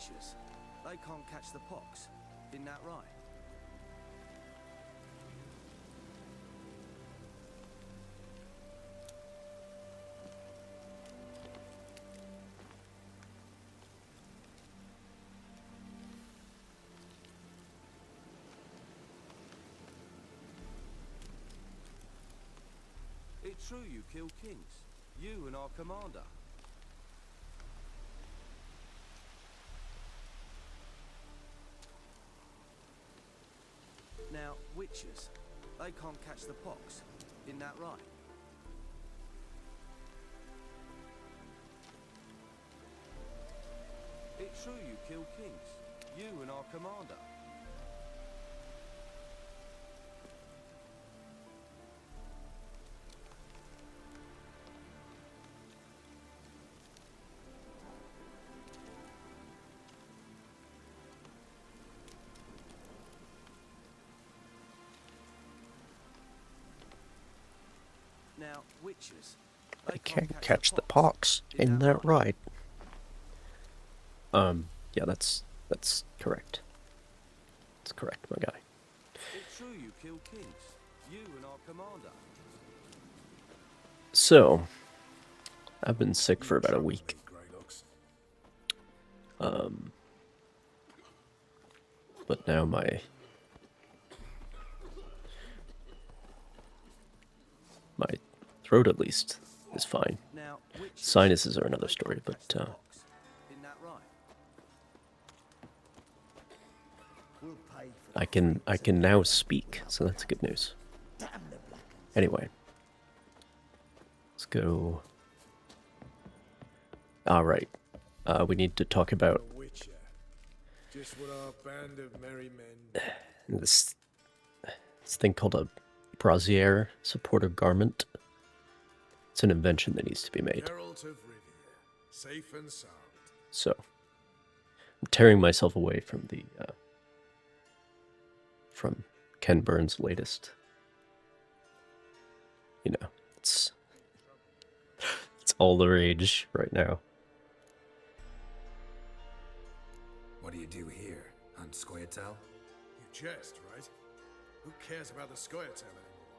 witches. They can't catch the pox. Isn't that right? It's true you killed kings. You and our commander. Now, witches, they can't catch the pox. Isn't that right? It's true you killed kings. You and our commander. Now, witches, They can't catch the pox. Isn't that right? Yeah, that's correct. That's correct, my guy. It's true you killed kings. You and our commander. So, I've been sick for about a week. But now my throat, at least, is fine. Now, witches, Sinuses are another they story, can't but catch the pox. Isn't that right? We'll pay for I can now speak, so that's good news. damn the black uns. Anyway, let's go. All right, we need to talk about A witcher. Just what our band of merry men. this thing called a brassiere supportive garment. It's an invention that needs to be made. Herald of Rivia, safe and sound. So, I'm tearing myself away from the from Ken Burns' latest. You know, it's all the rage right now. What do you do here? On Scoia'tael? You jest, right? Who cares about the Scoia'tael anymore?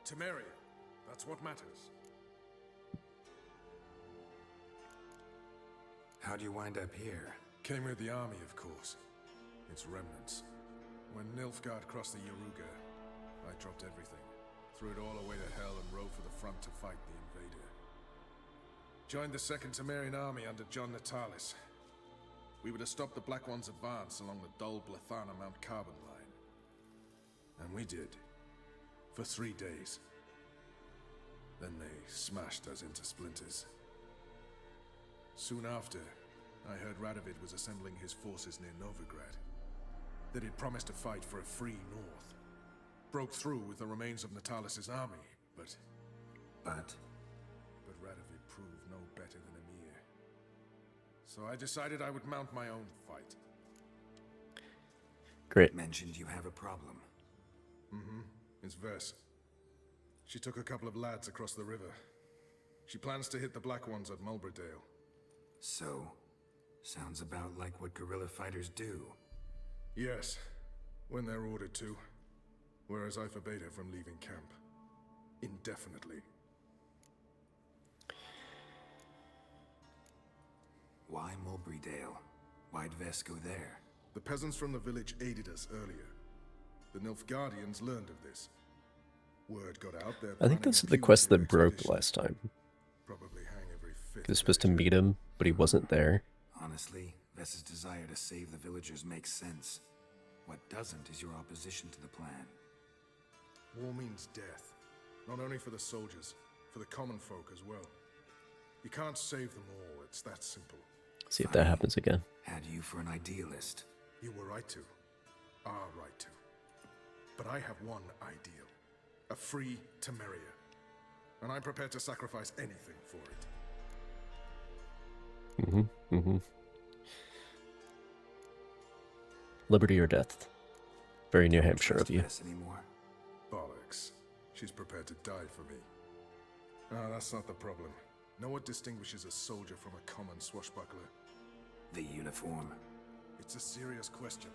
Temeria, that's what matters. How'd you wind up here? Came with the army, of course. Its remnants. When Nilfgaard crossed the Yaruga, I dropped everything. Threw it all away to hell and rode for the front to fight the invader. Joined the Second Temerian army under John Natalis. We were to stop the Black One's advance along the Dol Blathana Mount Carbon line. And we did. For 3 days. Then they smashed us into splinters. Soon after, I heard Radovid was assembling his forces near Novigrad. That he'd promised to fight for a free north. Broke through with the remains of Natalis' army, but Radovid proved no better than Emir. So I decided I would mount my own fight. Great. Mentioned you have a problem. It's Vess. She took a couple of lads across the river. She plans to hit the Black Ones at Mulberdale. So, sounds about like what guerrilla fighters do. Yes, when they're ordered to. Whereas I forbade her from leaving camp. Indefinitely. Why Mulberdale? Why'd Vess go there? The peasants from the village aided us earlier. The Nilfgaardians learned of this. Word got out there. I think this is the quest that broke last time. Probably hang every fifth. He was supposed to meet him, but he wasn't there. Honestly, Vess's desire to save the villagers makes sense. What doesn't is your opposition to the plan. War means death. Not only for the soldiers, for the common folk as well. You can't save them all, it's that simple. See if that happens again. Had you for an idealist. You were right to. Are right to. But I have one ideal. A free Temeria. And I'm prepared to sacrifice anything for it. Liberty or death. Very New Hampshire of you. Vess anymore? Bollocks. She's prepared to die for me. Ah, that's not the problem. Know what distinguishes a soldier from a common swashbuckler? The uniform. It's a serious question.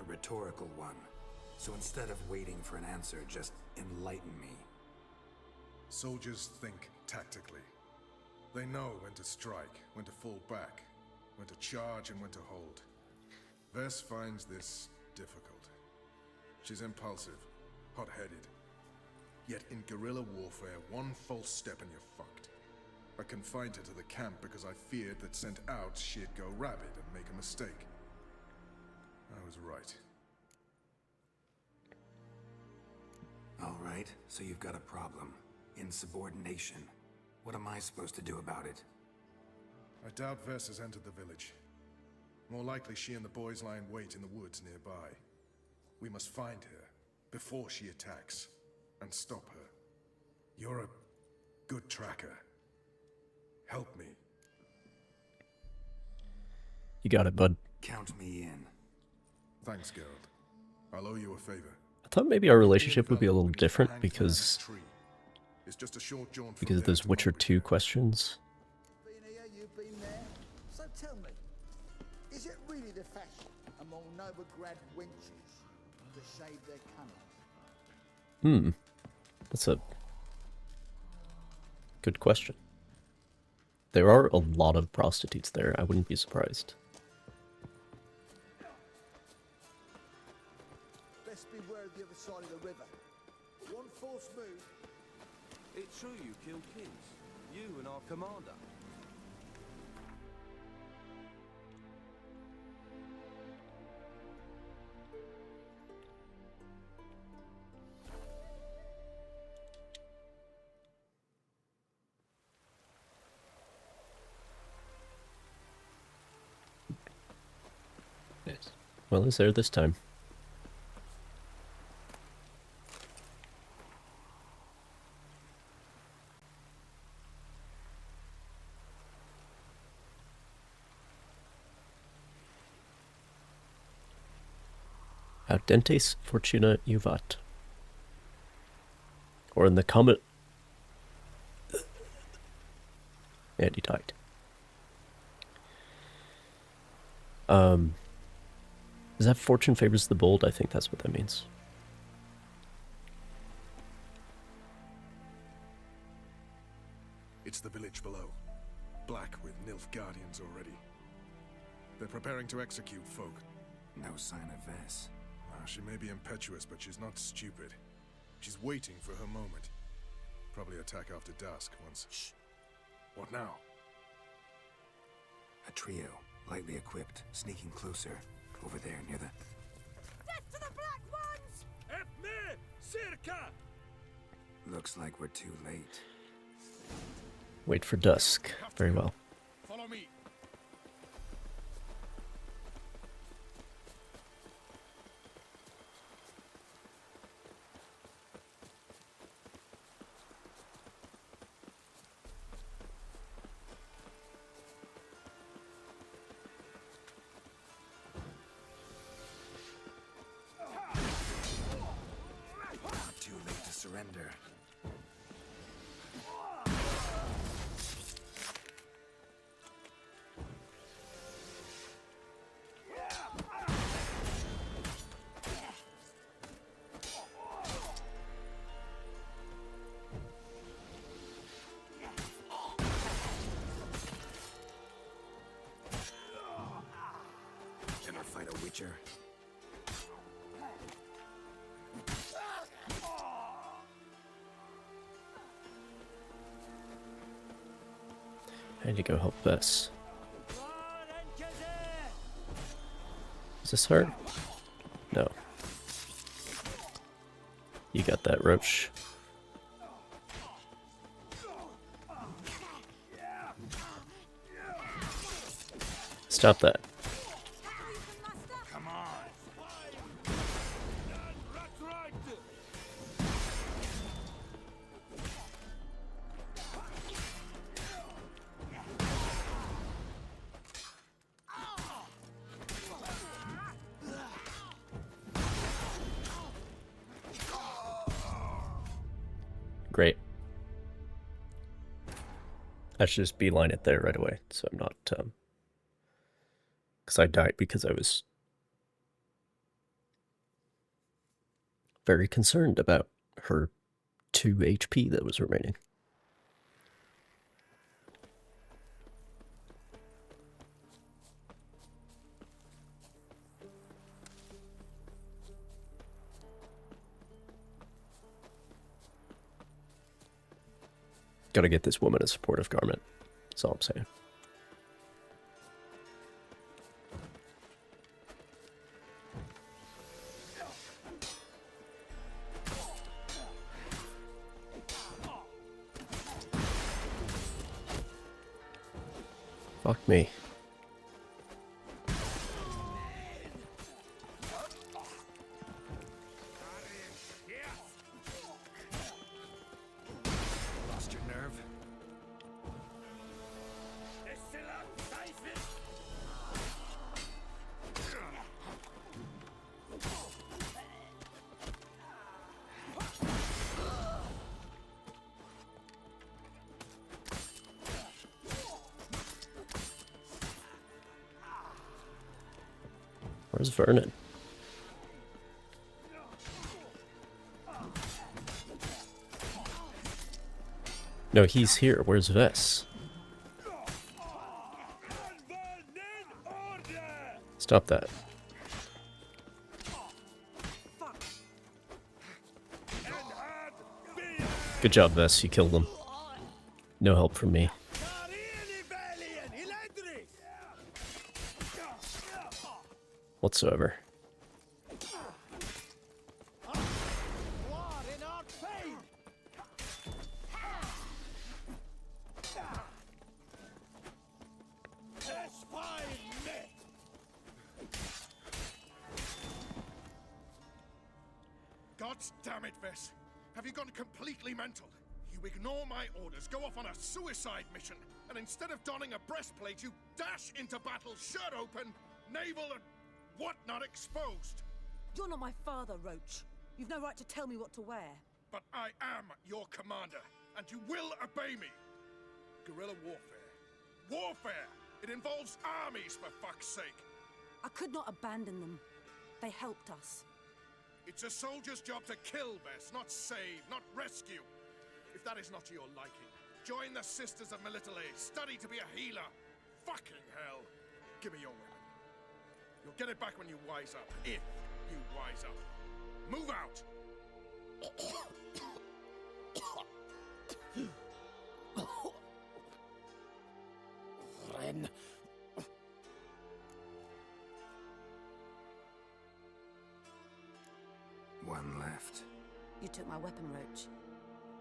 A rhetorical one. So instead of waiting for an answer, just enlighten me. Soldiers think tactically. They know when to strike, when to fall back, when to charge and when to hold. Vess finds this difficult. She's impulsive, hot-headed. Yet in guerrilla warfare, one false step and you're fucked. I confined her to the camp because I feared that sent out she'd go rabid and make a mistake. I was right. All right, so you've got a problem. Insubordination. What am I supposed to do about it? I doubt Vess has entered the village. More likely she and the boys lie in wait in the woods nearby. We must find her before she attacks and stop her. You're a good tracker. Help me. You got it, bud. Count me in. Thanks, Geralt. I'll owe you a favor. I thought maybe our relationship would be a little different because It's just a short jaunt from of there those to Witcher Mulberry. 2 questions. Been here, you've been there. So tell me, is it really the fashion among Novigrad wenches to shave their cunners? That's a good question. There are a lot of prostitutes there. I wouldn't be surprised. Best beware of the other side of the river. One false move. It's true you killed kings. You and our commander. Yes. Well, is there this time? Audentes fortuna juvat. Or in the comet. And he died. Is that fortune favors the bold? I think that's what that means. It's the village below. Black with Nilf guardians already. They're preparing to execute folk. No sign of Vess. She may be impetuous, but she's not stupid. She's waiting for her moment. Probably attack after dusk once. Shh. What now? A trio, lightly equipped, sneaking closer. Over there, near the... Death to the Black Ones! Circa! Looks like we're too late. Wait for dusk. Very well. Follow me. Not too late to surrender. Never fight a Witcher. I need to go help Vess. Is this her? No. You got that, Roach. Stop that. Come on! Great. I should just beeline it there right away, so I'm not, because I died because I was very concerned about her 2 HP that was remaining. Gotta get this woman a supportive garment. That's all I'm saying. Fuck me. Lost your nerve? Where's Vernon? No, he's here. Where's Vess? Stop that. Good job, Vess. You killed him. No help from me. Whatsoever. God damn it, Vess. Have you gone completely mental? You ignore my orders, go off on a suicide mission, and instead of donning a breastplate, you dash into battle, shirt open, navel and whatnot exposed. You're not my father, Roach. You've no right to tell me what to wear. But I am your commander, and you will obey me. Guerrilla warfare. Warfare! It involves armies, for fuck's sake. I could not abandon them. They helped us. It's a soldier's job to kill, Vess, not save, not rescue. If that is not to your liking, join the Sisters of Melitele, study to be a healer. Fucking hell. Give me your weapon. You'll get it back when you wise up, if you wise up. Move out! Ren. One left. You took my weapon, Roach.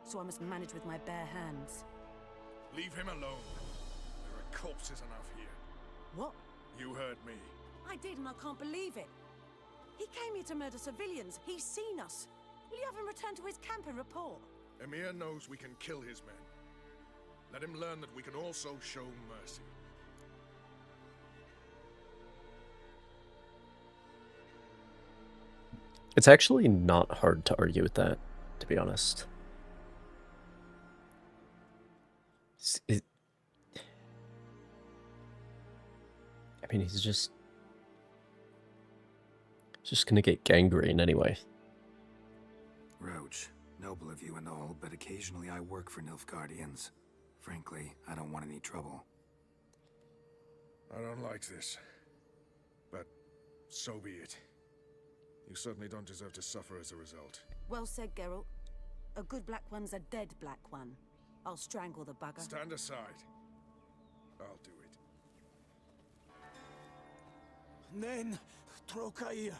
So I must manage with my bare hands. Leave him alone. There are corpses enough here. What? You heard me. I did, and I can't believe it. He came here to murder civilians. He's seen us. Will you have him return to his camp and report? Emir knows we can kill his men. Let him learn that we can also show mercy. It's actually not hard to argue with that, to be honest. I mean, he's just gonna get gangrene anyway. Roach, noble of you and all, but occasionally I work for Nilfgaardians. Frankly, I don't want any trouble. I don't like this. But so be it. You certainly don't deserve to suffer as a result. Well said, Geralt. A good black one's a dead black one. I'll strangle the bugger. Stand aside. I'll do it. Nen Trokair.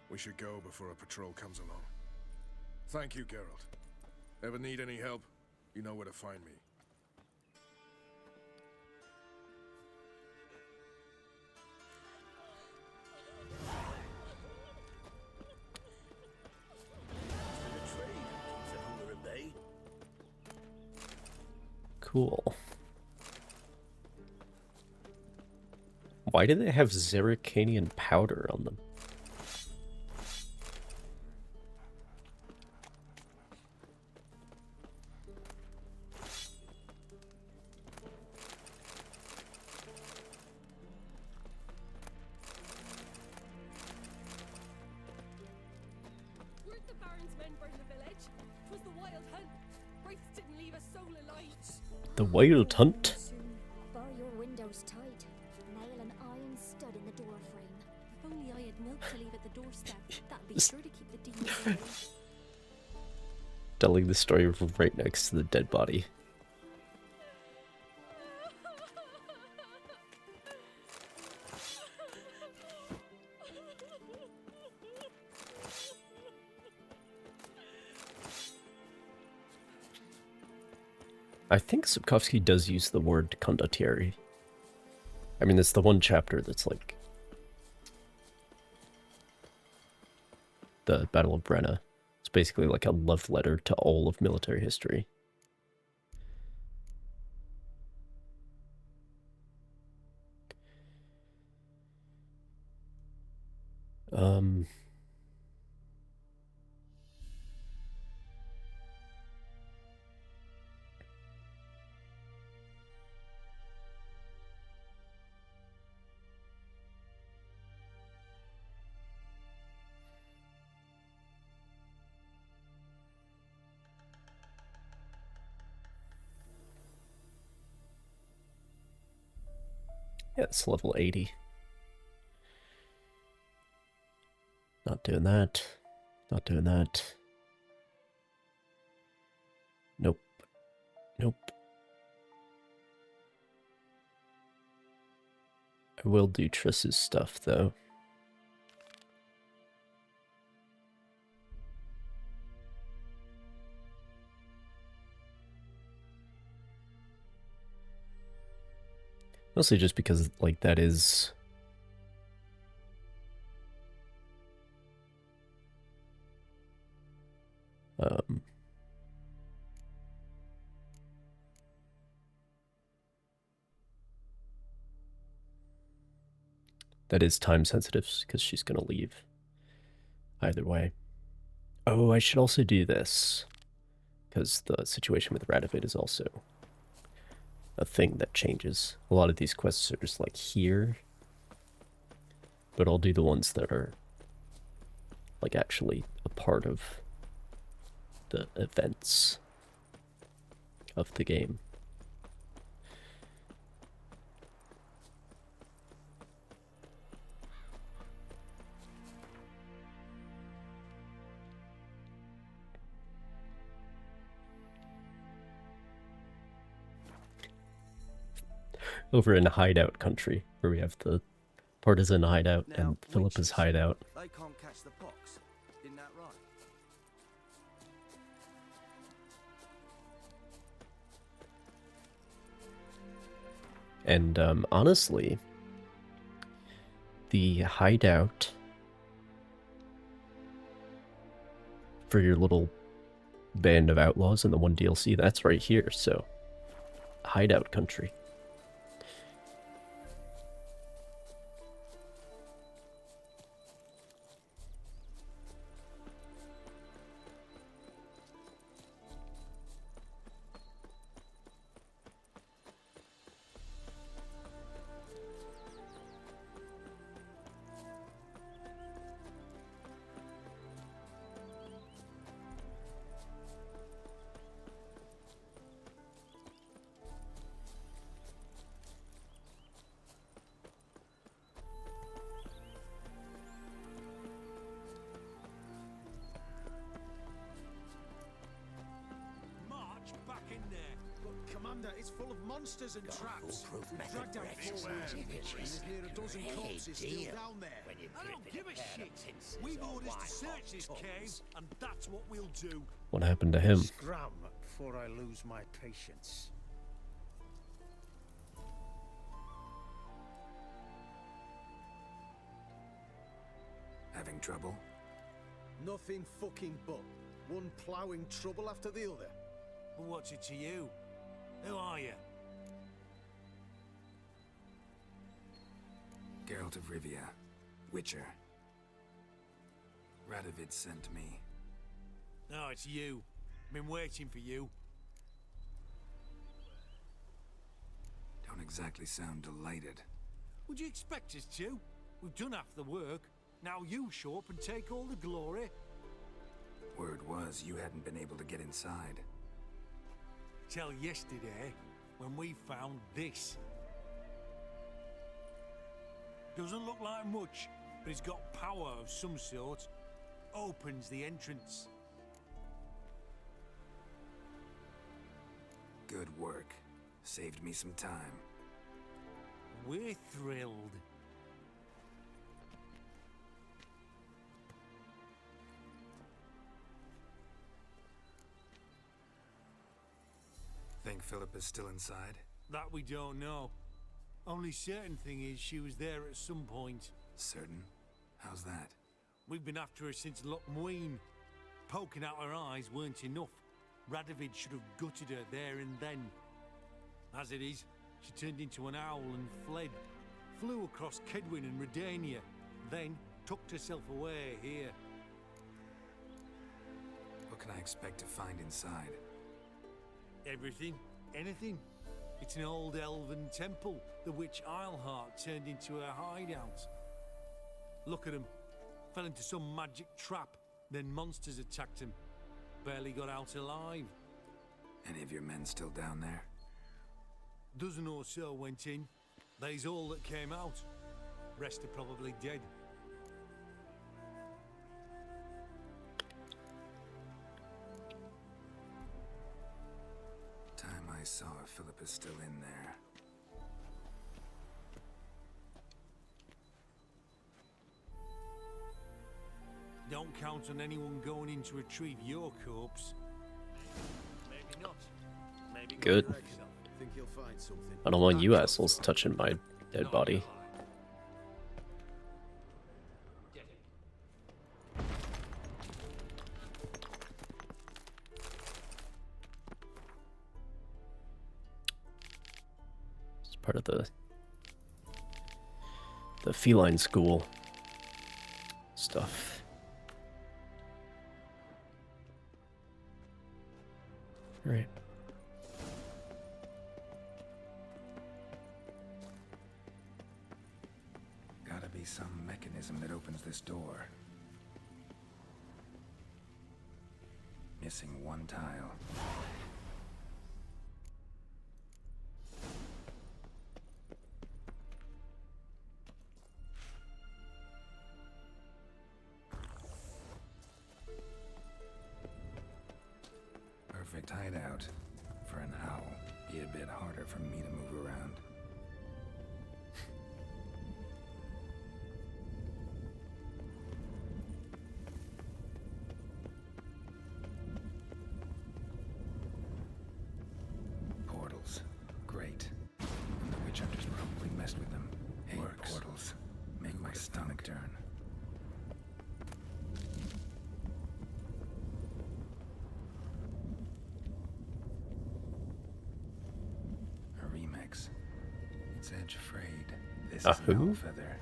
We should go before a patrol comes along. Thank you, Geralt. Ever need any help? You know where to find me. Cool. Why do they have Zerrikanian powder on them? men burned the village. 'Twas the wild hunt. Wraiths didn't leave a soul alive. The Wild Hunt? Soon. Bar your windows tight. Nail an iron stud in the door frame. If only I had milk to leave at the doorstep, that'd be sure to keep the demons away. Telling the story right next to the dead body. I think Sapkowski does use the word condottieri. I mean, it's the one chapter that's like the Battle of Brenna. It's basically like a love letter to all of military history. Yeah, it's level 80. Not doing that. Not doing that. Nope. Nope. I will do Triss's stuff, though. Mostly just because, like, that is... that is time sensitive, because she's going to leave. Either way. Oh, I should also do this. Because the situation with Radovid is also a thing that changes. A lot of these quests are just like here. But I'll do the ones that are like actually a part of the events of the game. Over in Hideout Country, where we have the partisan hideout Now, and Philippa's witches, hideout. They can't catch the pox. Isn't that right? And honestly, the hideout for your little band of outlaws in the one DLC, that's right here, so Hideout Country. March back in there. But Commander, it's full of monsters and traps. We've dragged out 4 men, and there's near a dozen corpses still down there. I don't give a shit. We've orders to search this cave, and that's what we'll do. What happened to him? Scram before I lose my patience. Having trouble? Nothing fucking but. One ploughing trouble after the other. But what's it to you? Who are you? Geralt of Rivia. Witcher. Radovid sent me. No, it's you. Been waiting for you. Don't exactly sound delighted. Would you expect us to? We've done half the work. Now you show up and take all the glory. Word was you hadn't been able to get inside. Till yesterday, when we found this. Doesn't look like much, but it's got power of some sort. Opens the entrance. Good work. Saved me some time. We're thrilled. Think Philip is still inside? That we don't know. Only certain thing is she was there at some point. Certain? How's that? We've been after her since Lochmuin. Poking out her eyes weren't enough. Radovid should have gutted her there and then. As it is, she turned into an owl and fled. Flew across Kedwin and Redania, then tucked herself away here. What can I expect to find inside? Everything, anything. It's an old elven temple, the witch Isleheart turned into a hideout. Look at him. Fell into some magic trap, then monsters attacked him. Barely got out alive. Any of your men still down there? Dozen or so went in. They's all that came out. Rest are probably dead. Time I saw if Philip is still in there. Don't count on anyone going in to retrieve your corpse. Maybe not. Maybe Good. Think you'll find something? I don't want you assholes touching my dead body. It's part of the feline school stuff. Right. Gotta be some mechanism that opens this door. Missing one tile. Perfect hideout. For an owl. Be a bit harder for me to move around. Portals. Great. And the witch hunters probably messed with them. Hey, portals. Make my stomach turn. A remix. It's edge frayed. This A is an who? owl feather.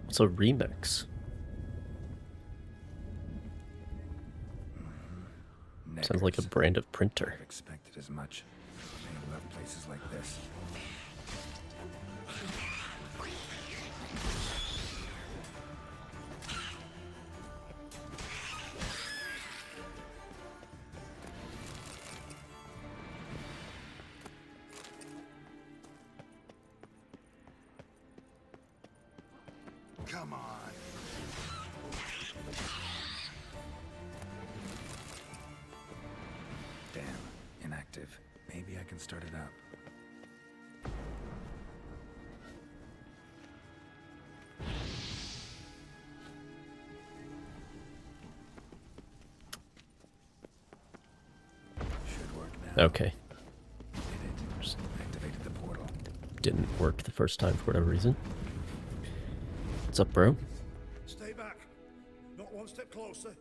What's a remix? Sounds like a Knackers. brand of printer. I've expected as much. They love places like this. Come on. Damn, inactive. Maybe I can start it up. Should work now. Okay. Did it. Just activated the portal. Didn't work the first time for whatever reason. What's up, bro? Stay back. Not one step closer.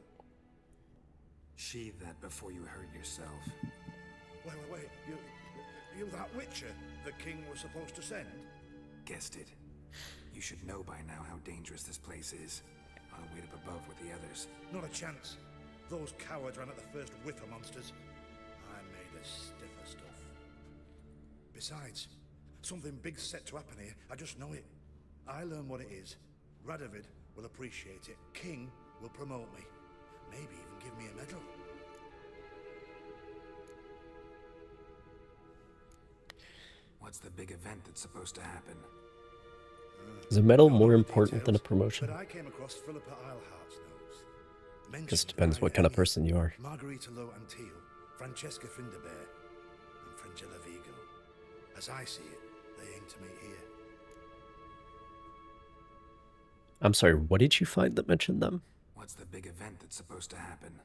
Sheathe that before you hurt yourself. Wait. You that Witcher the king was supposed to send? Guessed it. You should know by now how dangerous this place is. I'll wait up above with the others. Not a chance. Those cowards ran at the first whiff of monsters. I made a stiffer stuff. Besides, something big's set to happen here. I just know it. I learn what it is. Radovid will appreciate it. King will promote me. Maybe even give me a medal. What's the big event that's supposed to happen? Is a medal Don't more know the important than a details, promotion? But I came across Philippa Eilhart's notes. Just Mentioned depends what Ida kind of Emian, person you are. Margarita Lo Antillo, Francesca Finderbear, and Frangella Vigo. As I see it, they aim to meet here. I'm sorry, what did you find that mentioned them? What's the big event that's supposed to happen?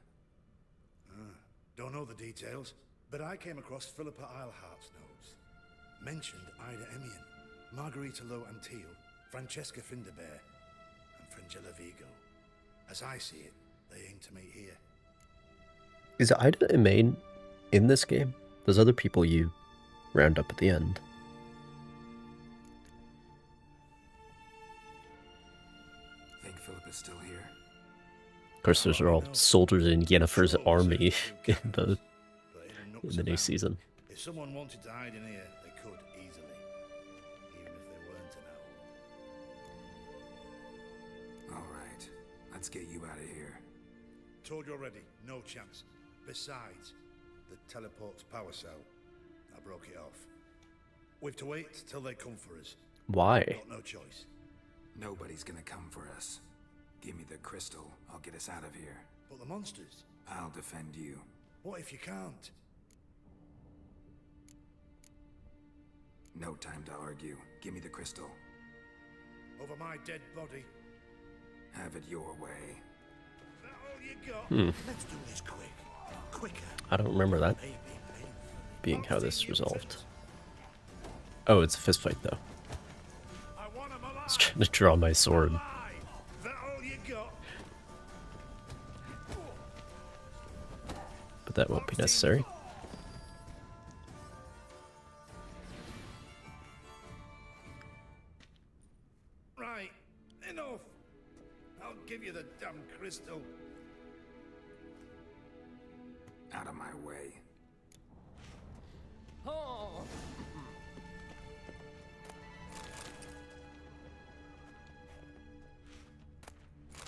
Don't know the details, but I came across Philippa Eilhart's notes. Mentioned Ida Emian, Margarita Lo Antillo, Francesca Finderbear, and Frangella Vigo. As I see it, they aim to meet here. Is Ida Emain in this game? There's other people you round up at the end. Think Philippa's still here? Of course, those are all soldiers in Yennefer's army in the new season. If someone wanted to hide in here, they could easily, even if they weren't to know. All right, let's get you out of here. Told you already, no chance. Besides, the teleport's power cell, I broke it off. We have to wait till they come for us. Why? Got no choice. Nobody's gonna come for us. Give me the crystal, I'll get us out of here. But the monsters, I'll defend you. what if you can't? No time to argue. Give me the crystal. Over my dead body. Have it your way. That all you got? Let's do this quick. Quicker. I don't remember that Maybe painfully. being how this resolved. Oh, it's a fist fight though. I want 'em alive. I was trying to draw my sword. Alive. That all you got? But that won't be necessary. Right, enough. I'll give you the damn crystal. Out of my way.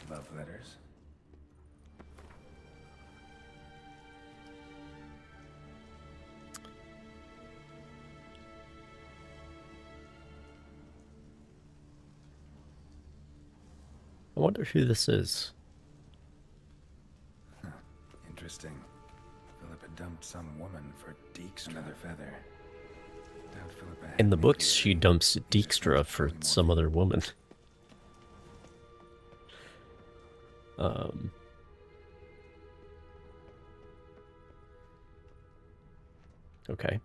Love letters. I wonder who this is. Interesting. Philippa dumped some woman for Deeks. Another feather. Doubt Philippa had In the an books, she aviary. dumps Dijkstra for some other woman. Okay.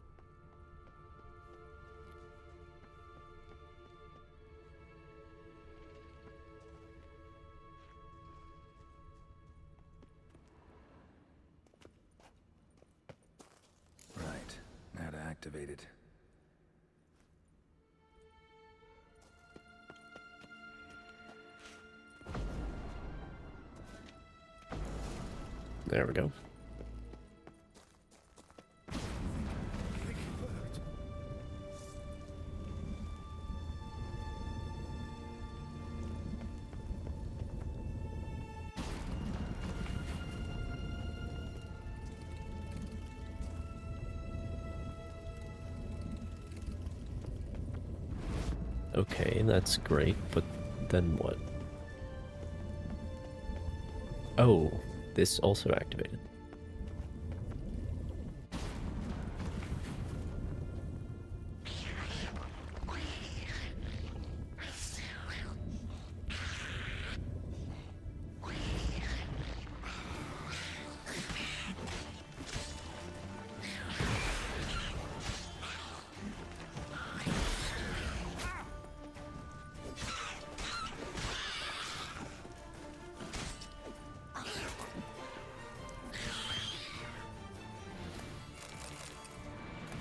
Right. Now to activate it. There we go. Okay, that's great, but then what? Oh, this also activated.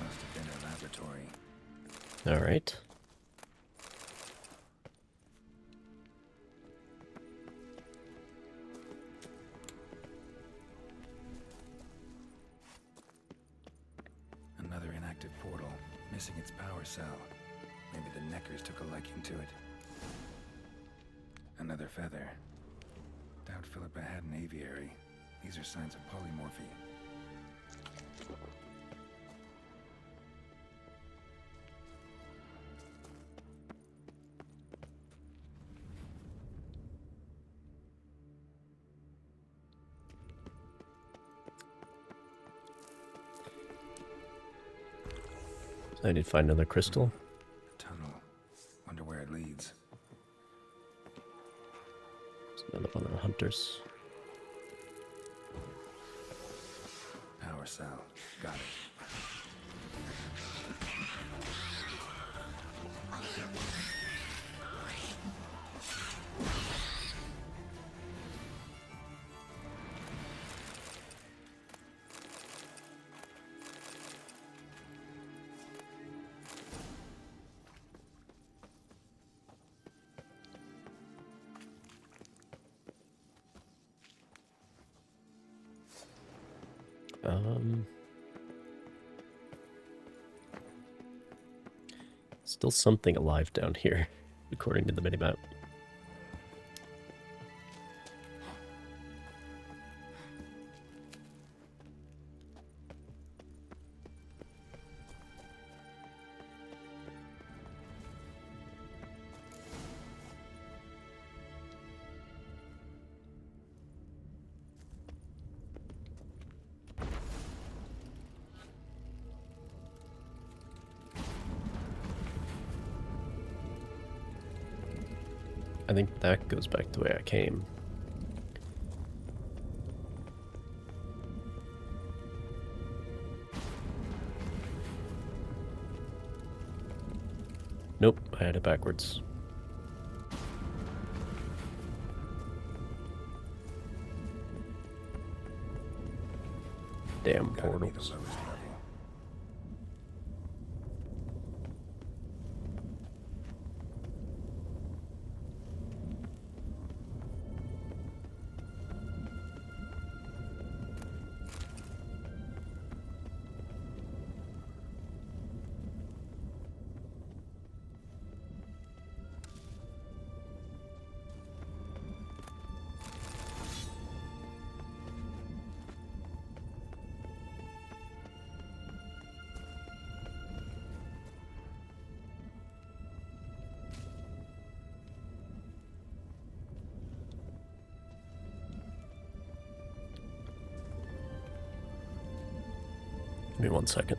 Must have been a laboratory. All right. Another inactive portal, missing its power cell. Maybe the Neckers took a liking to it. Another feather. Doubt Philippa had an aviary. These are signs of polymorphy. So I need to find another crystal. Tunnel. Wonder where it leads. There's another one of the hunters. Power cell. Got it. Still something alive down here, according to the minimap. I think that goes back the way I came. Nope, I had it backwards. Damn portals. Give me 1 second.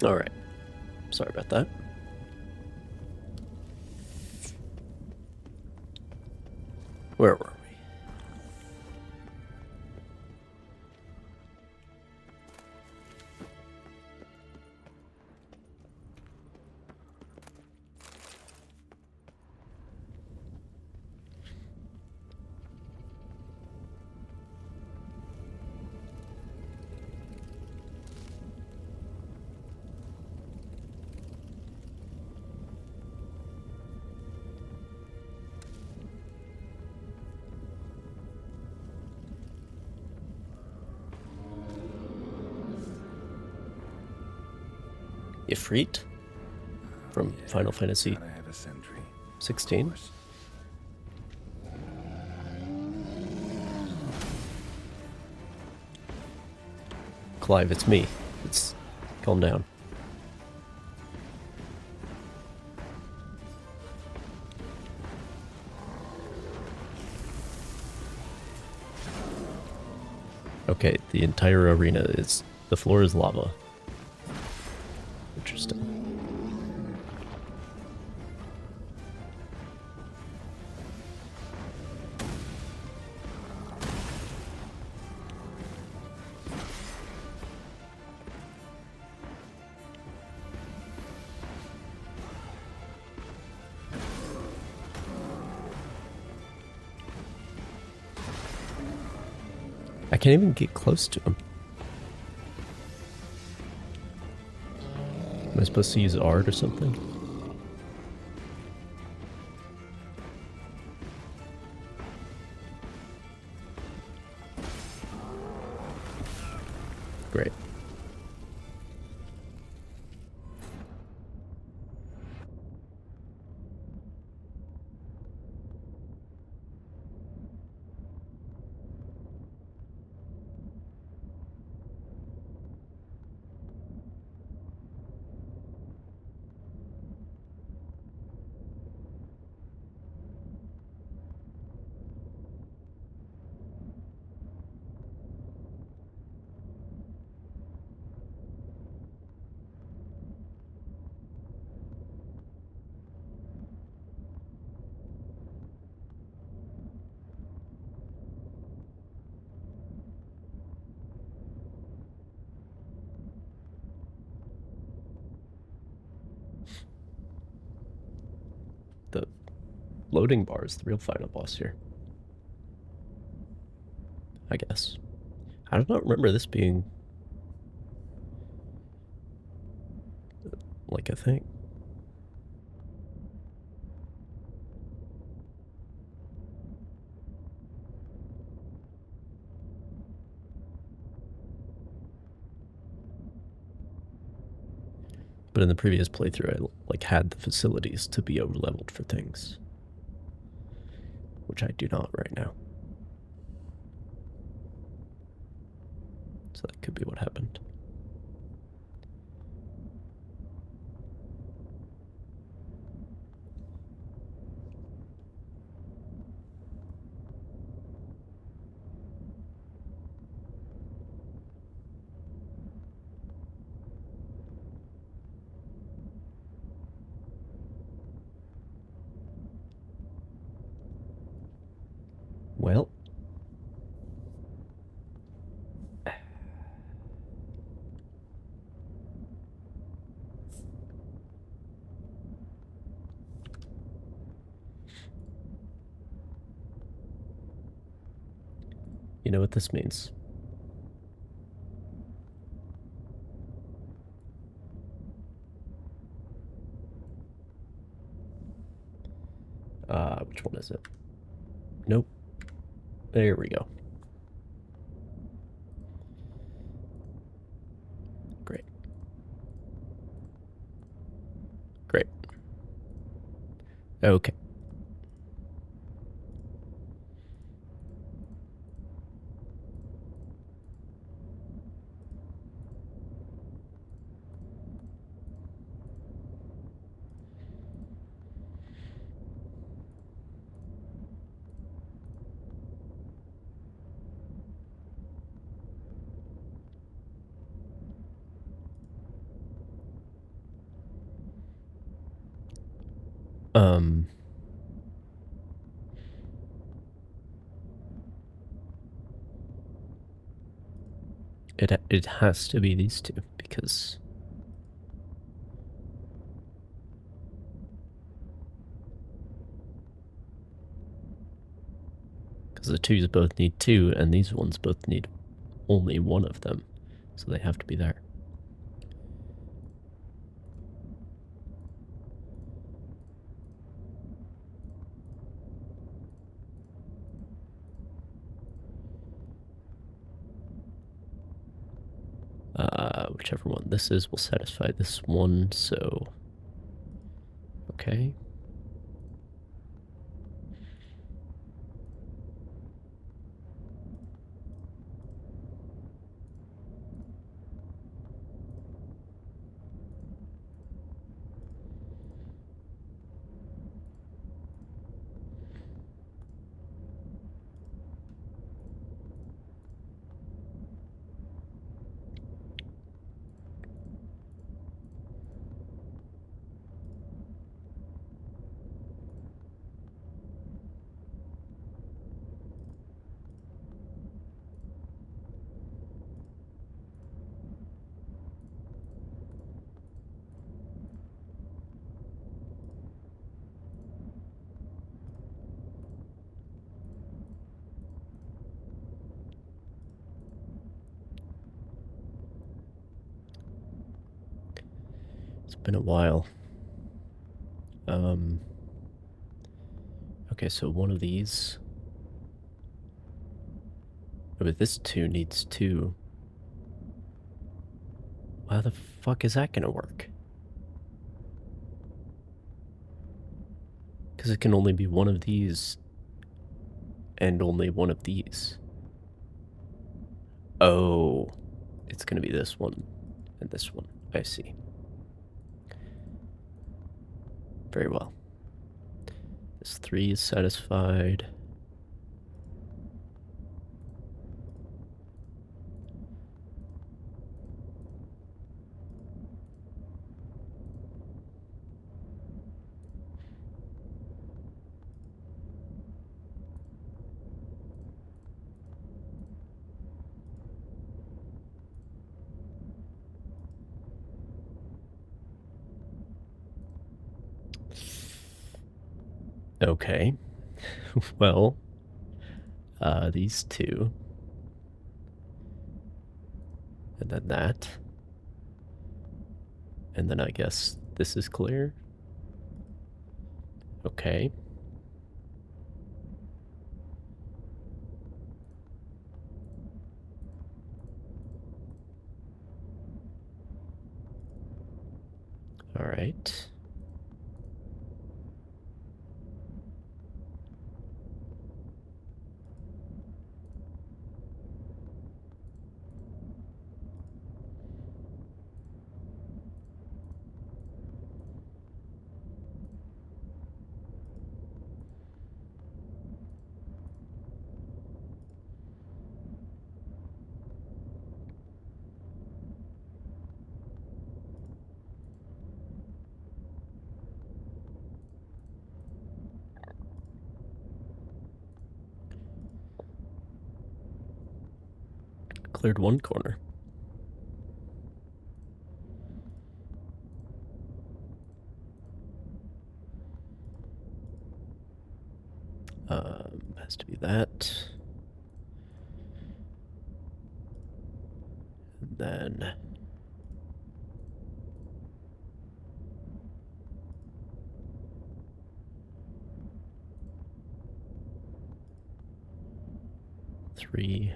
Alright. Sorry about that. Where were we? Ifrit from Final Fantasy 16. Clive, it's me. It's calm down. Okay, the entire arena is the floor is lava. Interesting. I can't even get close to him. Am I supposed to use art or something? Great. The loading bar is the real final boss here. I guess. I do not remember this being like a thing. But in the previous playthrough, I like had the facilities to be overleveled for things, which I do not right now. So that could be what happened. Well, you know what this means. Which one is it? Nope. There we go. Great. Great. Okay. It has to be these two because the twos both need two, and these ones both need only one of them, so they have to be there. Whichever one this is will satisfy this one, so... Okay. It's been a while. Okay, so one of these... Oh, but this two needs two. How the fuck is that gonna work? Because it can only be one of these and only one of these. Oh, it's gonna be this one and this one. I see. Very well. This 3 is satisfied. Okay. Well, these two. And then that. And then I guess this is clear. Okay. All right. Cleared one corner. Has to be that. And then... Three,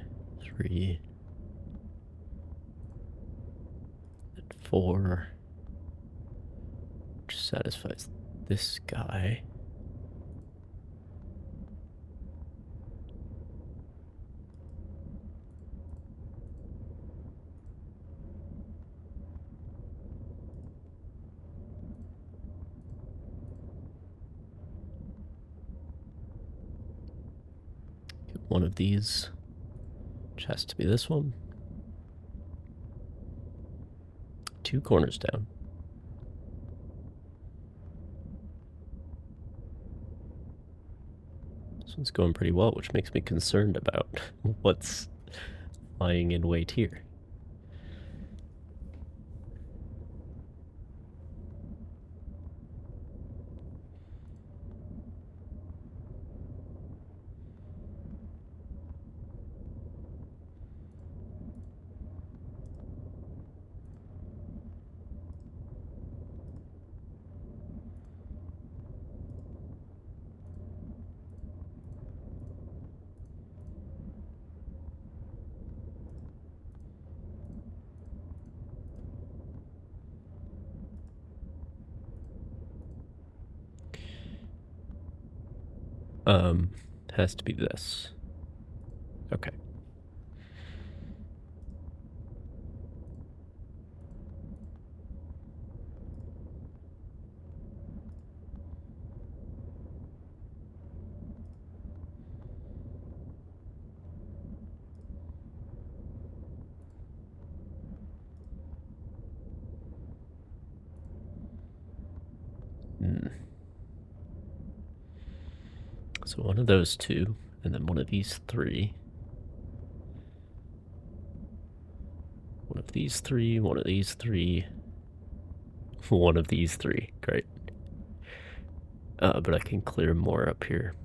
and 4, which satisfies this guy. Get one of these, which has to be this one. 2 corners down. This one's going pretty well, which makes me concerned about what's lying in wait here. Has to be this. Okay. So one of those two, and then one of these three. One of these three, one of these three, one of these three. Great. But I can clear more up here.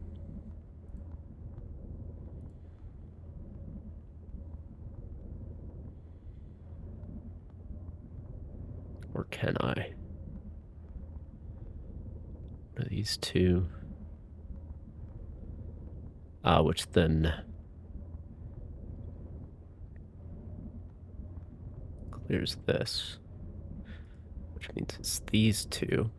Or can I? One of these two. Which then clears this. Which means it's these two.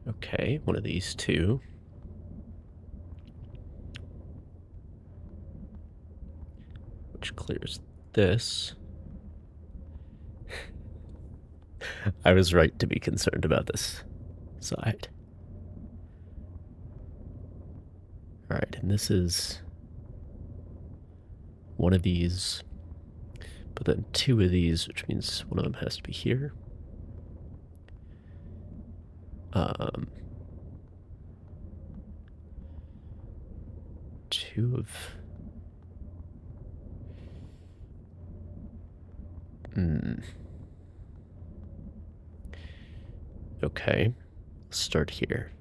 Okay, one of these two. Which clears this. I was right to be concerned about this side. Alright, and this is one of these, but then two of these, which means one of them has to be here. Two of... Okay, let's start here.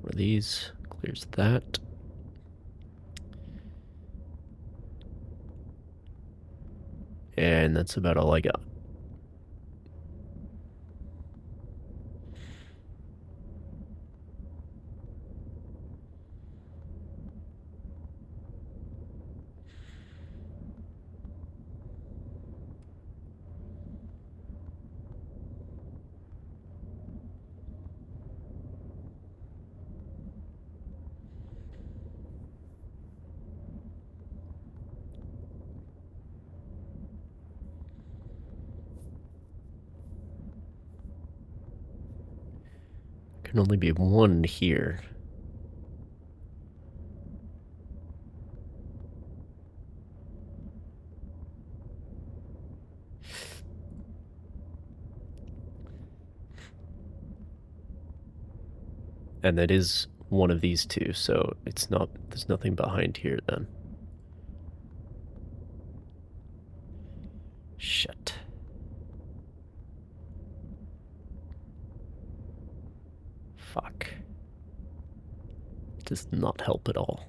One of these clears that. And that's about all I got. Can only be one here. And that is one of these two, so it's not, there's nothing behind here then. Shit. Fuck. Does not help at all.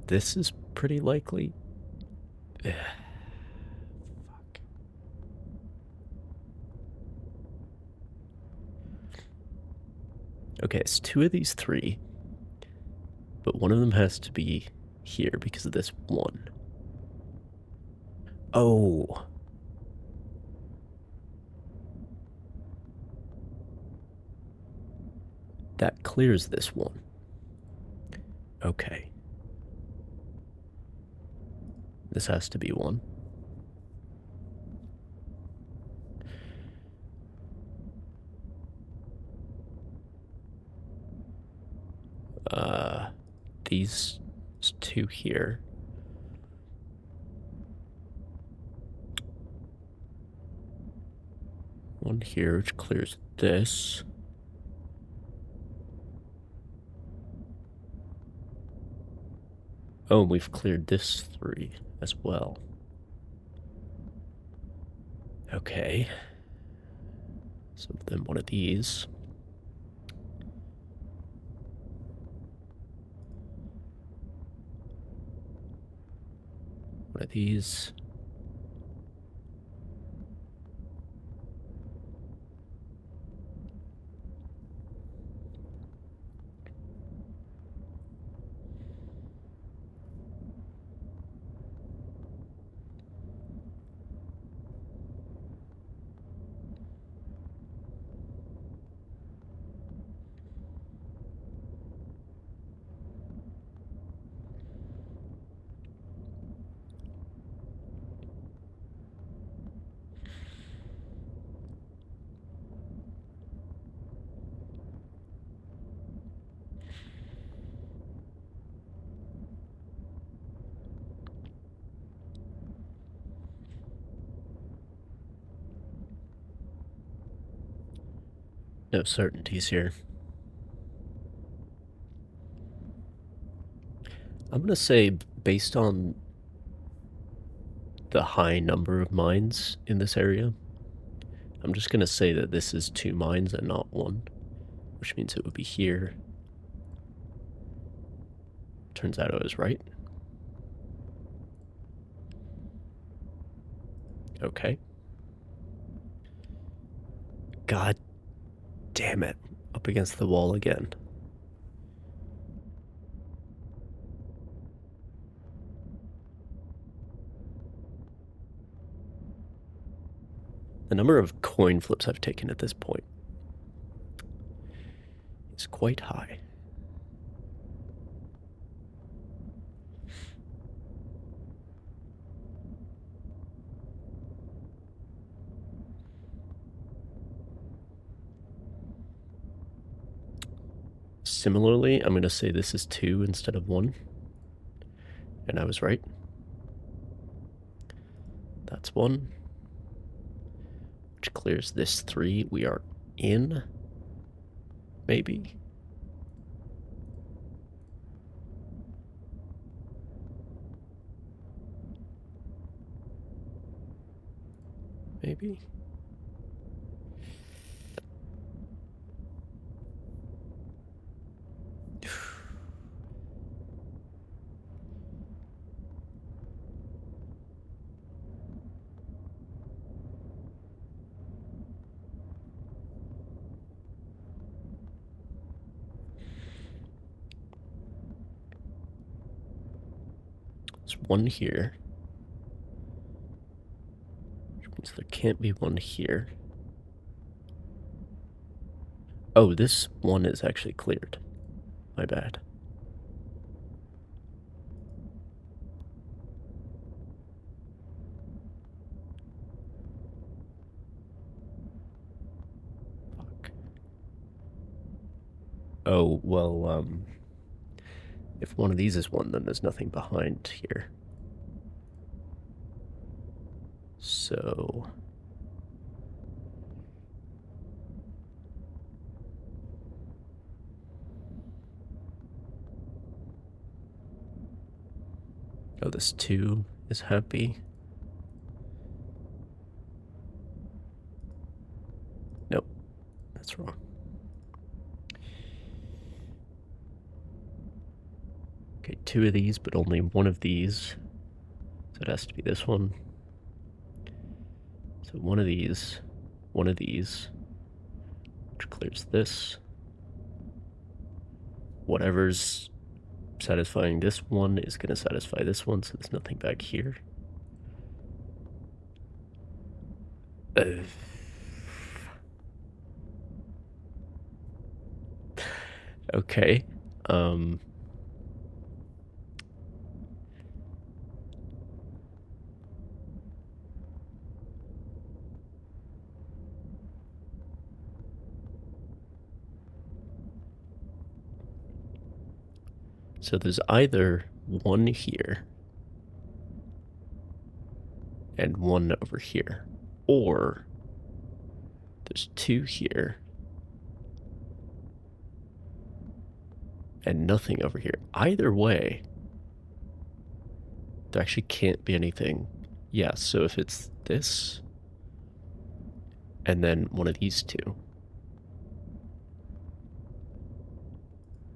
This is pretty likely. Fuck. Okay, it's two of these three, but one of them has to be here because of this one. Oh. That clears this one. Okay. This has to be one. These two here. One here, which clears this. Oh, and we've cleared this 3 as well. Okay. So then one of these. One of these. No certainties here. I'm going to say, based on the high number of mines in this area, I'm just going to say that this is 2 mines and not 1, which means it would be here. Turns out I was right. Okay. God damn it. Up against the wall again. The number of coin flips I've taken at this point is quite high. Similarly, I'm going to say this is 2 instead of 1. And I was right. That's 1. Which clears this 3. We are in. Maybe. Maybe. There's 1 here. Which means there can't be 1 here. Oh, this 1 is actually cleared. My bad. Fuck. Oh, well, if one of these is 1, then there's nothing behind here. So... Oh, this 2 is happy. Nope, that's wrong. Okay, 2 of these, but only 1 of these. So it has to be this one. So 1 of these, which clears this. Whatever's satisfying this one is going to satisfy this one, so there's nothing back here. Okay. So there's either one here and one over here, or there's two here and nothing over here. Either way, there actually can't be anything. Yeah, so if it's this and then one of these two,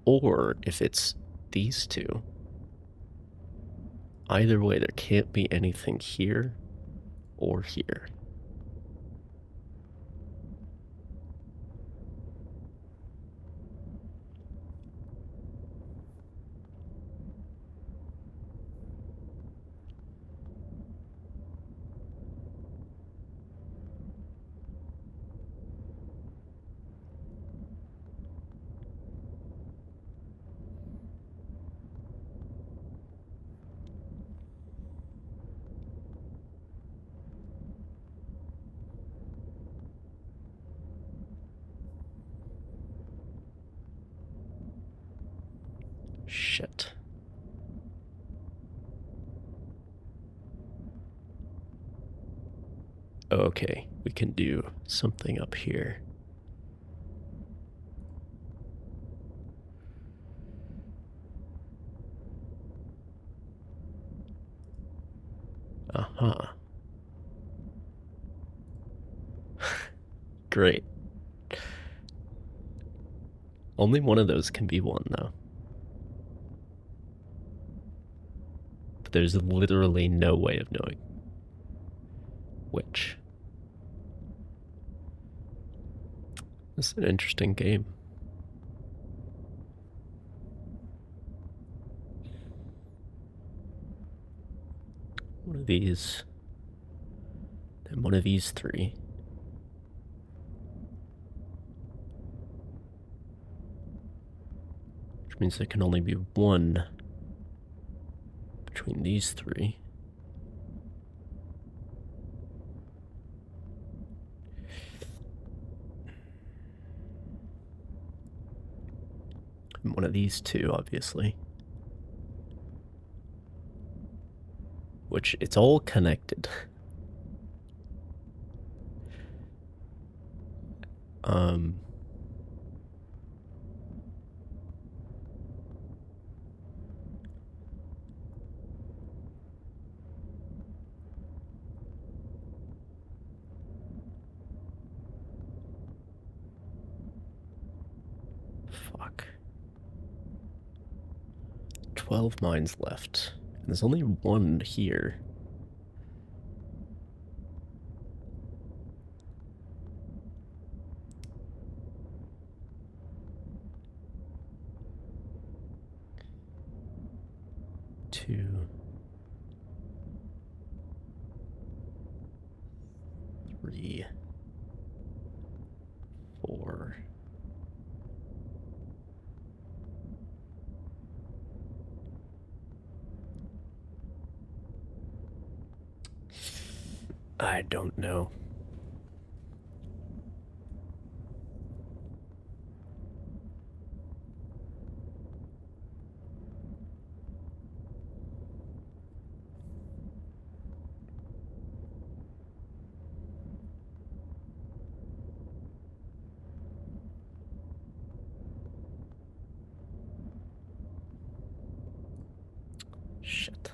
or if it's these two, either way, there can't be anything here or here. Shit. Okay, we can do something up here. Uh-huh. Great. Only one of those can be one, though. But there's literally no way of knowing which. This is an interesting game. One of these, and one of these three. Which means there can only be one between these three. And one of these two, obviously. Which, it's all connected. Fuck. 12 mines left. And there's only one here. Two. Three. Four. I don't know. Shit.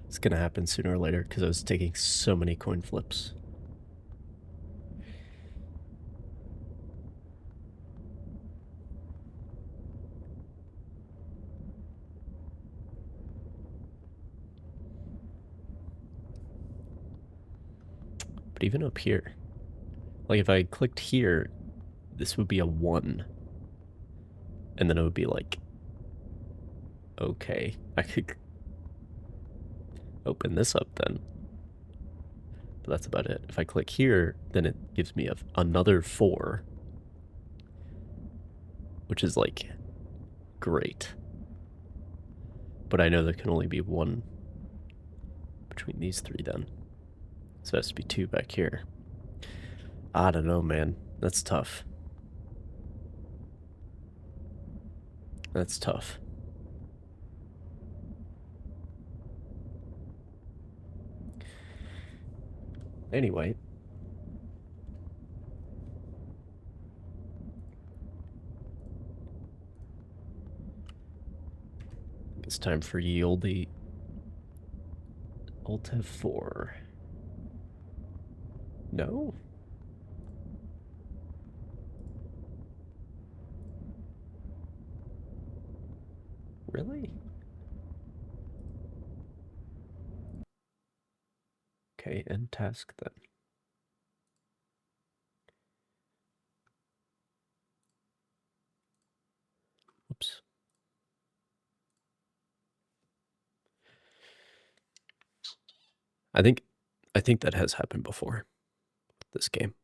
It's gonna happen sooner or later because I was taking so many coin flips. But even up here, like if I clicked here, this would be a 1. And then it would be like, okay, I could open this up then. But that's about it. If I click here, then it gives me another 4. Which is like, great. But I know there can only be one between these three then. So it has to be 2 back here. I don't know, man. That's tough. That's tough. Anyway. It's time for ye olde Alt F4. No? Really? Okay, end task then. Oops. I think that has happened before. This game.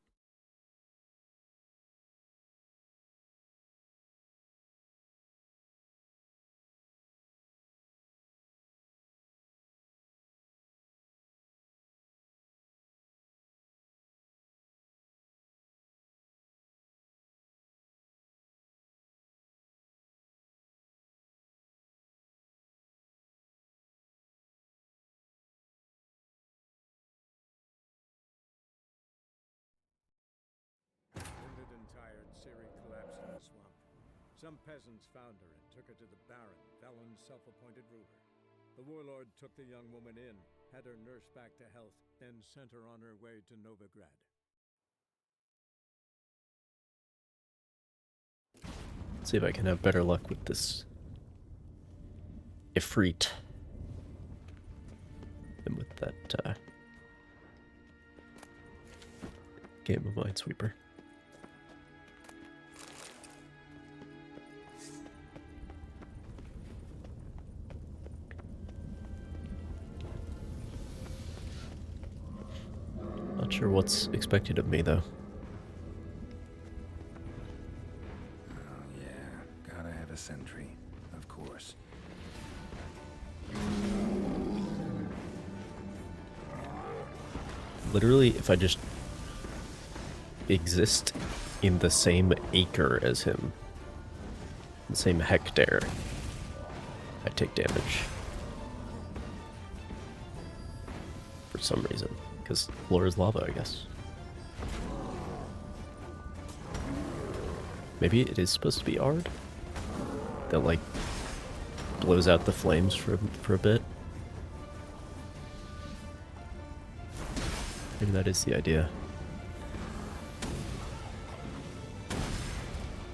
Wounded and tired, Ciri collapsed in the swamp. Some peasants found her and took her to the Baron, Valen's self-appointed ruler. The warlord took the young woman in, had her nursed back to health, then sent her on her way to Novigrad. Let's see if I can have better luck with this Ifrit than with that game of Minesweeper. Not sure what's expected of me, though. Oh, yeah. Gotta have a sentry, of course. Literally, if I just exist in the same acre as him, the same hectare, I take damage. For some reason. Because floor is lava, I guess. Maybe it is supposed to be Ard? That, like, blows out the flames for a bit? Maybe that is the idea.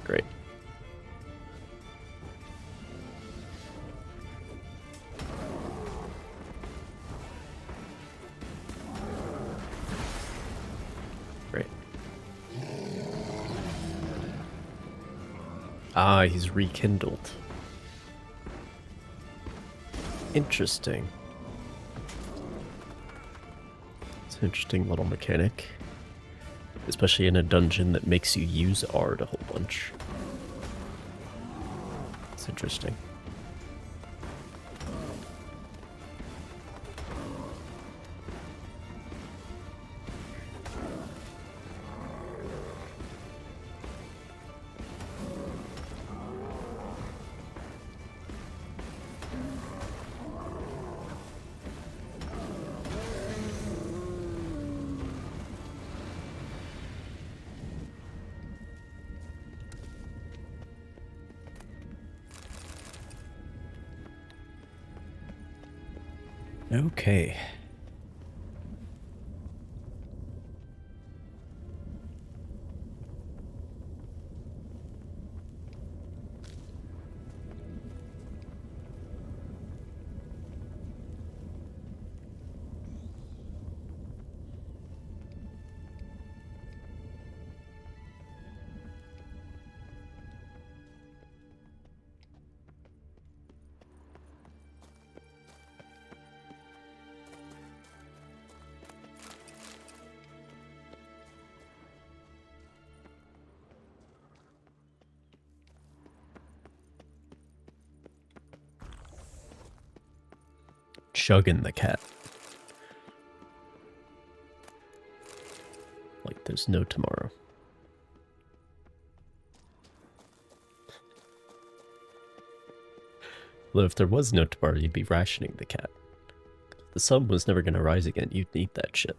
Great. Great. Ah, he's rekindled. Interesting. It's an interesting little mechanic. Especially in a dungeon that makes you use Ard a whole bunch. It's interesting. Okay. Chugging the cat. Like there's no tomorrow. Well, if there was no tomorrow, you'd be rationing the cat. If the sun was never going to rise again, you'd need that shit.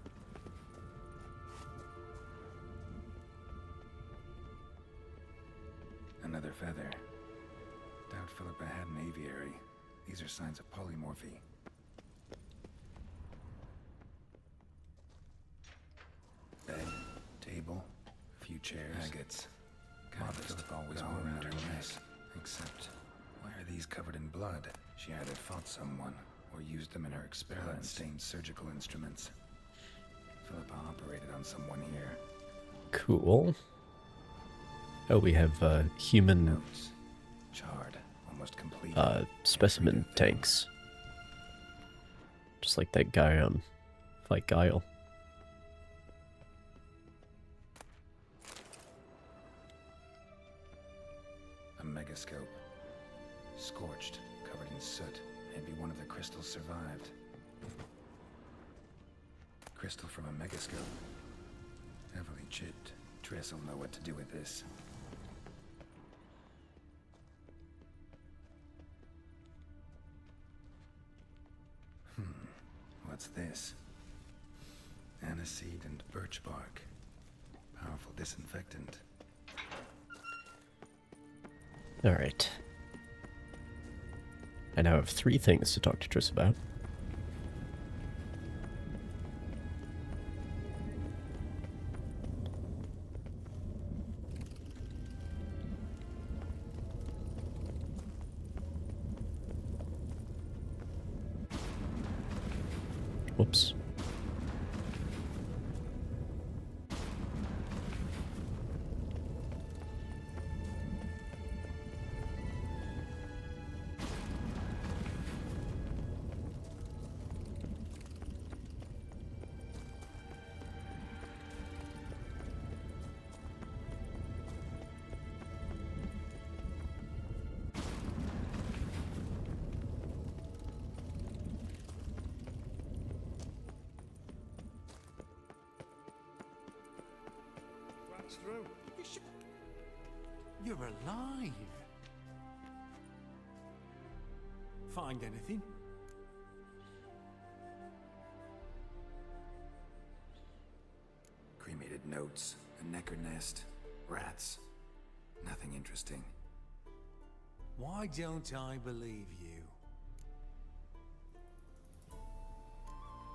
feather. Doubt Philippa had an aviary. These are signs of polymorphy. Bed, table, a few chairs. Agates. Mother Philippa always wore around her neck. Except, why are these covered in blood? She either fought someone or used them in her experiments. Stained surgical instruments. Philippa operated on someone here. Cool. Oh, we have human Notes. Charred, almost complete. specimen tanks. Just like that guy on Fight Guile. A megascope. Scorched, covered in soot. Maybe one of the crystals survived. Crystal from a megascope. Heavily chipped. Triss will know what to do with this. What's this? Aniseed and birch bark. Powerful disinfectant. Alright. I now have 3 things to talk to Triss about. Whoops. Through. You're alive. Find anything? Cremated notes, a necker nest, rats. Nothing interesting. Why don't I believe you?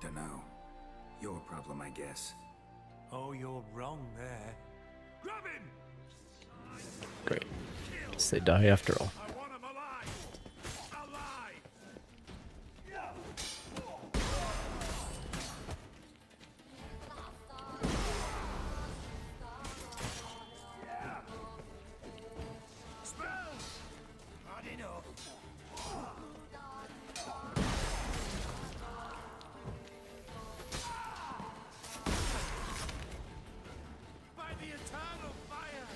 Dunno. Your problem, I guess. Oh, you're wrong there. Grab him! Great. Guess they die after all. I want him alive! Alive! Spells! Hard enough. By the eternal fire!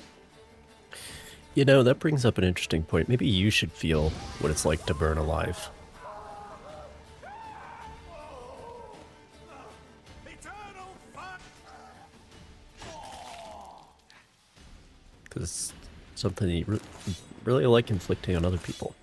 You know, that brings up an interesting point. Maybe you should feel what it's like to burn alive. Eternal fire! Because it's something you really like inflicting on other people.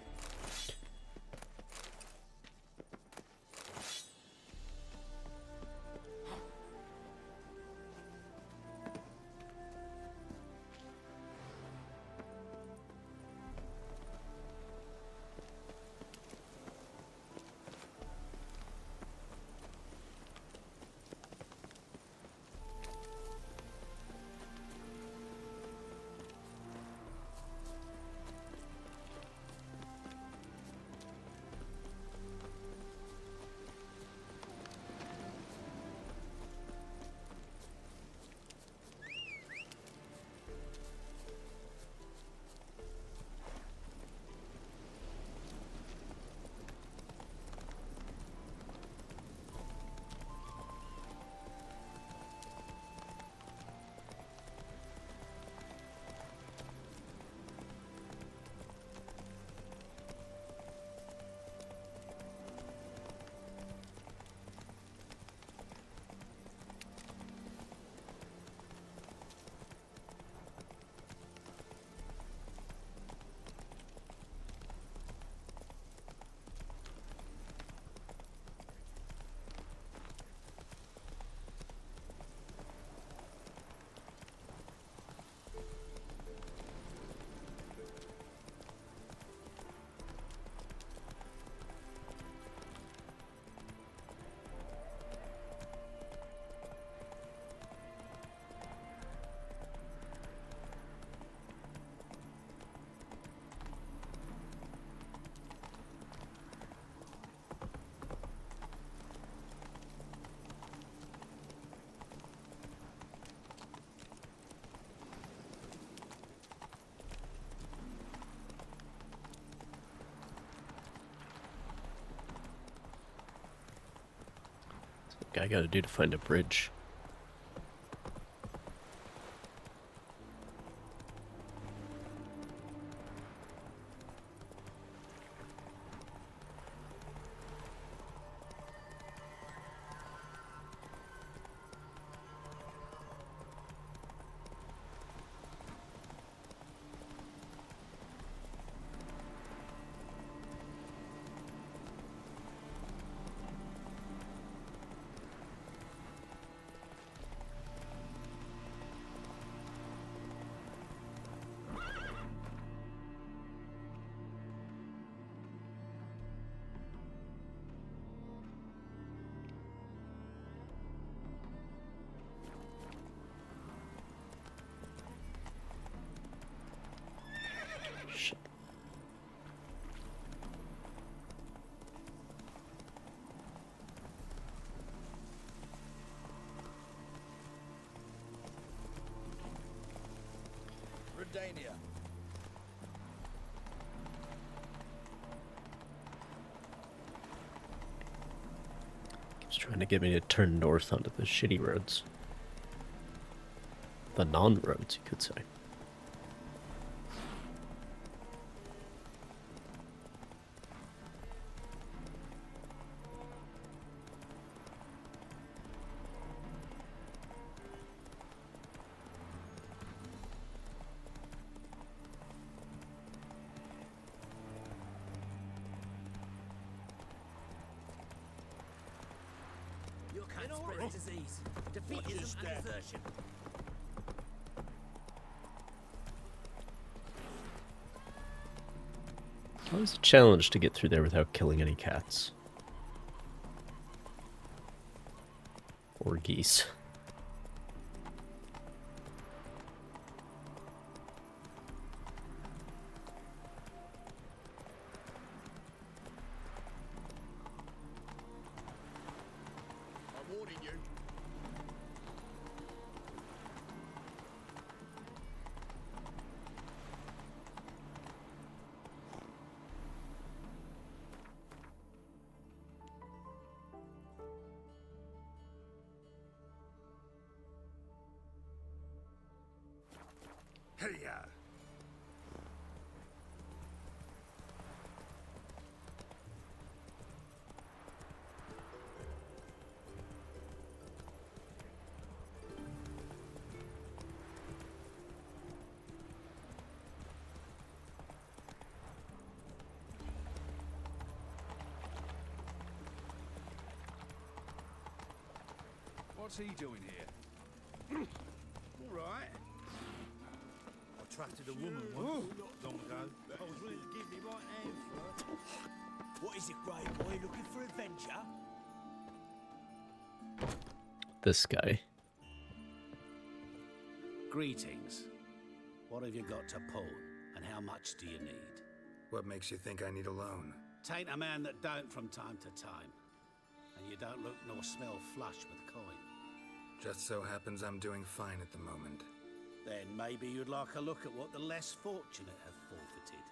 I gotta do to find a bridge? Shit. Redania. Keeps trying to get me to turn north onto the shitty roads. The non-roads, you could say. You can't spread disease. Defeat isn't an exertion. Always a challenge to get through there without killing any cats. Or geese. I'm warning you. Hey-ya! What's he doing here? All right. I trusted a woman once, not long ago. I was willing to give me right hand for her. What is it, Grey Boy? Looking for adventure? This guy. Greetings. What have you got to pawn, and how much do you need? What makes you think I need a loan? Tain't a man that don't from time to time. And you don't look nor smell flush with coin. Just so happens I'm doing fine at the moment. Then maybe you'd like a look at what the less fortunate have forfeited.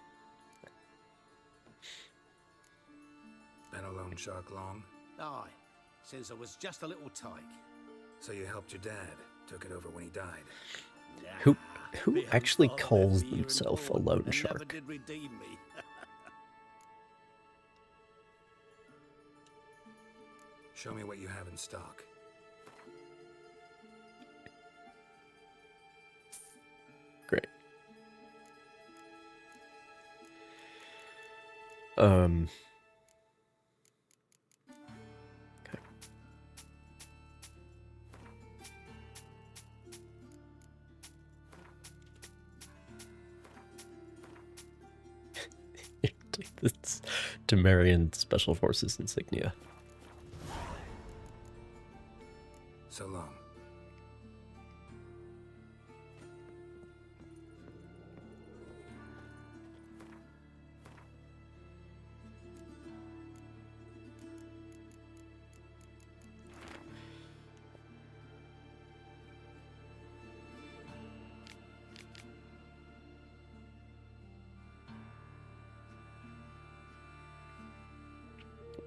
Been a loan shark long? Aye, since I was just a little tyke. So you helped your dad, took it over when he died. Who Me own actually father calls left me here in himself a Vaughan loan and never shark? did redeem me. Show me what you have in stock. Great. Okay. Take this Temerian Special Forces insignia. So long.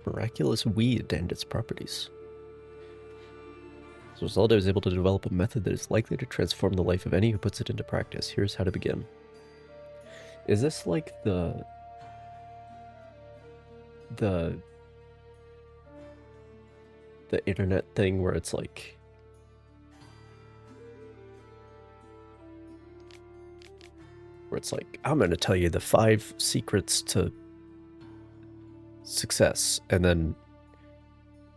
Miraculous weed and its properties. As a result, I was able to develop a method that is likely to transform the life of any who puts it into practice. Here's how to begin. Is this like the internet thing where it's like I'm going to tell you the 5 secrets to success, and then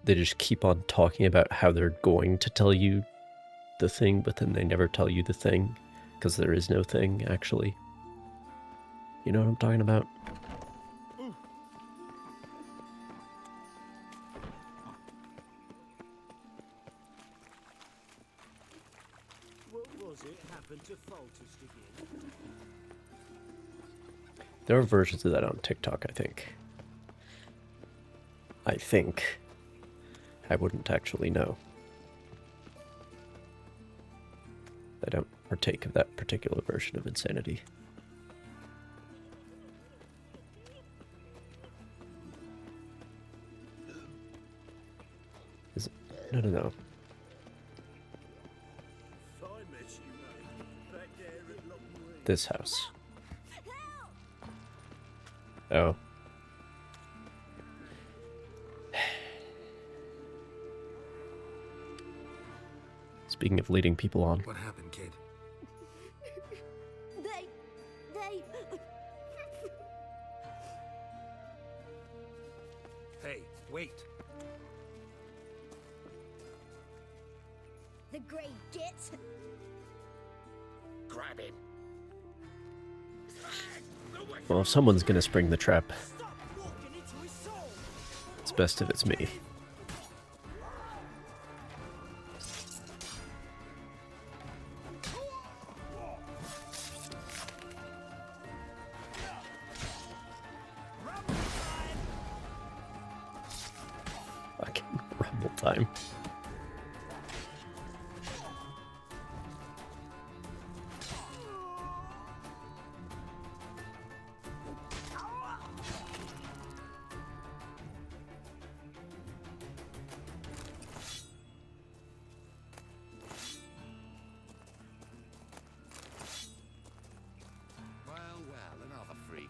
they just keep on talking about how they're going to tell you the thing, but then they never tell you the thing because there is no thing actually. You know what I'm talking about? What was it happened to Faltist again? There are versions of that on TikTok, I think. I wouldn't actually know. I don't partake of that particular version of insanity. Is it? No. This house. Oh. Speaking of leading people on. What happened, kid? They... Hey, wait. The Grey Git. Grab him. Well, if someone's gonna spring the trap, it's best if it's me. Fucking rumble time. Well, another freak.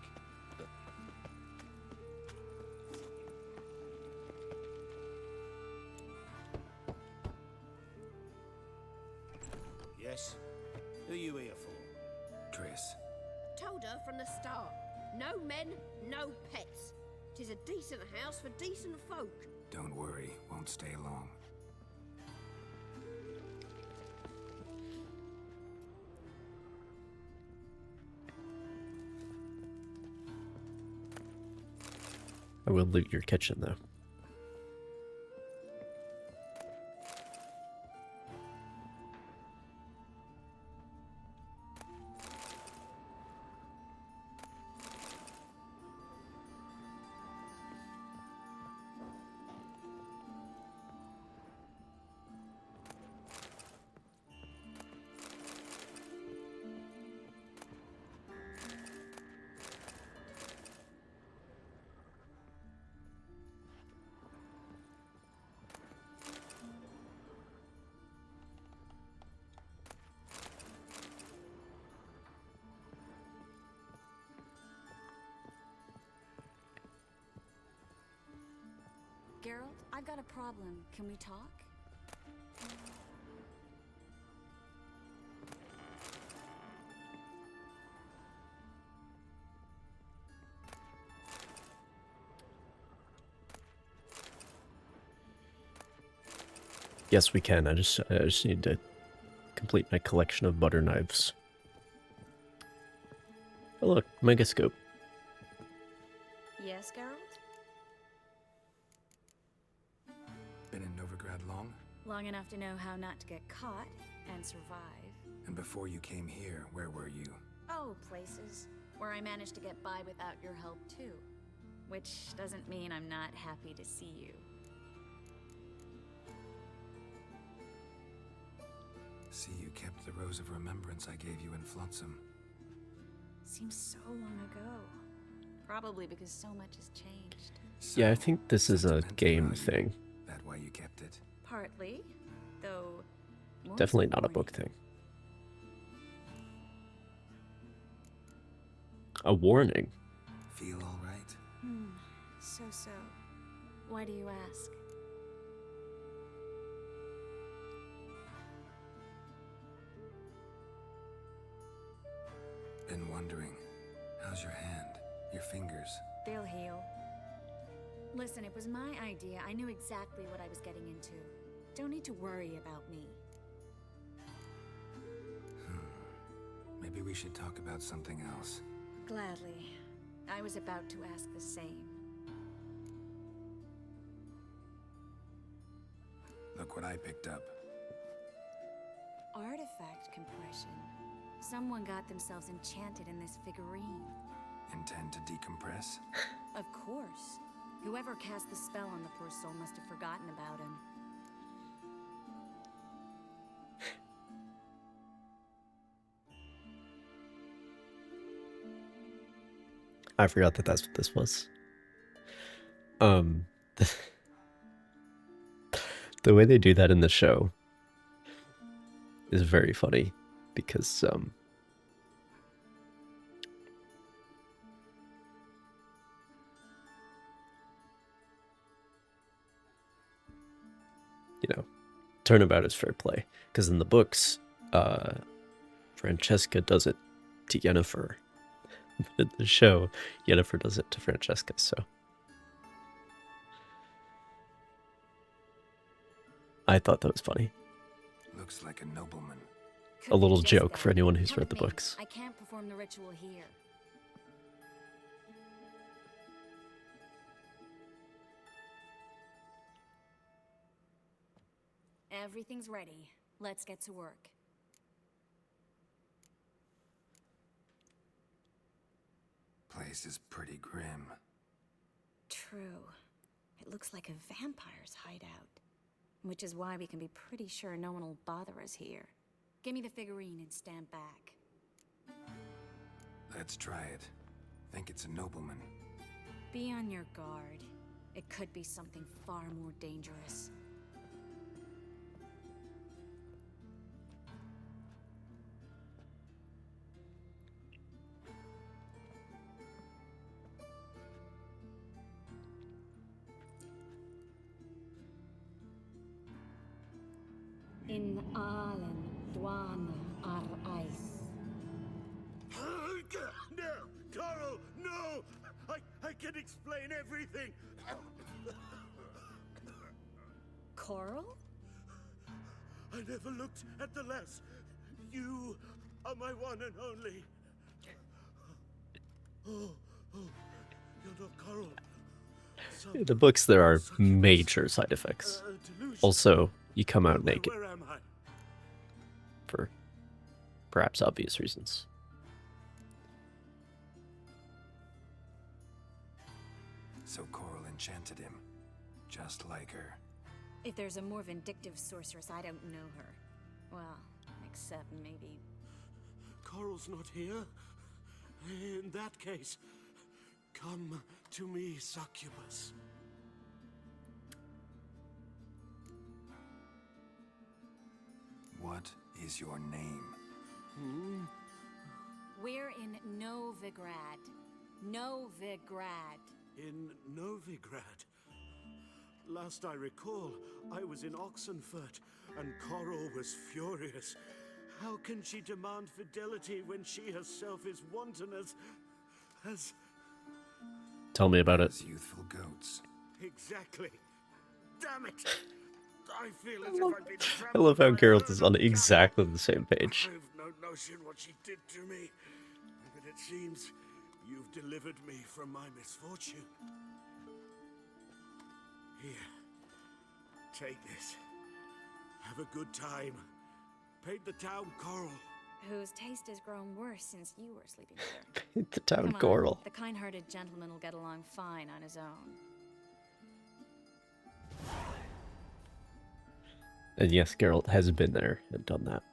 Yes? Who are you here for? Triss. Told her from the start. No men, no pets. 'Tis a decent house for decent folk. Don't worry, won't stay long. I will loot your kitchen, though. Geralt, I've got a problem. Can we talk? Yes, we can. I just need to complete my collection of butter knives. Oh, look, megascope. Yes, Geralt? Been in Novigrad long? Long enough to know how not to get caught and survive. And before you came here, where were you? Oh, places where I managed to get by without your help, too. Which doesn't mean I'm not happy to see you. See, you kept the Rose of Remembrance I gave you in Flotsam. Seems so long ago. Probably because so much has changed. Yeah, I think this is a game thing. That why you kept it? Partly. Though, more Definitely is not a book warning. thing. A warning. Feel all right? So. Why do you ask? Been wondering. How's your hand? Your fingers? They'll heal. Listen, it was my idea. I knew exactly what I was getting into. Don't need to worry about me. Maybe we should talk about something else. Gladly. I was about to ask the same. Look what I picked up. Artifact compression. Someone got themselves enchanted in this figurine. Intend to decompress? Of course. Whoever cast the spell on the poor soul must have forgotten about him. I forgot that that's what this was. The way they do that in the show is very funny because you know, turnabout is fair play. Because in the books, Francesca does it to Yennefer. But in the show, Yennefer does it to Francesca, so I thought that was funny. Looks like a nobleman. A little Just joke that. for anyone who's Come read the with me. books. I can't perform the ritual here. Everything's ready. Let's get to work. Place is pretty grim. True. It looks like a vampire's hideout. Which is why we can be pretty sure no one will bother us here. Give me the figurine and stand back. Let's try it. Think it's a nobleman. Be on your guard. It could be something far more dangerous. In Allen, Dwana, Ar Ice. No! Coral, no! I can explain everything! Coral? I never looked at the less. You are my one and only. Oh, you're not Coral. In the books, there are major side effects. Also, you come out naked. Where am I? For perhaps obvious reasons. So Coral enchanted him. Just like her. If there's a more vindictive sorceress, I don't know her. Well, except maybe... Coral's not here? In that case, come to me, succubus. What is your name? We're in Novigrad. Novigrad. In Novigrad. Last I recall, I was in Oxenfurt, and Coral was furious. How can she demand fidelity when she herself is wanton as... Tell me about it. As youthful goats. Exactly. Damn it! I feel as if I've been I love how trampled by a Geralt is on herd of exactly the same page. I've no notion what she did to me, but it seems you've delivered me from my misfortune. Here, take this. Have a good time. Paint the town Coral. Whose taste has grown worse since you were sleeping with her. The town Come on, Coral. the kind-hearted gentleman will get along fine on his own. And yes, Geralt has been there and done that.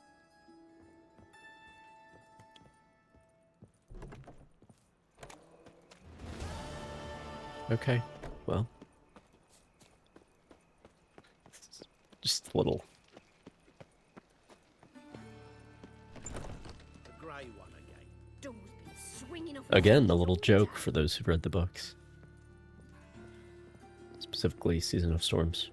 Okay, well. Just a little Again, a little joke for those who've read the books. Specifically, Season of Storms.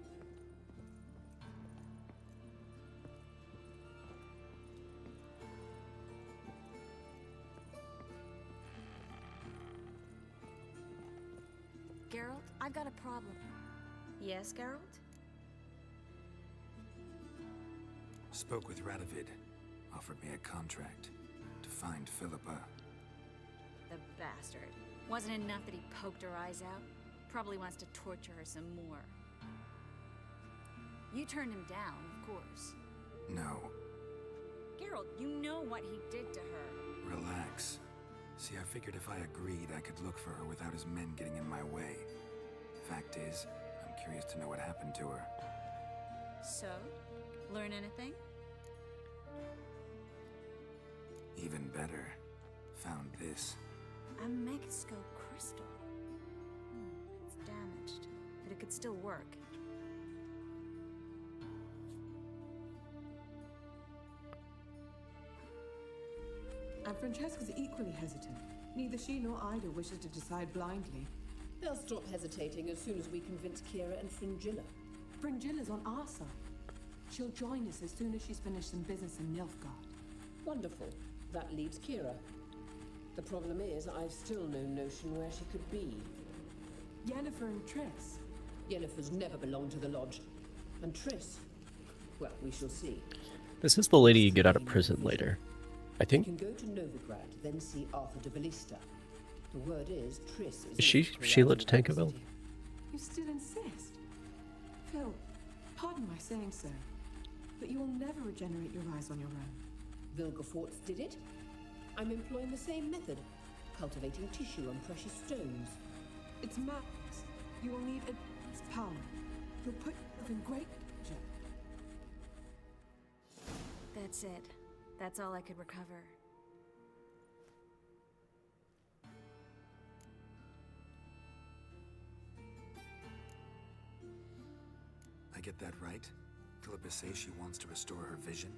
Geralt, I've got a problem. Yes, Geralt? Spoke with Radovid. Offered me a contract to find Philippa. The bastard. Wasn't enough that he poked her eyes out? Probably wants to torture her some more. You turned him down, of course. No. Geralt, you know what he did to her. Relax. See, I figured if I agreed, I could look for her without his men getting in my way. Fact is, I'm curious to know what happened to her. So? Learn anything? Even better. Found this. A megascope crystal. It's damaged, but it could still work. And Francesca's equally hesitant. Neither she nor Ida wishes to decide blindly. They'll stop hesitating as soon as we convince Kira and Fringilla. Fringilla's on our side. She'll join us as soon as she's finished some business in Nilfgaard. Wonderful. That leaves Kira. The problem is, I've still no notion where she could be. Yennefer and Triss. Yennefer's never belonged to the Lodge. And Triss, well, we shall see. This is the lady you get out of prison later, I We think. can go to Novigrad, then see Arthur de Ballista. The word is, Triss Is she Sheila de Tankerville? You still insist? Phil, pardon my saying so, but you will never regenerate your eyes on your own. Vilgefortz did it. I'm employing the same method, cultivating tissue and precious stones. It's madness. You will need its power. You'll put yourself in great danger. That's it. That's all I could recover. I get that right? Philippa says she wants to restore her vision?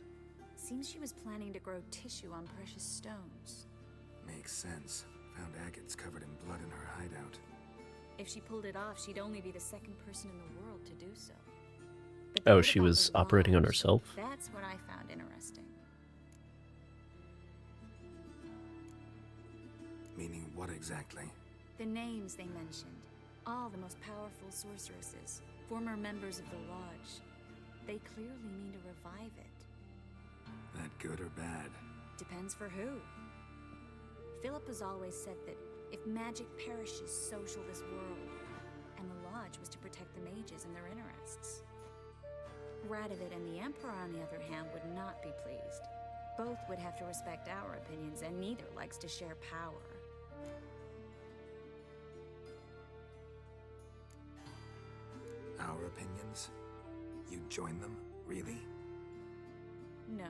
Seems she was planning to grow tissue on precious stones. Makes sense. Found agates covered in blood in her hideout. If she pulled it off, she'd only be the second person in the world to do so. But Oh, bit she about was the operating on Lodge, herself? That's what I found interesting. Meaning what exactly? The names they mentioned. All the most powerful sorceresses, former members of the Lodge. They clearly mean to revive it. That good or bad? Depends for who. Philip has always said that if magic perishes, so shall this world. And the Lodge was to protect the mages and their interests. Radovid and the Emperor, on the other hand, would not be pleased. Both would have to respect our opinions, and neither likes to share power. Our opinions? You join them? Really? No,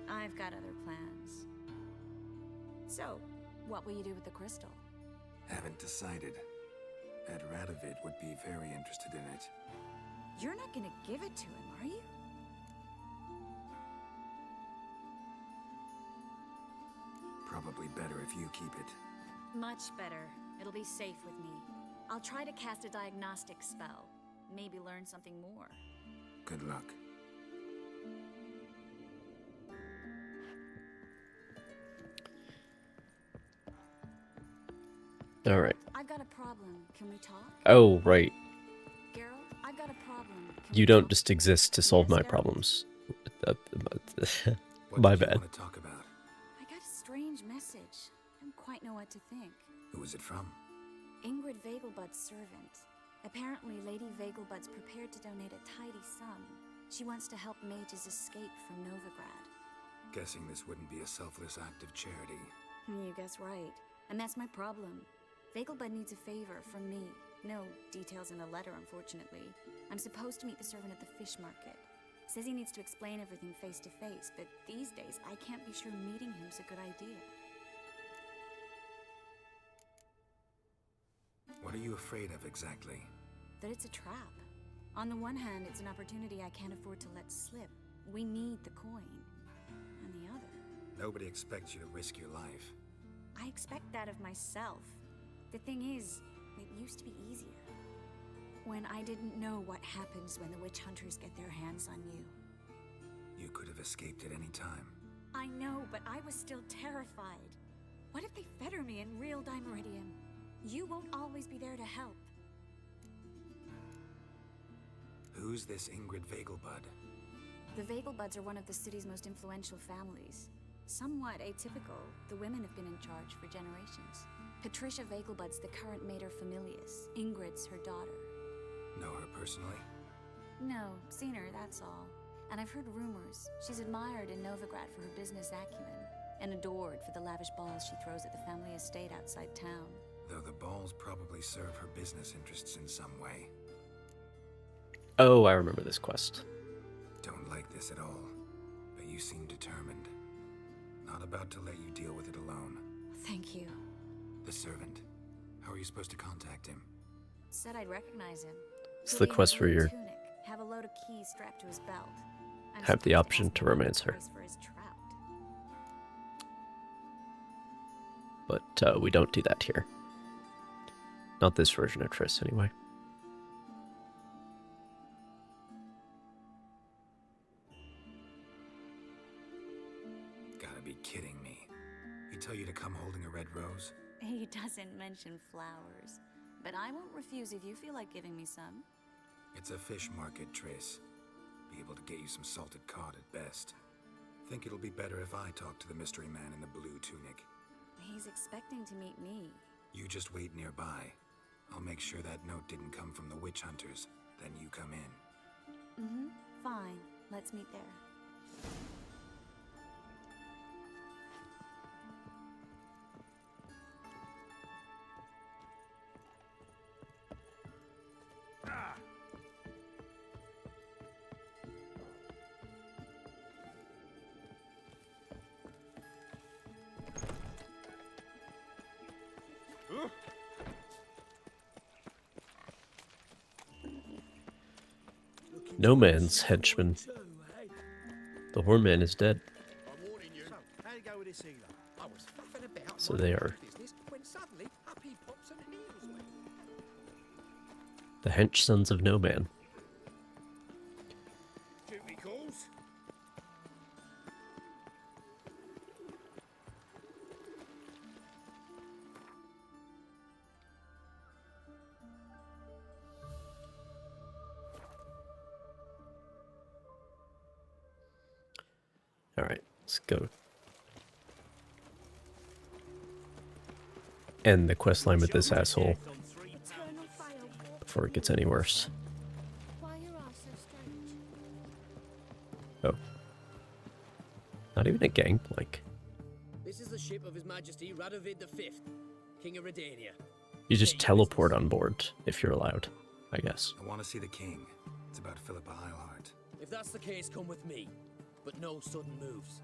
I've got other plans. So, what will you do with the crystal? Haven't decided. Ed Radovid would be very interested in it. You're not gonna give it to him, are you? Probably better if you keep it. Much better. It'll be safe with me. I'll try to cast a diagnostic spell. Maybe learn something more. Good luck. All right. I've got a problem. Can we talk? Oh, right. Geralt, I've got a problem. You don't just exist to solve my problems. My bad. Want to talk about? I got a strange message. I don't quite know what to think. Who was it from? Ingrid Vegelbud's servant. Apparently, Lady Vegelbud's prepared to donate a tidy sum. She wants to help mages escape from Novigrad. Guessing this wouldn't be a selfless act of charity. You guess right. And that's my problem. Vegelbud needs a favor from me. No details in the letter, unfortunately. I'm supposed to meet the servant at the fish market. Says he needs to explain everything face to face, but these days I can't be sure meeting him's a good idea. What are you afraid of exactly? That it's a trap. On the one hand, it's an opportunity I can't afford to let slip. We need the coin. On the other... Nobody expects you to risk your life. I expect that of myself. The thing is, it used to be easier. When I didn't know what happens when the witch hunters get their hands on you. You could have escaped at any time. I know, but I was still terrified. What if they fetter me in real Dimeridium? You won't always be there to help. Who's this Ingrid Vegelbud? The Vegelbuds are one of the city's most influential families. Somewhat atypical, the women have been in charge for generations. Patricia Vegelbud's the current mater familias. Ingrid's her daughter. Know her personally? No, seen her, that's all. And I've heard rumors. She's admired in Novigrad for her business acumen, and adored for the lavish balls she throws at the family estate outside town. Though the balls probably serve her business interests in some way. Oh, I remember this quest. Don't like this at all, but you seem determined. Not about to let you deal with it alone. Thank you. The servant. How are you supposed to contact him? Said I'd recognize him. It's the quest where you have a load of keys strapped to his belt. have the option to romance her. But we don't do that here. Not this version of Triss, anyway. Gotta be kidding me. He tell you to come holding a red rose? He doesn't mention flowers, but I won't refuse if you feel like giving me some. It's a fish market, Triss. Be able to get you some salted cod at best. Think it'll be better if I talk to the mystery man in the blue tunic. He's expecting to meet me. You just wait nearby. I'll make sure that note didn't come from the witch hunters. Then you come in. Mm-hmm. Fine. Let's meet there. No man's henchman. The Hornman is dead. So they are the hench sons of No Man. Alright, let's go. End the questline with this asshole before it gets any worse. Oh. Not even a gangplank. This is the ship of His Majesty Radovid V, King of Redania. You just teleport on board if you're allowed, I guess. I want to see the king. It's about Philippa Eilhart. If that's the case, come with me. But no sudden moves.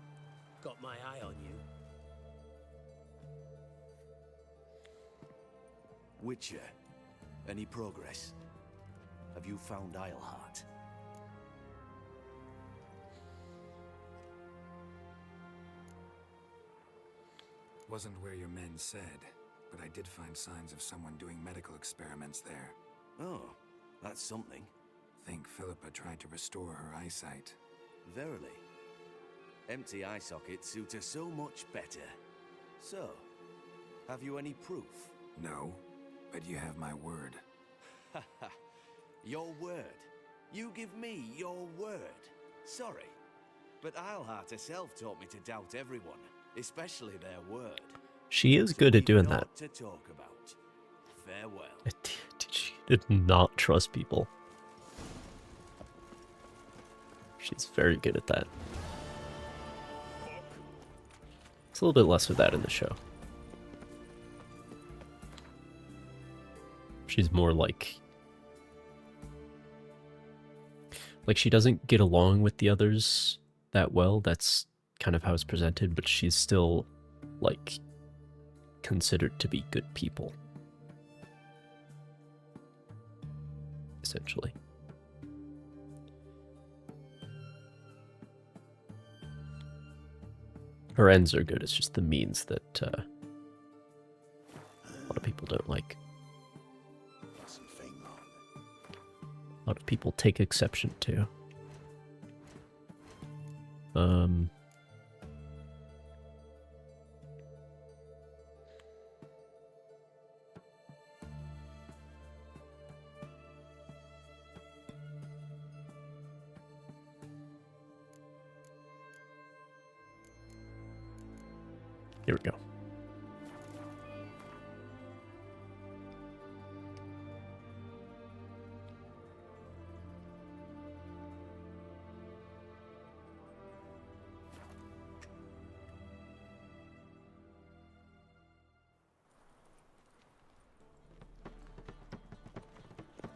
Got my eye on you. Witcher, any progress? Have you found Eilhart? Wasn't where your men said, but I did find signs of someone doing medical experiments there. Oh, that's something. Think Philippa tried to restore her eyesight. Verily. Empty eye sockets suit her so much better. So, have you any proof? No, but you have my word. Haha, your word? You give me your word? Sorry, but Eilhart herself taught me to doubt everyone, especially their word. She is good at doing that. To talk about. Farewell. She did not trust people. She's very good at that. It's a little bit less of that in the show. She's more like she doesn't get along with the others that well. That's kind of how it's presented, but she's still like considered to be good people, essentially. Her ends are good, it's just the means that don't like. A lot of people take exception to. Here we go.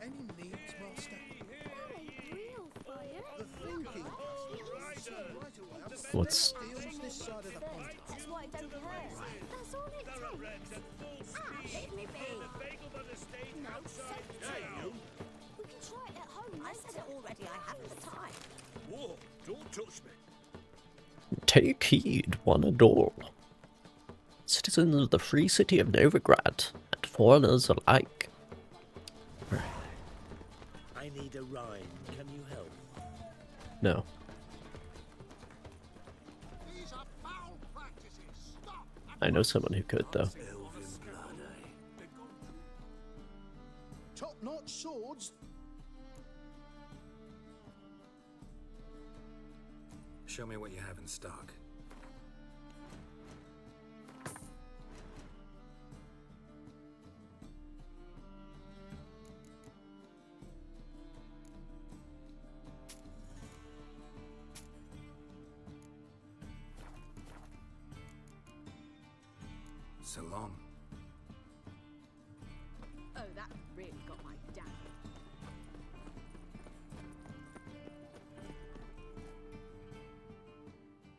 Any needs, Master? The thinking What's this side of the pond. That's why it don't hurt. That's all it takes. Let me be. No, sensitive. We can try it at home. I said it already, I haven't the time. Whoa, don't touch me. Take heed, one and all. Citizens of the free city of Novigrad, and foreigners alike. I need a rhyme. Can you help? No. These are foul practices. Stop. I know someone who could, though. Top-notch swords. Show me what you have in stock. So long. Oh, that really got my damn.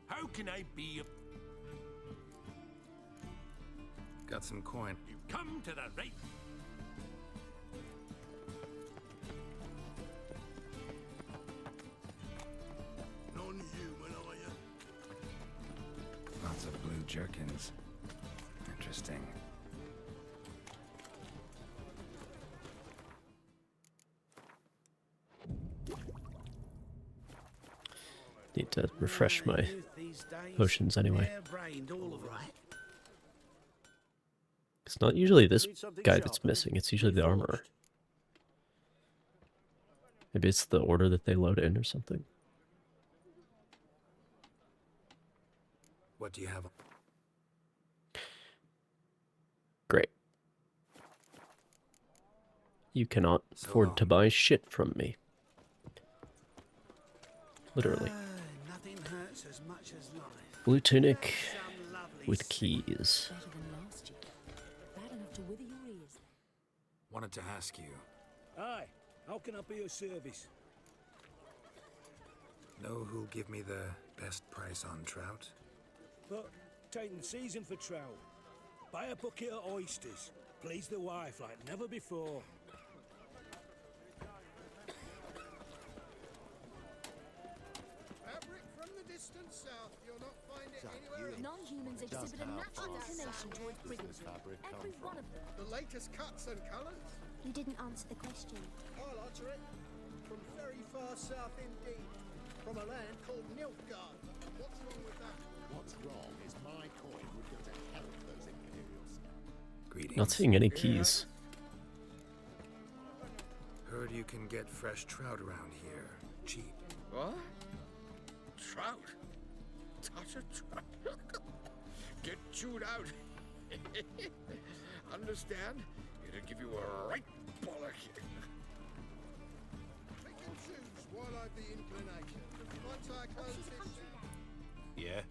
How can I be of... Got some coin. You've come to the right... Non-human, are you? Lots of blue jerkins. Interesting. Need to refresh my potions anyway. It's not usually this guy that's missing, it's usually the armorer. Maybe it's the order that they load in or something. What do you have? Great. You cannot afford to buy shit from me. Literally. Nothing hurts as much as life. Blue tunic with keys. Better than last year. Bad enough to wither your ears. Wanted to ask you. Aye, how can I be of service? Know who'll give me the best price on trout? But taking season for trout. Buy a bucket of oysters. Please the wife like never before. Fabric from the distant south. You'll not find it anywhere else. Non-humans exhibit a natural inclination towards bigotry. Every one of them. The latest cuts and colours. You didn't answer the question. I'll answer it. From very far south indeed. From a land called Nilfgaard. What's wrong with that? What's wrong is my coin would go to hell with those Imperials. Greetings. Not seeing any keys. Heard you can get fresh trout around here. Cheap. What? Trout? Touch a trout? Get chewed out. Understand? It'll give you a right bollocking. Pick and choose while I've the inclination. Once I close this... Yeah?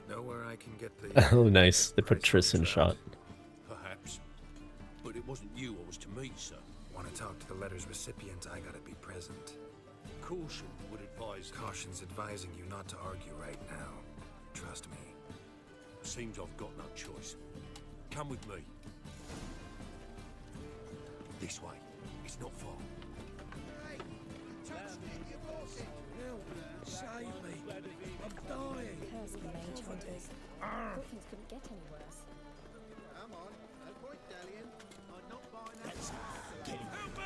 Know where I can get the... Oh, nice. They put Triss in shot. Perhaps. But it wasn't you I was to meet, sir. Want to talk to the letter's recipient, I gotta be present. Caution would advise... Caution's advising you not to argue right now. Trust me. Seems I've got no choice. Come with me. This way. It's not far. Hey, Save me. I'm dying. Curse the mage hunters. Thought things couldn't get any worse. Come on, no point dallying. I'm not buying that. Help me!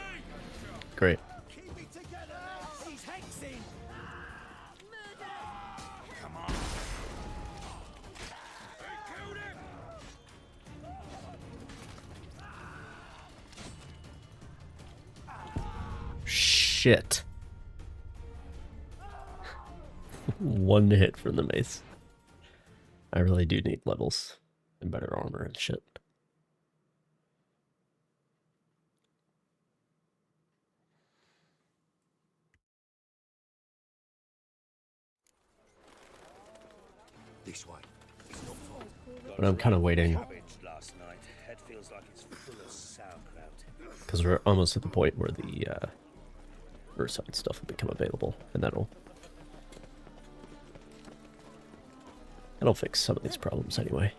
Great. Keep it together. He's hexing! Come on. They killed him! Shit. One hit from the mace. I really do need levels and better armor and shit. This way. It's not far. But I'm kind of waiting Last night. Head feels like it's full of sauerkraut. because we're almost at the point where the Riverside stuff will become available, and that'll fix some of these problems anyway.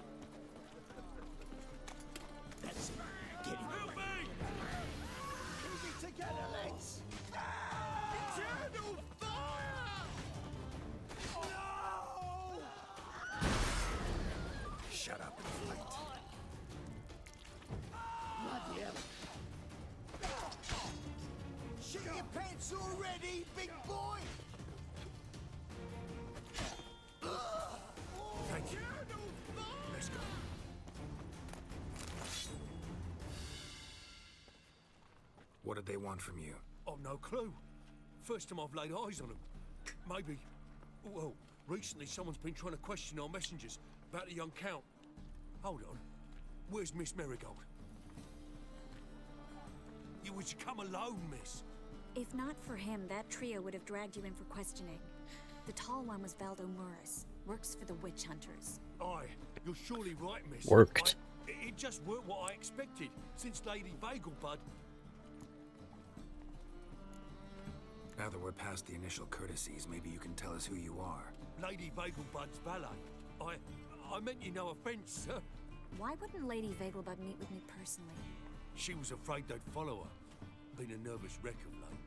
Shut up and fight. Bloody hell. Shit your pants already, big boy! Thank you. Let's go. What did they want from you? I've no clue. First time I've laid eyes on them. Maybe. Well, recently someone's been trying to question our messengers about the young count. Hold on. Where's Miss Marigold? You would come alone, miss. If not for him, that trio would have dragged you in for questioning. The tall one was Valdo Morris. Works for the witch hunters. Aye, you're surely right, miss. Worked. It just weren't what I expected, since Lady Vagelbud. Now that we're past the initial courtesies, maybe you can tell us who you are. Lady Vagelbud's valet. I meant you no offence, sir. Why wouldn't Lady Vagelbud meet with me personally? She was afraid they'd follow her. Been a nervous wreck of late.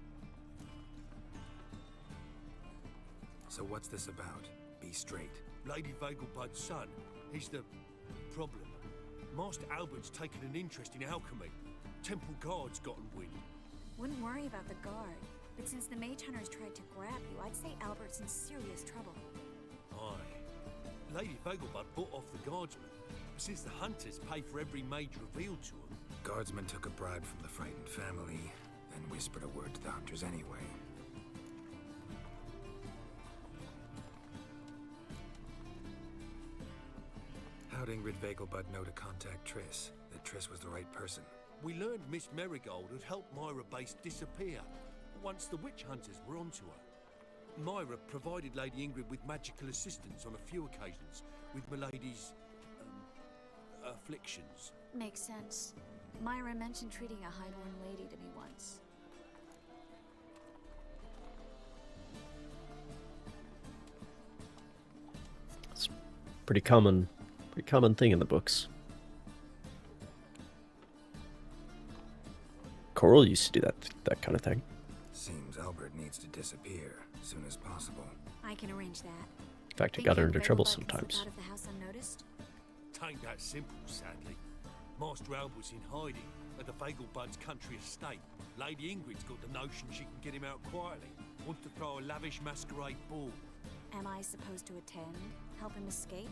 So what's this about? Be straight. Lady Vagelbud's son, he's the problem. Master Albert's taken an interest in alchemy. Temple guards gotten wind. Wouldn't worry about the guard, but since the mage hunters tried to grab you, I'd say Albert's in serious trouble. Aye. Lady Vagelbud bought off the guardsmen, since the hunters pay for every mage revealed to them. Guardsmen took a bribe from the frightened family, then whispered a word to the hunters anyway. How'd Ingrid Vagelbud know to contact Triss? That Triss was the right person? We learned Miss Marigold had helped Myra Base disappear once the witch hunters were onto her. Myra provided Lady Ingrid with magical assistance on a few occasions with Milady's afflictions. Makes sense. Myra mentioned treating a highborn lady to me once. It's pretty common thing in the books. Coral used to do that kind of thing. Seems Albert needs to disappear as soon as possible. I can arrange that. In fact, it got her into trouble sometimes. Out of the house unnoticed? Tain't that simple, sadly. Master Albert's in hiding at the Vagelbud's country estate. Lady Ingrid's got the notion she can get him out quietly. Wants to throw a lavish masquerade ball. Am I supposed to attend? Help him escape?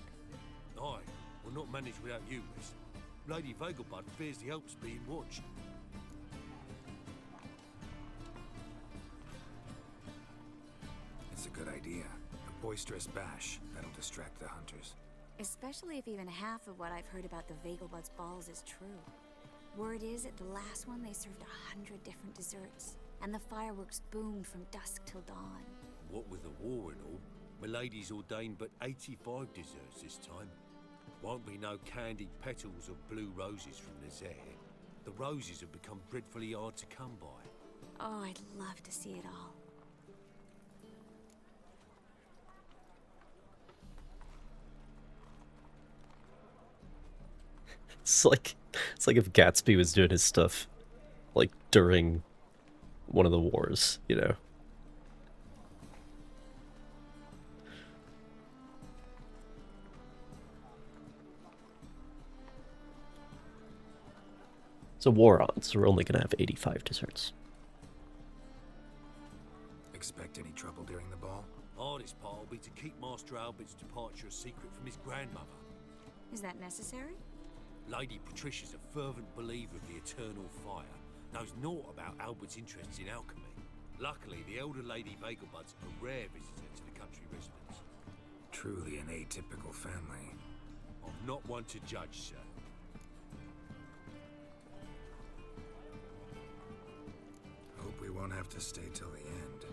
Aye, will not manage without you, miss. Lady Vagelbud fears the help's being watched. It's a good idea. A boisterous bash. That'll distract the hunters. Especially if even half of what I've heard about the Vagelbud's balls is true. Word is, at the last one they served 100 different desserts, and the fireworks boomed from dusk till dawn. What with the war and all, Milady's ordained but 85 desserts this time. Won't be no candied petals or blue roses from Nazaire. The roses have become dreadfully hard to come by. Oh, I'd love to see it all. It's like if Gatsby was doing his stuff like during one of the wars, you know. It's a war on, so we're only going to have 85 desserts. Expect any trouble during the ball? Hardest part will be to keep Master Albert's departure a secret from his grandmother. Is that necessary? Lady Patricia's a fervent believer of the eternal fire, knows naught about Albert's interests in alchemy. Luckily, the elder Lady Vegelbud's a rare visitor to the country residence. Truly an atypical family. I'm not one to judge, sir. Hope we won't have to stay till the end.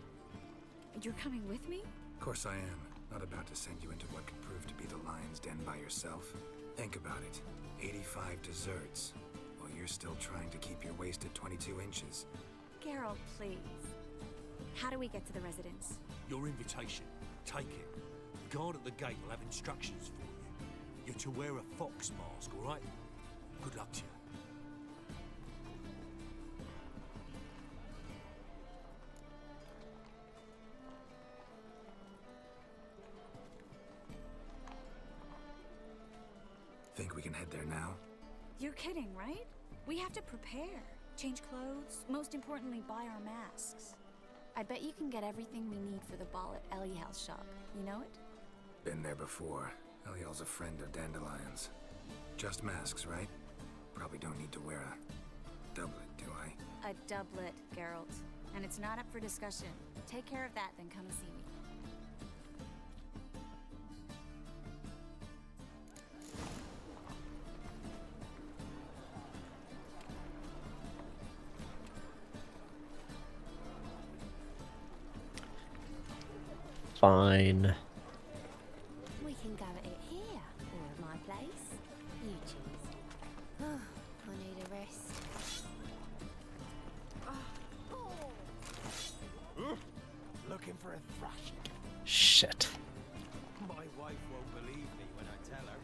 You're coming with me? Of course I am. Not about to send you into what could prove to be the lion's den by yourself. Think about it. 85 desserts, while you're still trying to keep your waist at 22 inches. Geralt, please. How do we get to the residence? Your invitation. Take it. The guard at the gate will have instructions for you. You're to wear a fox mask, all right? Good luck to you. Think we can head there now? You're kidding, right? We have to prepare. Change clothes, most importantly, buy our masks. I bet you can get everything we need for the ball at Eliel's shop. You know it? Been there before. Eliel's a friend of Dandelion's. Just masks, right? Probably don't need to wear a doublet, do I? A doublet, Geralt. And it's not up for discussion. Take care of that, then come and see me. Fine. We can go at it here, or at my place. You choose. Oh, I need a rest. Looking for a thrashing. Shit. My wife won't believe me when I tell her.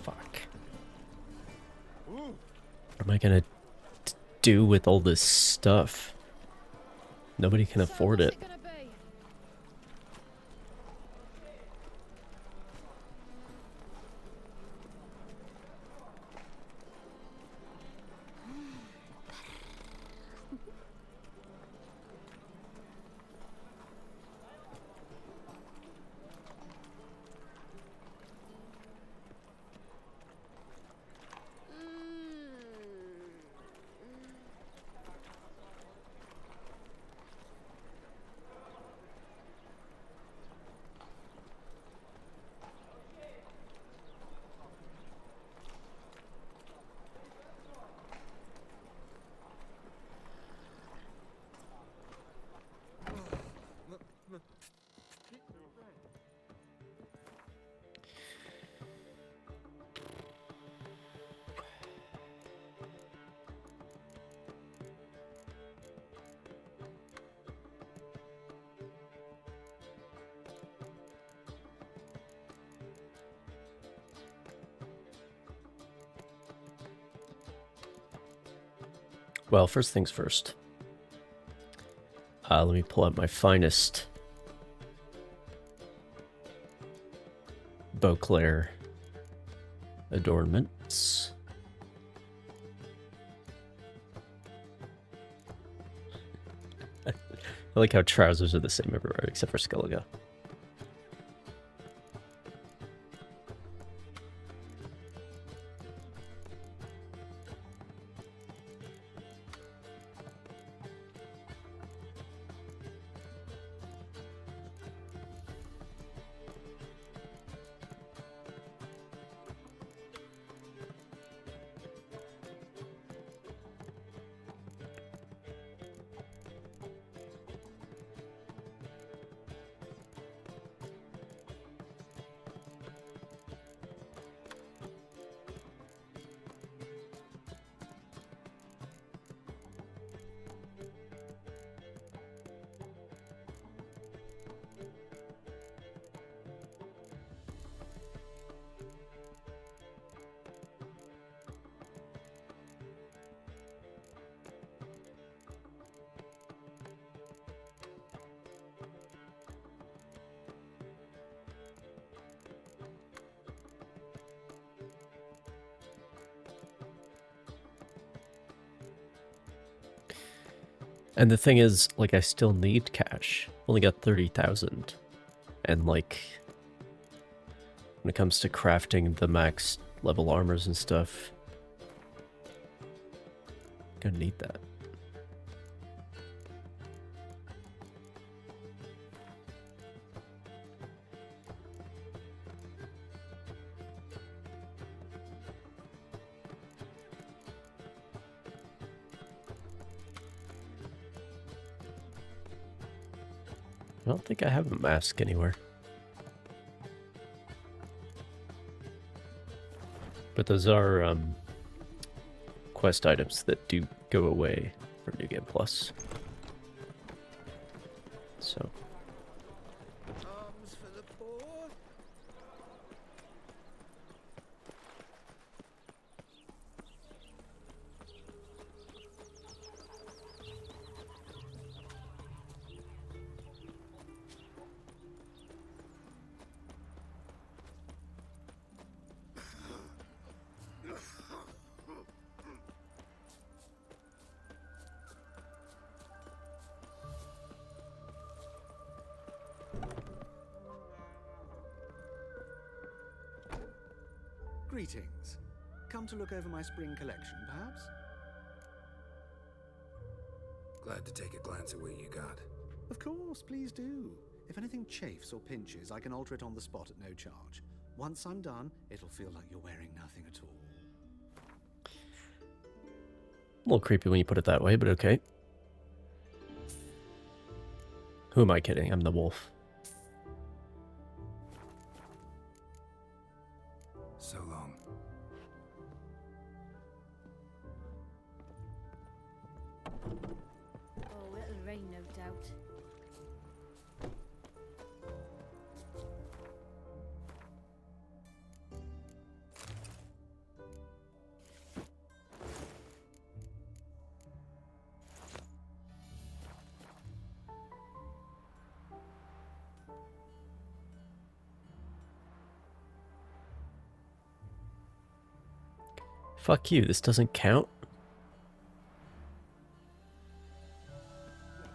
Fuck. What am I gonna do with all this stuff? Nobody can afford it. Well, first things first. Let me pull out my finest Beauclair adornments. I like how trousers are the same everywhere except for Skellige. And the thing is, like, I still need cash. Only got 30,000. And, like, when it comes to crafting the max level armors and stuff, gonna need that. I don't think I have a mask anywhere. But those are quest items that do go away for New Game Plus. So. Arms for the poor. Greetings. Come to look over my spring collection, perhaps? Glad to take a glance at what you got. Of course, please do. If anything chafes or pinches, I can alter it on the spot at no charge. Once I'm done, it'll feel like you're wearing nothing at all. A little creepy when you put it that way, but okay. Who am I kidding? I'm the wolf. So long. Oh, it'll rain, no doubt. Fuck you, this doesn't count?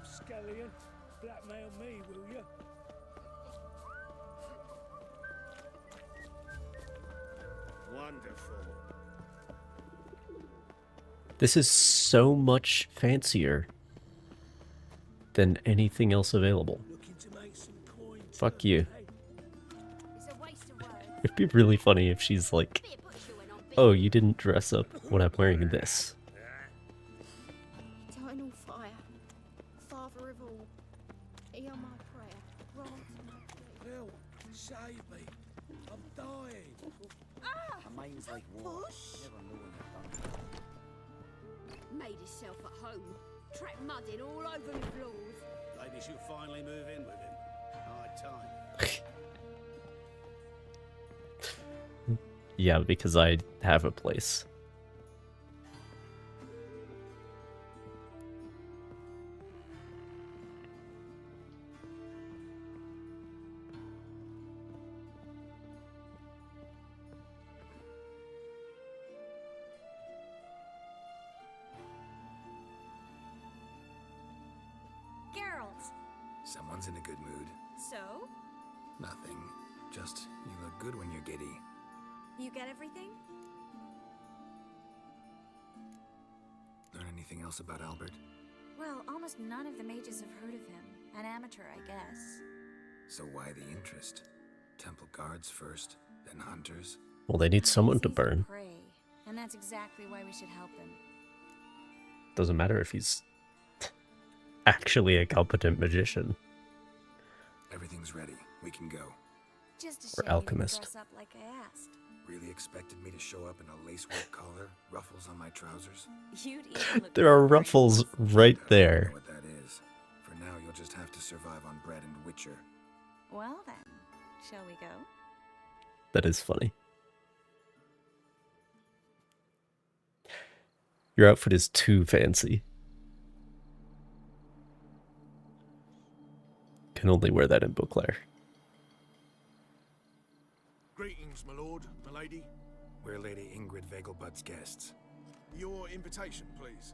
Scallion, blackmail me, will you? Wonderful. This is so much fancier than anything else available. Fuck you. It'd be really funny if she's like, oh, you didn't dress up when I'm wearing this. Eternal fire, Father of all, hear my prayer, grant my plea. Phil, save me. I'm dying. My mind's like water. Never know when you're done. Made himself at home, trapped mud in all over the floors. Maybe she'll finally move in with him. Hard time. Yeah, because I have a place. Geralt. Someone's in a good mood. So? Nothing. Just, you look good when you're giddy. You get everything? Learn anything else about Albert? Well, almost none of the mages have heard of him. An amateur, I guess. So why the interest? Temple guards first, then hunters? Well, they need someone to burn. Prey, and that's exactly why we should help him. Doesn't matter if he's actually a competent magician. Everything's ready. We can go. Just a Or shame alchemist. You didn't dress up like I asked. Really expected me to show up in a lacework collar, ruffles on my trousers? You'd even look There are ruffles right I there. don't know what that is. For now, you'll just have to survive on bread and Witcher. Well then, shall we go? That is funny. Your outfit is too fancy. Can only wear that in Beauclair. Greetings, my lord, my lady. We're Lady Ingrid Vegelbud's guests. Your invitation, please.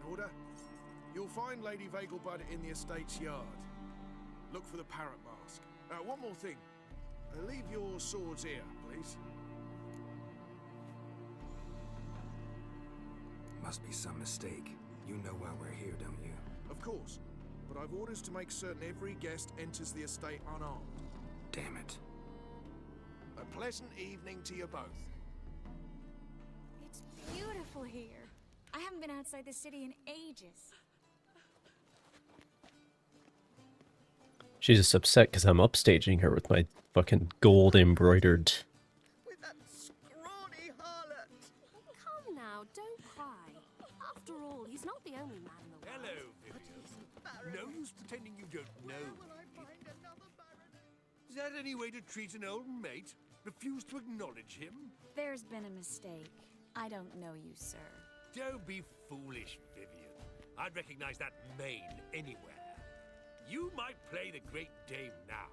In order? You'll find Lady Vegelbud in the estate's yard. Look for the parrot mask. One more thing. Leave your swords here, please. Must be some mistake. You know why we're here, don't you? Of course. But I've orders to make certain every guest enters the estate unarmed. Damn it. A pleasant evening to you both. It's beautiful here. I haven't been outside the city in ages. She's just upset because I'm upstaging her with my fucking gold embroidered. With that scrawny harlot. Come now, don't cry. After all, he's not the only man in the world. Hello, Vivian. No use pretending you don't know me. Is that any way to treat an old mate? Refuse to acknowledge him? There's been a mistake. I don't know you, sir. Don't be foolish, Vivian. I'd recognize that mane anywhere. You might play the Great Dame now,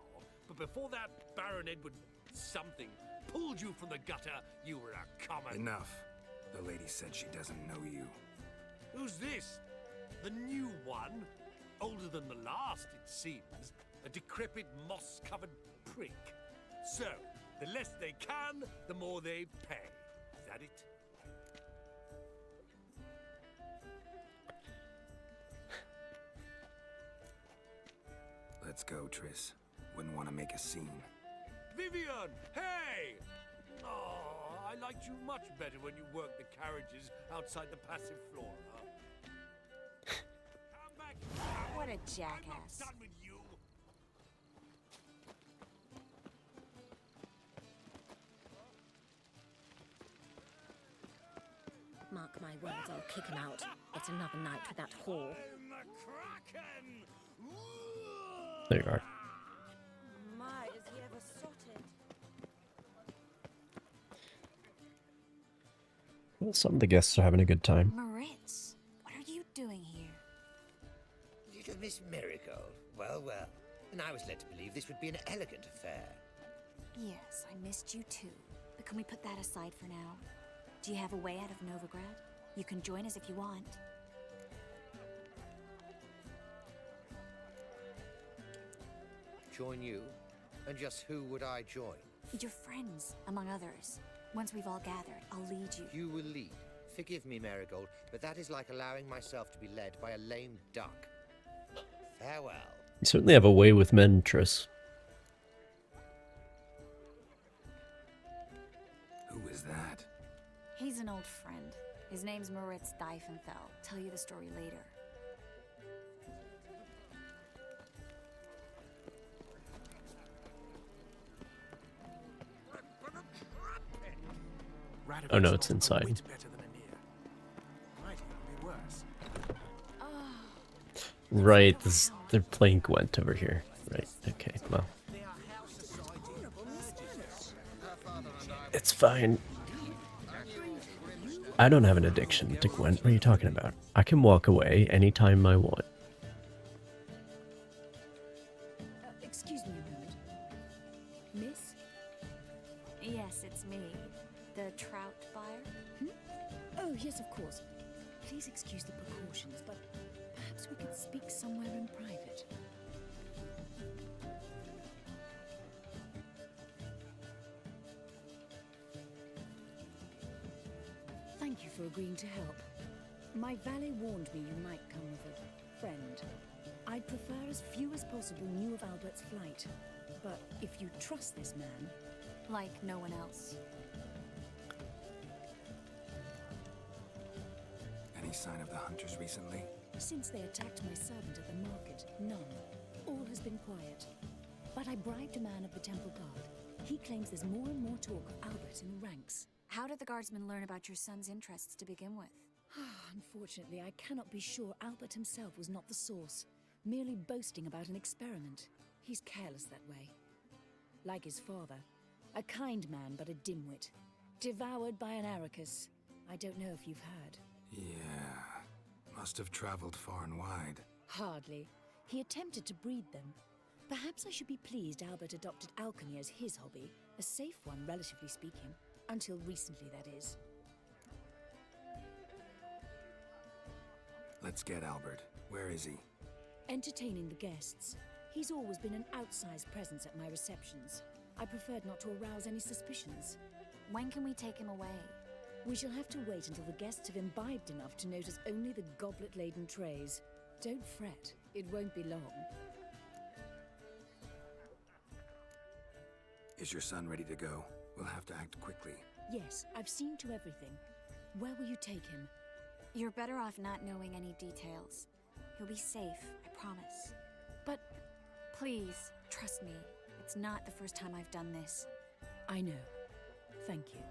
but before that Baron Edward something pulled you from the gutter, you were a common... Enough. The lady said she doesn't know you. Who's this? The new one? Older than the last, it seems. A decrepit, moss-covered prick. So, the less they can, the more they pay. Is that it? Let's go, Triss. Wouldn't want to make a scene. Vivian! Hey! Oh, I liked you much better when you worked the carriages outside the passive flora. Come back now. What a jackass. I'm not done with you. Mark my words, I'll kick him out. It's another night with that whore. There you are. My, is he ever sotted? Well, some of the guests are having a good time. Moritz, what are you doing here? Little Miss Marigold. Well, well. And I was led to believe this would be an elegant affair. Yes, I missed you too. But can we put that aside for now? Do you have a way out of Novigrad? You can join us if you want. Join you? And just who would I join? Your friends, among others. Once we've all gathered, I'll lead you. You will lead. Forgive me, Marigold, but that is like allowing myself to be led by a lame duck. Farewell. You certainly have a way with men, Triss. Who is that? He's an old friend. His name's Moritz Diefenthal. Tell you the story later. Oh no, it's inside. Right, they're playing Gwent over here. Right, okay, well. It's fine. I don't have an addiction to Gwent. What are you talking about? I can walk away anytime I want. Excuse me a moment. Miss? Yes, it's me. The trout buyer? Oh, yes, of course. Please excuse the precautions, but perhaps we could speak somewhere in private. Thank you for agreeing to help. My valet warned me you might come with a friend. I'd prefer as few as possible knew of Albert's flight. But if you trust this man... Like no one else. Any sign of the hunters recently? Since they attacked my servant at the market, none. All has been quiet. But I bribed a man of the Temple Guard. He claims there's more and more talk of Albert in the ranks. How did the guardsmen learn about your son's interests to begin with? Unfortunately, I cannot be sure Albert himself was not the source, merely boasting about an experiment. He's careless that way. Like his father, a kind man but a dimwit. Devoured by an Arrakis. I don't know if you've heard. Yeah. Must have traveled far and wide. Hardly. He attempted to breed them. Perhaps I should be pleased Albert adopted alchemy as his hobby. A safe one, relatively speaking. Until recently, that is. Let's get Albert. Where is he? Entertaining the guests. He's always been an outsized presence at my receptions. I preferred not to arouse any suspicions. When can we take him away? We shall have to wait until the guests have imbibed enough to notice only the goblet-laden trays. Don't fret, it won't be long. Is your son ready to go? We'll have to act quickly. Yes, I've seen to everything. Where will you take him? You're better off not knowing any details. He'll be safe, I promise. But... Please, trust me. It's not the first time I've done this. I know. Thank you.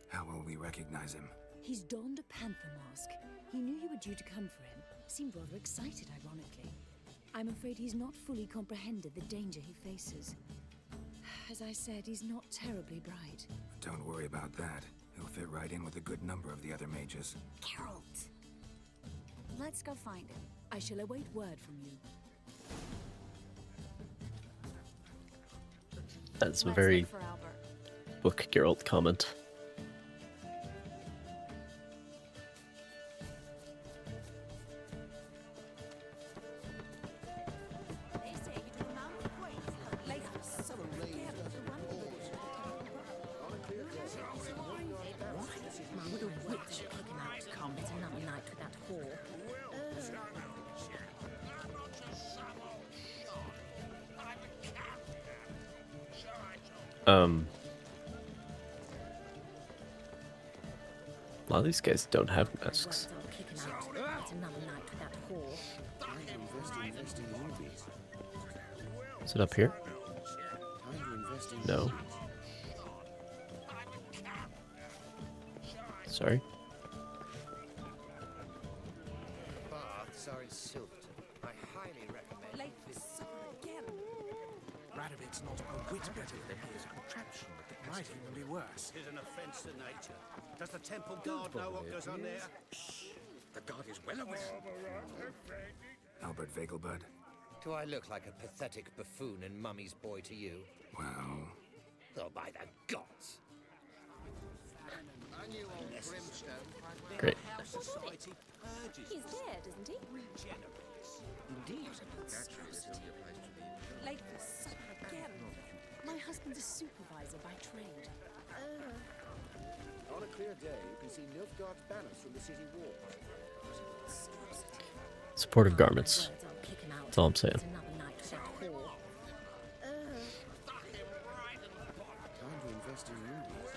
How will we recognize him? He's donned a panther mask. He knew you were due to come for him. Seemed rather excited, ironically. I'm afraid he's not fully comprehended the danger he faces. As I said, he's not terribly bright. Don't worry about that. He'll fit right in with a good number of the other mages. Geralt! Let's go find him. I shall await word from you. That's a very Book Geralt comment. A lot of these guys don't have masks. Is it up here? No. Sorry. Baths are in Silverton. I highly recommend. Late for supper again. Radovid's not a whit better than his contraption, but it might even be worse. It is an offence to nature. Does the temple guard know what goes on there? Shh. The guard is well aware. Albert Vegelbud? Do I look like a pathetic buffoon and mummy's boy to you? Well... Oh, by the gods! Great. He's dead, isn't he? Indeed. Late for supper again. My husband's a supervisor by trade. On a clear day, you can see Nilfgaard's banners from the city walls. Supportive garments. That's all I'm saying. Time to invest in movies.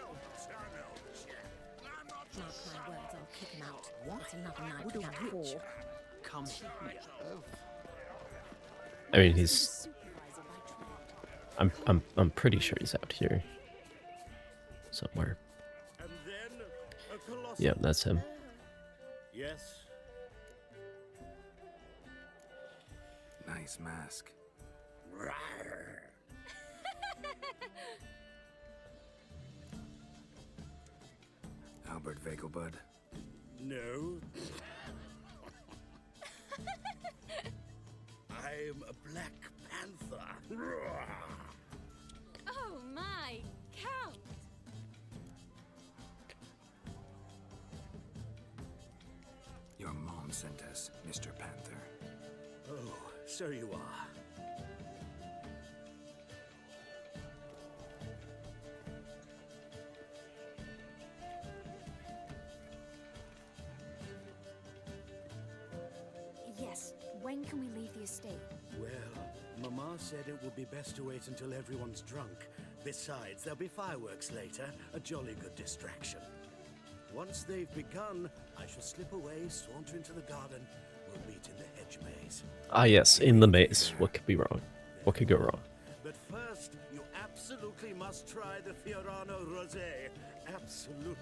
Mark my words, I'll kick him out. What? It's another night Would for a that witch whore. come here? Oh. I mean, he's... I'm pretty sure he's out here. Somewhere. Yeah, that's him. Yes. Nice mask. Albert Vegelbud? No. I'm a Black Panther. Oh my, Count! Your mom sent us, Mr. Panther. Oh, so you are. Yes, when can we leave the estate? Well, Mama said it would be best to wait until everyone's drunk. Besides, there'll be fireworks later, a jolly good distraction. Once they've begun, I shall slip away, saunter into the garden. We'll meet in the hedge maze. Ah yes, in the maze. What could be wrong? What could go wrong? But first, you absolutely must try the Fiorano Rosé. Absolutely.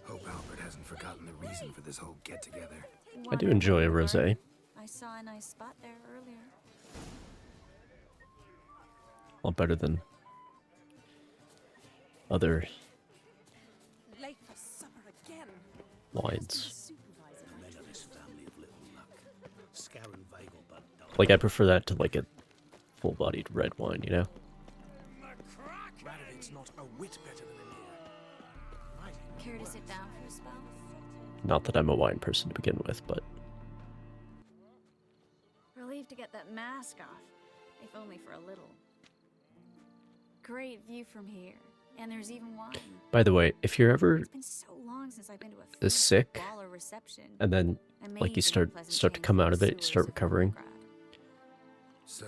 Hope Albert hasn't forgotten the reason for this whole get-together. I do enjoy a rosé. I saw a nice spot there earlier. A lot better than other Late for supper again. wines. Men of this family of little luck. Scarin Vegelbud. Like, I prefer that to like a full-bodied red wine, you know? Radovid's not a whit better than Emir. Care to sit down for a spell? Not that I'm a wine person to begin with, but Relieved to get that mask off, if only for a little. Great view from here, and there's even wine. by the way, if you're ever It's been so long since I've been to a this sick, baller reception. and then like you start to come out of it, you start recovering, So,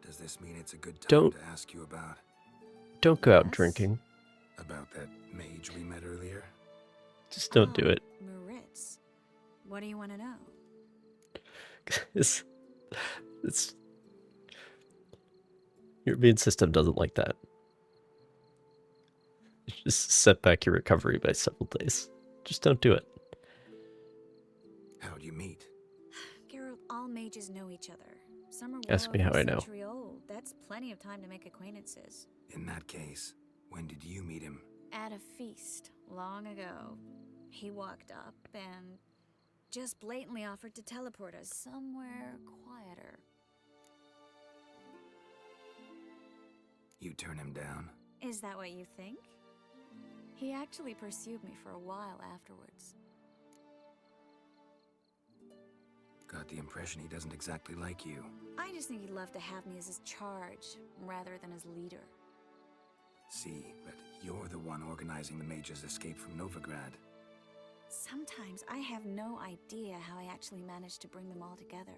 does this mean it's a good time Don't- to ask you about don't go out drinking. that mage we met earlier? Just don't do it. Maritz, what do you want to know? it's your immune system doesn't like that. You just set back your recovery by several days. Just don't do it. How'd you meet? Geralt, all mages know each other. Some are Ask me how I know. century old. That's plenty of time to make acquaintances. In that case, when did you meet him? At a feast long ago, he walked up and just blatantly offered to teleport us somewhere quieter. You turn him down? Is that what you think? He actually pursued me for a while afterwards. Got the impression he doesn't exactly like you. I just think he'd love to have me as his charge, rather than his leader. See, but you're the one organizing the mage's escape from Novigrad. Sometimes I have no idea how I actually managed to bring them all together.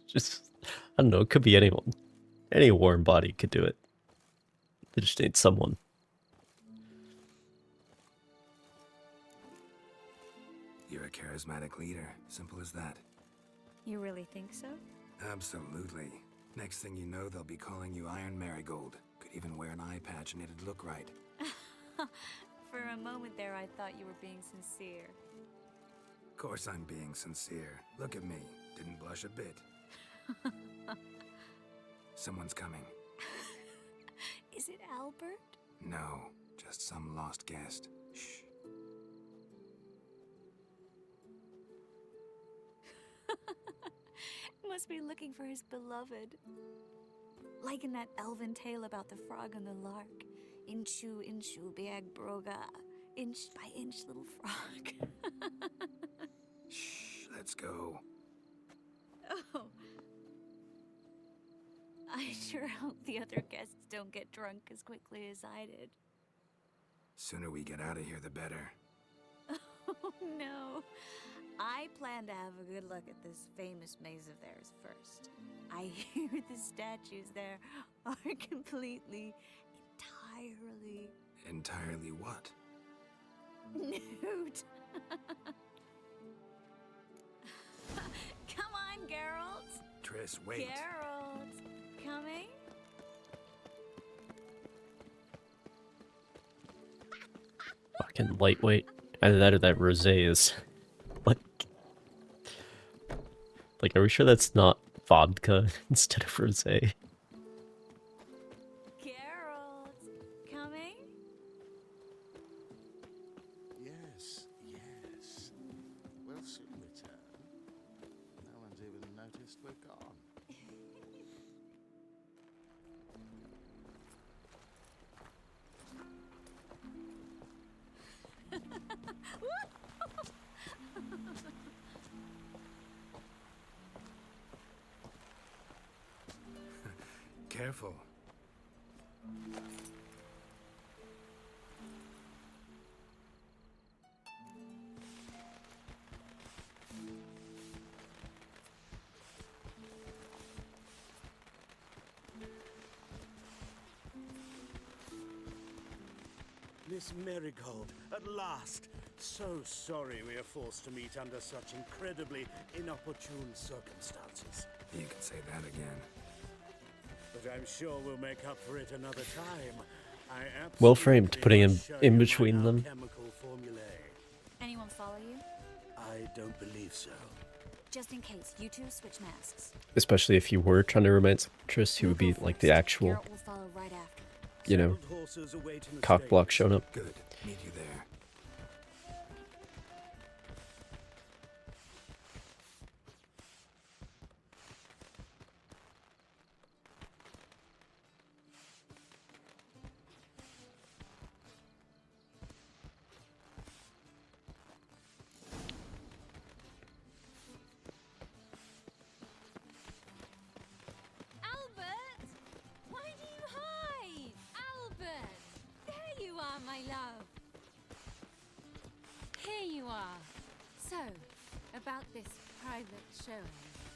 Just, I don't know, it could be anyone. Any warm body could do it. They just need someone. You're a charismatic leader. Simple as that. You really think so? Absolutely. Next thing you know, they'll be calling you Iron Marigold. Could even wear an eye patch and it'd look right. For a moment there, I thought you were being sincere. Of course I'm being sincere. Look at me. Didn't blush a bit. Someone's coming. Is it Albert? No, just some lost guest. Shh. Must be looking for his beloved. Like in that elven tale about the frog and the lark. Inchu, inchu, biag broga. Inch by inch, little frog. Shh, let's go. Oh. I sure hope the other guests don't get drunk as quickly as I did. Sooner we get out of here, the better. Oh no. I plan to have a good look at this famous maze of theirs first. I hear the statues there are completely, entirely... Entirely what? nude. Come on, Geralt. Triss, wait. Geralt, coming? Fucking lightweight. Either that or that rosé is like, are we sure that's not vodka instead of rosé? Geralt, coming? Yes, yes. We'll soon return. No one's even noticed we're gone. Careful. Miss Marigold, at last. So sorry we are forced to meet under such incredibly inopportune circumstances. You can say that again. But I'm sure we'll make up for it another time. I Well framed, putting him must show in you my between them. alchemical formulae. Anyone follow you? I don't believe so. Just in case, you two switch masks. Especially if you were trying to romance Triss, he would be like the actual, Garrett will follow right after. you know, cock block showing up. Good. Meet you there. Albert! Why do you hide? Albert! There you are, my love. Here you are. So, about this private showing.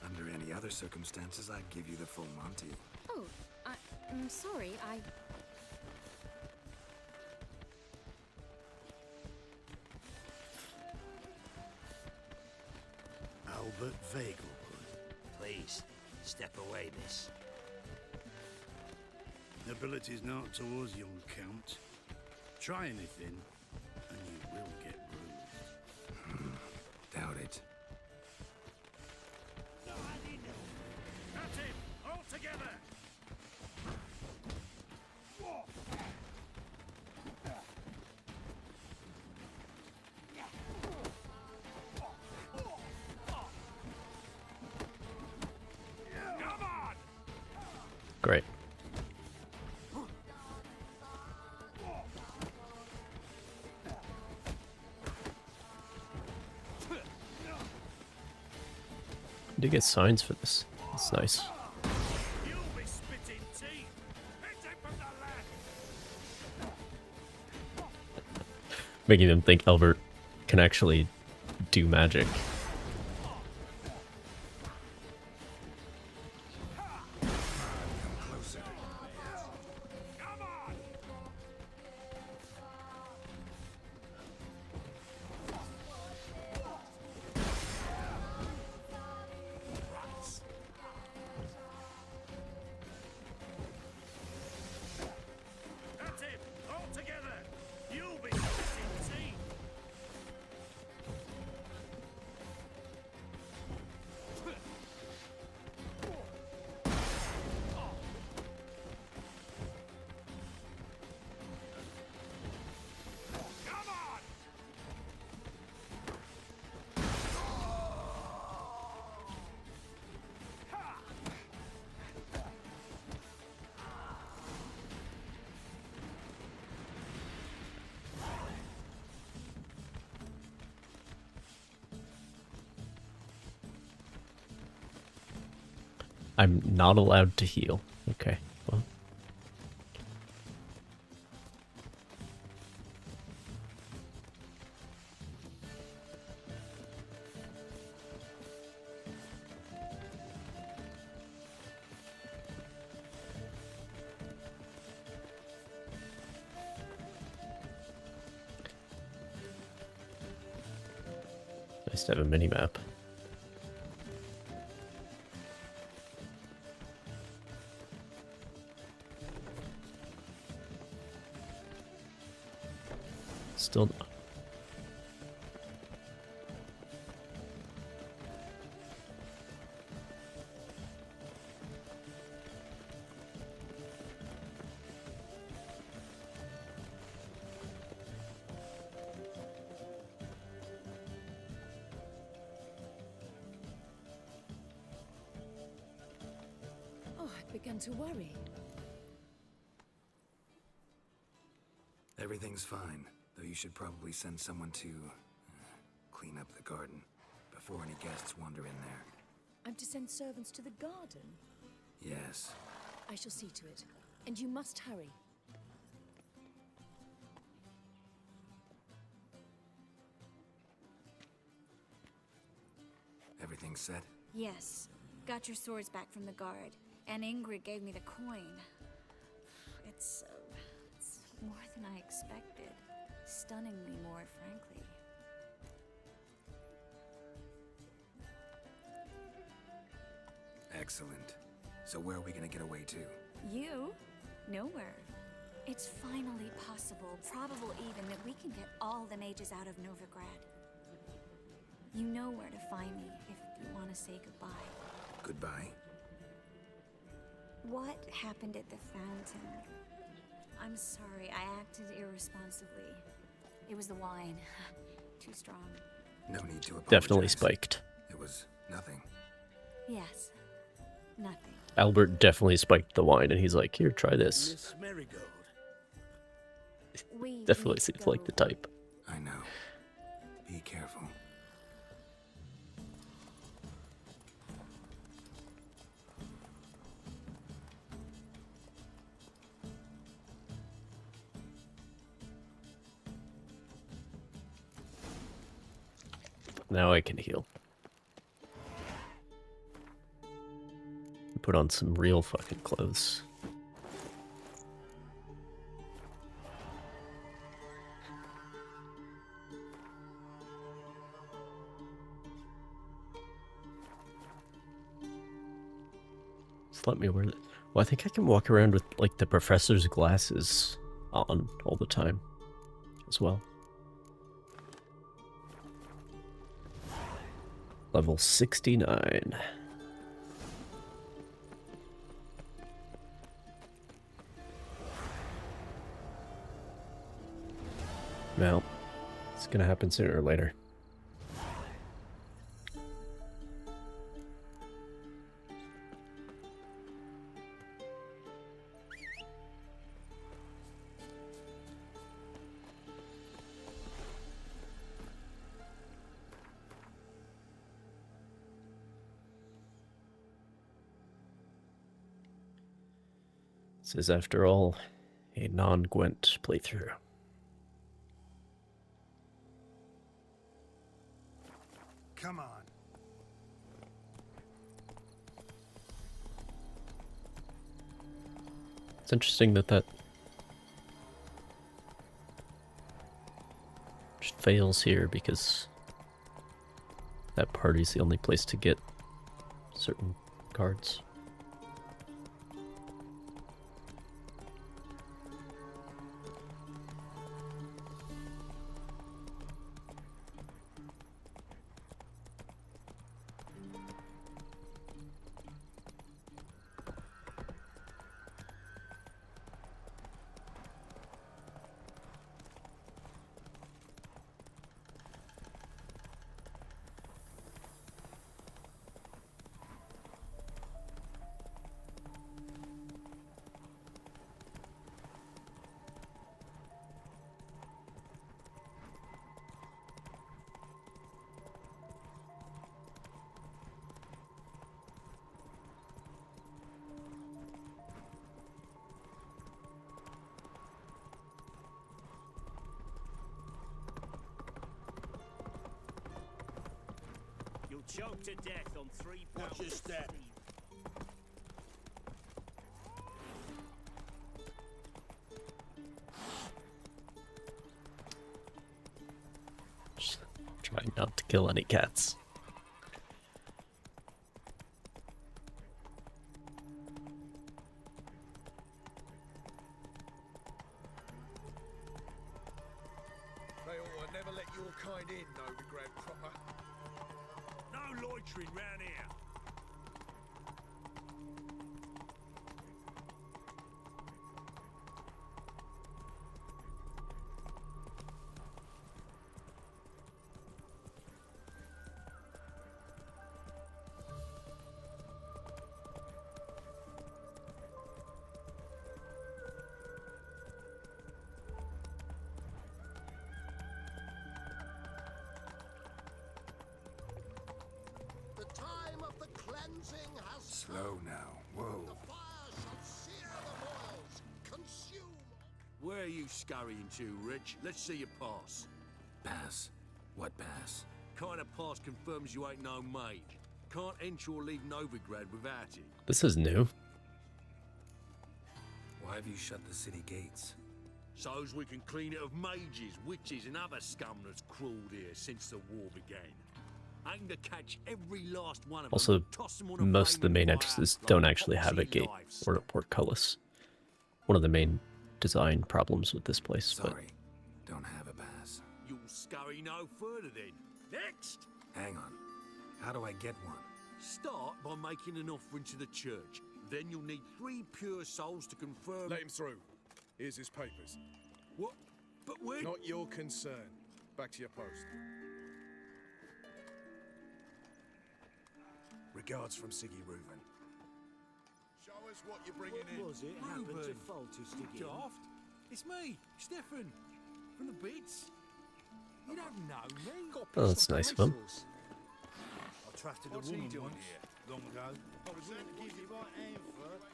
Under any other circumstances, I'd give you the full Monty. Oh, I'm sorry, Albert Vagelwood. Please, step away, miss. Nobility's not towards young Count. Try anything, and you will get bruised. Doubt it. At him! All together! Come on! Great. I did get signs for this. That's nice. You'll be spitting teeth! Hit him from the left! Making them think Albert can actually do magic. At him! All together! You'll be spitting teeth! Come on! I'm not allowed to heal. Okay, well. Nice to have a mini-map. Still not. Oh, I'd begun to worry. Everything's fine, though you should probably send someone to clean up the garden before any guests wander in there. I'm to send servants to the garden? Yes. I shall see to it. And you must hurry. Everything's set? Yes. Got your swords back from the guard. And Ingrid gave me the coin. It's more than I expected. Stunningly more, frankly. Excellent. So where are we gonna get away to? You? Nowhere. It's finally possible, probable even, that we can get all the mages out of Novigrad. You know where to find me if I want to say goodbye. Goodbye. What happened at the fountain? I'm sorry, I acted irresponsibly. It was the wine. Too strong. No need to apologize. Definitely spiked. It was nothing. Yes. Nothing. Albert definitely spiked the wine, and he's like, "Here, try this." Miss Marigold. We Definitely need to seems go. like the type. I know. Be careful. Now I can heal. Put on some real fucking clothes. Just let me wear it. Well, I think I can walk around with like the professor's glasses on all the time as well. Level 69. Well, it's gonna happen sooner or later. This is, after all, a non-Gwent playthrough. Come on. It's interesting that just fails here, because that party's the only place to get certain cards. You'll choke to death on 3 pounds. Watch your step. Just trying not to kill any cats. They ought to never let your kind in, Novigrad proper. No loitering round here. The time of the cleansing has Slow now. Whoa. The fire shall sear the boils, consume. Where are you scurrying to, Rich? Let's see your pass. Pass. What pass? Kind of pass confirms you ain't no mage. Can't enter or leave Novigrad without it. This is new. Why have you shut the city gates? So's we can clean it of mages, witches, and other scum that's crawled here since the war began. Aim to catch every last one of them. Also, Toss them on a most of the flaming main fire entrances like don't actually have a epoxy gate lives. or a portcullis. One of the main design problems with this place. Sorry. Don't have a pass. You'll scurry no further then. Next! Hang on. How do I get one? Start by making an offering to the church. Then you'll need 3 pure souls to confirm... Let him through. Here's his papers. What? But we're... Not your concern. Back to your post. Regards from Siggy Reuven. Show us what you're bringing in. What was it happened to Reuben. falter sticky? Daft? It's me, Stefan. From the bits. You don't know me. Oh, that's nice of him. I trusted What's a he woman doing once, here? long ago. I was going to give you right hand first.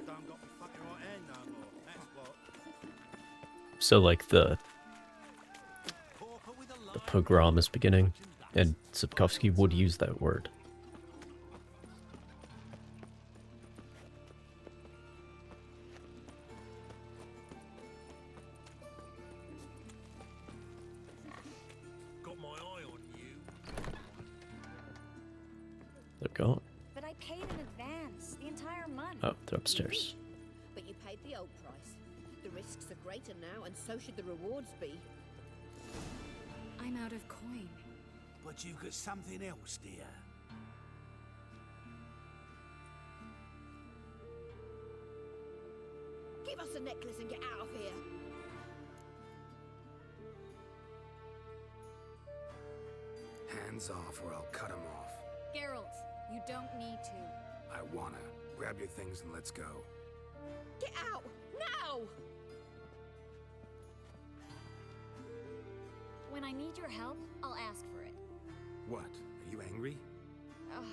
Don't got me fucking right hand no more. That's what. So like the pogrom is beginning, and Sapkowski would use that word. Got my eye on you. They're gone. But I paid in advance, the entire month. Oh, they're upstairs. But you paid the old price. The risks are greater now, and so should the rewards be. I'm out of coin. But you've got something else, dear. Give us a necklace and get out of here. Hands off or I'll cut him off. Geralt, you don't need to. I wanna. Grab your things and let's go. Get out! Now! When I need your help, I'll ask for it. What? Are you angry? Ugh,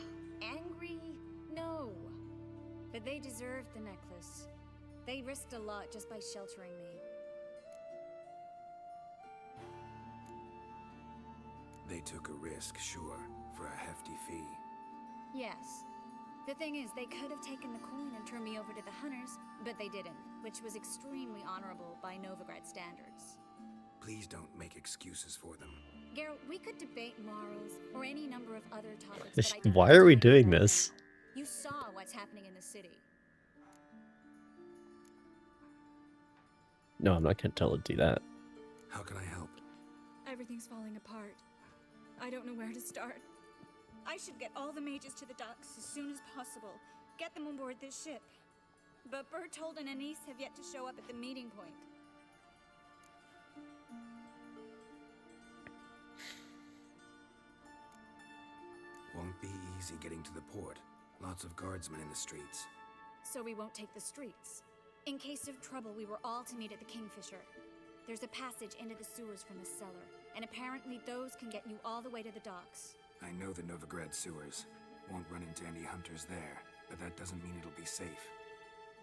angry? No. But they deserved the necklace. They risked a lot just by sheltering me. They took a risk, sure, for a hefty fee. Yes. The thing is, they could have taken the coin and turned me over to the hunters, but they didn't, which was extremely honorable by Novigrad standards. Please don't make excuses for them. Geralt, we could debate morals or any number of other topics, but I don't Why have are we time for doing that this? now. You saw what's happening in the city. No, I'm not gonna tell her to do that. How can I help? Everything's falling apart. I don't know where to start. I should get all the mages to the docks as soon as possible. Get them on board this ship. But Bertold and Anise have yet to show up at the meeting point. Won't be easy getting to the port. Lots of guardsmen in the streets. So we won't take the streets. In case of trouble, we were all to meet at the Kingfisher. There's a passage into the sewers from the cellar, and apparently those can get you all the way to the docks. I know the Novigrad sewers. Won't run into any hunters there, but that doesn't mean it'll be safe.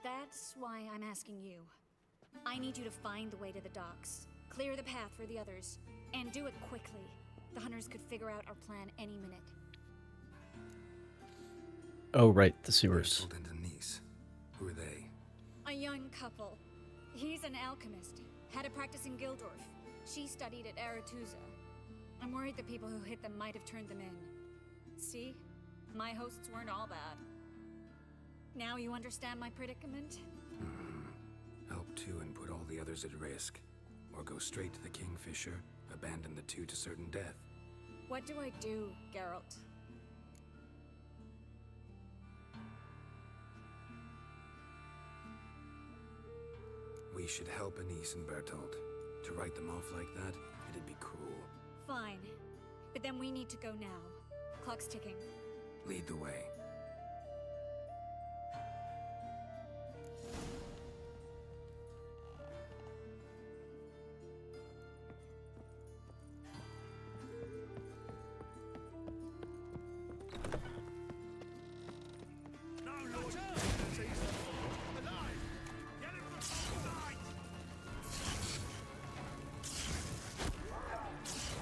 That's why I'm asking you. I need you to find the way to the docks, clear the path for the others, and do it quickly. The hunters could figure out our plan any minute. Oh, right, the sewers. Bertold and Anise. Who are they? A young couple. He's an alchemist, had a practice in Gildorf. She studied at Aretuza. I'm worried the people who hit them might have turned them in. See? My hosts weren't all bad. Now you understand my predicament? Help two and put all the others at risk. Or go straight to the Kingfisher, abandon the two to certain death. What do I do, Geralt? We should help Anise and Bertold. To write them off like that, it'd be cruel. Fine. But then we need to go now. Clock's ticking. Lead the way.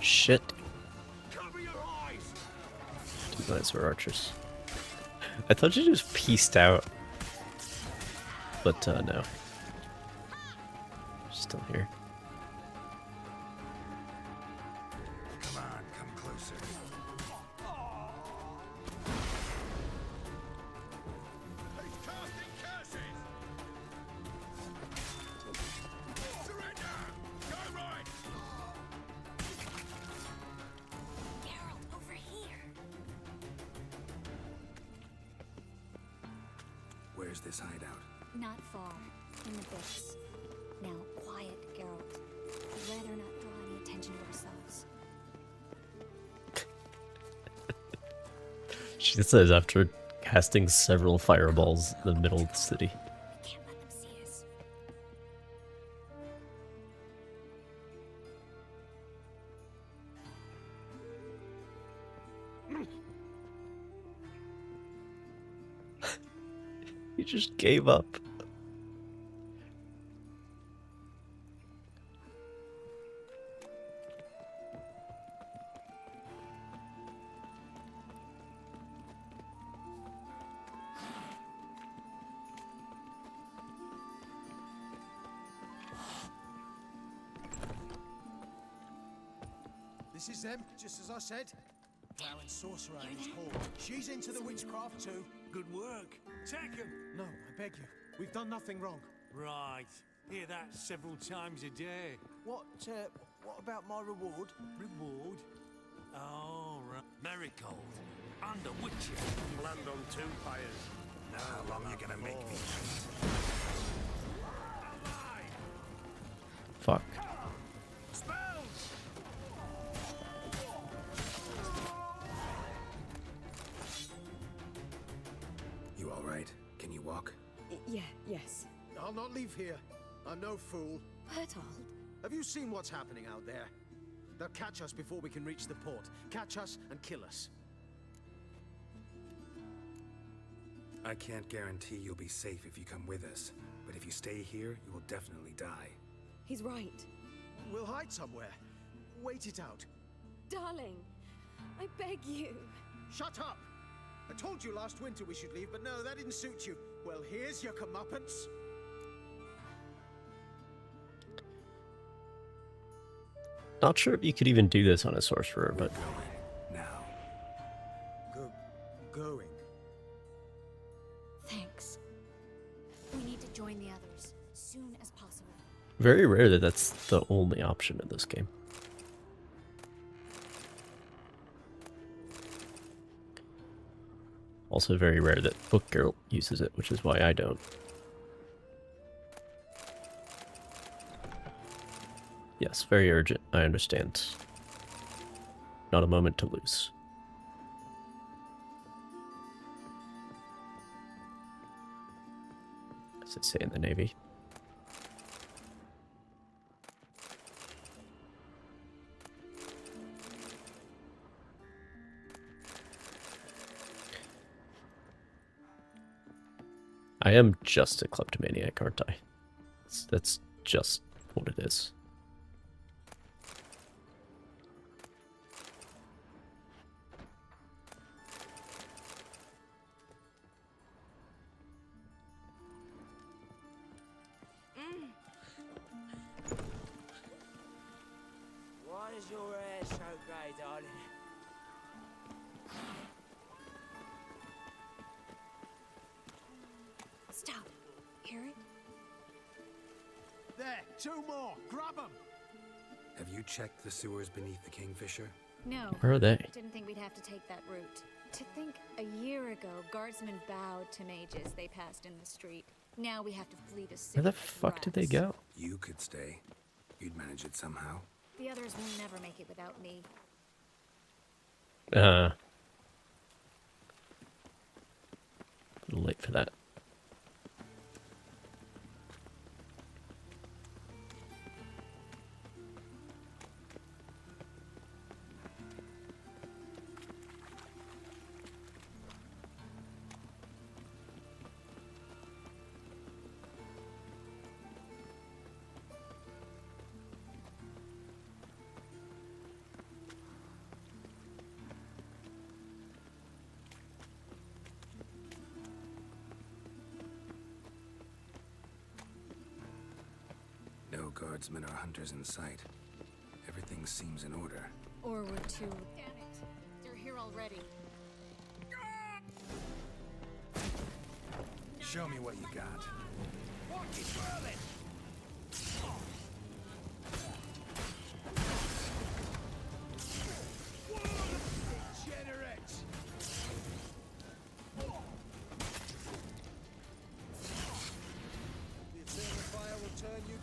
Shit. Two knights or archers. I thought you just pieced out. But no. Still here. Come on, come closer. He's casting curses! Surrender! Go right! Where's this hideout? Not far. In the bits. Now, quiet, Geralt. We'd rather not draw any attention to ourselves. She says after casting several fireballs in the middle of the city. We can't let them see us. He just gave up. This is them, just as I said. Drow and sorcerer in his hall. She's into the witchcraft too. Good work. Take him. No, I beg you. We've done nothing wrong. Right. Hear that several times a day. What about my reward? Reward? Oh, right. Marigold. And a witcher. Land on two pyres. Now how long you gonna make me? Fuck. You all right? Can you walk? Yes. I'll not leave here. I'm no fool. Bertold. Have you seen what's happening out there? They'll catch us before we can reach the port. Catch us and kill us. I can't guarantee you'll be safe if you come with us, but if you stay here, you will definitely die. He's right. We'll hide somewhere. Wait it out. Darling, I beg you. Shut up! I told you last winter we should leave, but no, that didn't suit you. Well, here's your comeuppance. Not sure if you could even do this on a sorcerer, but now. Going. Thanks. We need to join the others soon as possible. very rare that that's the only option in this game. Also very rare that Book Girl uses it, which is why I don't. Yes, very urgent, I understand. Not a moment to lose. As they say in the Navy. I am just a kleptomaniac, aren't I? That's just what it is. Why is your hair so grey, darling? Stop. Hear it? There, two more. Grab them. Have you checked the sewers beneath the Kingfisher? No. Where are they? Didn't think we'd have to take that route. To think a year ago, guardsmen bowed to mages they passed in the street. Now we have to flee to Where the city like fuck did they rats. go? You could stay. You'd manage it somehow. The others will never make it without me. A little late for that. No guardsmen or hunters in sight. Everything seems in order. Or we're too... Damn it. They're here already. Show me what you got.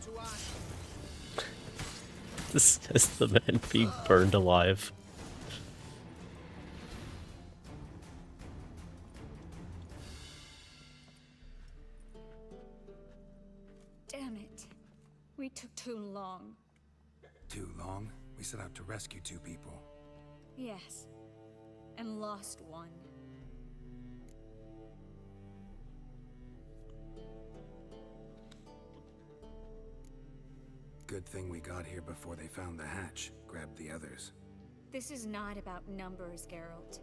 to ash. This is the man being burned alive. Damn it. We took too long. Too long? We set out to rescue 2 people. Yes. And lost one. Good thing we got here before they found the hatch, grabbed the others. This is not about numbers, Geralt.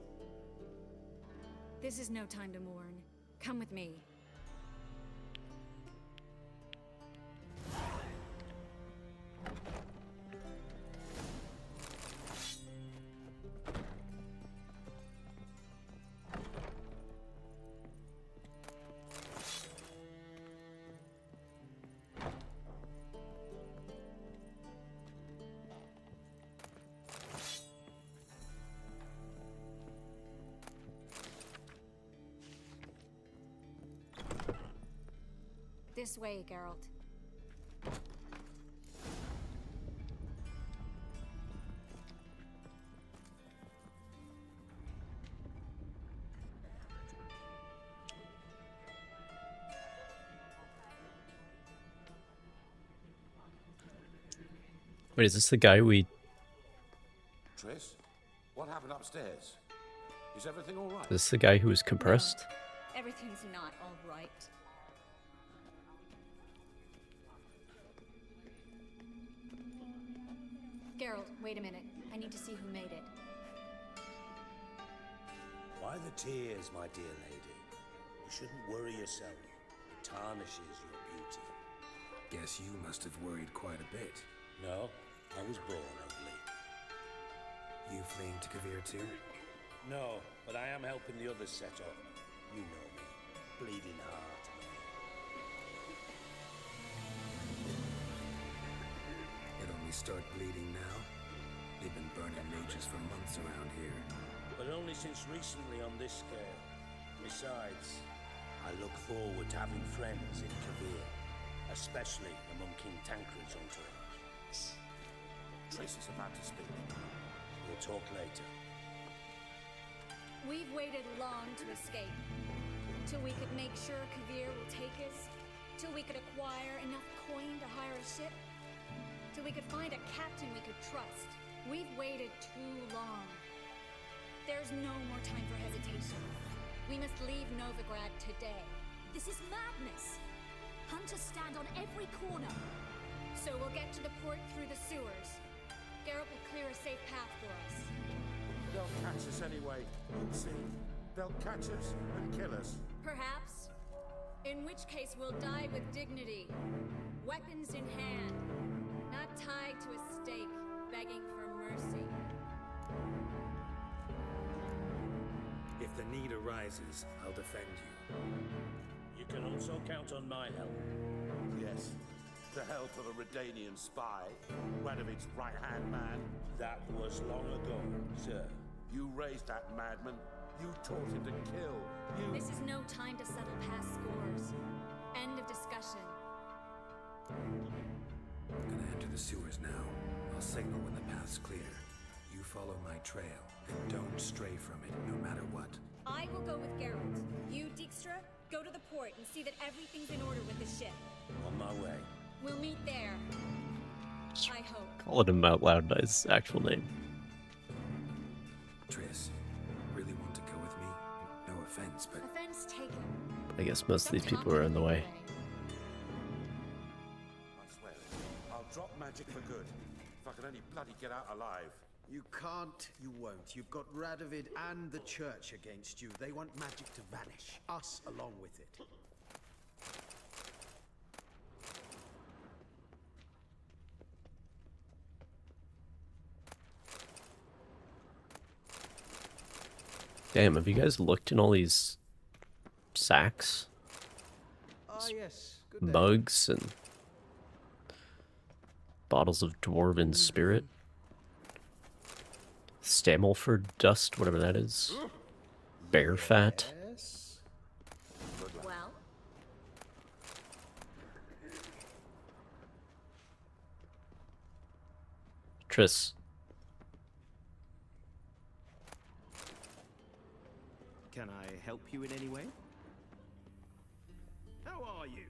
This is no time to mourn. Come with me. This way, Geralt. Wait, is this the guy we... Triss, what happened upstairs? Is everything all right? Is this the guy who was compressed? No, everything's not all right. Geralt, wait a minute. I need to see who made it. Why the tears, my dear lady? You shouldn't worry yourself. It tarnishes your beauty. Guess you must have worried quite a bit. No, I was born ugly. You fleeing to Kavir too? No, but I am helping the others set up. You know me. Bleeding heart. It only start bleeding now? They've been burning mages for months around here. But only since recently on this scale. Besides, I look forward to having friends in Kavir, especially among King Tancred's entourage. Triss is about to speak. We'll talk later. We've waited long to escape. Till we could make sure Kavir will take us. Till we could acquire enough coin to hire a ship. Till we could find a captain we could trust. We've waited too long. There's no more time for hesitation. We must leave Novigrad today. This is madness. Hunters stand on every corner. So we'll get to the port through the sewers. Geralt will clear a safe path for us. They'll catch us anyway. You'll see. They'll catch us and kill us. Perhaps. In which case we'll die with dignity. Weapons in hand. Not tied to a stake, begging for mercy. If the need arises, I'll defend you. You can also count on my help. Yes. The help of a Redanian spy, Radovic's right-hand man. That was long ago, sir. You raised that madman. You taught him to kill. You... This is no time to settle past scores. End of discussion. I'm gonna enter the sewers now. I'll signal when the path's clear. You follow my trail, and don't stray from it, no matter what. I will go with Geralt. You, Dijkstra, go to the port and see that everything's in order with the ship. On my way. We'll meet there. I hope. Calling him out loud by his actual name. Triss, really want to go with me? No offense, but... Offense taken. I guess most of these people are in the way. I swear it. I'll drop magic for good. If I can only bloody get out alive. You can't, you won't. You've got Radovid and the church against you. They want magic to vanish. Us along with it. Damn, have you guys looked in all these sacks? Ah, yes. Good Mugs and bottles of dwarven spirit. Stamelford dust, whatever that is. Bear fat. Yes. Well? Triss. Can I help you in any way? How are you?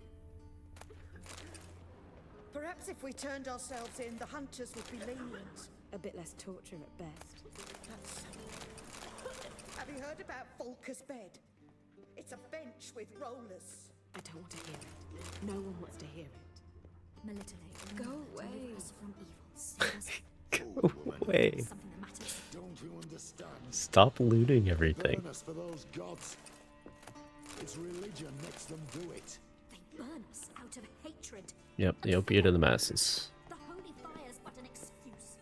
Perhaps if we turned ourselves in, the hunters would be lenient. A bit less torture at best. Have you heard about Volker's bed? It's a bench with rollers. I don't want to hear it. No one wants to hear it. Melitele, Go deliver away. us from evil. Save us. Go away. Something that matters. Don't you understand? Stop looting everything. Burn us for those gods. It's religion makes them do it. They burn us out of hatred. Yep, the opiate of the masses. The holy fire's but an excuse.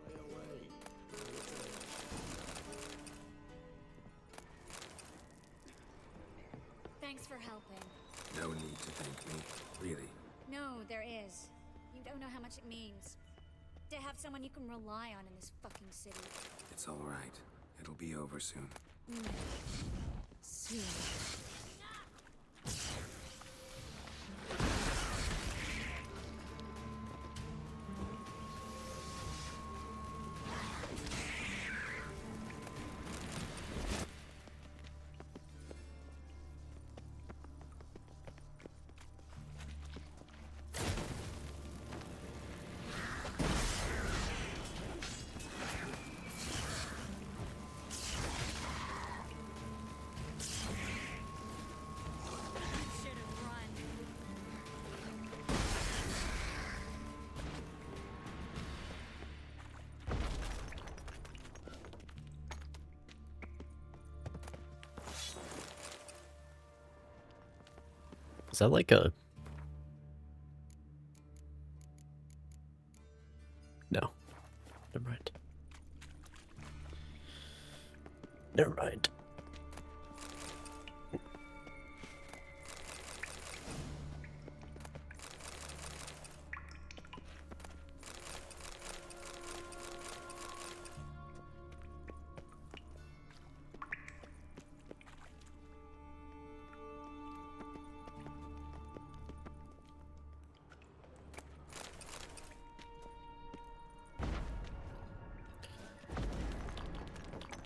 Pray away. Thanks for helping. No need to thank me, really. No, there is. You don't know how much it means. To have someone you can rely on in this fucking city. It's all right. It'll be over soon. Soon. Is that like a... No. Never mind. Never mind.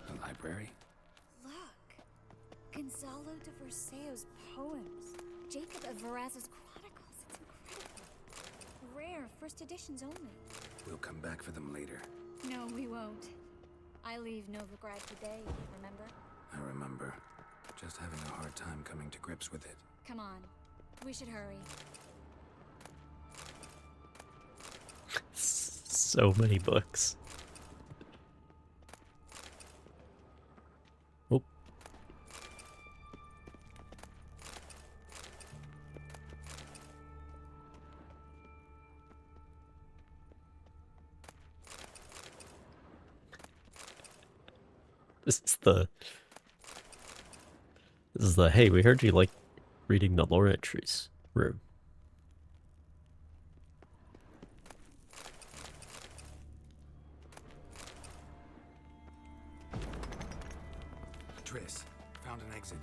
The library? Look. Gonzalo de Verseo's poems. Jacob of Varaz's chronicles. It's incredible. Rare, first editions only. We'll come back for them later. No, we won't. I leave Novigrad today, remember? I remember. Just having a hard time coming to grips with it. Come on. We should hurry. So many books. Oh. This is the hey, we heard you like reading the lore entries room. Triss, found an exit.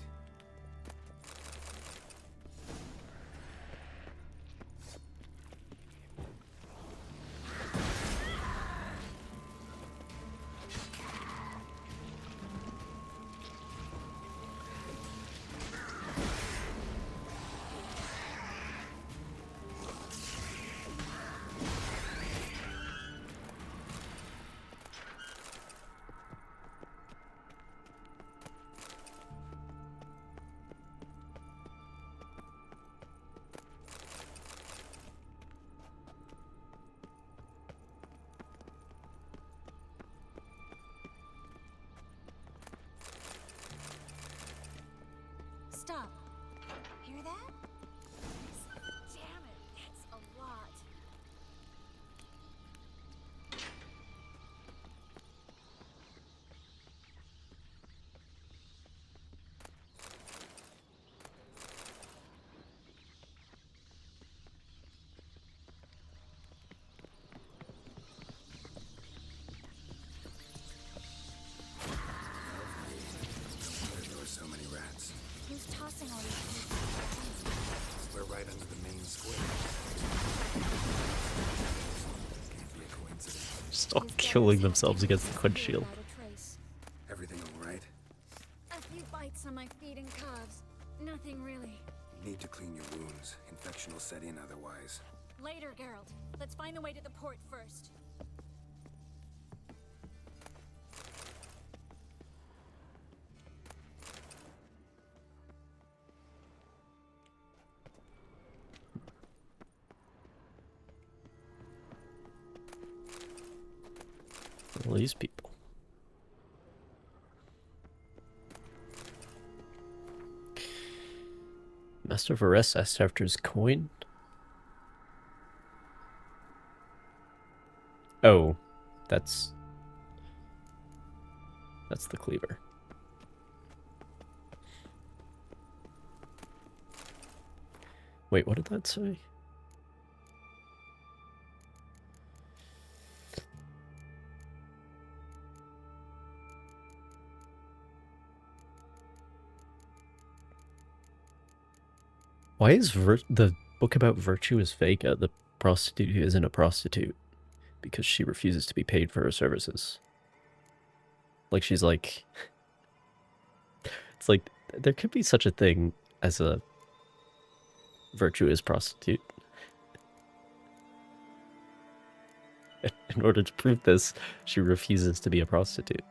killing themselves against the quench shield. Everything all right? A few bites on my feet and calves. Nothing really. You need to clean your wounds. Infection will set in otherwise. Later, Geralt. Let's find the way to the port first. All these people. Master of Arrest asked after his coin. Oh, that's the cleaver. Wait, what did that say? Why is the book about virtue is Vega, the prostitute who isn't a prostitute? Because she refuses to be paid for her services. Like, she's like... It's like, there could be such a thing as a virtuous prostitute. In order to prove this, she refuses to be a prostitute.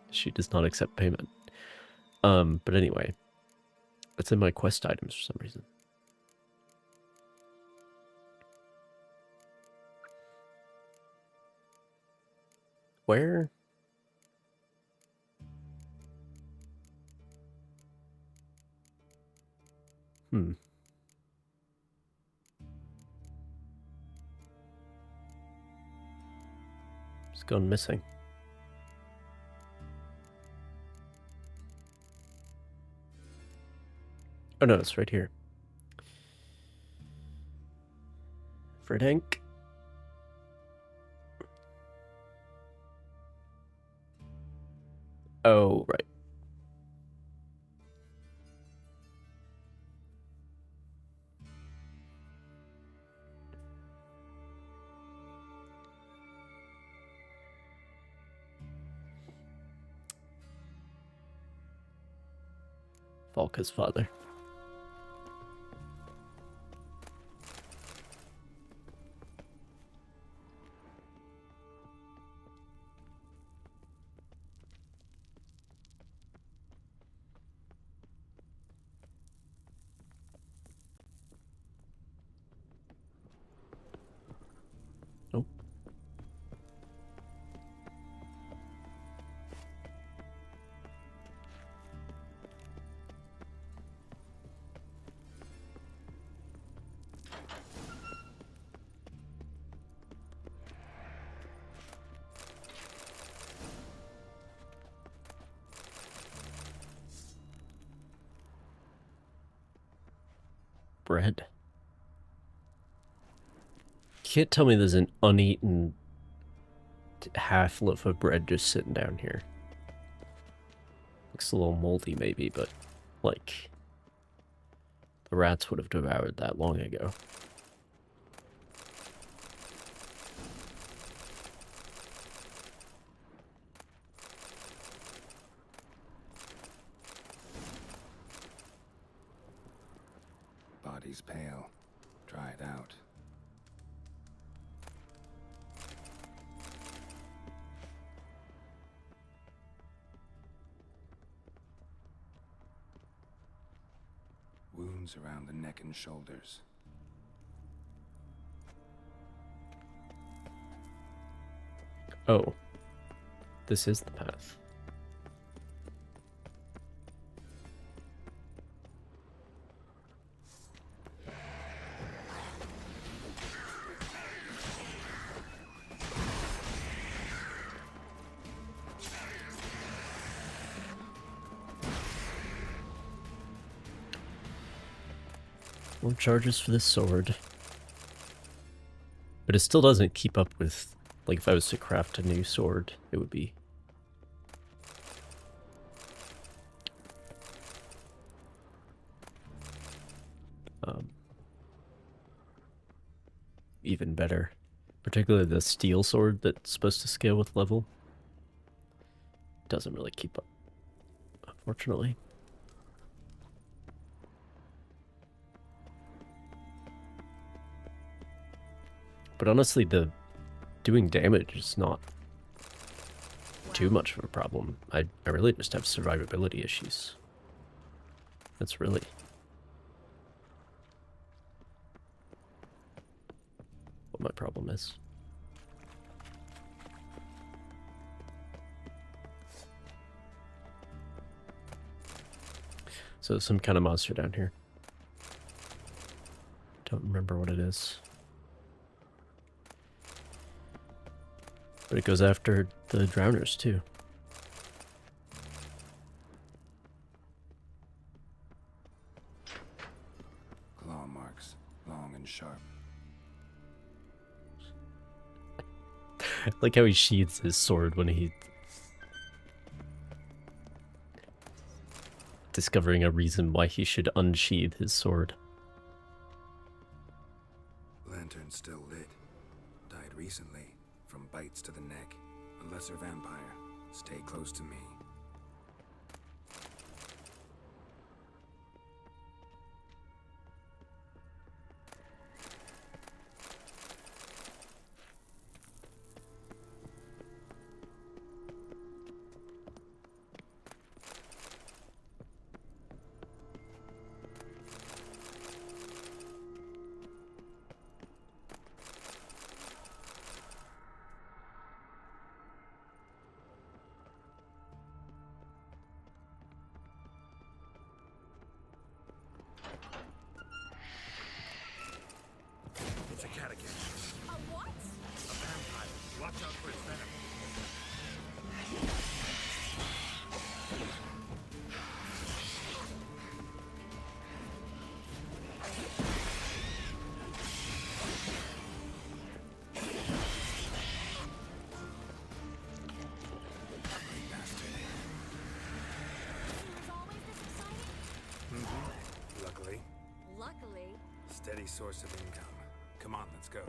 She does not accept payment. But anyway, it's in my quest items for some reason. Where? It's gone missing. Oh no, it's right here. Fred Hank. Oh, right. Volka's father. Oh. Bread. Can't tell me there's an uneaten half loaf of bread just sitting down here. Looks a little moldy maybe, but like the rats would have devoured that long ago. Body's pale, dried out. Wounds around the neck and shoulders. Oh. This is the path. More charges for this sword. But it still doesn't keep up with, like, if I was to craft a new sword, it would be... even better. Particularly the steel sword that's supposed to scale with level. Doesn't really keep up, unfortunately. But honestly, the doing damage is not too much of a problem. I really just have survivability issues. That's really what my problem is. So some kind of monster down here. Don't remember what it is. But it goes after the drowners too. Claw marks, long and sharp. Like how he sheathes his sword when he discovering a reason why he should unsheathe his sword. Lantern still lit. Died recently, from bites to the neck. A lesser vampire. Stay close to me. It's a cat again. A what? A vampire. Watch out for its venom. Luckily, Luckily, steady source of income. Come on, let's go.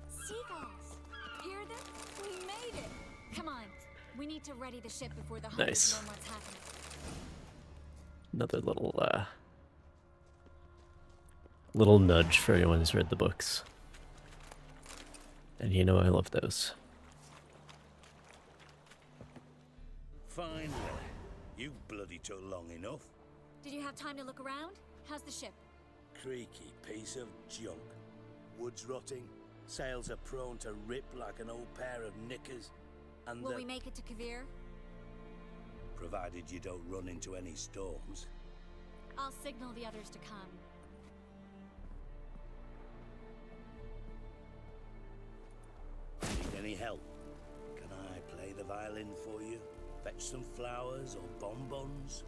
seagulls. Hear them? We made it. Come on. We need to ready the ship before the Nice. hunters learn what's happening. Another little nudge for anyone who's read the books. And you know I love those. Finally. You bloody took long enough. Did you have time to look around? How's the ship? Creaky piece of junk. Wood's rotting. Sails are prone to rip like an old pair of knickers. And Will we make it to Kavir? provided you don't run into any storms. I'll signal the others to come. Need any help? Can I play the violin for you? Fetch some flowers or bonbons?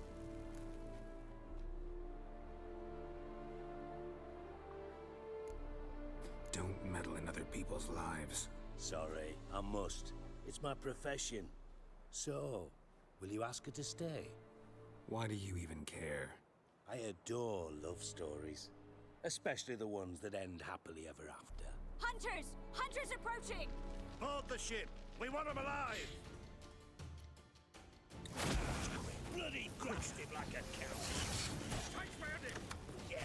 Don't meddle in other people's lives. Sorry, I must. It's my profession. So, will you ask her to stay? Why do you even care? I adore love stories. Especially the ones that end happily ever after. Hunters! Hunters approaching! Board the ship! We want them alive! Bloody thrust him like a cow! Yes!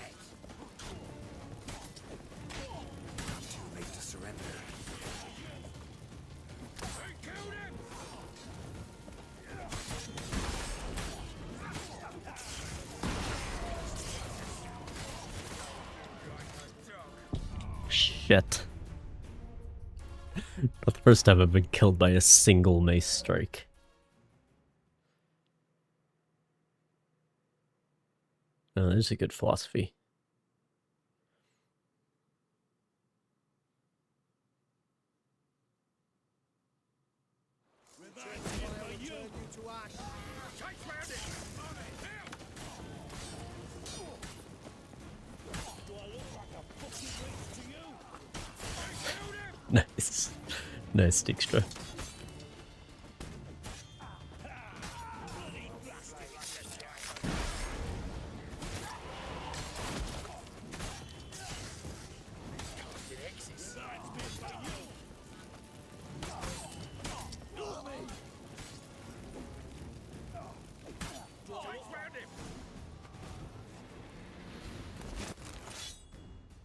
Too late to surrender. Shit. Not the first time I've been killed by a single mace strike. Oh, there's a good philosophy. Nice. Nice, Dijkstra.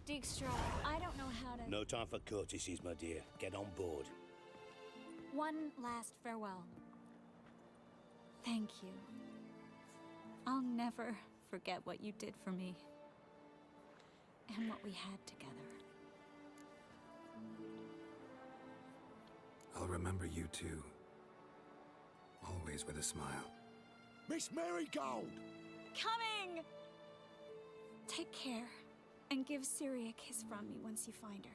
Dijkstra, I don't know how to... No time for courtesies, my dear. Get on board. One last farewell. Thank you. I'll never forget what you did for me. And what we had together. I'll remember you too. Always with a smile. Miss Marigold! Coming! Take care, and give Ciri a kiss from me once you find her.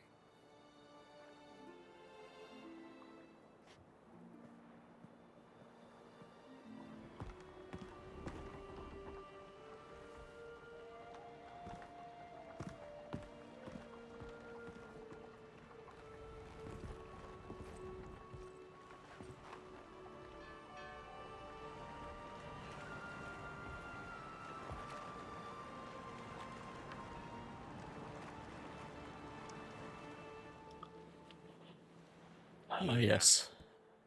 Ah, yes.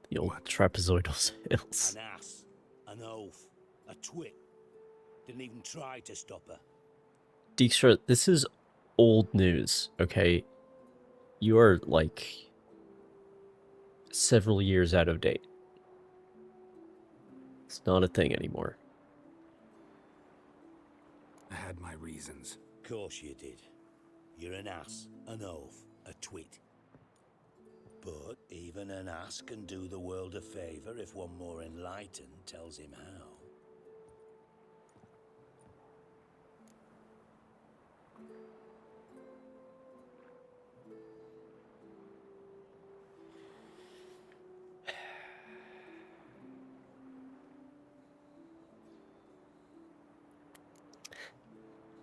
The old trapezoidal sails. An ass, an oaf, a twit. Didn't even try to stop her. Dijkstra, this is old news, okay? You are, like, several years out of date. It's not a thing anymore. I had my reasons. Course you did. You're an ass, an oaf, a twit. But even an ass can do the world a favour if one more enlightened tells him how.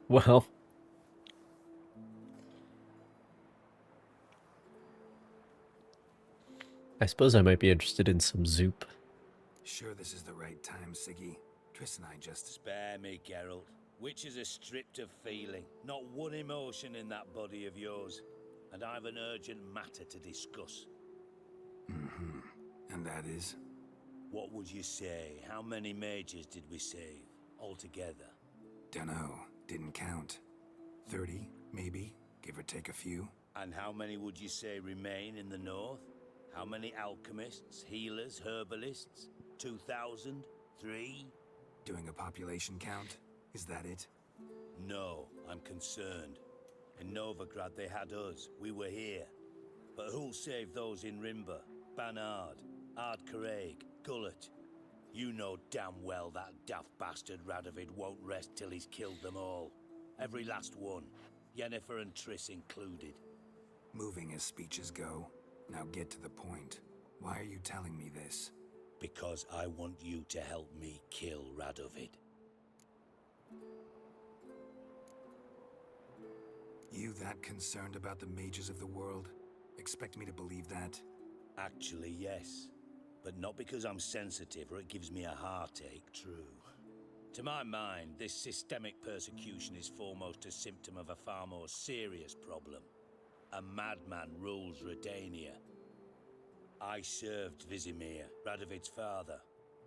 Well, I suppose I might be interested in some Zoop. Sure this is the right time, Siggy? Triss and I just... Spare me, Geralt. Witches are stripped of feeling. Not one emotion in that body of yours. And I've an urgent matter to discuss. Mm-hmm. And that is? What would you say? How many mages did we save, altogether? Dunno. Didn't count. 30, maybe? Give or take a few? And how many would you say remain in the north? How many alchemists, healers, herbalists? 2,000? 3? Doing a population count? Is that it? No, I'm concerned. In Novigrad they had us. We were here. But who'll save those in Rimba? Banard, Ardcaraig, Gullet? You know damn well that daft bastard Radovid won't rest till he's killed them all. Every last one. Yennefer and Triss included. Moving as speeches go. Now get to the point. Why are you telling me this? Because I want you to help me kill Radovid. You that concerned about the mages of the world? Expect me to believe that? Actually, yes. But not because I'm sensitive or it gives me a heartache, true. To my mind, this systemic persecution is foremost a symptom of a far more serious problem. A madman rules Redania. I served Vizimir, Radovid's father,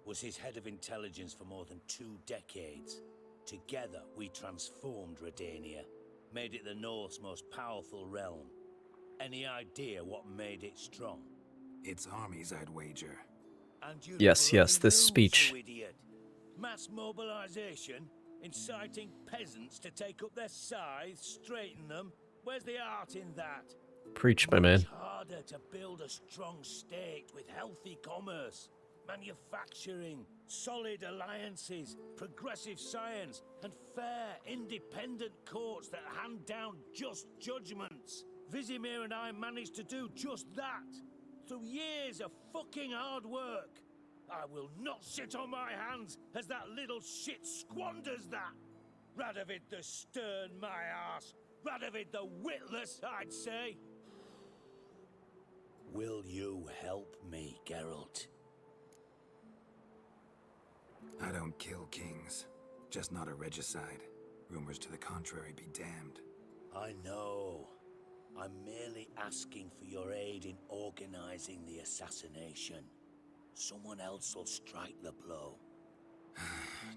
was his head of intelligence for more than 2 decades. Together, we transformed Redania, made it the North's most powerful realm. Any idea what made it strong? Its armies, I'd wager. And you Yes, this bloody speech. you idiot. Mass mobilization, inciting peasants to take up their scythes, straighten them. Where's the art in that? Preach, my man. Much harder to build a strong state with healthy commerce, manufacturing, solid alliances, progressive science, and fair, independent courts that hand down just judgments. Vizimir and I managed to do just that through years of fucking hard work. I will not sit on my hands as that little shit squanders that. Radovid the stern, my arse. Radovid the witless, I'd say. Will you help me, Geralt? I don't kill kings. Just not a regicide. Rumors to the contrary be damned. I know. I'm merely asking for your aid in organizing the assassination. Someone else will strike the blow.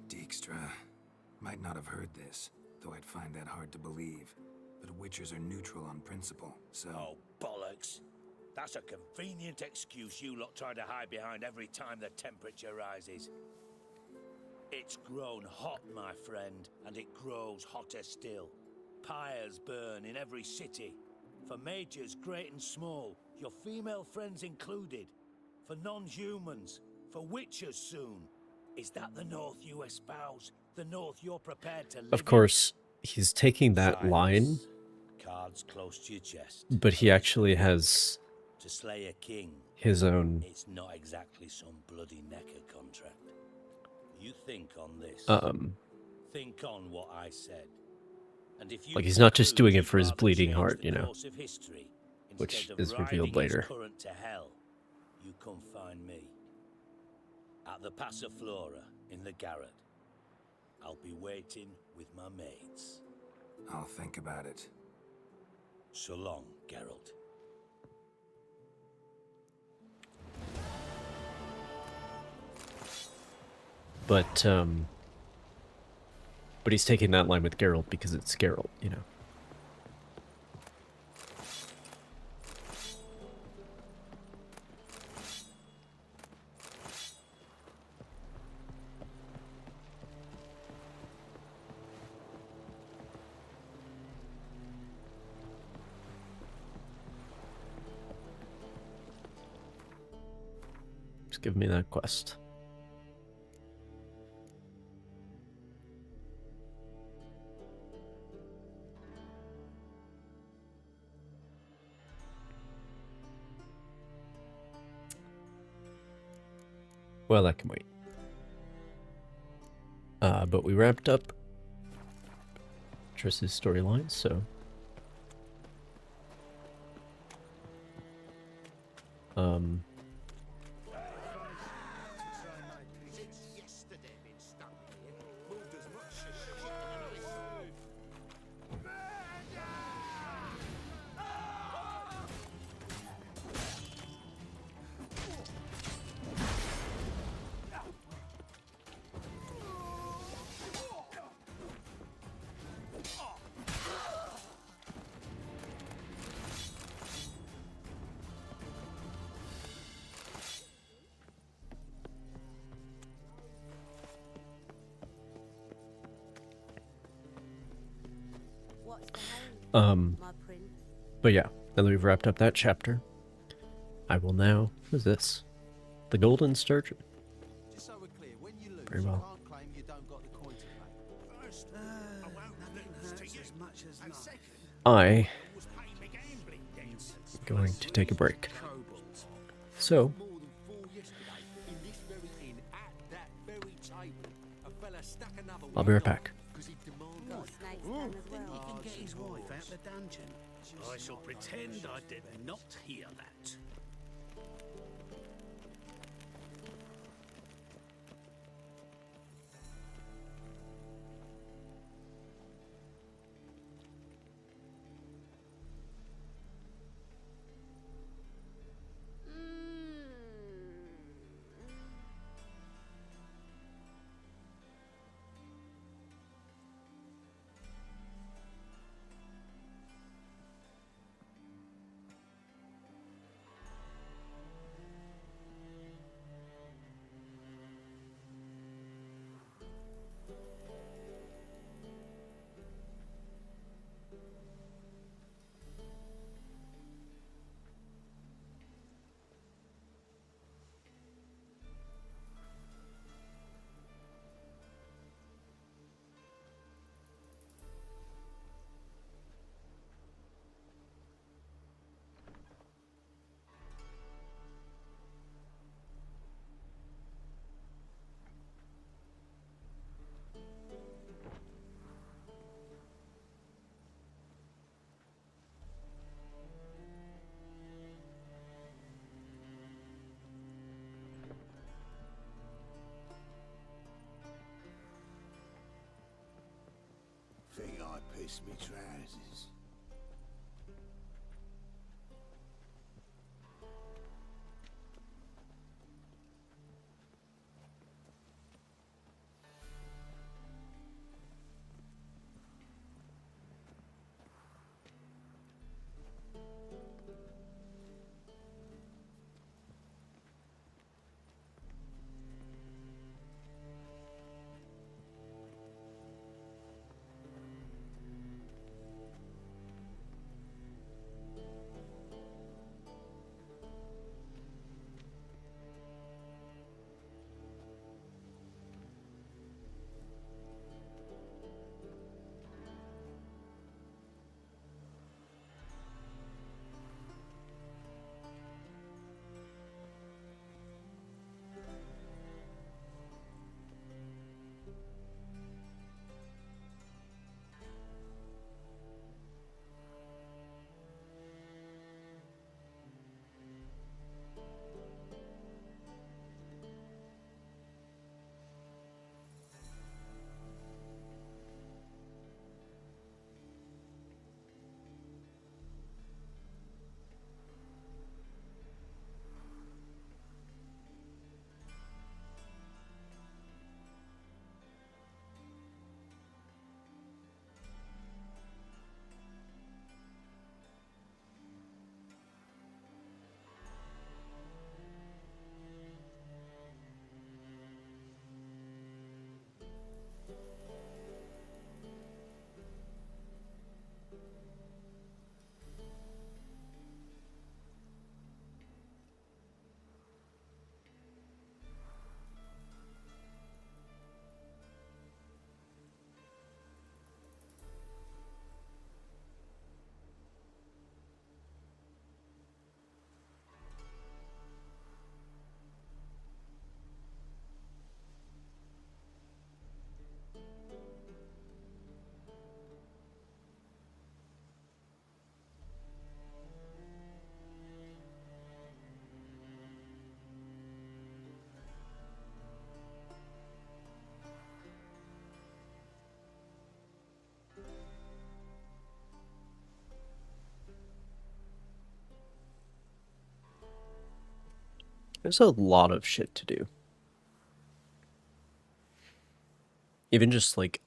Dijkstra. Might not have heard this, though I'd find that hard to believe. But Witchers are neutral on principle, so... Oh, bollocks. That's a convenient excuse you lot try to hide behind every time the temperature rises. It's grown hot, my friend, and it grows hotter still. Pyres burn in every city. For majors great and small, your female friends included. For non-humans, for witchers soon. Is that the North you espouse? The North you're prepared to live Of course, he's taking that line, cards close to your chest. but he actually has To slay a king, his own it's not exactly some bloody necker contract. You think on this. Think on what I said. And if you like he's not just doing it conclude for his you'd rather bleeding change heart, the you know, course of history which instead of is revealed riding its later. current to hell, you come find me at the Passiflora in the garret. I'll be waiting with my mates. I'll think about it. So long, Geralt. But he's taking that line with Geralt because it's Geralt, you know. Just give me that quest. Well, that can wait. But we wrapped up Triss's storyline, so... But yeah, now that we've wrapped up that chapter, I will now... What is this? The Golden Sturgeon. Just so we're clear, when you lose, Very well. you can't claim you don't got the coin to pay. First, I won't lose to you as much as and second, I was paying me gambling debts. am going to take a break. Kobolds. So, More than 4 yesterday, in this very inn, at that very table, a fella stuck another I'll be right back. because he demanded. Then he can get his wife out the dungeon. I shall pretend I did not hear that. kiss me trousers. There's a lot of shit to do. Even just like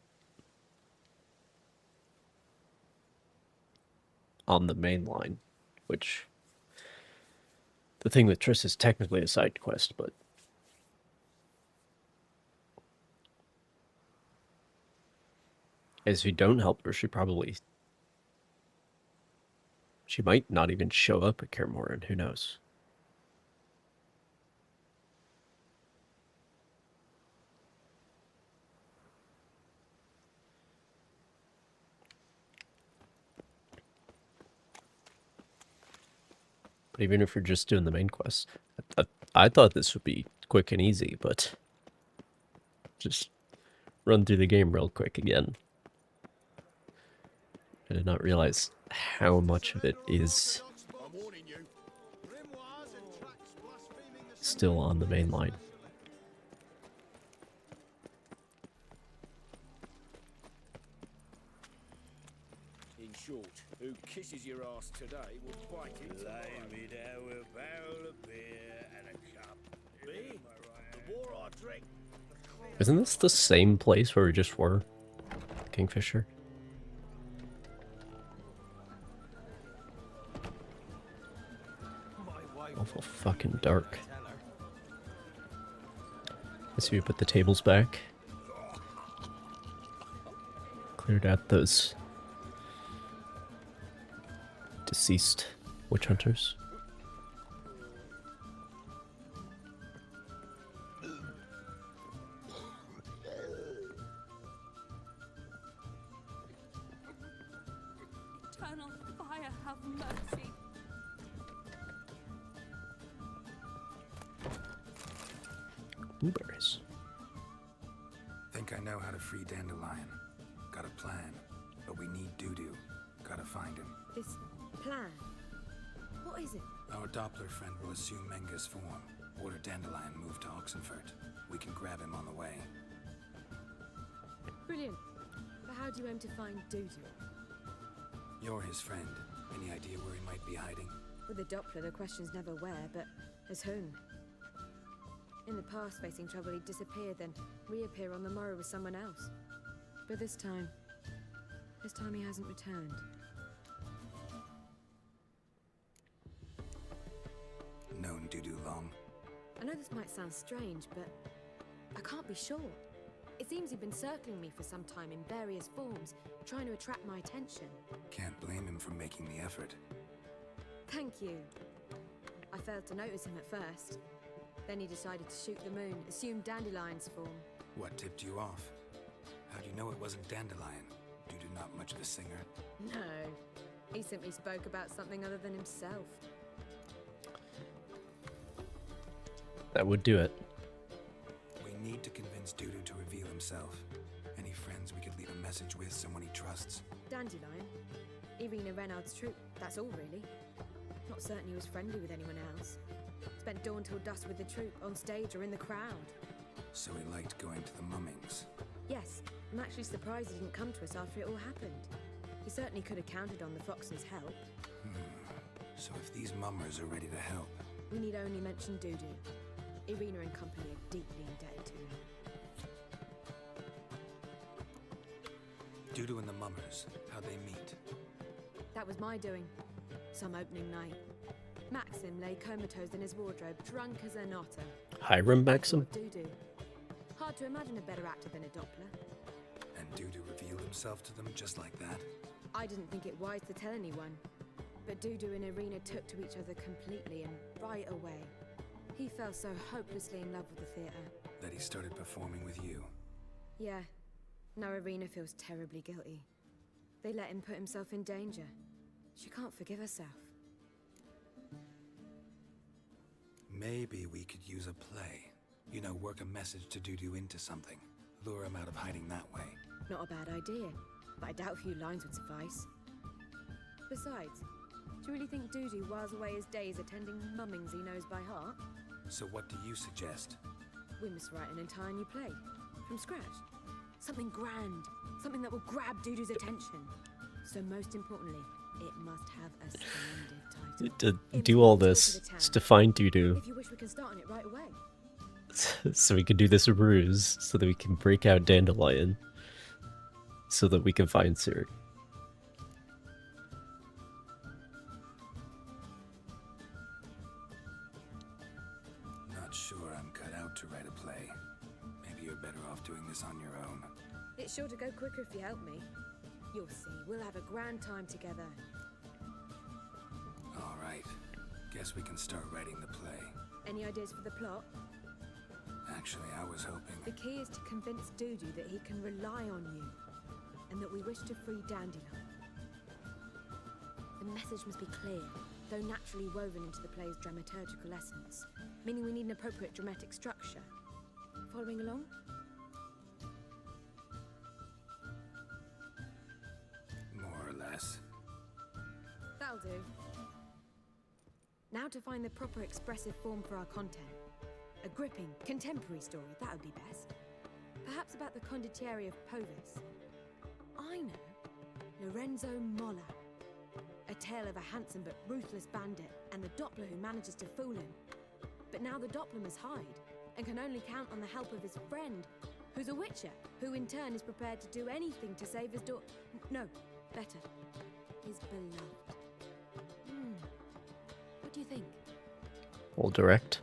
on the main line, which the thing with Triss is technically a side quest, but as if you don't help her, she might not even show up at Kaer Morhen, who knows? But even if you're just doing the main quest, I thought this would be quick and easy, but just run through the game real quick again. I did not realize how much of it is still on the main line. In short, who kisses your ass today will bite it tomorrow. Lay me down with a barrel of beer and a cup. Beer? The more I drink, Isn't this the same place where we just were? Kingfisher? Awful fucking dark. Let's see, we put the tables back. Cleared out those deceased witch hunters. Eternal fire, have mercy. Blueberries. Think I know how to free Dandelion. Got a plan, but we need Dudu. Gotta find him. This plan? What is it? Our Doppler friend will assume Menga's form. Order Dandelion move to Oxenfurt. We can grab him on the way. Brilliant. But how do you aim to find Dudu? You're his friend. Any idea where he might be hiding? With the Doppler, the question's never where, but as whom. In the past, facing trouble, he'd disappear, then reappear on the morrow with someone else. But this time he hasn't returned. Known Dudu long? I know this might sound strange, but I can't be sure. It seems he'd been circling me for some time in various forms, trying to attract my attention. Can't blame him for making the effort. Thank you. I failed to notice him at first. Then he decided to shoot the moon, assumed Dandelion's form. What tipped you off? How do you know it wasn't Dandelion? Dudu not much of a singer? No. He simply spoke about something other than himself. That would do it. We need to convince Dudu to reveal himself. Any friends we could leave a message with, someone he trusts? Dandelion? Irina Reynard's troupe, that's all really. Not certain he was friendly with anyone else. Spent dawn till dusk with the troupe, on stage or in the crowd. So he liked going to the mummings? Yes, I'm actually surprised he didn't come to us after it all happened. He certainly could have counted on the Fox's help. So if these mummers are ready to help... We need only mention Dudu. Irina and company are deeply indebted to him. Dudu and the mummers, how'd they meet? That was my doing. Some opening night. Maxim lay comatose in his wardrobe, drunk as an otter. Hiram Maxim? Dudu. Hard to imagine a better actor than a Doppler. And Dudu revealed himself to them just like that? I didn't think it wise to tell anyone. But Dudu and Irina took to each other completely and right away. He fell so hopelessly in love with the theatre. That he started performing with you? Yeah. Now Irina feels terribly guilty. They let him put himself in danger. She can't forgive herself. Maybe we could use a play. You know, work a message to Dudu into something. Lure him out of hiding that way. Not a bad idea, but I doubt a few lines would suffice. Besides, do you really think Dudu whiles away his days attending mummings he knows by heart? So what do you suggest? We must write an entire new play. From scratch. Something grand. Something that will grab Dudu's attention. So most importantly, it must have a splendid title. To do all this is to find Dudu. If you wish, we can start on it right away. So we can do this ruse, so that we can break out Dandelion. So that we can find Ciri. Not sure I'm cut out to write a play. Maybe you're better off doing this on your own. It's sure to go quicker if you help me. You'll see, we'll have a grand time together. All right. Guess we can start writing the play. Any ideas for the plot? Actually, I was hoping... The key is to convince Dudu that he can rely on you, and that we wish to free Dandelion. The message must be clear, though naturally woven into the play's dramaturgical essence, meaning we need an appropriate dramatic structure. Following along? More or less. That'll do. Now to find the proper expressive form for our content. A gripping, contemporary story, that would be best. Perhaps about the condottieri of Povis. I know. Lorenzo Molla. A tale of a handsome but ruthless bandit, and the Doppler who manages to fool him. But now the Doppler must hide, and can only count on the help of his friend, who's a witcher, who in turn is prepared to do anything to save his no, better. His beloved. What do you think? All direct.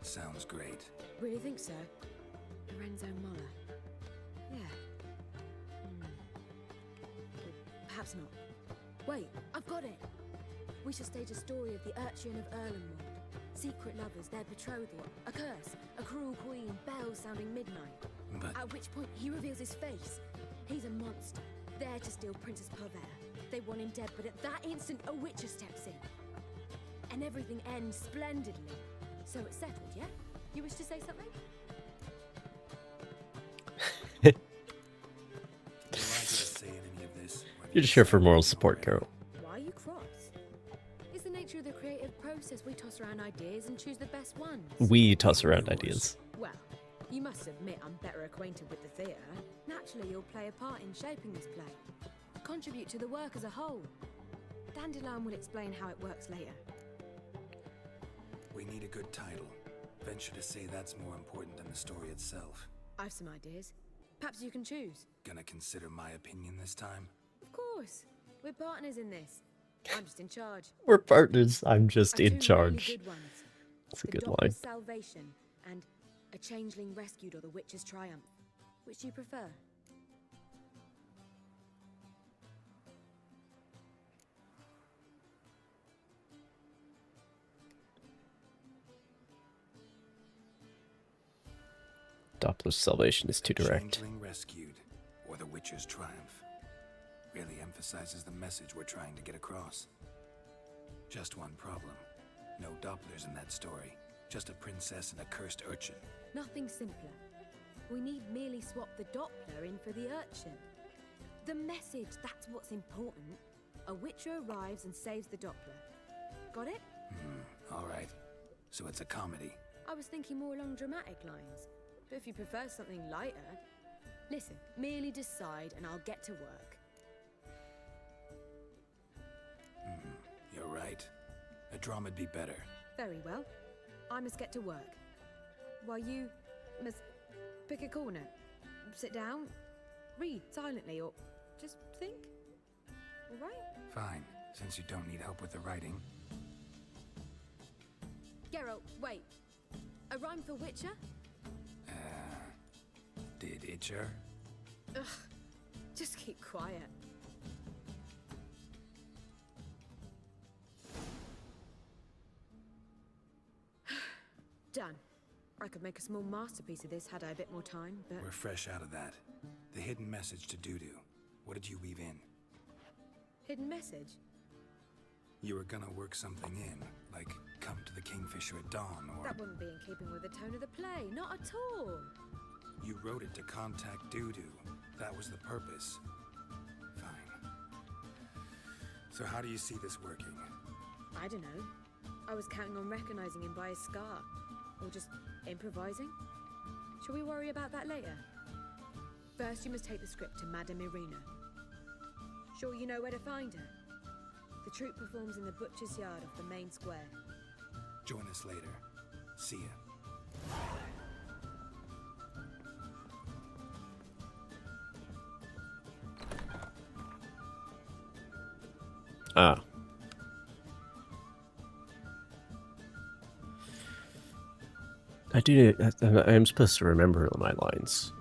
Sounds great. Really think so? Lorenzo Molla. Yeah. Perhaps not. Wait, I've got it! We should stage a story of the urchin of Erlenmoor. Secret lovers, their betrothal, a curse, a cruel queen, bells sounding midnight. But... At which point he reveals his face. He's a monster, there to steal Princess Pavere. They want him dead, but at that instant a witcher steps in. And everything ends splendidly. So it's settled, yeah? You wish to say something? You're just here for moral support, Carol. Why are you cross? It's the nature of the creative process. We toss around ideas and choose the best ones. We toss around ideas. Well, you must Must admit I'm better acquainted with the theatre. Naturally, you'll play a part in shaping this play. Contribute to the work as a whole. Dandelion will explain how it works later. We need a good title. Venture to say that's more important than the story itself. I've some ideas. Perhaps you can choose. Gonna consider my opinion this time? Of course. We're partners in this. I'm just in charge. We're partners. I'm just I've in two charge. Really good ones. That's a The good line. Doctor's Salvation and A Changeling Rescued or The Witch's Triumph. Which do you prefer? Doppler's Salvation is too direct. Changeling Rescued, or The Witcher's Triumph. Really emphasizes the message we're trying to get across. Just one problem. No Dopplers in that story. Just a princess and a cursed urchin. Nothing simpler. We need merely swap the Doppler in for the urchin. The message, that's what's important. A Witcher arrives and saves the Doppler. Got it? Alright. So it's a comedy. I was thinking more along dramatic lines. But if you prefer something lighter... Listen, merely decide and I'll get to work. You're right. A drama'd be better. Very well. I must get to work. While you must pick a corner. Sit down, read silently, or just think. All right? Fine, since you don't need help with the writing. Geralt, wait. A rhyme for Witcher? Did Itcher? Ugh. Just keep quiet. Done. I could make a small masterpiece of this had I a bit more time, but... We're fresh out of that. The hidden message to Dudu. What did you weave in? Hidden message? You were gonna work something in, like come to the Kingfisher at dawn, or... That wouldn't be in keeping with the tone of the play, not at all. You wrote it to contact Dudu. That was the purpose. Fine. So how do you see this working? I don't know. I was counting on recognizing him by his scar. Or just improvising? Shall we worry about that later? First, you must take the script to Madame Irina. Sure you know where to find her? The troupe performs in the butcher's yard off the main square. Join us later. See ya. Ah. I am supposed to remember my lines.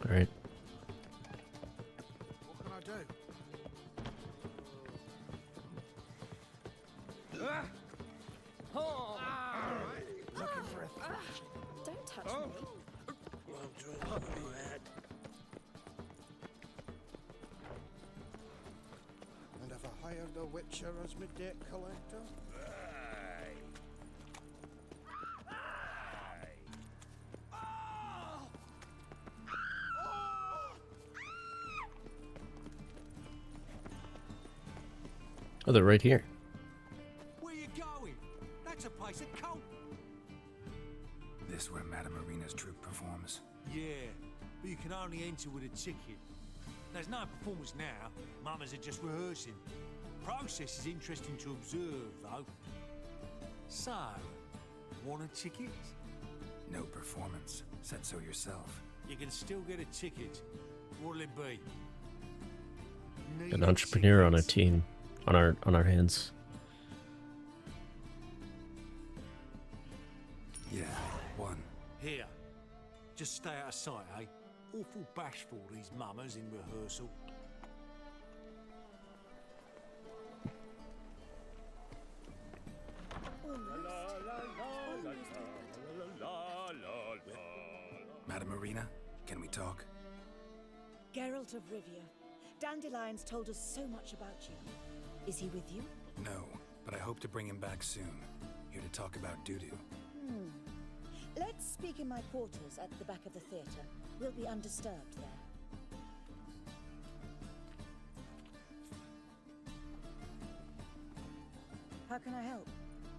All right. What can I do? Looking for a thrashing. Don't touch me. Won't drink up my head. And have I hired a Witcher as my debt collector? Oh, they're right here. Where you going? That's a place of cult. This where Madame Irina's troupe performs? Yeah, but you can only enter with a ticket. There's no performance now. Mamas are just rehearsing. Process is interesting to observe, though. So, want a ticket? No performance. Said so yourself. You can still get a ticket. What'll it be? An entrepreneur on a team, on our hands. Yeah, one. Here. just stay out of sight, eh? Awful bashful, these mummers in rehearsal. Madam Marina, can we talk? Geralt of Rivia. Dandelion's told us so much about you. Is he with you? No, but I hope to bring him back soon. Here to talk about Dudu. Let's speak in my quarters at the back of the theatre. We'll be undisturbed there. How can I help?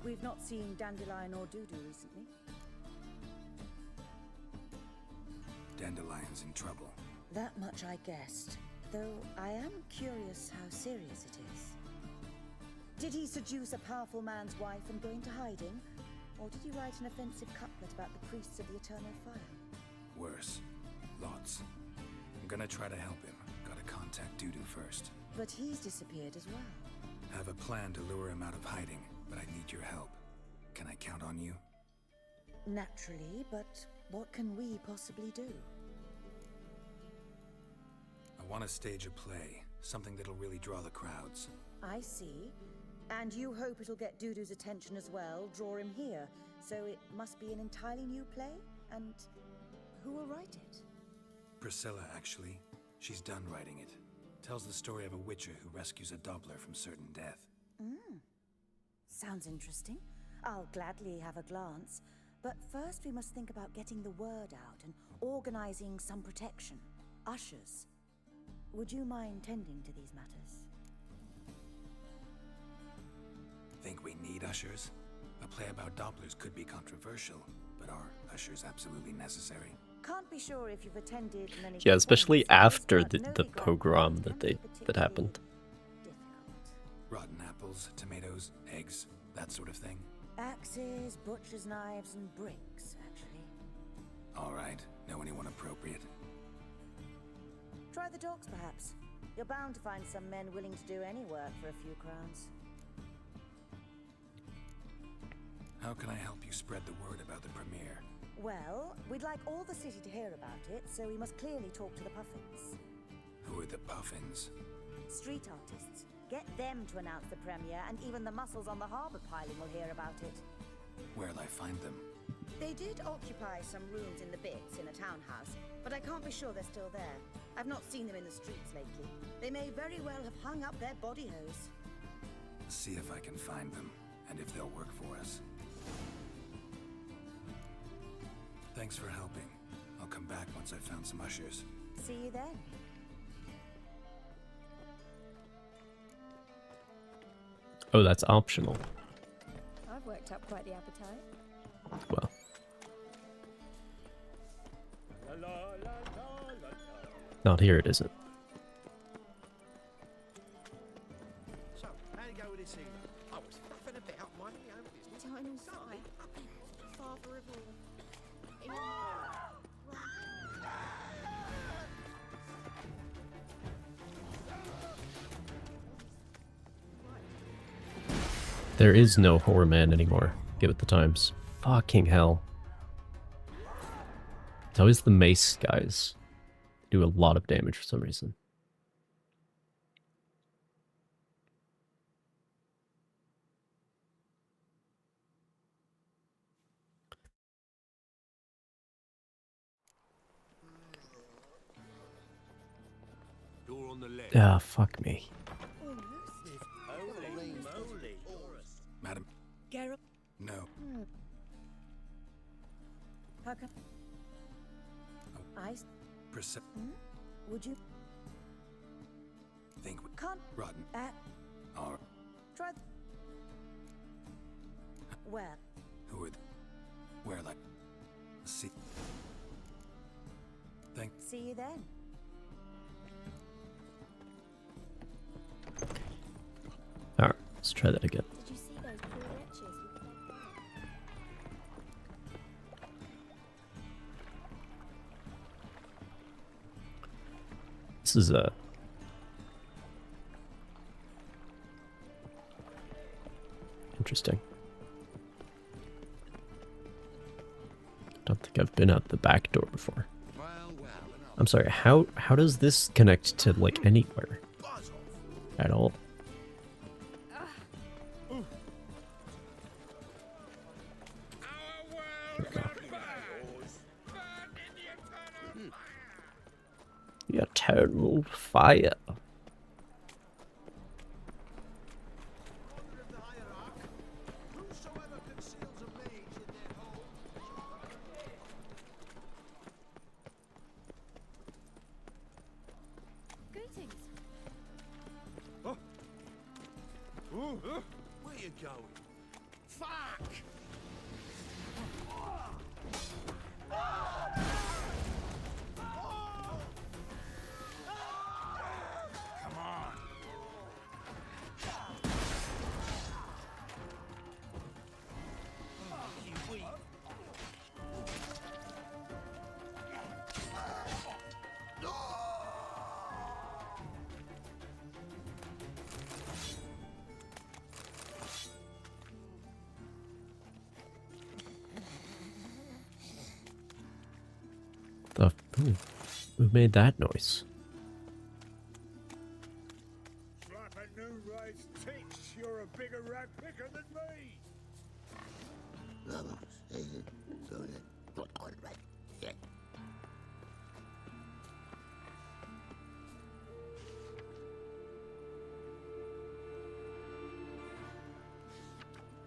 We've not seen Dandelion or Dudu recently. Dandelion's in trouble. That much I guessed, though I am curious how serious it is. Did he seduce a powerful man's wife and go into hiding? Or did he write an offensive couplet about the priests of the Eternal Fire? Worse. Lots. I'm gonna try to help him. Gotta contact Dudu first. But he's disappeared as well. Have a plan to lure him out of hiding, but I need your help. Can I count on you? Naturally, but what can we possibly do? I want to stage a play. Something that'll really draw the crowds. I see. And you hope it'll get Dudu's attention as well, draw him here. So it must be an entirely new play? And who will write it? Priscilla, actually. She's done writing it. Tells the story of a witcher who rescues a Doppler from certain death. Sounds interesting. I'll gladly have a glance. But first we must think about getting the word out and organizing some protection. Ushers. Would you mind tending to these matters? Think we need ushers? A play about Dopplers could be controversial, but are ushers absolutely necessary? Can't be sure if you've attended many. Yeah, especially after the pogrom that happened. Rotten apples, tomatoes, eggs, that sort of thing. Axes, butcher's knives, and bricks, actually. All right. Know anyone appropriate? Try the dogs, perhaps. You're bound to find some men willing to do any work for a few crowns. How can I help you spread the word about the premiere? Well, we'd like all the city to hear about it, so we must clearly talk to the Puffins. Who are the Puffins? Street artists. Get them to announce the premiere, and even the muscles on the harbour piling will hear about it. Where'll I find them? They did occupy some rooms in the Bits in a townhouse, but I can't be sure they're still there. I've not seen them in the streets lately. They may very well have hung up their body hose. See if I can find them, and if they'll work for us. Thanks for helping. I'll come back once I've found some ushers. See you then. Oh, that's optional. I've worked up quite the appetite. Well. Not here, it isn't. So, how you go with this evening? I was faffing about, minding my own business. Time sigh. Father of all. There is no horror man anymore. Give it the times. Fucking hell. It's always the mace guys. They do a lot of damage for some reason. Door on the left. Ah, fuck me. Holy moly. Madam? Geralt? No. How come? Priscilla. Would you? Think we Can't. rotten. Or Try. Where? who are they? Where like? See. Think. See you then. Alright, let's try that again. Did you see those poor wretches with their This is interesting. Don't think think I've been out the back door before. I'm sorry, how does this connect to, like, anywhere? At all? The eternal fire. Greetings. Where you going? Fuck! Come on. You weak. Who made that noise? Slap a new raised tits, you're a bigger rat picker than me!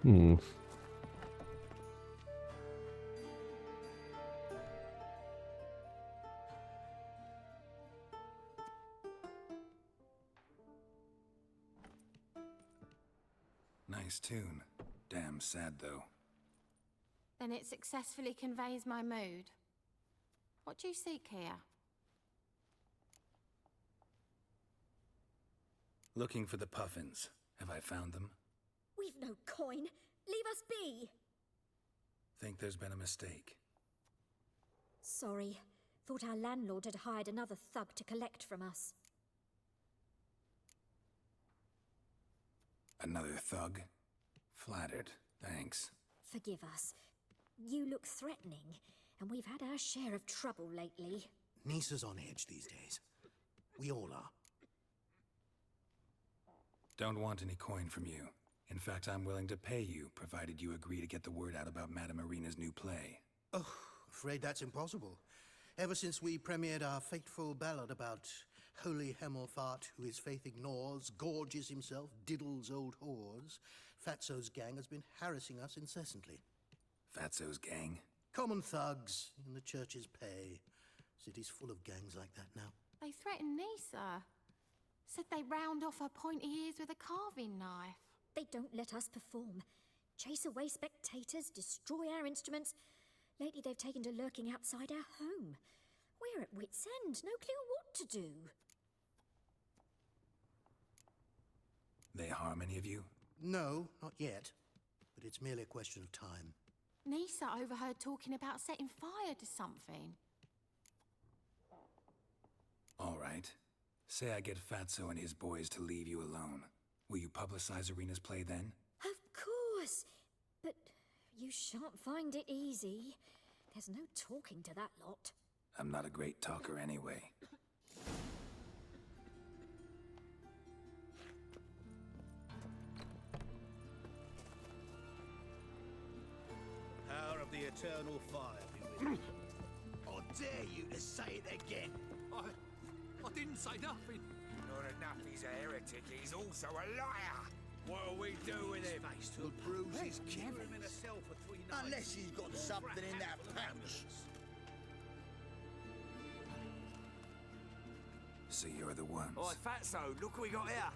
Hmm. Nice tune. Damn sad, though. Then it successfully conveys my mood. What do you seek here? Looking for the puffins. Have I found them? We've no coin. Leave us be. Think there's been a mistake. Sorry. Thought our landlord had hired another thug to collect from us. Another thug? Flattered. Thanks. Forgive us. You look threatening, and we've had our share of trouble lately. Nisa's on edge these days. We all are. Don't want any coin from you. In fact, I'm willing to pay you, provided you agree to get the word out about Madame Irina's new play. Oh, afraid that's impossible. Ever since we premiered our fateful ballad about Holy Hemelfart, who his faith ignores, gorges himself, diddles old whores, Fatso's gang has been harassing us incessantly. Fatso's gang? Common thugs in the church's pay. City's full of gangs like that now. They threatened Nisa. Said they round off her pointy ears with a carving knife. They don't let us perform. Chase away spectators, destroy our instruments. Lately they've taken to lurking outside our home. We're at wit's end, no clue what to do. They harm any of you? No, not yet. But it's merely a question of time. Nisa overheard talking about setting fire to something. All right. Say I get Fatso and his boys to leave you alone. Will you publicize Irina's play then? Of course. But you shan't find it easy. There's no talking to that lot. I'm not a great talker anyway. Power of the eternal fire be with you. I dare you to say it again. I didn't say nothing. Not enough he's a heretic, he's also a liar. What'll we do with him? We'll bruise his keep him in a cell for 3 nights. Unless he's got something in that pouch. So you're the ones. Oi, Fatso, look what we got here.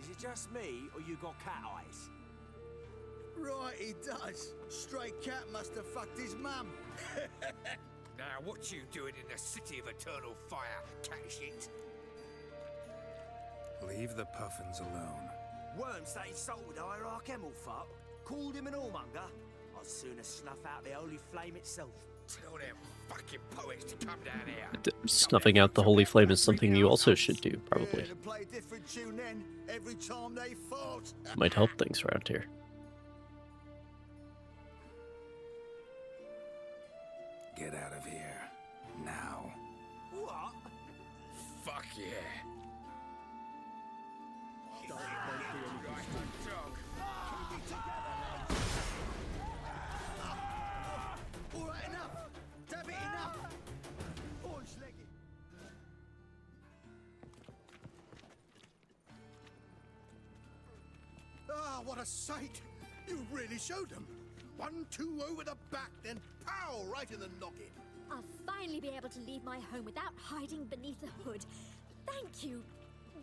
Is it just me, or you got cat eyes? Right, he does. Stray cat must have fucked his mum. Now, what you doing in the city of eternal fire, cat shit? Leave the puffins alone. Worms that insulted Hierarch Hemelfart, called him an whoremonger. I'd sooner snuff out the holy flame itself. Tell them fucking poets to come down here. Snuffing out the holy flame is something you also should do, probably. Yeah, play a different tune then, every time they fought. Might help things around here. get out of here. Now. What? Fuck yeah. All right, enough. Damn it, enough. Boys, leg it. Ah, what a sight! You really showed them. 1-2 over the back, then pow, right in the noggin. I'll finally be able to leave my home without hiding beneath a hood. Thank you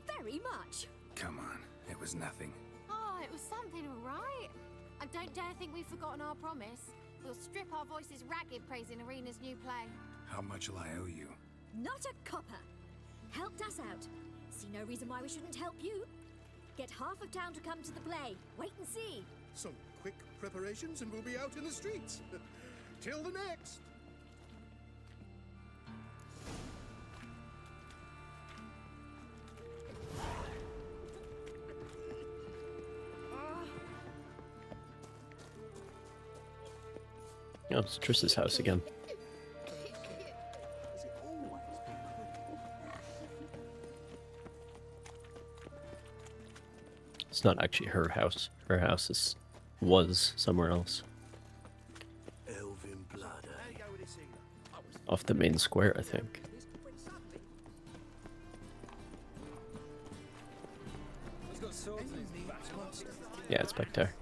very much. Come on, it was nothing. Oh, it was something, all right. I don't dare think we've forgotten our promise. We'll strip our voices ragged praising Arena's new play. How much will I owe you? Not a copper. Helped us out. See no reason why we shouldn't help you. Get half of town to come to the play. Wait and see. Some quick preparations and we'll be out in the streets. Till the next. Oh, it's Triss's house again. It's not actually her house. Her house was somewhere else. Elven blood. Off the main square, I think. Yeah, it's back there.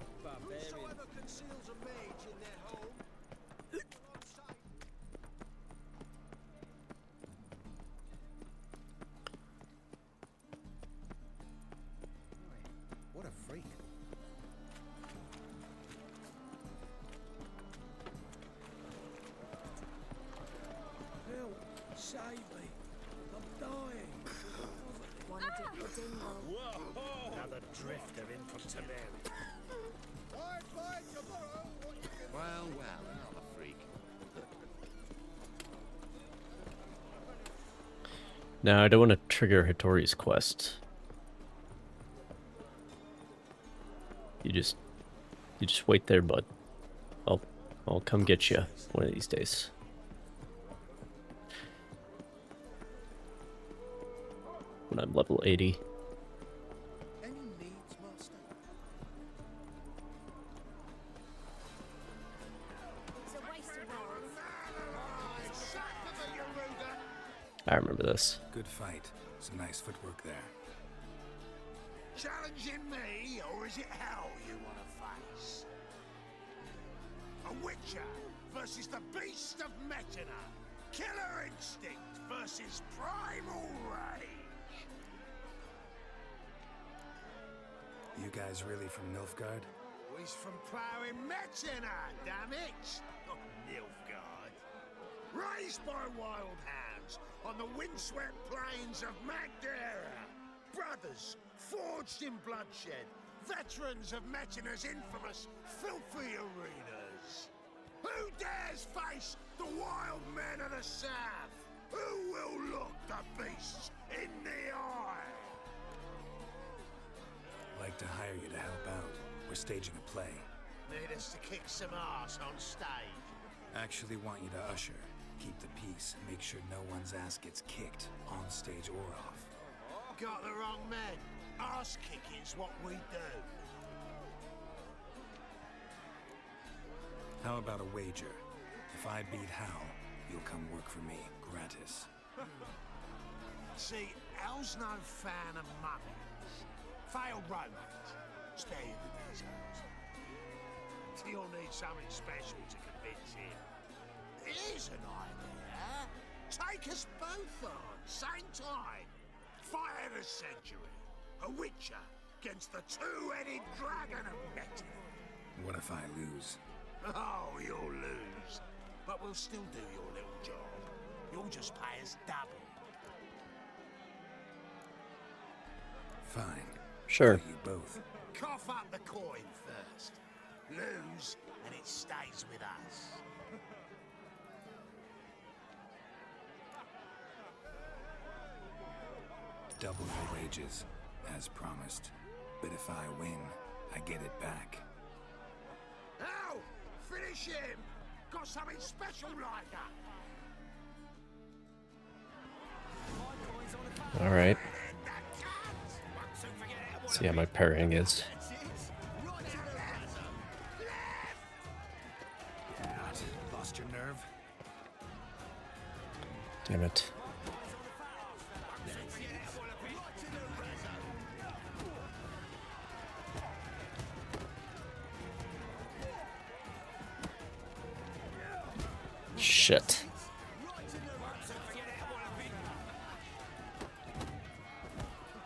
What a freak. Help! Save me! I'm dying! Wanna dip the dingle? Whoa! Another drifter in from Tiberias. Well, another freak. Now, I don't want to trigger Hattori's quest. You just wait there, bud. I'll come get you one of these days. When I'm level 80. Any needs, master? It's a waste of words. I remember this. Good fight. Some nice footwork there. Challenging me, or is it hell you want to face? A Witcher versus the Beast of Metina. Killer instinct versus primal rage. You guys really from Nilfgaard? He's from ploughing Metina, damn it! Not Nilfgaard. Raised by wild hounds on the windswept plains of Magdera. Brothers, forged in bloodshed, veterans of Metina's infamous filthy arenas. Who dares face the wild men of the south? Who will look the beasts in the eye? Like to hire you to help out. We're staging a play. Need us to kick some ass on stage? Actually want you to usher, keep the peace, and make sure no one's ass gets kicked, on stage or off. Got the wrong men. Ass kicking's what we do. How about a wager? If I beat Hal, you'll come work for me, gratis. See, Hal's no fan of mummies. Failed romance. Spare you the details. You'll need something special to convince him. Here's an idea. Take us both on, same time. Fight of the century. A Witcher against the two-headed dragon of Metina. What if I lose? Oh, you'll lose. But we'll still do your little job. You'll just pay us double. Fine. Sure. You both. Cough up the coin first. Lose, and it stays with us. Double your wages, as promised. But if I win, I get it back. Ow! Finish him! Got something special like that! Alright. Let's see how my parrying is. Lost your nerve? Damn it. Shit.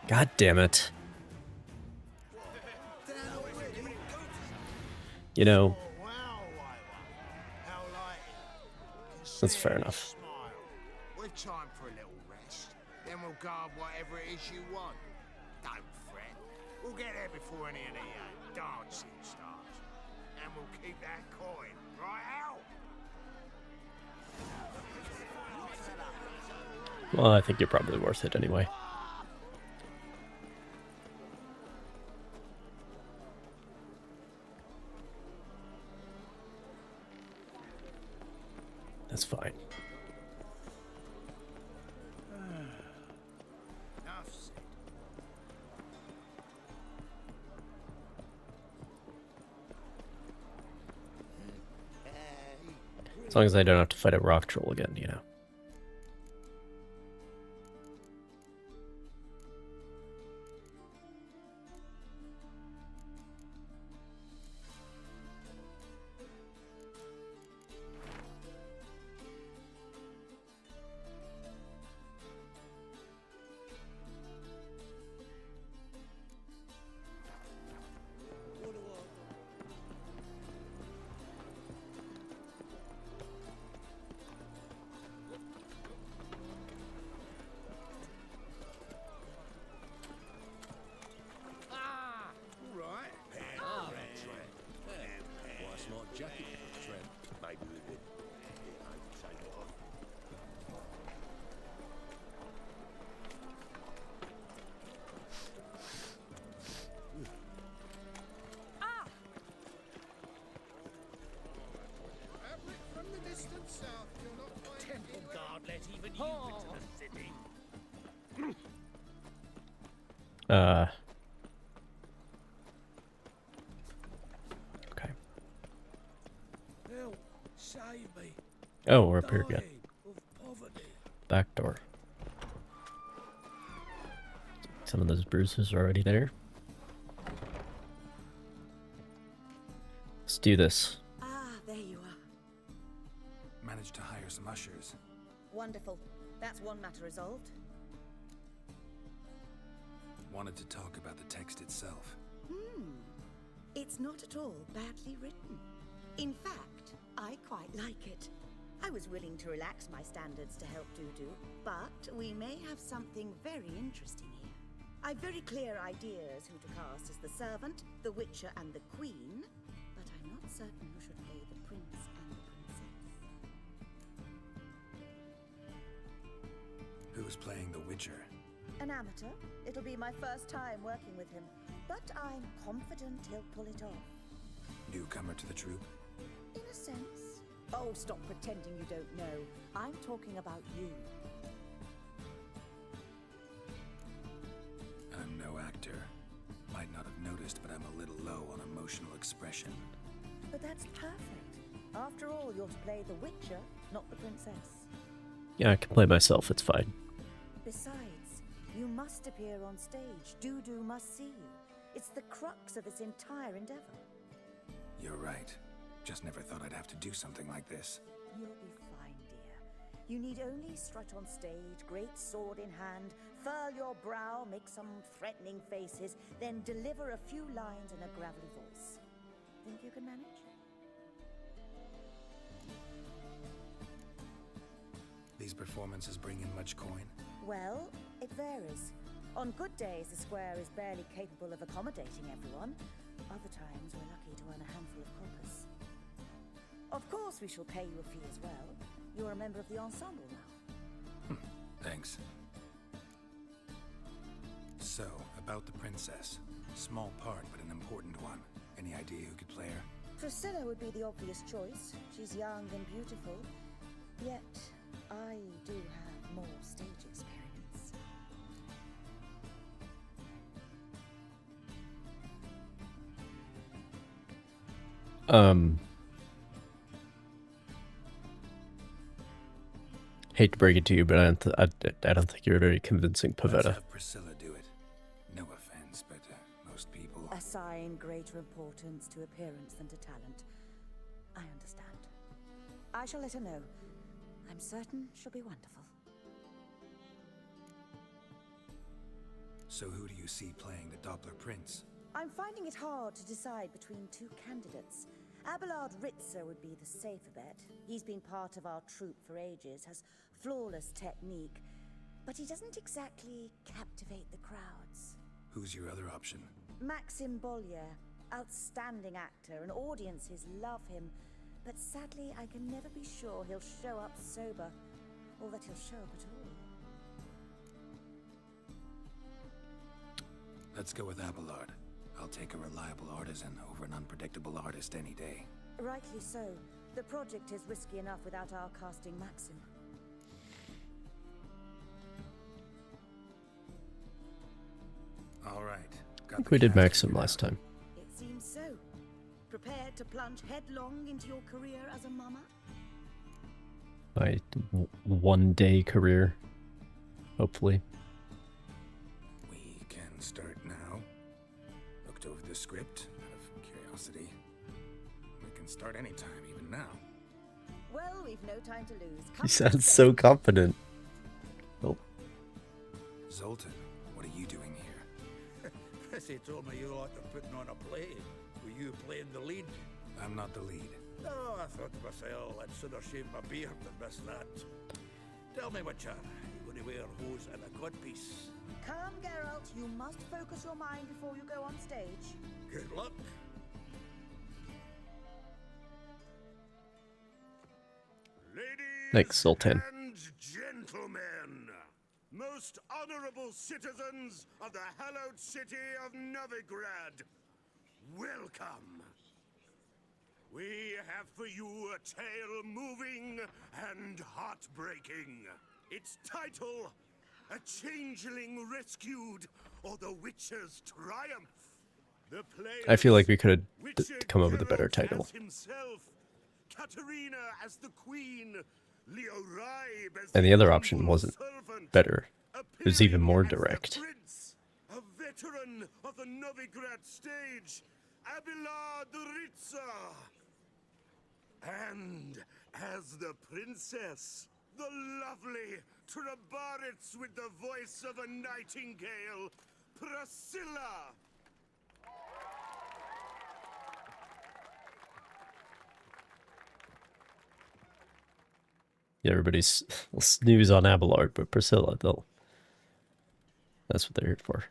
God damn it. You know, that's fair enough. We've time for a little rest. Then we'll guard whatever it is you want. Don't fret. We'll get there before any of the dancing starts. And we'll keep that coin, right out? Well, I think you're probably worth it anyway. That's fine. As long as I don't have to fight a rock troll again, you know. Okay. Oh, we're up here again. Back door. Some of those bruises are already there. Let's do this. Ah, there you are. Managed to hire some ushers. Wonderful. That's one matter resolved. Wanted to talk about the text itself. It's not at all badly written. In fact, I quite like it. I was willing to relax my standards to help Dudu, but we may have something very interesting here. I've very clear ideas who to cast as the servant, the Witcher, and the Queen, but I'm not certain who should play the Prince and the Princess. Who's playing the Witcher? An amateur. It'll be my first time working with him, but I'm confident he'll pull it off. Newcomer to the troupe? In a sense. Oh, stop pretending you don't know. I'm talking about you. I'm no actor. Might not have noticed, but I'm a little low on emotional expression. But that's perfect. After all, you're to play the Witcher, not the Princess. Yeah, I can play myself, it's fine. Besides, you must appear on stage. Dudu must see you. It's the crux of this entire endeavor. You're right. Just never thought I'd have to do something like this. You'll be fine, dear. You need only strut on stage, great sword in hand, furl your brow, make some threatening faces, then deliver a few lines in a gravelly voice. Think you can manage? These performances bring in much coin? Well, it varies. On good days, the square is barely capable of accommodating everyone. Other times, we're lucky to earn a handful of coppers. Of course, we shall pay you a fee as well. You're a member of the ensemble now. Thanks. So, about the princess. Small part, but an important one. Any idea who could play her? Priscilla would be the obvious choice. She's young and beautiful. Yet, I do have more stage experience. Hate to break it to you, but I don't think you're a very convincing Let's Pavetta. have Priscilla do it. No offense, but most people... Assign greater importance to appearance than to talent. I understand. I shall let her know. I'm certain she'll be wonderful. So who do you see playing the Doppler Prince? I'm finding it hard to decide between two candidates. Abelard Ritzer would be the safer bet. He's been part of our troupe for ages, has flawless technique, but he doesn't exactly captivate the crowds. Who's your other option? Maxim Bollier, outstanding actor, and audiences love him, but sadly I can never be sure he'll show up sober, or that he'll show up at all. Let's go with Abelard. I'll take a reliable artisan over an unpredictable artist any day. Rightly so. The project is risky enough without our casting Maxim. All right. I think we did Maxim last time. It seems so. Prepared to plunge headlong into your career as a mama? My one-day career, hopefully. We can start now. Looked over the script out of curiosity. We can start anytime, even now. Well, we've no time to lose. He sounds so confident. Oh. Zoltan, what are you doing here? Prissy told me you like to putting on a play. Were you playing the lead? I'm not the lead. Oh, I thought to myself, I'd sooner shave my beard than miss that. Tell me, Witcher, you going to wear hose and a codpiece? Calm, Geralt. You must focus your mind before you go on stage. Good luck. Ladies Thanks, Zoltan. and gentlemen, most honorable citizens of the hallowed city of Novigrad, welcome. We have for you a tale moving and heartbreaking. Its title, A Changeling Rescued, or The Witcher's Triumph. The I feel like we could have come up with a better title. himself, Katerina as the queen, Leo Raib as And the other option wasn't better. It was even more direct. prince, a veteran of the Novigrad stage, Abelard Ritzer. And as the princess, the lovely Trabaritz with the voice of a nightingale, Priscilla. Yeah, everybody's snooze on Abelard, but Priscilla, that's what they're here for.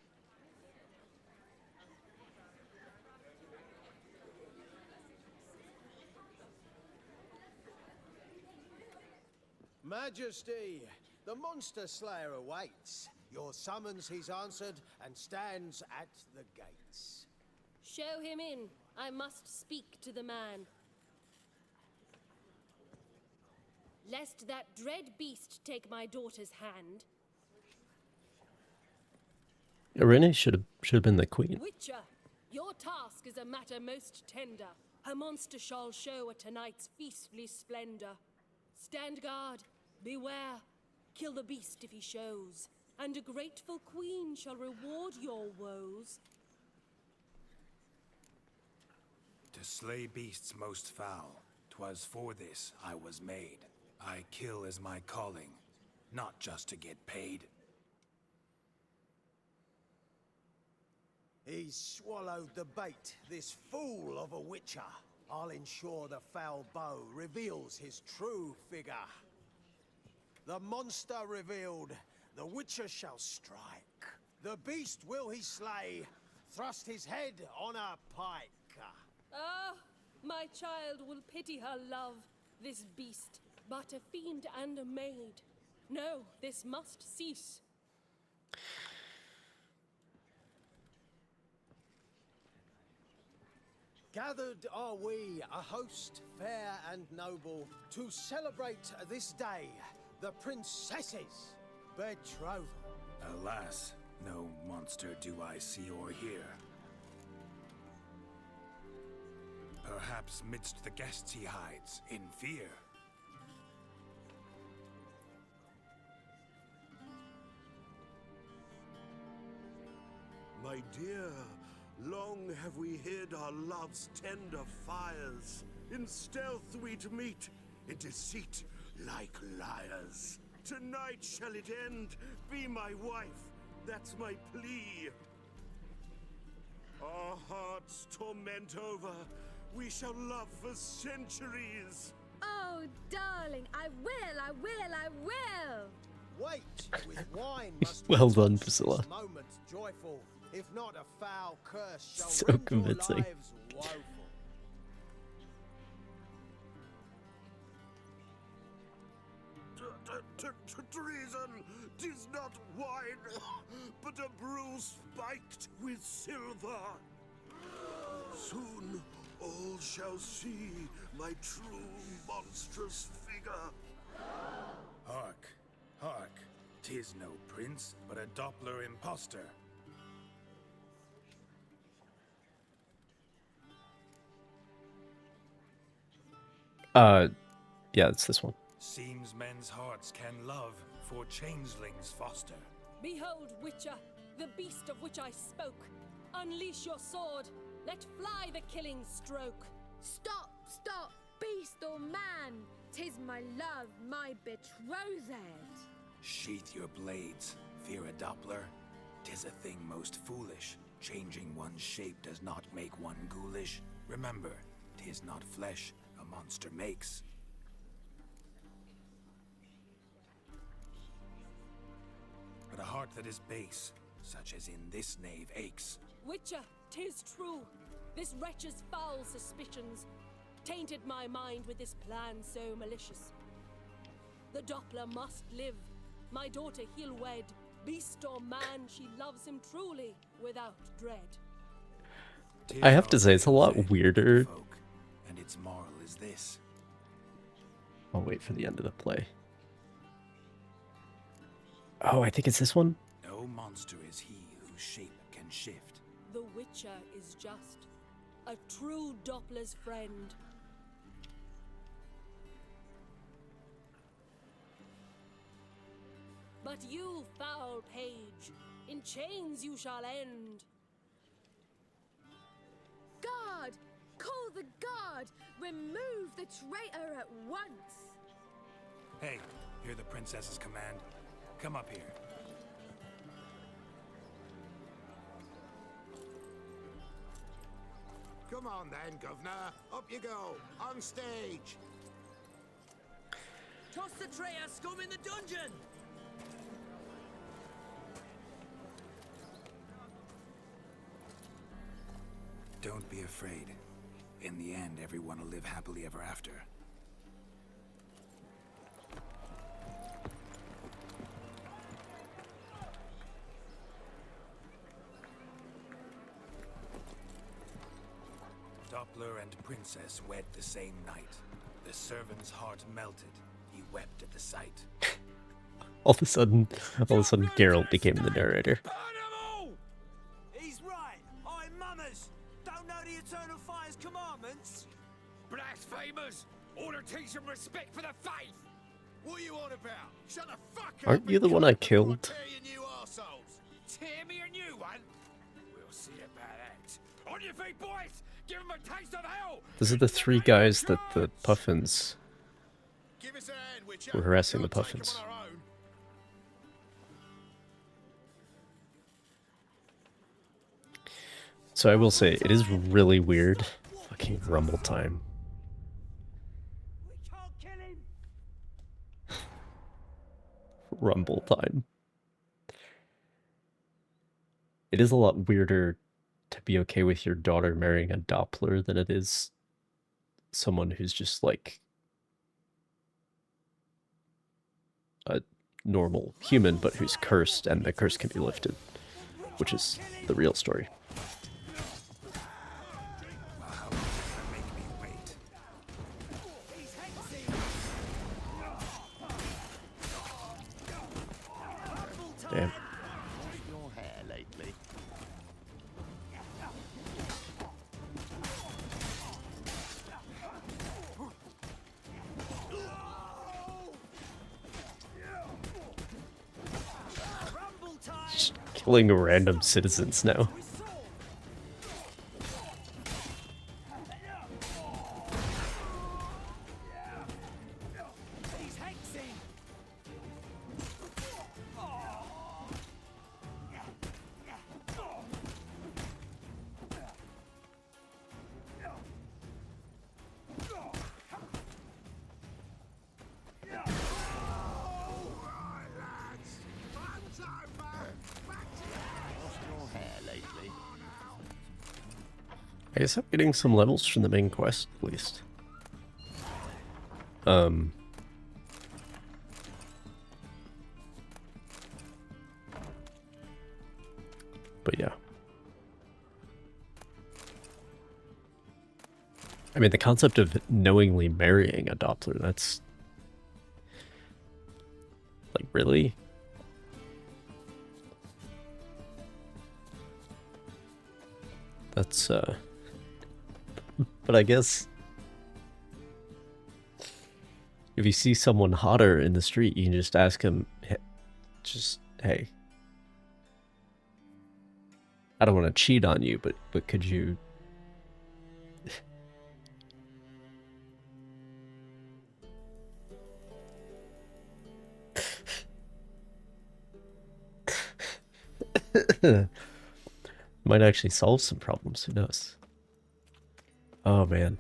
Majesty, the monster slayer awaits. Your summons he's answered and stands at the gates. Show him in. I must speak to the man. Lest that dread beast take my daughter's hand. Irene should have been the queen. Witcher, your task is a matter most tender. Her monster shall show at tonight's feastly splendor. Stand guard, beware, kill the beast if he shows, and a grateful queen shall reward your woes. To slay beasts most foul, 'twas for this I was made. I kill as my calling, not just to get paid. He's swallowed the bait, this fool of a witcher. I'll ensure the foul bow reveals his true figure. The monster revealed, the witcher shall strike. The beast will he slay, thrust his head on a pike. Ah, my child will pity her love, this beast, but a fiend and a maid. No, this must cease. Gathered are we, a host fair and noble, to celebrate this day, the princess's betrothal. Alas, no monster do I see or hear. Perhaps midst the guests he hides, in fear. My dear, long have we hid our love's tender fires. In stealth we'd meet, in deceit like liars. Tonight shall it end, be my wife, that's my plea. Our hearts torment over, we shall love for centuries. Oh, darling, I will, I will, I will! Wait, with wine must Well we done, touch Priscilla. this moment joyful, if not a foul curse shall So rend your convincing. lives woeful. Treason, 'tis not wine, but a brew spiked with silver. Soon all shall see my true monstrous figure. Hark, hark. 'Tis no prince, but a Doppler imposter. Yeah, it's this one. Seems men's hearts can love, for changelings foster. Behold, Witcher, the beast of which I spoke. Unleash your sword. Let fly the killing stroke. Stop, stop, beast or man! 'Tis my love, my betrothed. Sheath your blades, fear a Doppler. 'Tis a thing most foolish. Changing one's shape does not make one ghoulish. Remember, 'tis not flesh a monster makes. But a heart that is base, such as in this knave aches. Witcher, 'tis true. This wretch's foul suspicions tainted my mind with this plan so malicious. The Doppler must live. My daughter he'll wed. Beast or man, she loves him truly, without dread. I have to say, it's a lot weirder. And its moral is this. I'll wait for the end of the play. Oh, I think it's this one. No monster is he whose shape can shift. The Witcher is just a true Doppler's friend. But you, foul page, in chains you shall end. Guard! Call the guard! Remove the traitor at once! Hey, hear the princess's command. Come up here. Come on then, Governor. Up you go. On stage. Toss the traitor scum in the dungeon! Don't be afraid. In the end, everyone will live happily ever after. Doppler and Princess wed the same night. The servant's heart melted. He wept at the sight. All of a sudden, Geralt became the narrator. He's right. I'm mummers. Don't know the Eternal Fire's commandments. Blasphemers! Order teach some respect for the faith! What are you on about? Shut the fuck up! Aren't you the one I killed? Tear you arseholes! Tear me a new one? We'll see about that. On your feet, boys! Give them a taste of hell! Those are the three guys that the Puffins Give us a hand, Witcher. were harassing the We'll take 'em Puffins. on our own. So I will say, it is really weird. Fucking rumble time. Rumble time. It is a lot weirder to be okay with your daughter marrying a Doppler than it is someone who's just like a normal human but who's cursed and the curse can be lifted, which is the real story. Damn. Your hair lately. tackling random citizens now. I guess I'm getting some levels from the main quest, at least. But yeah. I mean, the concept of knowingly marrying a Doppler, that's... like, really? That's, but I guess if you see someone hotter in the street, you can just ask him, hey, I don't want to cheat on you, but could you... Might actually solve some problems, who knows? Oh man.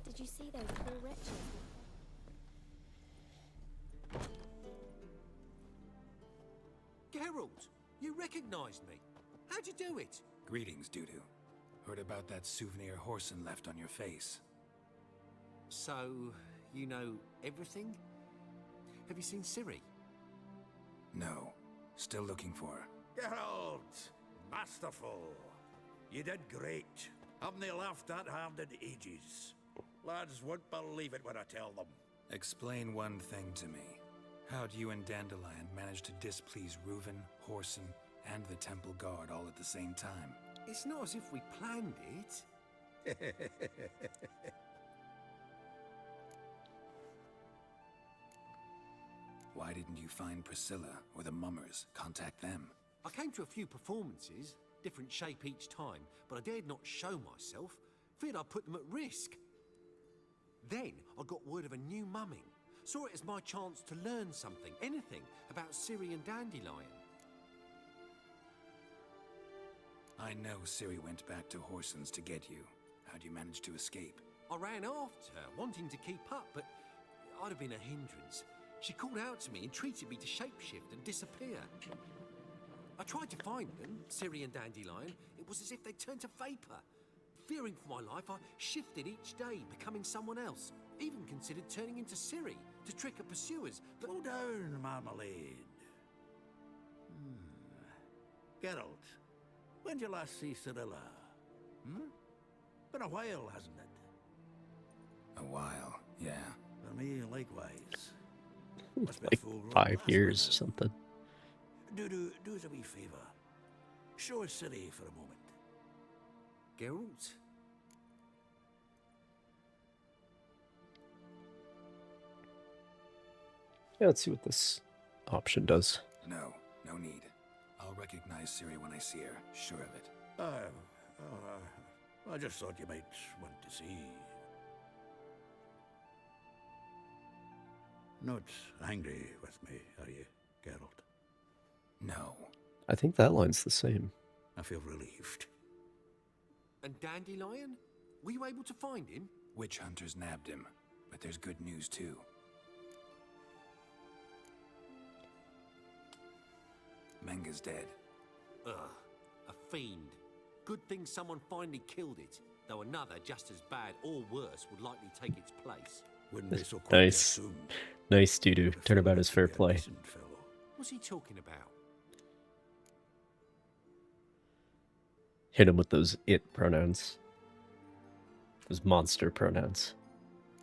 Did you see those poor wretches? Geralt, you recognized me. How'd you do it? Greetings, Dudu. Heard about that souvenir Horson left on your face. So, you know everything? Have you seen Ciri? No. Still looking for her. Geralt! Masterful! You did great. Haven't they laughed that hard in ages? Lads won't believe it when I tell them. Explain one thing to me. How'd you and Dandelion manage to displease Reuven, Horson, and the Temple Guard all at the same time? It's not as if we planned it. Why didn't you find Priscilla or the Mummers? Contact them. I came to a few performances, different shape each time, but I dared not show myself. Feared I'd put them at risk. Then I got word of a new mumming. Saw it as my chance to learn something, anything, about Ciri and Dandelion. I know Ciri went back to Horson's to get you. How'd you manage to escape? I ran after her, wanting to keep up, but I'd have been a hindrance. She called out to me, entreated me to shapeshift and disappear. I tried to find them, Ciri and Dandelion. It was as if they'd turned to vapor. Fearing for my life, I shifted each day, becoming someone else. Even considered turning into Ciri to trick her pursuers, but... Slow down, Marmalade. Geralt, when did you last see Cirilla? Been a while, hasn't it? A while, yeah. For me, likewise. Like 5 years or something. Do us a wee favour. Show us Ciri for a moment. Geralt? Yeah, let's see what this option does. No need. I'll recognize Ciri when I see her, sure of it. I just thought you might want to see. Not angry with me, are you, Geralt? No. I think that line's the same. I feel relieved. And Dandelion? Were you able to find him? Witch hunters nabbed him, but there's good news too. Menga's dead. Ugh, a fiend. Good thing someone finally killed it, though another just as bad or worse would likely take its place. Wouldn't be so quick Nice. to assume. Nice, Dudu. Turnabout is fair play. What's he talking about? Hit him with those it pronouns. Those monster pronouns.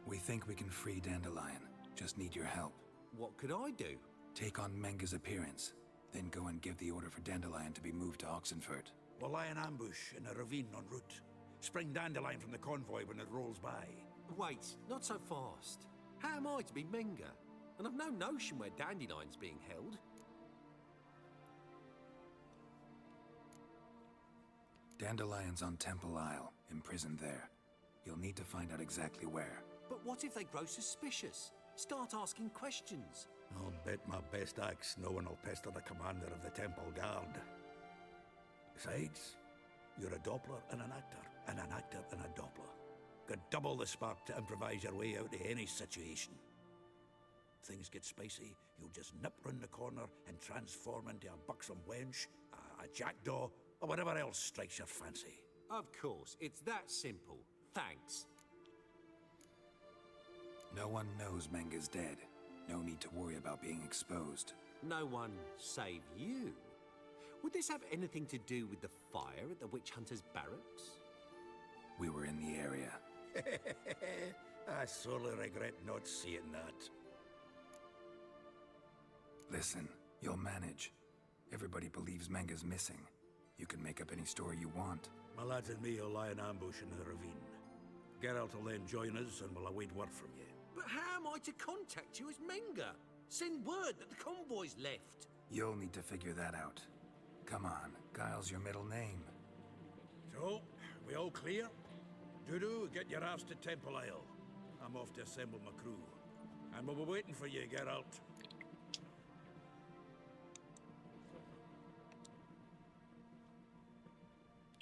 We think we can free Dandelion. Just need your help. What could I do? Take on Menga's appearance. Then go and give the order for Dandelion to be moved to Oxenfurt. We'll lie in ambush in a ravine en route. Spring dandelion from the convoy when it rolls by. Wait, not so fast. How am I to be Menga? And I've no notion where Dandelion's being held. Dandelion's on Temple Isle, imprisoned there. You'll need to find out exactly where. But what if they grow suspicious? Start asking questions. I'll bet my best axe no one will pester the commander of the Temple Guard. Besides, you're a Doppler and an actor and a Doppler. Got double the spark to improvise your way out of any situation. Things get spicy, you'll just nip round the corner and transform into a buxom wench, a jackdaw, or whatever else strikes your fancy. Of course, it's that simple. Thanks. No one knows Menga's dead. No need to worry about being exposed. No one save you. Would this have anything to do with the fire at the witch hunter's barracks? We were in the area. I sorely regret not seeing that. Listen, you'll manage. Everybody believes Menga's missing. You can make up any story you want. My lads and me will lie in ambush in the ravine. Geralt will then join us and we'll await word from you. But how am I to contact you as Menga? Send word that the convoy's left. You'll need to figure that out. Come on, Guile's your middle name. So, we all clear? Dudu, get your ass to Temple Isle. I'm off to assemble my crew. And we'll be waiting for you, Geralt.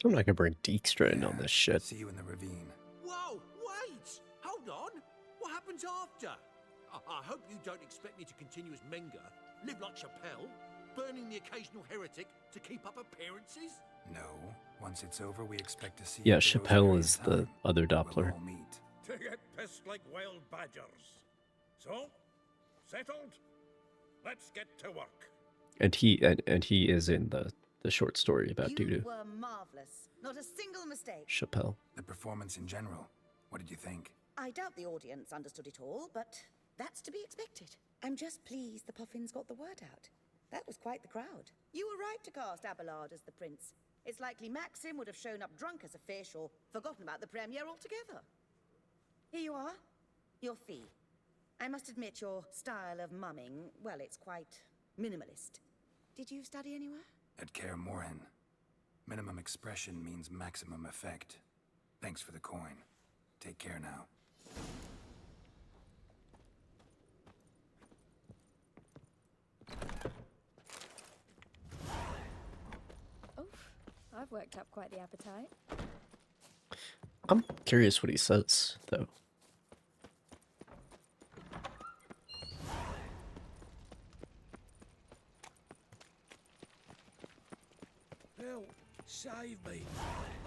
I'm not gonna bring Dijkstra in on this shit. See you in the ravine. Whoa, wait! Hold on! What happens after? I hope you don't expect me to continue as Menga, live like Chappelle, burning the occasional heretic to keep up appearances? No. Once it's over, we expect to see Yeah, you for those Chappelle periods is of the time. other Doppler. We'll all meet. To get pissed like wild badgers. So, settled? Let's get to work. And he is in the short story about You Dudu. were marvelous. Not a single mistake. Chappelle. The performance in general. What did you think? I doubt the audience understood it all, but that's to be expected. I'm just pleased the Puffins got the word out. That was quite the crowd. You were right to cast Abelard as the prince. It's likely Maxim would have shown up drunk as a fish or forgotten about the premiere altogether. Here you are. Your fee. I must admit your style of mumming, well, it's quite minimalist. Did you study anywhere? At Kaer Morhen. Minimum expression means maximum effect. Thanks for the coin. Take care now. Oof, I've worked up quite the appetite. I'm curious what he says, though. Help! Save me!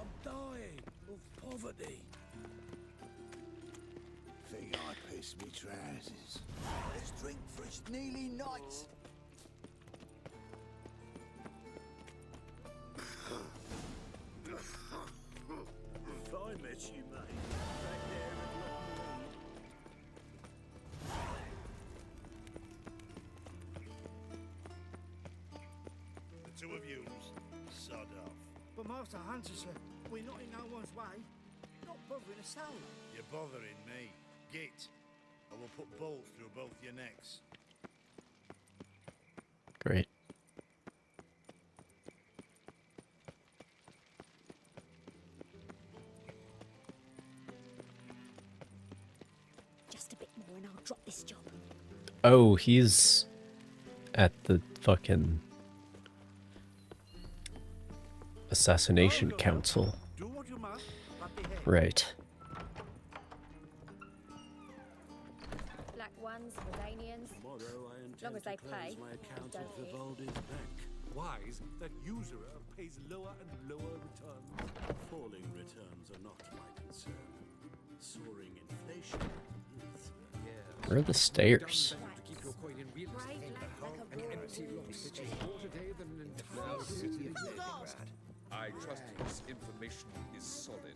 I'm dying of poverty. Think I pissed me trousers. Let's drink for it's nearly night. If I met you, mate, back there at Loch The two of you, sod off. But Master Hunter, sir, we're not in no one's way. Not bothering a soul. You're bothering me. Git. I will put bolts through both your necks. Great. Just a bit more and I'll drop this job. Oh, he's at the fucking assassination council. Do what you must, but behave. Right. Black ones, Redanians. Tomorrow I Long as they intend to close pay, my account don't of hit. Vivaldi's bank. Wise that usurer pays lower and lower returns. Falling returns are not my concern. Soaring inflation is. Yeah. Where are the stairs? To keep your coin in real estate. Like a empty loss which is bull. more today than an Now, entire city of city. Leningrad. I trust this information is solid.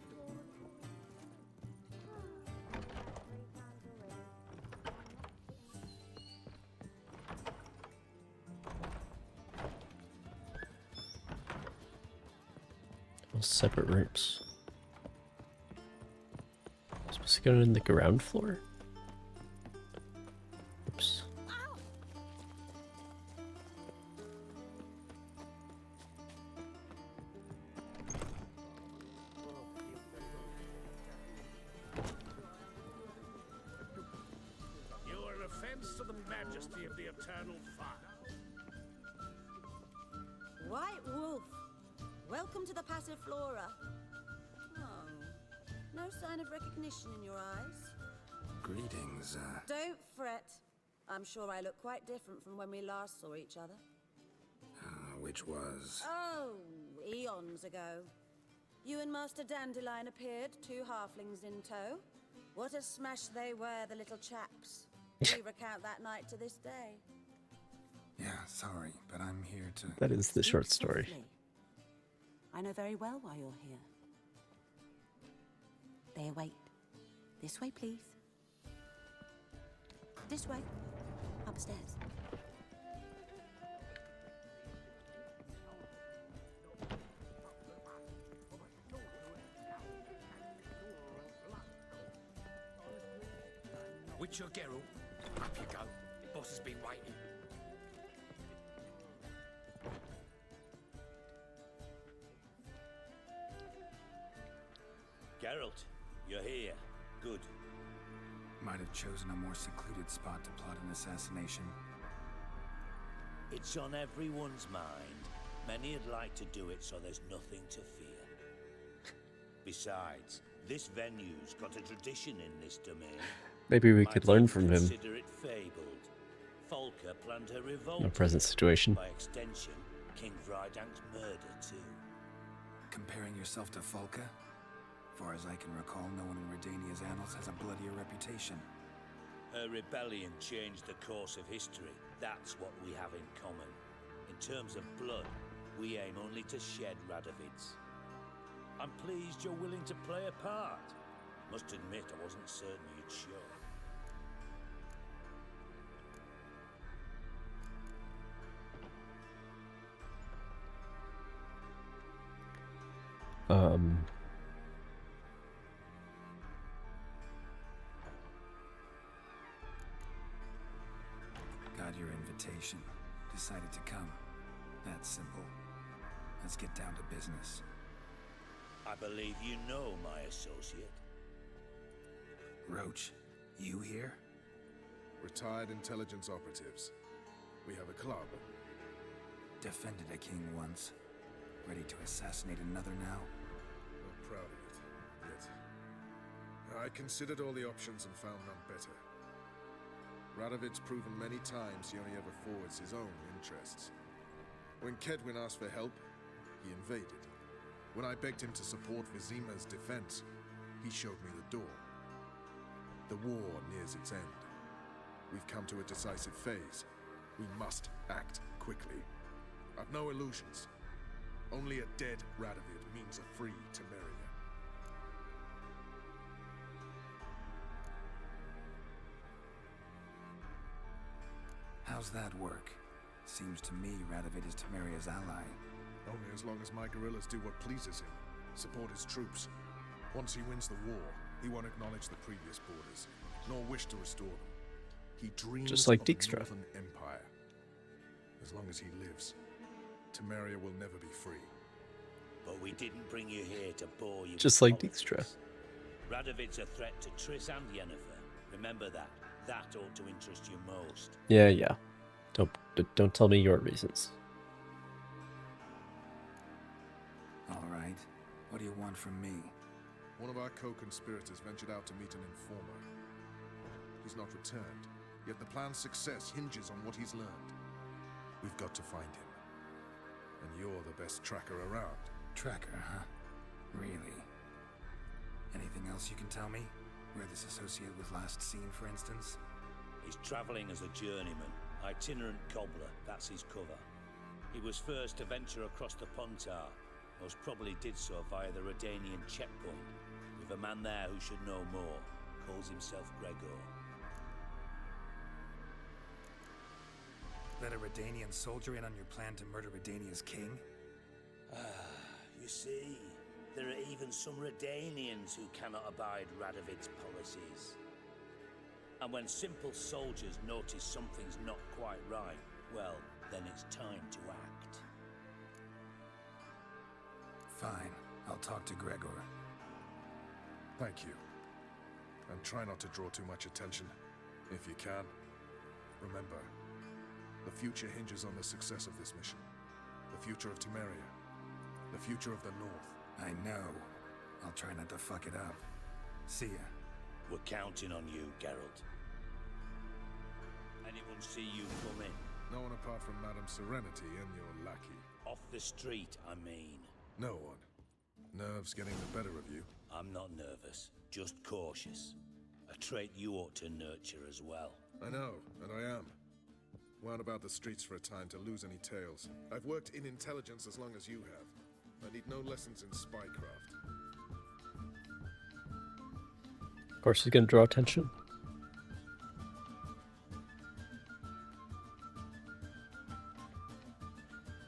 separate rooms. Supposed to go in the ground floor? Oops. You are an offense to the majesty of the eternal fire. White Wolf, welcome to the Passiflora. Oh, no sign of recognition in your eyes. Greetings, Don't fret. I'm sure I look quite different from when we last saw each other. which was... Oh, eons ago. You and Master Dandelion appeared, 2 halflings in tow. What a smash they were, the little chaps. We recount that night to this day. Yeah, sorry, but I'm here to... That is the short story. I know very well why you're here. They await. This way, please. This way. Upstairs. Witcher Geralt, up you go. Boss has been waiting. Geralt, you're here. Good. Might have chosen a more secluded spot to plot an assassination. It's on everyone's mind. Many would like to do it so there's nothing to fear. Besides, this venue's got a tradition in this domain. Maybe we could learn from him. Consider it fabled. Folka planned her revolt. In the present situation. By extension, King Vrydank's murder too. Comparing yourself to Folka? Far as I can recall, no one in Redania's annals has a bloodier reputation. Her rebellion changed the course of history. That's what we have in common. In terms of blood, we aim only to shed Radovid's. I'm pleased you're willing to play a part. Must admit, I wasn't certain you'd show. Got your invitation. Decided to come. That's simple. Let's get down to business. I believe you know my associate. Roach, you here? Retired intelligence operatives. We have a club. Defended a king once. Ready to assassinate another now? Not proud of it, yet. I considered all the options and found none better. Radovid's proven many times he only ever forwards his own interests. When Kedwin asked for help, he invaded. When I begged him to support Vizima's defense, he showed me the door. The war nears its end. We've come to a decisive phase. We must act quickly. I've no illusions. Only a dead Radovid means a free Temeria. How's that work? Seems to me Radovid is Temeria's ally. Only as long as my guerrillas do what pleases him. Support his troops. Once he wins the war, he won't acknowledge the previous borders, nor wish to restore them. He dreams Just like of Dijkstra. a northern empire. As long as he lives, Temeria will never be free. But we didn't bring you here to bore you. Just with like politics. Dijkstra. Radovid's a threat to Triss and Yennefer. Remember that. That ought to interest you most. Yeah. Don't tell me your reasons. All right. What do you want from me? One of our co-conspirators ventured out to meet an informer. He's not returned, yet the plan's success hinges on what he's learned. We've got to find him. And you're the best tracker around. Tracker, huh? Really? Anything else you can tell me? Where this associate was last seen, for instance? He's travelling as a journeyman. Itinerant cobbler, that's his cover. He was first to venture across the Pontar. Most probably did so via the Redanian checkpoint. With a man there who should know more. Calls himself Gregor. Let a Redanian soldier in on your plan to murder Redania's king? You see, There are even some Redanians who cannot abide Radovid's policies. And when simple soldiers notice something's not quite right, well, then it's time to act. Fine. I'll talk to Gregor. Thank you. And try not to draw too much attention, if you can. Remember, the future hinges on the success of this mission. The future of Temeria. The future of the North. I know. I'll try not to fuck it up. See ya. We're counting on you, Geralt. Anyone see you come in? No one apart from Madame Serenity and your lackey. Off the street, I mean. No one. Nerves getting the better of you. I'm not nervous, just cautious. A trait you ought to nurture as well. I know, and I am. Wound about the streets for a time to lose any tales. I've worked in intelligence as long as you have. I need no lessons in spycraft. Of course he's gonna draw attention.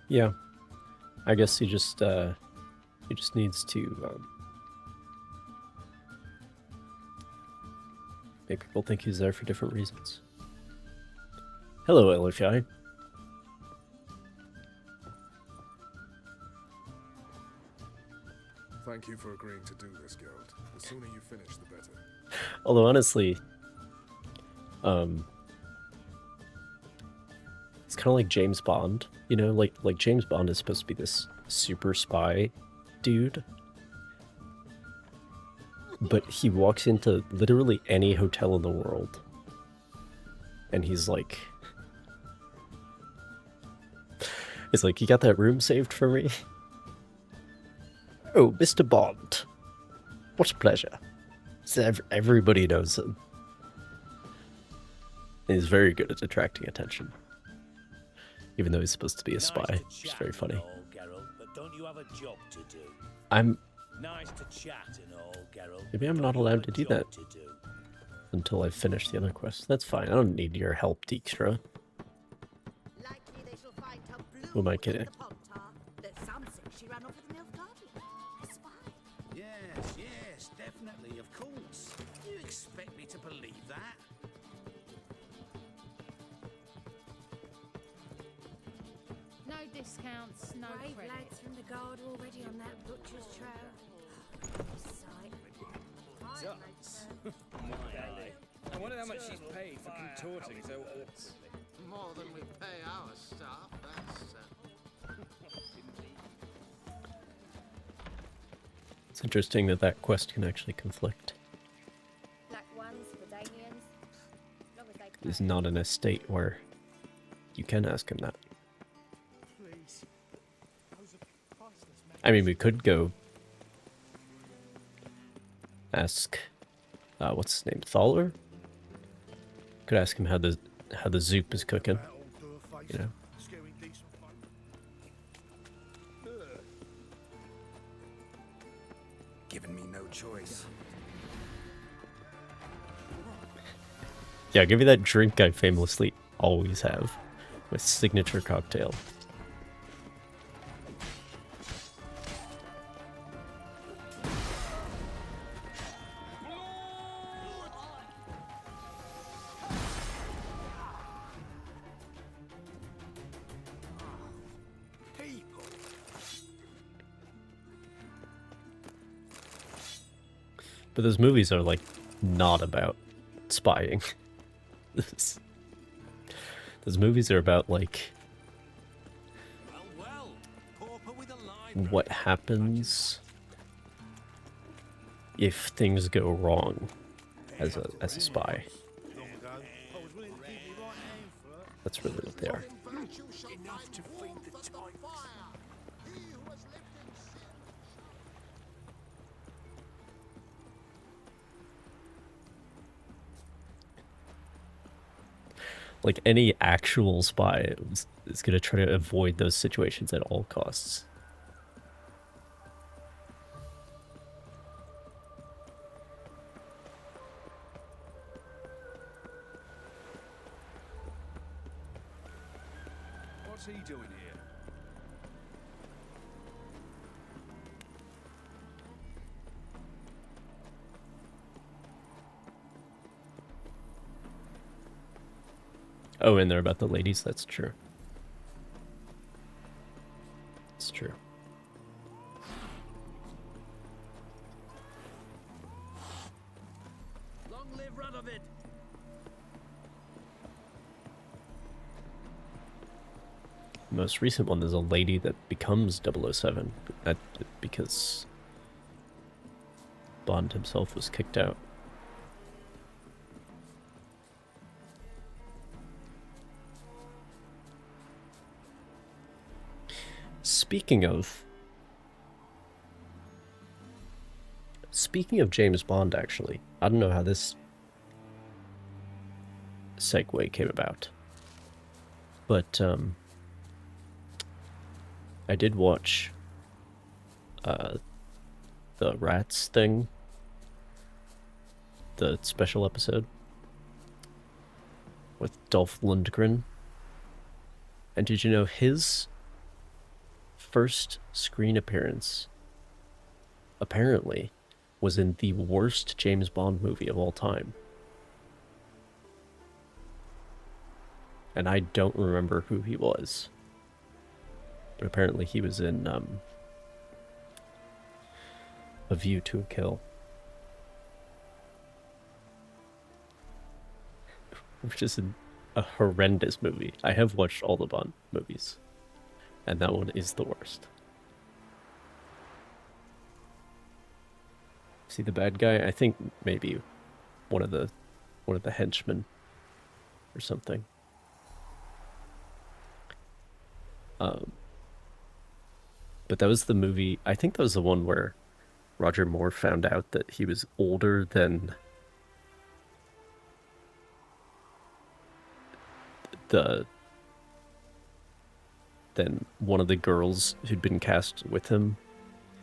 Yeah. I guess he just needs to make people think he's there for different reasons. Hello, LFI. Thank you for agreeing to do this, Geralt. The sooner you finish, the better. Although honestly, it's kind of like James Bond, you know, like James Bond is supposed to be this super spy dude, but he walks into literally any hotel in the world, and he's like, it's like, you got that room saved for me? Oh, Mr. Bond, what a pleasure. So everybody knows him. He's very good at attracting attention, even though he's supposed to be a spy, which is very funny. Geralt, but don't you have a job to do? I'm... Nice to chat and all, Geralt. Maybe I'm not allowed to do that until I finish the other quest. That's fine. I don't need your help, Dijkstra. Who am I kidding? Yes, definitely, of course. Do you expect me to believe that? No discounts, no Brave credit. lads from the guard already on that butcher's trail. Ducks? I wonder how much she's paid for contorting so awkwardly. More than we pay our staff, that's... It's interesting that that quest can actually conflict. Black ones, Redanians. Long as they He's not in a state where you can ask him that. I mean, we could go ask, what's his name, Thaler? Could ask him how the Zoop is cooking, you know. Giving me no choice. Yeah, I'll give you that drink I famously always have, with signature cocktail. But those movies are, like, not about spying. Those movies are about, like, what happens if things go wrong as a spy. That's really what they are. Enough to feed the tigers. Like, any actual spy is going to try to avoid those situations at all costs. What's he doing here? Oh, and they're about the ladies. That's true. It's true. Long live Radovid! The most recent one, there's a lady that becomes 007 because Bond himself was kicked out. Speaking of James Bond, actually, I don't know how this segue came about, but I did watch the Rats thing, the special episode with Dolph Lundgren. And did you know his first screen appearance apparently was in the worst James Bond movie of all time? And I don't remember who he was. But apparently he was in A View to a Kill. Which is a horrendous movie. I have watched all the Bond movies, and that one is the worst. See the bad guy? I think maybe one of the henchmen or something. But that was the movie. I think that was the one where Roger Moore found out that he was older than one of the girls who'd been cast with him.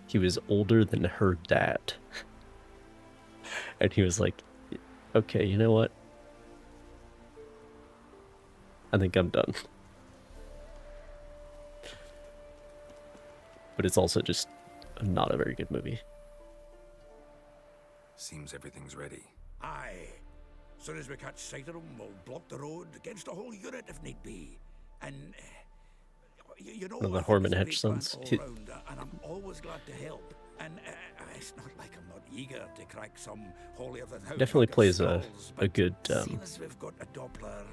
He was older than her dad. And he was like, okay, you know what? I think I'm done. But it's also just not a very good movie. Seems everything's ready. Aye. Soon as we catch sight of them, we'll block the road against the whole unit if need be. And you know, One of the I think Horman there's a Hedge great plan sons. all round, and I'm always glad to help. And it's not like I'm not eager to crack some holier than thou Definitely drunk of plays skulls, a good, seeing as we've got a Doppler,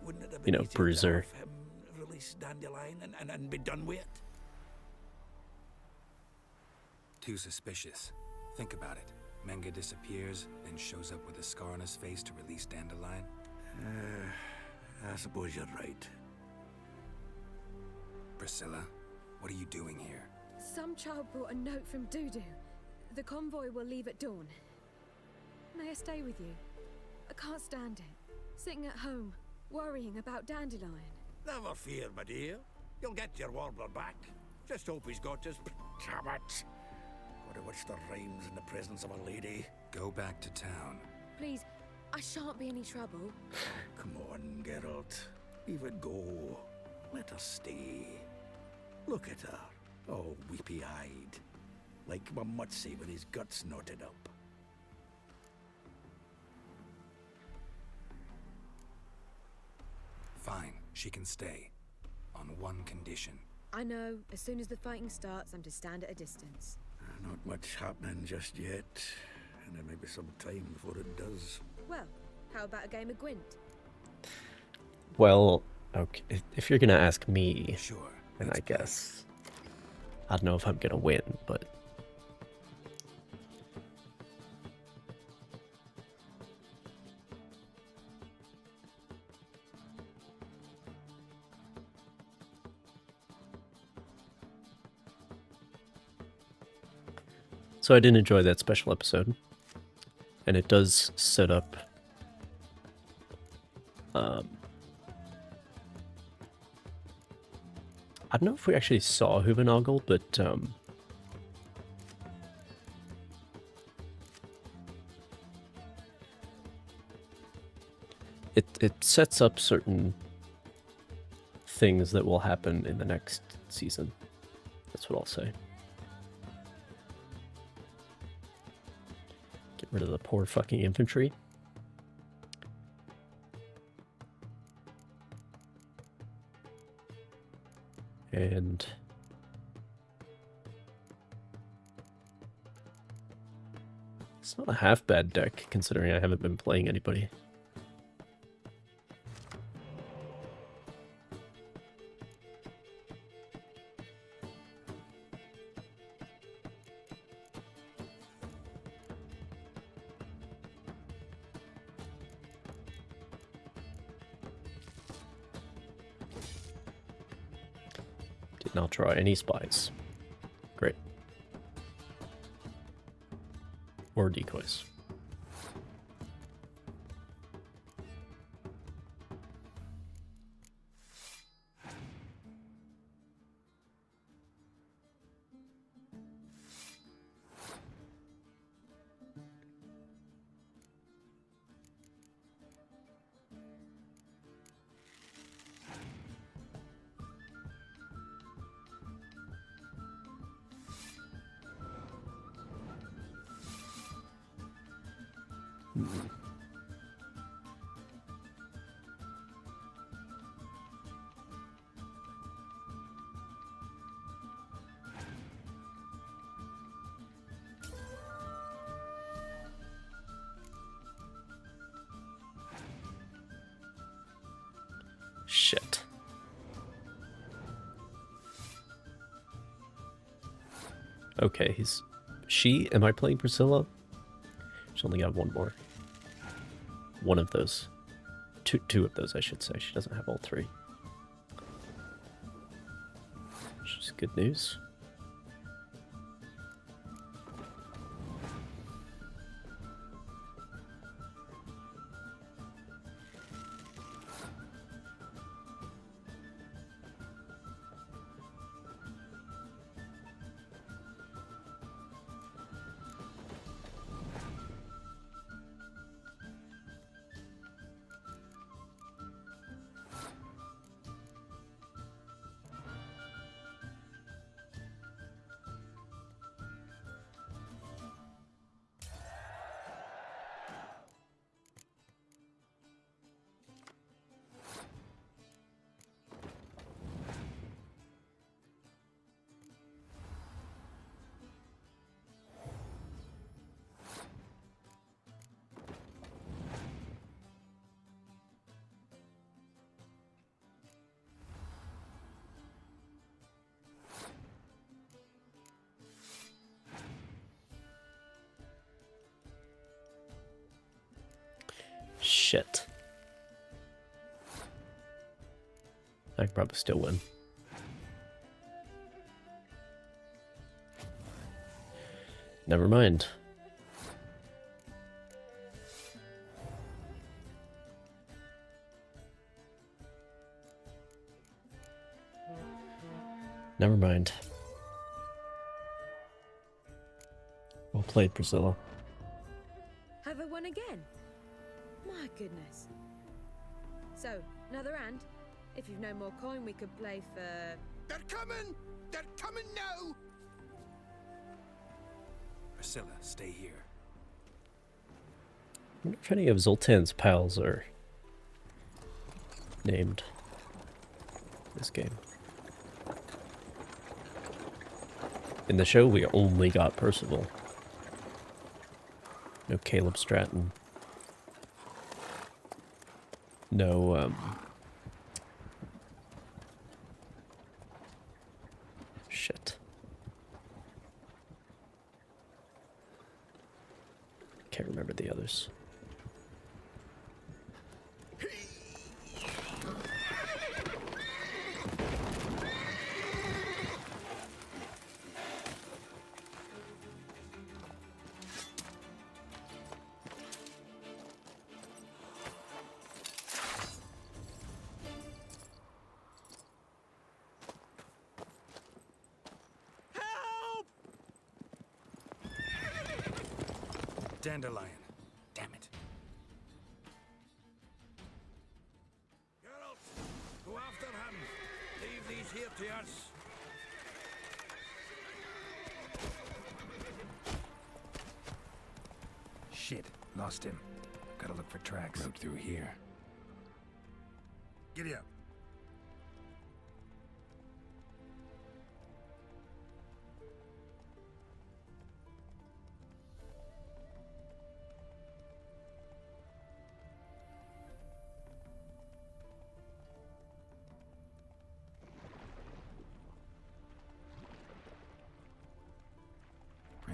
wouldn't it have been you know, easier to bruiser. have him release Dandelion and be done with it? Too suspicious. Think about it. Menga disappears, then shows up with a scar on his face to release Dandelion. I suppose you're right. Priscilla, what are you doing here? Some child brought a note from Dudu. The convoy will leave at dawn. May I stay with you? I can't stand it. Sitting at home, worrying about Dandelion. Never fear, my dear. You'll get your warbler back. Just hope he's got his... Damn it! Gotta watch the rhymes in the presence of a lady. Go back to town. Please, I shan't be any trouble. Come on, Geralt. Leave it go. Let her stay. Look at her. Oh, weepy-eyed. Like my Mutsy with his guts knotted up. Fine, she can stay. On one condition. I know, as soon as the fighting starts, I'm to stand at a distance. Not much happening just yet. And there may be some time before it does. Well, how about a game of Gwent? Well, okay, if you're gonna ask me, sure, then I guess I don't know if I'm gonna win, but so I did enjoy that special episode, and it does set up I don't know if we actually saw Huvanagle, but it sets up certain things that will happen in the next season. That's what I'll say. Get rid of the poor fucking infantry. And it's not a half bad deck, considering I haven't been playing anybody. Did not draw any spies. Great. Or decoys. Shit. Okay, Am I playing Priscilla? She's only got one more. One of those. Two of those, I should say. She doesn't have all three. Which is good news. Shit. I could probably still win. Never mind. Never mind. Well played, Priscilla. Have I won again? My goodness. So, another hand? If you've no more coin, we could play for... They're coming! They're coming now! Priscilla, stay here. I wonder if any of Zoltan's pals are named this game. In the show, we only got Percival. No Caleb Stratton. No, shit. Can't remember the others. Dandelion. Damn it. Geralt, go after him. Leave these here to us. Shit, lost him. Gotta look for tracks. Road through here. Giddy up.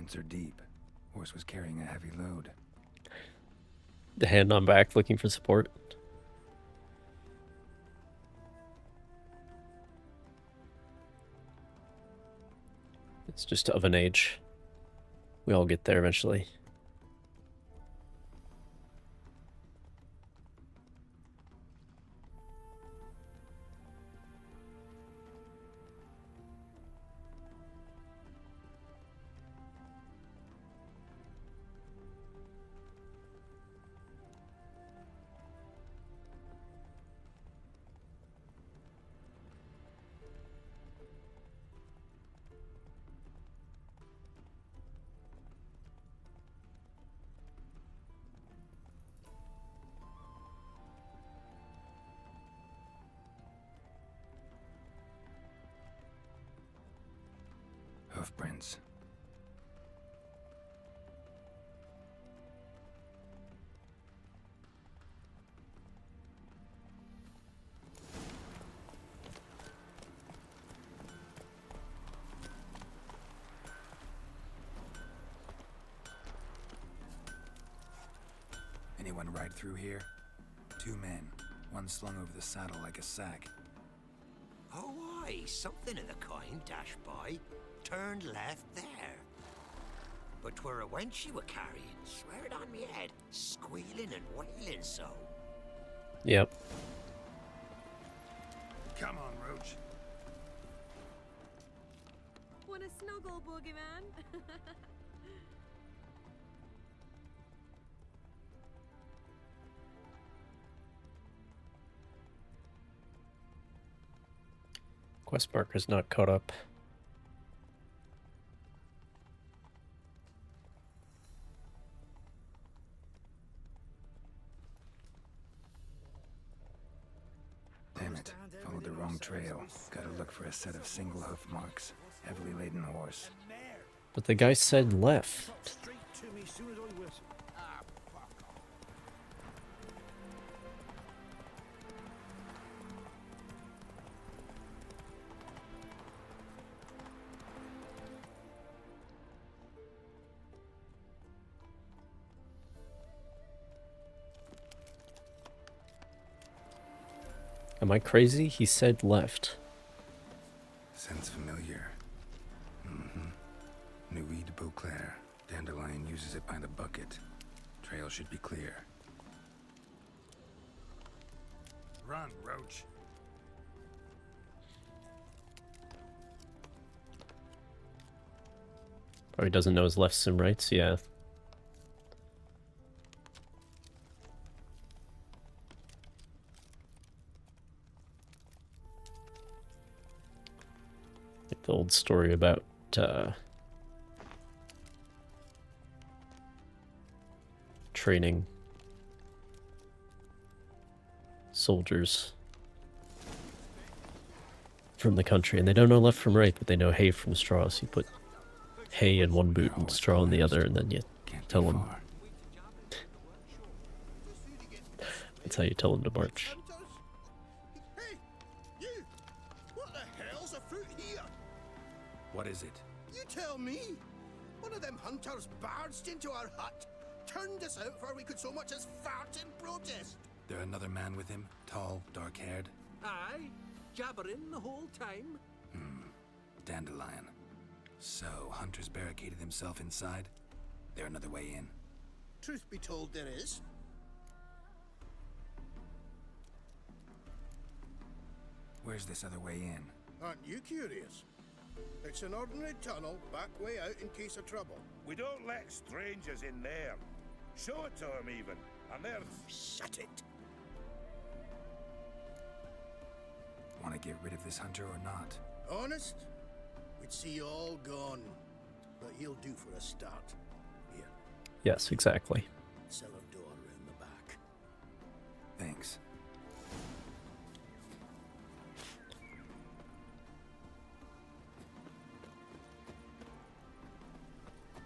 Footprints are deep. Horse was carrying a heavy load. The hand on back looking for support. It's just of an age. We all get there eventually. Hoofprints. Anyone ride through here? 2 men, one slung over the saddle like a sack. Oh, aye, something of the kind dashed by. Turned left there. But 'twere a wench you were carrying, swear it on me head, squealing and wailing so. Yep. Come on, Roach. Want a snuggle, boogeyman? Quest marker's not caught up. Damn it, followed the wrong trail. Gotta look for a set of single hoof marks. Heavily laden horse. But the guy said left. Am I crazy? He said left. Sounds familiar. Nuit de Beauclair. Dandelion uses it by the bucket. Trail should be clear. Run, Roach. Probably doesn't know his lefts and rights, yeah. Like the old story about training soldiers from the country, and they don't know left from right, but they know hay from straw. So you put hay in one boot and straw in the other, and then you tell them. That's how you tell them to march. Hey, you! What the hell's afoot here? What is it? You tell me. One of them hunters barged into our hut, turned us out before we could so much as fart in protest. There another man with him? Tall, dark-haired? Aye, jabbering the whole time. Dandelion. So, Hunter's barricaded himself inside? There another way in? Truth be told, there is. Where's this other way in? Aren't you curious? It's an ordinary tunnel, back way out in case of trouble. We don't let strangers in there. Show it to them even. And there's... Shut it. Want to get rid of this hunter or not? Honest? We'd see you all gone. But he'll do for a start. Here, Yes, exactly. cellar door round the back. Thanks.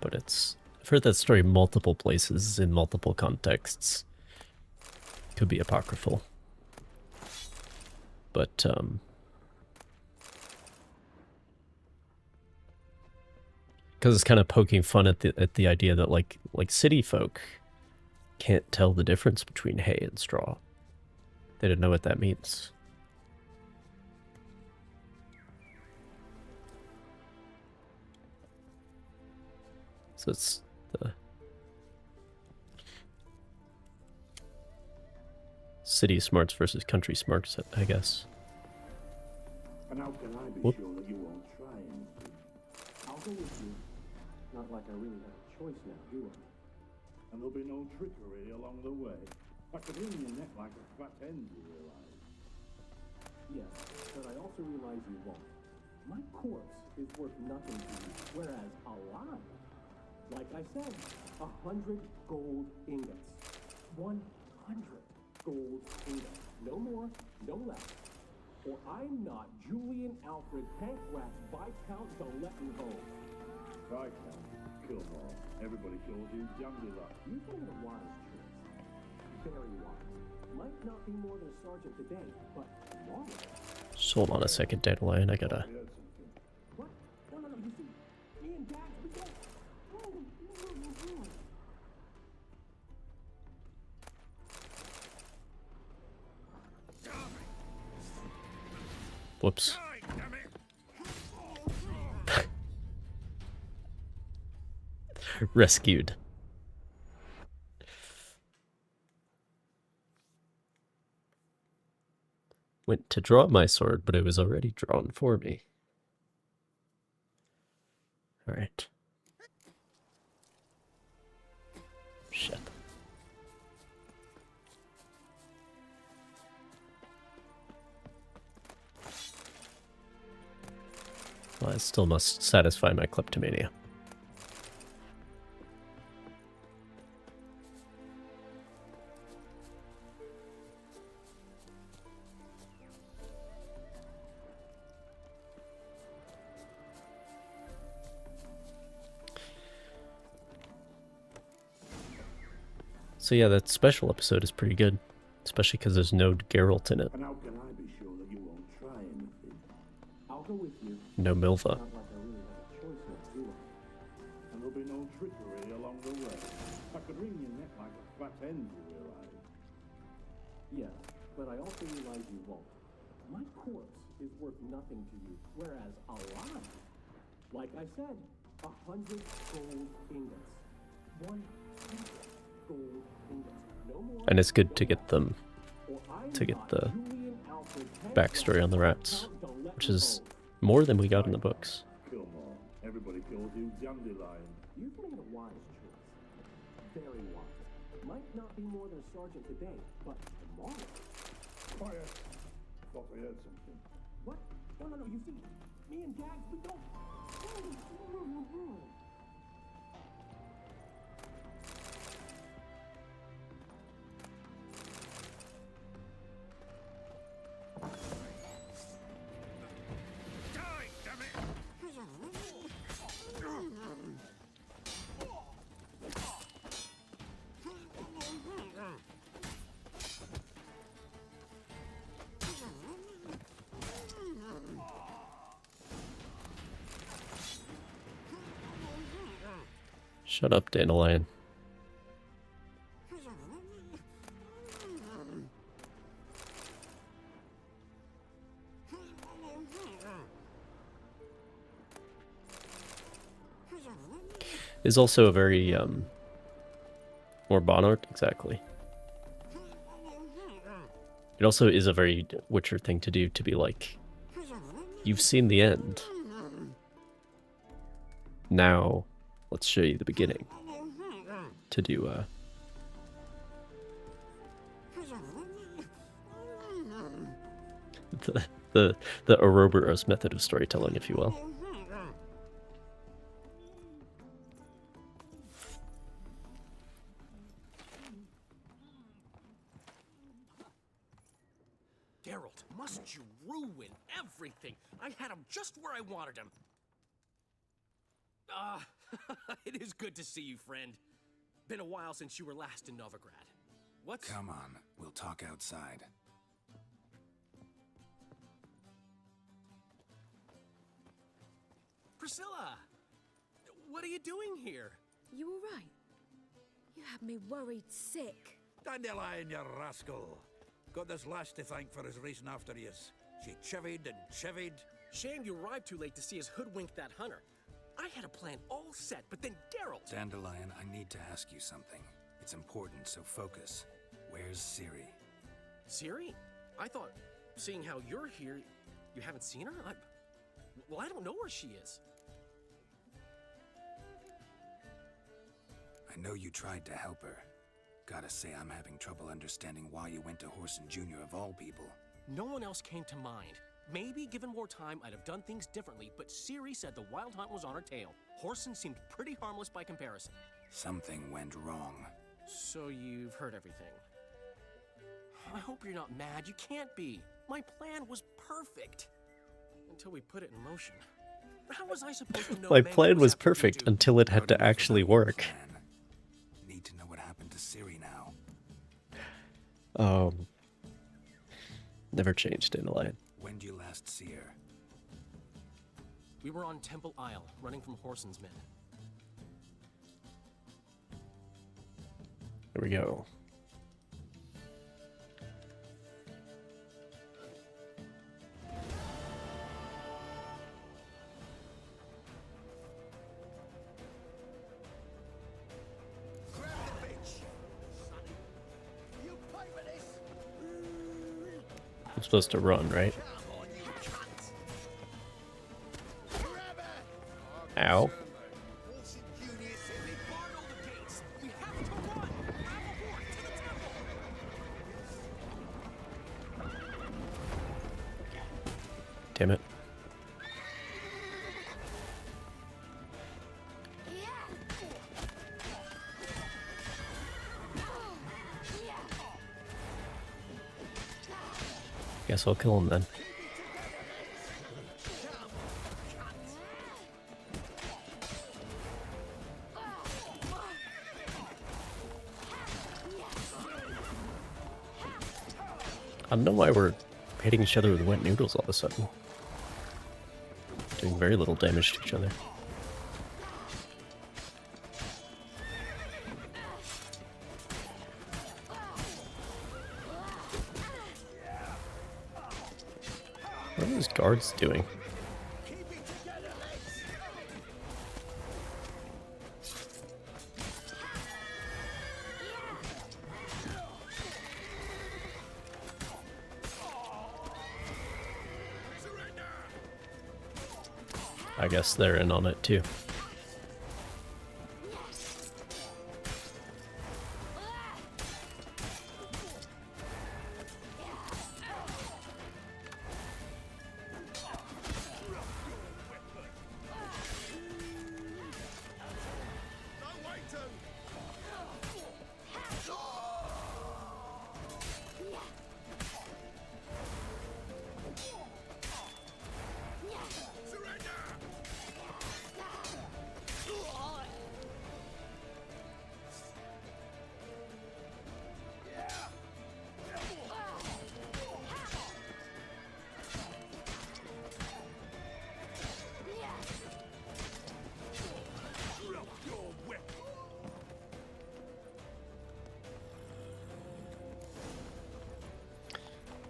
But I've heard that story multiple places in multiple contexts. Could be apocryphal. But Because it's kind of poking fun at the idea that like city folk can't tell the difference between hay and straw. They don't know what that means. So it's the city smarts versus country smarts, I guess. And how can I be Whoop. sure that you won't try anything? I'll go with you. Not like I really have a choice now, do I? And there'll be no trickery along the way. I could wring your neck like a fat hen, you realize? Yes, but I also realize you won't. My corpse is worth nothing to you, whereas alive, like I said, 100 gold ingots. 100 gold ingots. No more, no less. Or I'm not Julian Alfred Pankratz Viscount Delettenhove. Viscount? Kilmore. Everybody calls you Dandelion. You've made a wise choice. Very wise. Might not be more than a sergeant today, but tomorrow. Just hold on a second, Dandelion. I gotta. What? No, you see, me and Dad, we don't. Whoops. Rescued. Went to draw my sword, but it was already drawn for me. Alright. Shit. Well, I still must satisfy my kleptomania. So yeah, that special episode is pretty good, especially because there's no Geralt in it. And how can I be sure that you won't try anything? I'll go with you. No Milva. Not like I really have a choice now, do I? And there'll be no trickery along the way. I could wring your neck like a fat hen, you realize? Yes, but I also realize you won't. My corpse is worth nothing to you, whereas alive, like I said, 100 gold ingots. 100 gold ingots. No more. And it's good to get them, to get the backstory on the rats, which is more than we got in the books. Kilmore. Everybody calls you Dandelion. You've made a wise choice. Very wise. Might not be more than a sergeant today, but tomorrow. Quiet. Thought I heard something. What? No, you see, me and Dags, we don't. Shut up, Dandelion. Is also a very or Bonnard, exactly. It also is a very Witcher thing to do, to be like, you've seen the end. Now let's show you the beginning. To do the Ouroboros method of storytelling, if you will. Geralt, must you ruin everything? I had him just where I wanted him. It is good to see you, friend. Been a while since you were last in Novigrad. What? Come on, we'll talk outside. Priscilla! What are you doing here? You all right? You had me worried sick. Dandelion, you rascal. Got this lass to thank for his racing after yous. She chivied and chivied. Shame you arrived too late to see us hoodwink that hunter. I had a plan all set, but then Geralt... Dandelion, I need to ask you something. It's important, so focus. Where's Ciri? Ciri? I thought, seeing how you're here, you haven't seen her? Well, I don't know where she is. I know you tried to help her. Gotta say, I'm having trouble understanding why you went to Whoreson Jr. of all people. No one else came to mind. Maybe, given more time, I'd have done things differently, but Ciri said the Wild Hunt was on her tail. Whoreson seemed pretty harmless by comparison. Something went wrong. So you've heard everything. I hope you're not mad. You can't be. My plan was perfect. Until we put it in motion. How was I supposed to know? My plan was perfect until it had to actually work. Need to know what happened to Ciri now. Never changed, Dandelion. When did you last see her? We were on Temple Isle, running from Whoreson's men. Here we go. I'm supposed to run, right? Ow. Damn it. Guess I'll kill him then. I don't know why we're hitting each other with wet noodles all of a sudden. Doing very little damage to each other. What are those guards doing? I guess they're in on it too.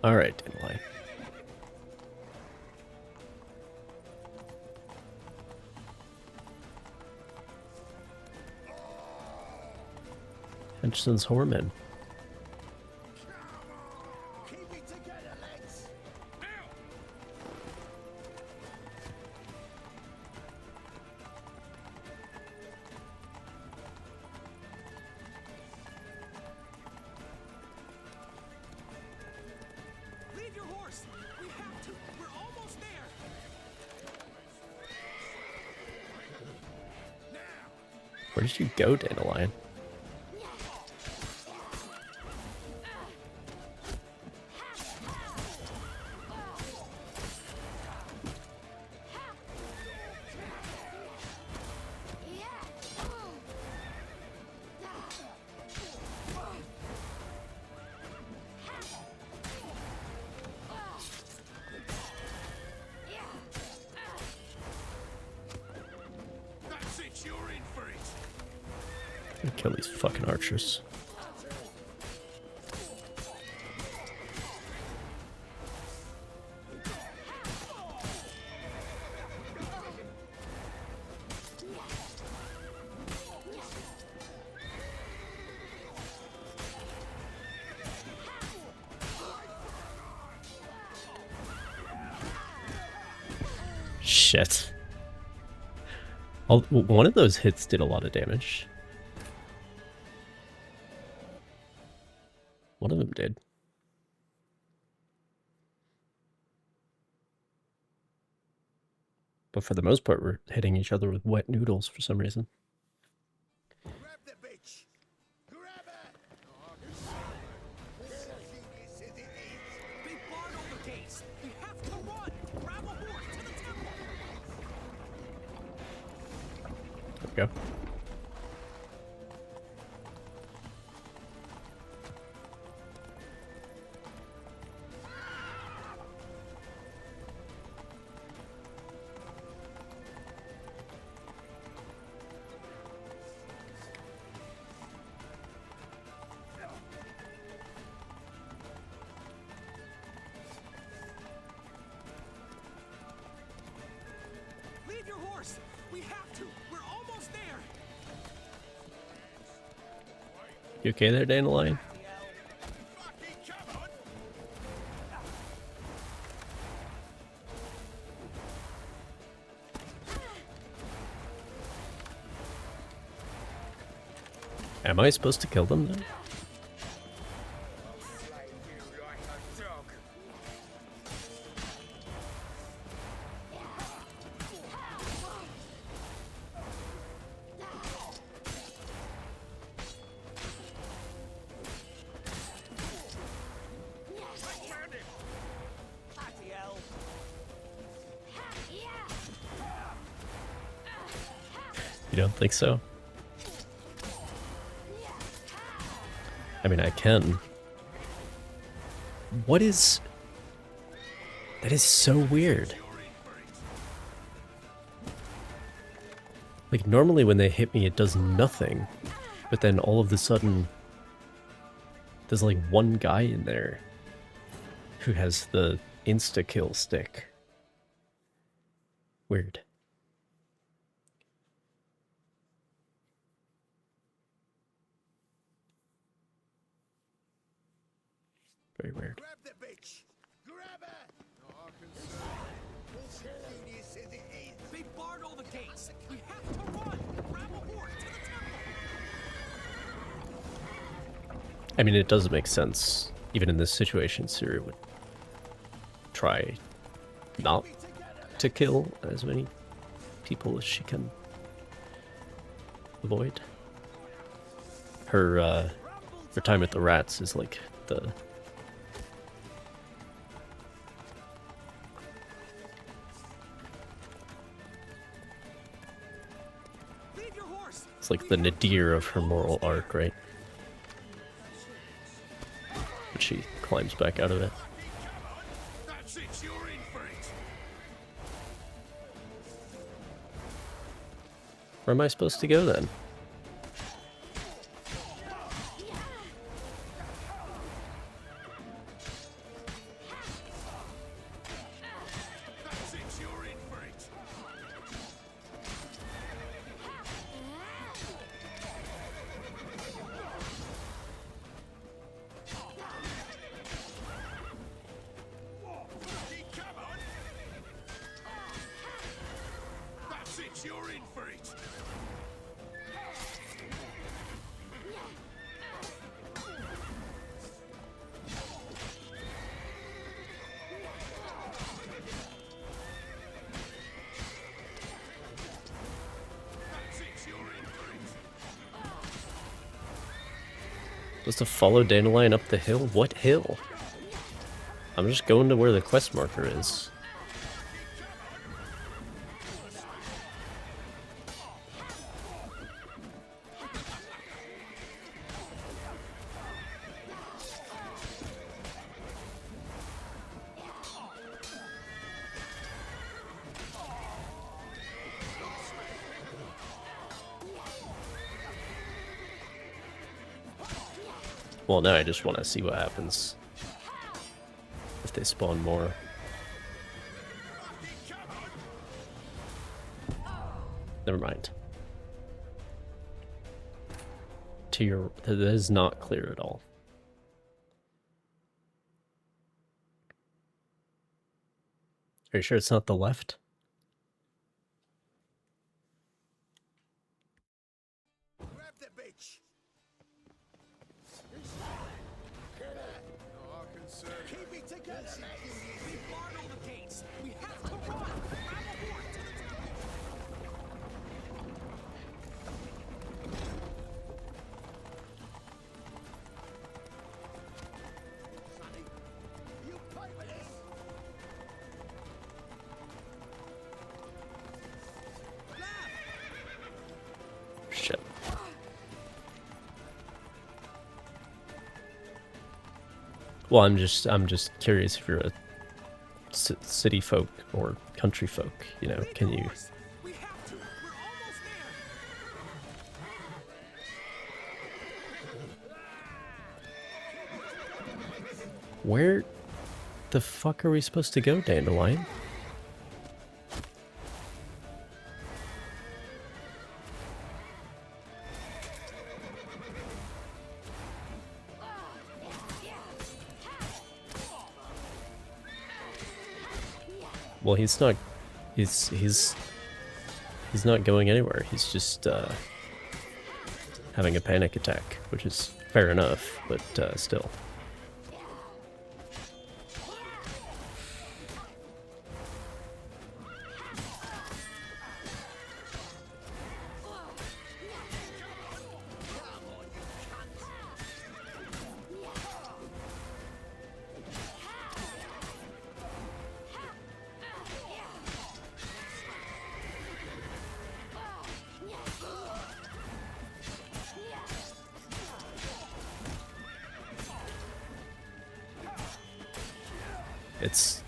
Alright, Dandelion. Hencherson's Horman. Where did you go, Dandelion? That's it, you Kill these fucking archers. Shit. One of those hits did a lot of damage. One of them did. But for the most part, we're hitting each other with wet noodles for some reason. There we go. Leave your horse! We have to! We're almost there! You okay there, Dandelion? Am I supposed to kill them then? You don't think so? I mean, I can. What is... That is so weird. Like, normally when they hit me, it does nothing. But then all of a sudden, there's like one guy in there who has the insta-kill stick. Weird. Very weird. Grab the bitch! Grab her! They barred all the gates! We have to run! Grab a horse to the temple! I mean, it does make sense. Even in this situation, Syria would try not to kill as many people as she can avoid. Her time at the rats is like the... It's like the nadir of her moral arc, right? But she climbs back out of it. That's it, you're in for it! Where am I supposed to go then? That's it, you're in for it! That's it, you're in for it! That's it, you're in for it! Supposed to follow Dandelion up the hill? What hill? I'm just going to where the quest marker is. Well, now I just want to see what happens if they spawn more. Never mind. That is not clear at all. Are you sure it's not the left? Grab the bitch. Keep it together, we barred all the gates. We have to run. Grab a horse to the temple. Sonny, you play with this. Shit. Well, I'm just curious if you're a city folk or country folk, you know, can you... We have to. We're almost there. Where the fuck are we supposed to go, Dandelion? Well, he's not going anywhere. He's just having a panic attack, which is fair enough, but still. It's...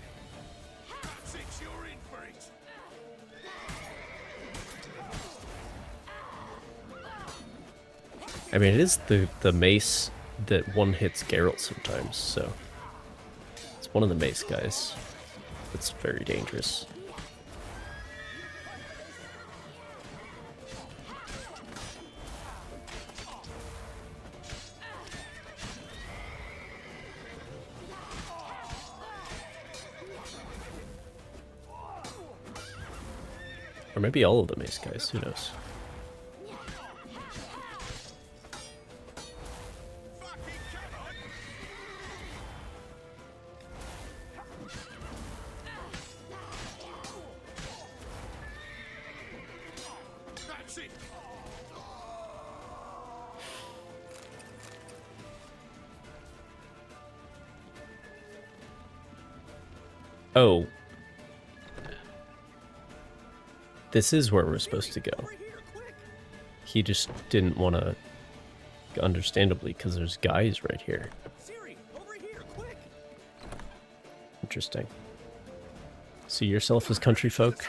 I mean, it is the mace that one hits Geralt sometimes, so... It's one of the mace guys. It's very dangerous. Or maybe all of the mace guys, who knows? Oh. This is where we're supposed to go. He just didn't want to, understandably, because there's guys right here. Interesting. See yourself as country folk?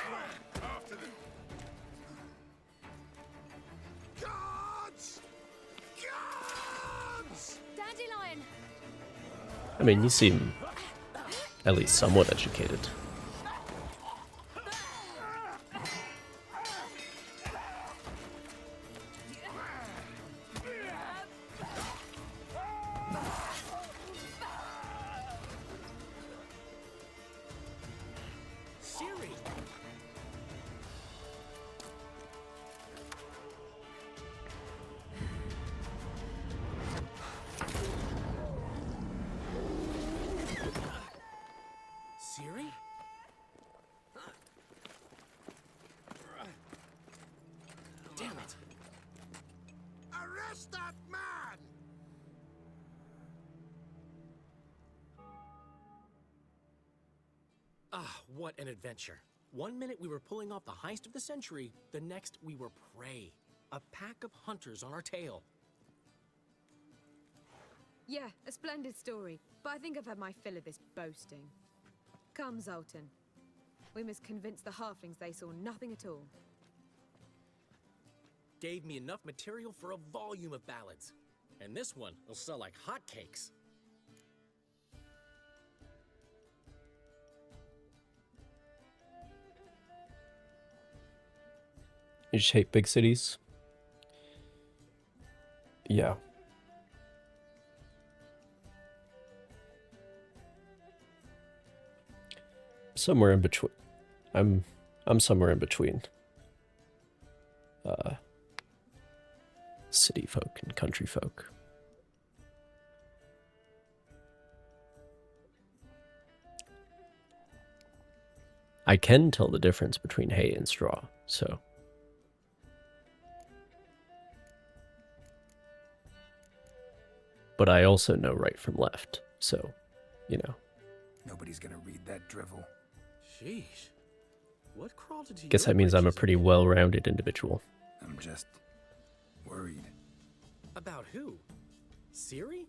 I mean, you seem at least somewhat educated. What an adventure. 1 minute we were pulling off the heist of the century, the next we were prey. A pack of hunters on our tail. Yeah, a splendid story, but I think I've had my fill of this boasting. Come, Zoltan. We must convince the halflings they saw nothing at all. Gave me enough material for a volume of ballads. And this one will sell like hotcakes. You just hate big cities? Yeah. Somewhere in between. I'm somewhere in between. City folk and country folk. I can tell the difference between hay and straw, so. But I also know right from left, so, you know. Nobody's gonna read that drivel. Sheesh. What crawled into Guess your that means I'm a britches pretty again? well-rounded individual. I'm just worried. About who? Ciri?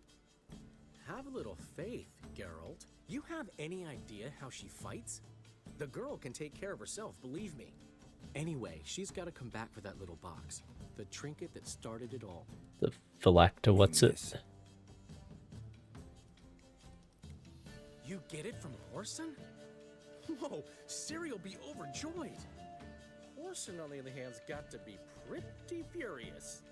Have a little faith, Geralt. You have any idea how she fights? The girl can take care of herself, believe me. Anyway, she's got to come back for that little box. The trinket that started it all. The phylacta, what's it? You get it from Whoreson? Whoa, Ciri will be overjoyed. Whoreson, on the other hand, has got to be pretty furious.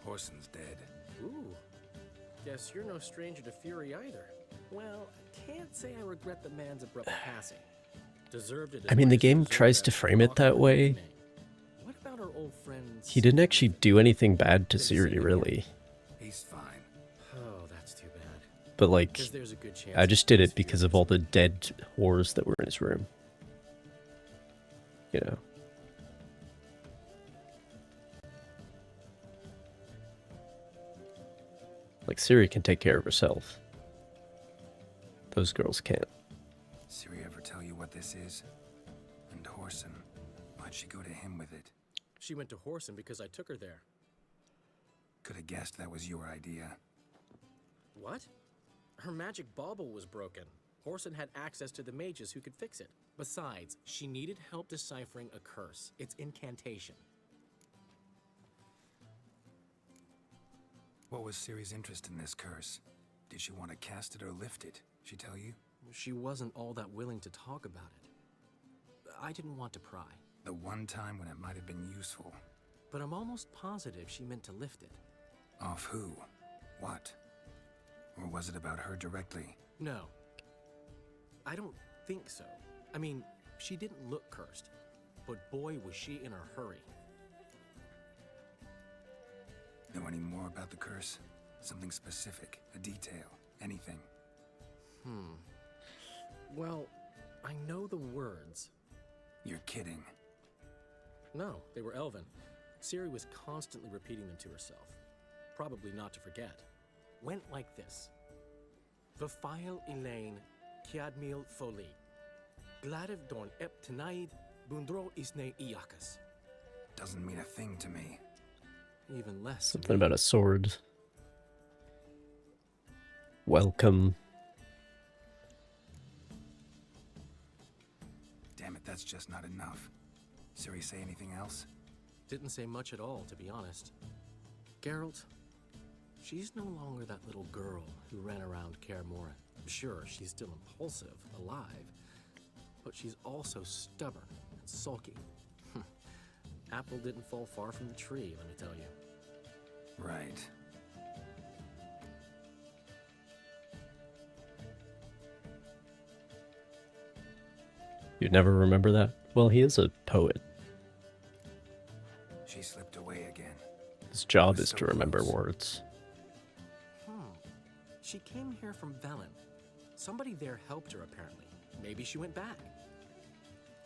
Whoreson's dead. Ooh, guess you're no stranger to fury either. Well, I can't say I regret the man's abrupt passing. Deserved it. I mean, the game tries to frame it that way. What about our old friend? He didn't actually do anything bad to Ciri, really. He's fine. Oh, that's too bad. But, like, 'Cause there's a good chance I just did it because of all the dead whores that were in his room. You know. Like, Ciri can take care of herself. Those girls can't. Ciri ever tell you what this is? And Whoreson, why'd she go to him with it? She went to Whoreson because I took her there. Could have guessed that was your idea. What? Her magic bauble was broken. Whoreson had access to the mages who could fix it. Besides, she needed help deciphering a curse. It's incantation. What was Ciri's interest in this curse? Did she want to cast it or lift it? She tell you? She wasn't all that willing to talk about it. I didn't want to pry. The one time when it might have been useful. But I'm almost positive she meant to lift it. Off who? What? Or was it about her directly? No. I don't think so. I mean, she didn't look cursed. But boy, was she in a hurry. Know any more about the curse? Something specific, a detail, anything? Well, I know the words. You're kidding. No, they were Elven. Ciri was constantly repeating them to herself. Probably not to forget. Went like this. Vafile Elaine Kiadmil Foli. Gladev Dorn Ep Tenaid Bundro Isne Iakas. Doesn't mean a thing to me. Even less. Something about a sword. Welcome. Damn it, that's just not enough. Ciri say anything else? Didn't say much at all, to be honest. Geralt, she's no longer that little girl who ran around Kaer Morhen. Sure, she's still impulsive, alive, but she's also stubborn and sulky. Apple didn't fall far from the tree, let me tell you. Right. You'd never remember that? Well, he is a poet. She slipped away again. His job is to remember words. She came here from Velen. Somebody there helped her, apparently. Maybe she went back.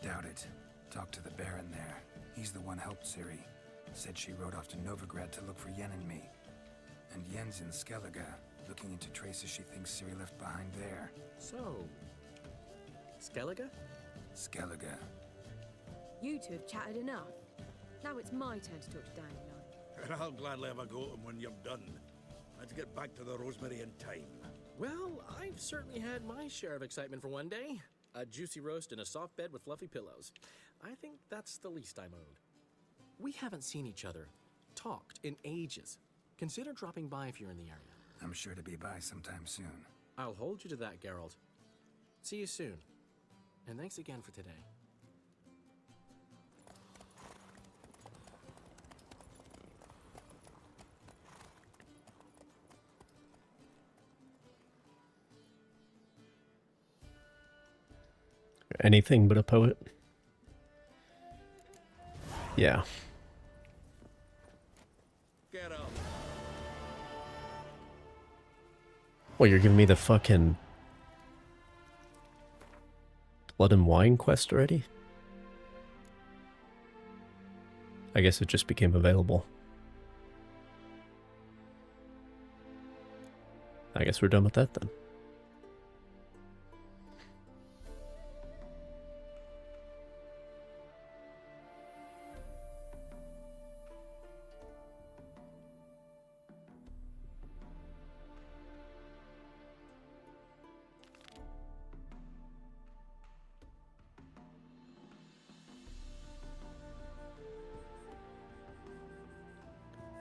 Doubt it. Talk to the Baron there. He's the one helped Ciri. Said she rode off to Novigrad to look for Yen and me. And Yen's in Skellige, looking into traces she thinks Ciri left behind there. So, Skellige? Skellige. You two have chatted enough. Now it's my turn to talk to Dandelion. And I'll gladly have a go at him when you're done. Let's get back to the Rosemary in time. Well, I've certainly had my share of excitement for one day. A juicy roast in a soft bed with fluffy pillows. I think that's the least I'm owed. We haven't seen each other, talked in ages. Consider dropping by if you're in the area. I'm sure to be by sometime soon. I'll hold you to that, Geralt. See you soon. And thanks again for today. Anything but a poet. Yeah. Get up. Well, you're giving me the fucking Blood and Wine quest already? I guess it just became available. I guess we're done with that then.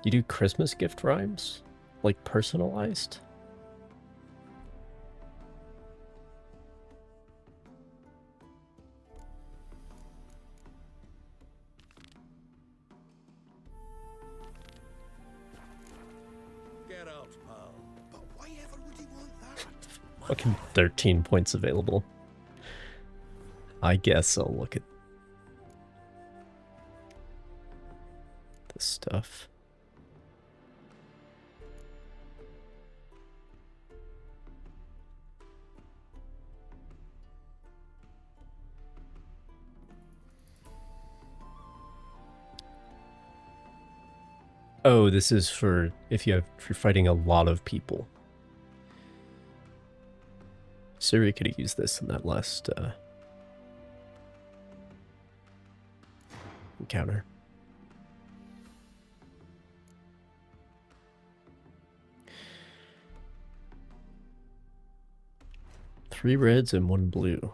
You do Christmas gift rhymes? Like personalized? Get out, pal. But why ever would he want that? Fucking 13 points available. I guess I'll look at this stuff. Oh, this is for if you're fighting a lot of people. Ciri could have used this in that last encounter. Three reds and one blue.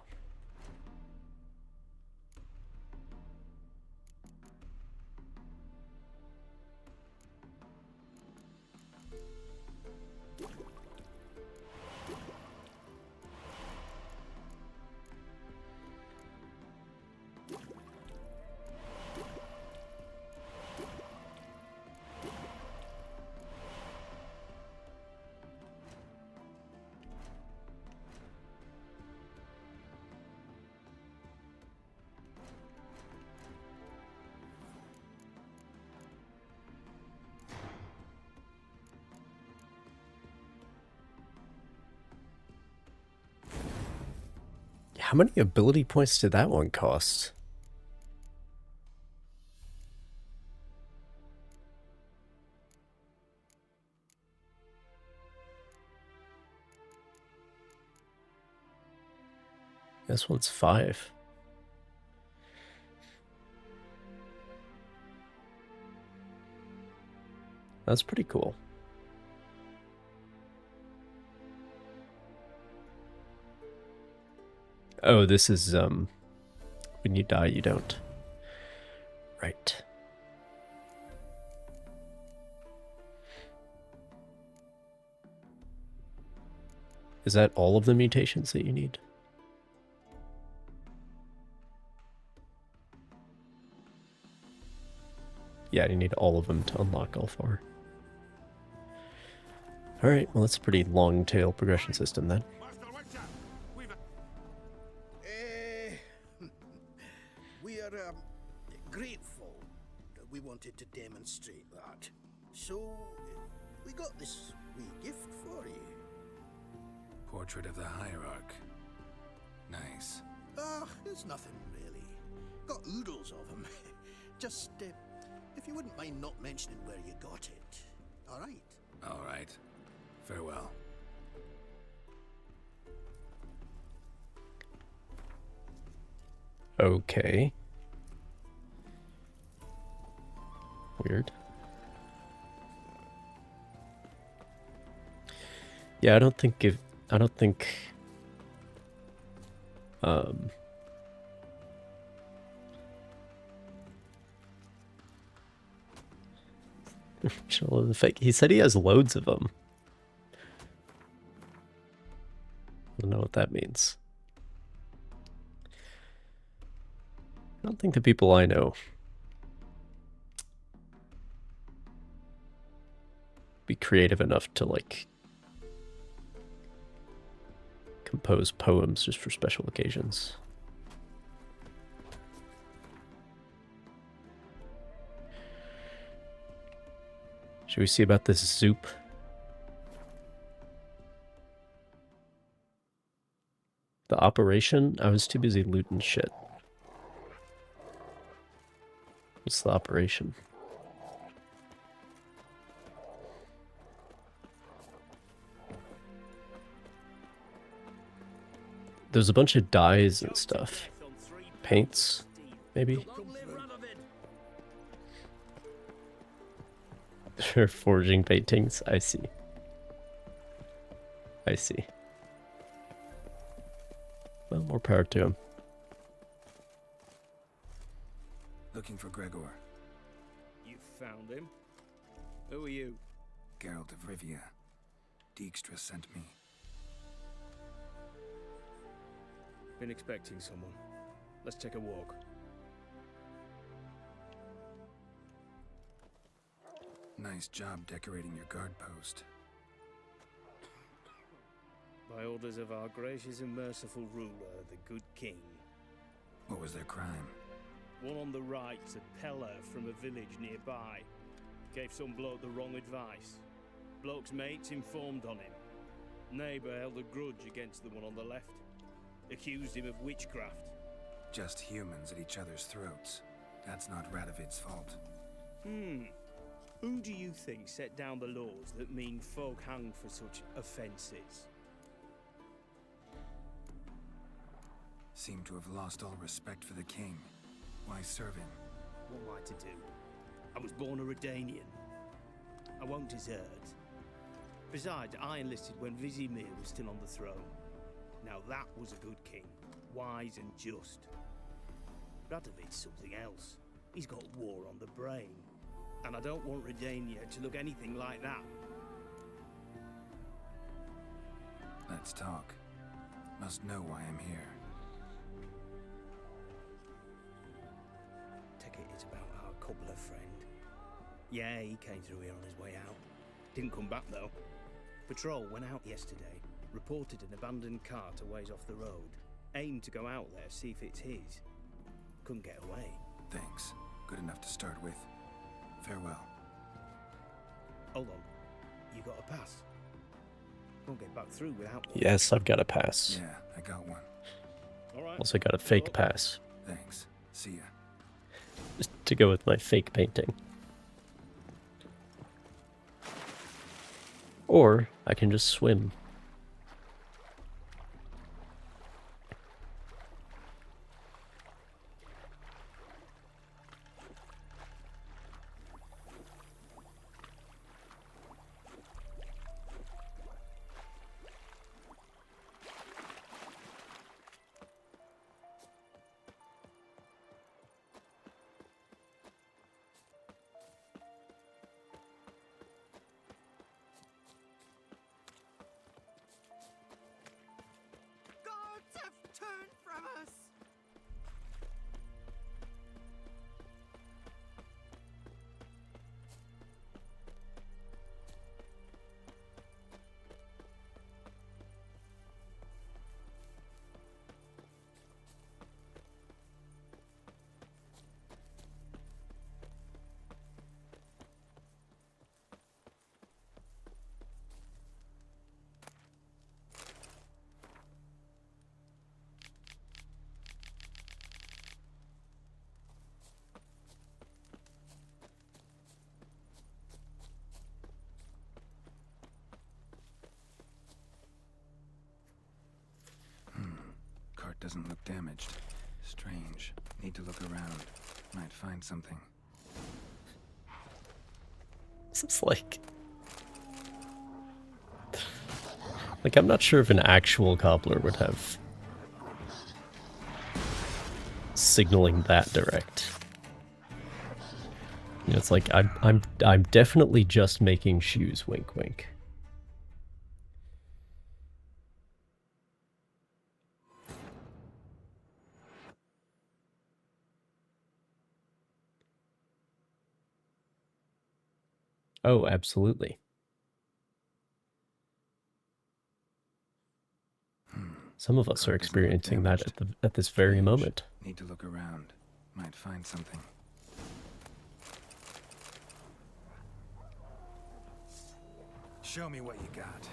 How many ability points did that one cost? This one's 5. That's pretty cool. Oh, this is, when you die, you don't. Right. Is that all of the mutations that you need? Yeah, you need all of them to unlock all 4. Alright, well that's a pretty long tail progression system then. We are grateful that we wanted to demonstrate that. So, we got this wee gift for you. Portrait of the Hierarch. Nice. It's nothing really. Got oodles of them. Just, if you wouldn't mind not mentioning where you got it. Alright? Alright. Farewell. Okay. Weird. Yeah, I don't think He said he has loads of them. I don't know what that means. I don't think the people I know be creative enough to, like, compose poems just for special occasions. Should we see about this soup? The operation? I was too busy looting shit. What's the operation? There's a bunch of dyes and stuff. Paints, maybe? They're forging paintings. I see. I see. Well, more power to him. Looking for Gregor. You found him? Who are you? Geralt of Rivia. Dijkstra sent me. Been expecting someone. Let's take a walk. Nice job decorating your guard post. By orders of our gracious and merciful ruler, the good king. What was their crime? One on the right's a peller from a village nearby. Gave some bloke the wrong advice. Bloke's mates informed on him. Neighbour held a grudge against the one on the left. Accused him of witchcraft. Just humans at each other's throats. That's not Radovid's fault. Who do you think set down the laws that mean folk hang for such offences? Seem to have lost all respect for the king. Why serve him? What am I to do? I was born a Redanian. I won't desert. Besides, I enlisted when Vizimir was still on the throne. Now that was a good king, wise and just. Radovid's something else. He's got war on the brain. And I don't want Redania to look anything like that. Let's talk. Must know why I'm here. Take it it's about our cobbler friend. Yeah, he came through here on his way out. Didn't come back though. Patrol went out yesterday. Reported an abandoned cart a ways off the road. Aimed to go out there, see if it's his. Couldn't get away. Thanks. Good enough to start with. Farewell. Hold on. You got a pass? Won't get back through without one. Yes, I've got a pass. Yeah, I got one. Alright. Also got a fake pass. Thanks. See ya. Just to go with my fake painting. Or I can just swim. Turn from us! Doesn't look damaged. Strange. Need to look around. Might find something. It's like I'm not sure if an actual cobbler would have signaling that direct. You know, it's like I'm definitely just making shoes, wink wink. Oh, absolutely. Some of us are experiencing that at this very moment. Need to look around. Might find something. Show me what you got.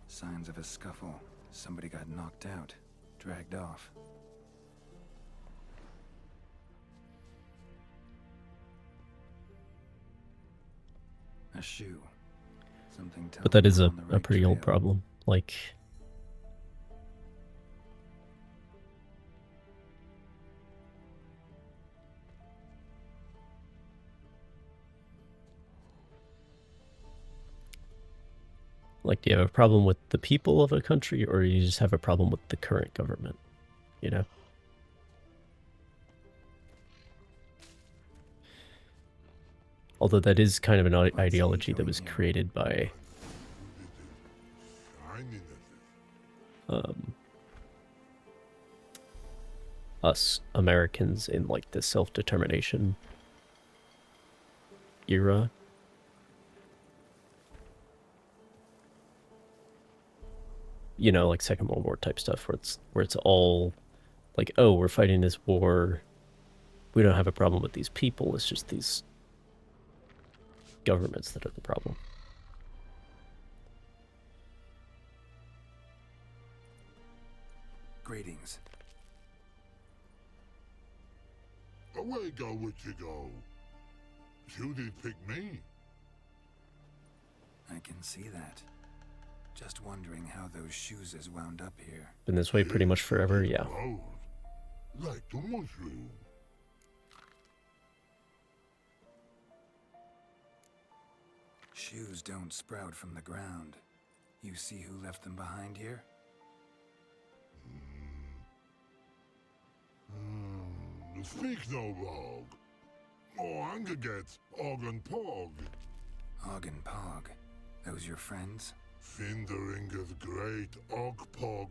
Signs of a scuffle. Somebody got knocked out, dragged off. A shoe. Something tells But that is me a we're on the right pretty old trail. problem. Like, do you have a problem with the people of a country, or you just have a problem with the current government? You know? Although that is kind of an ideology that was created by us Americans in like the self-determination era. You know, like Second World War type stuff, where it's all like, oh, we're fighting this war. We don't have a problem with these people. It's just these governments that are the problem. Greetings. Away go with you go. You did pick me. I can see that. Just wondering how those shoes is wound up here. Been this way pretty much forever, yeah. Road. Like the mushroom. Shoes don't sprout from the ground. You see who left them behind here? Speak no log. Oh, anger gets Og and Pog. Og and Pog. Those your friends? Finderinger's great Og Pog.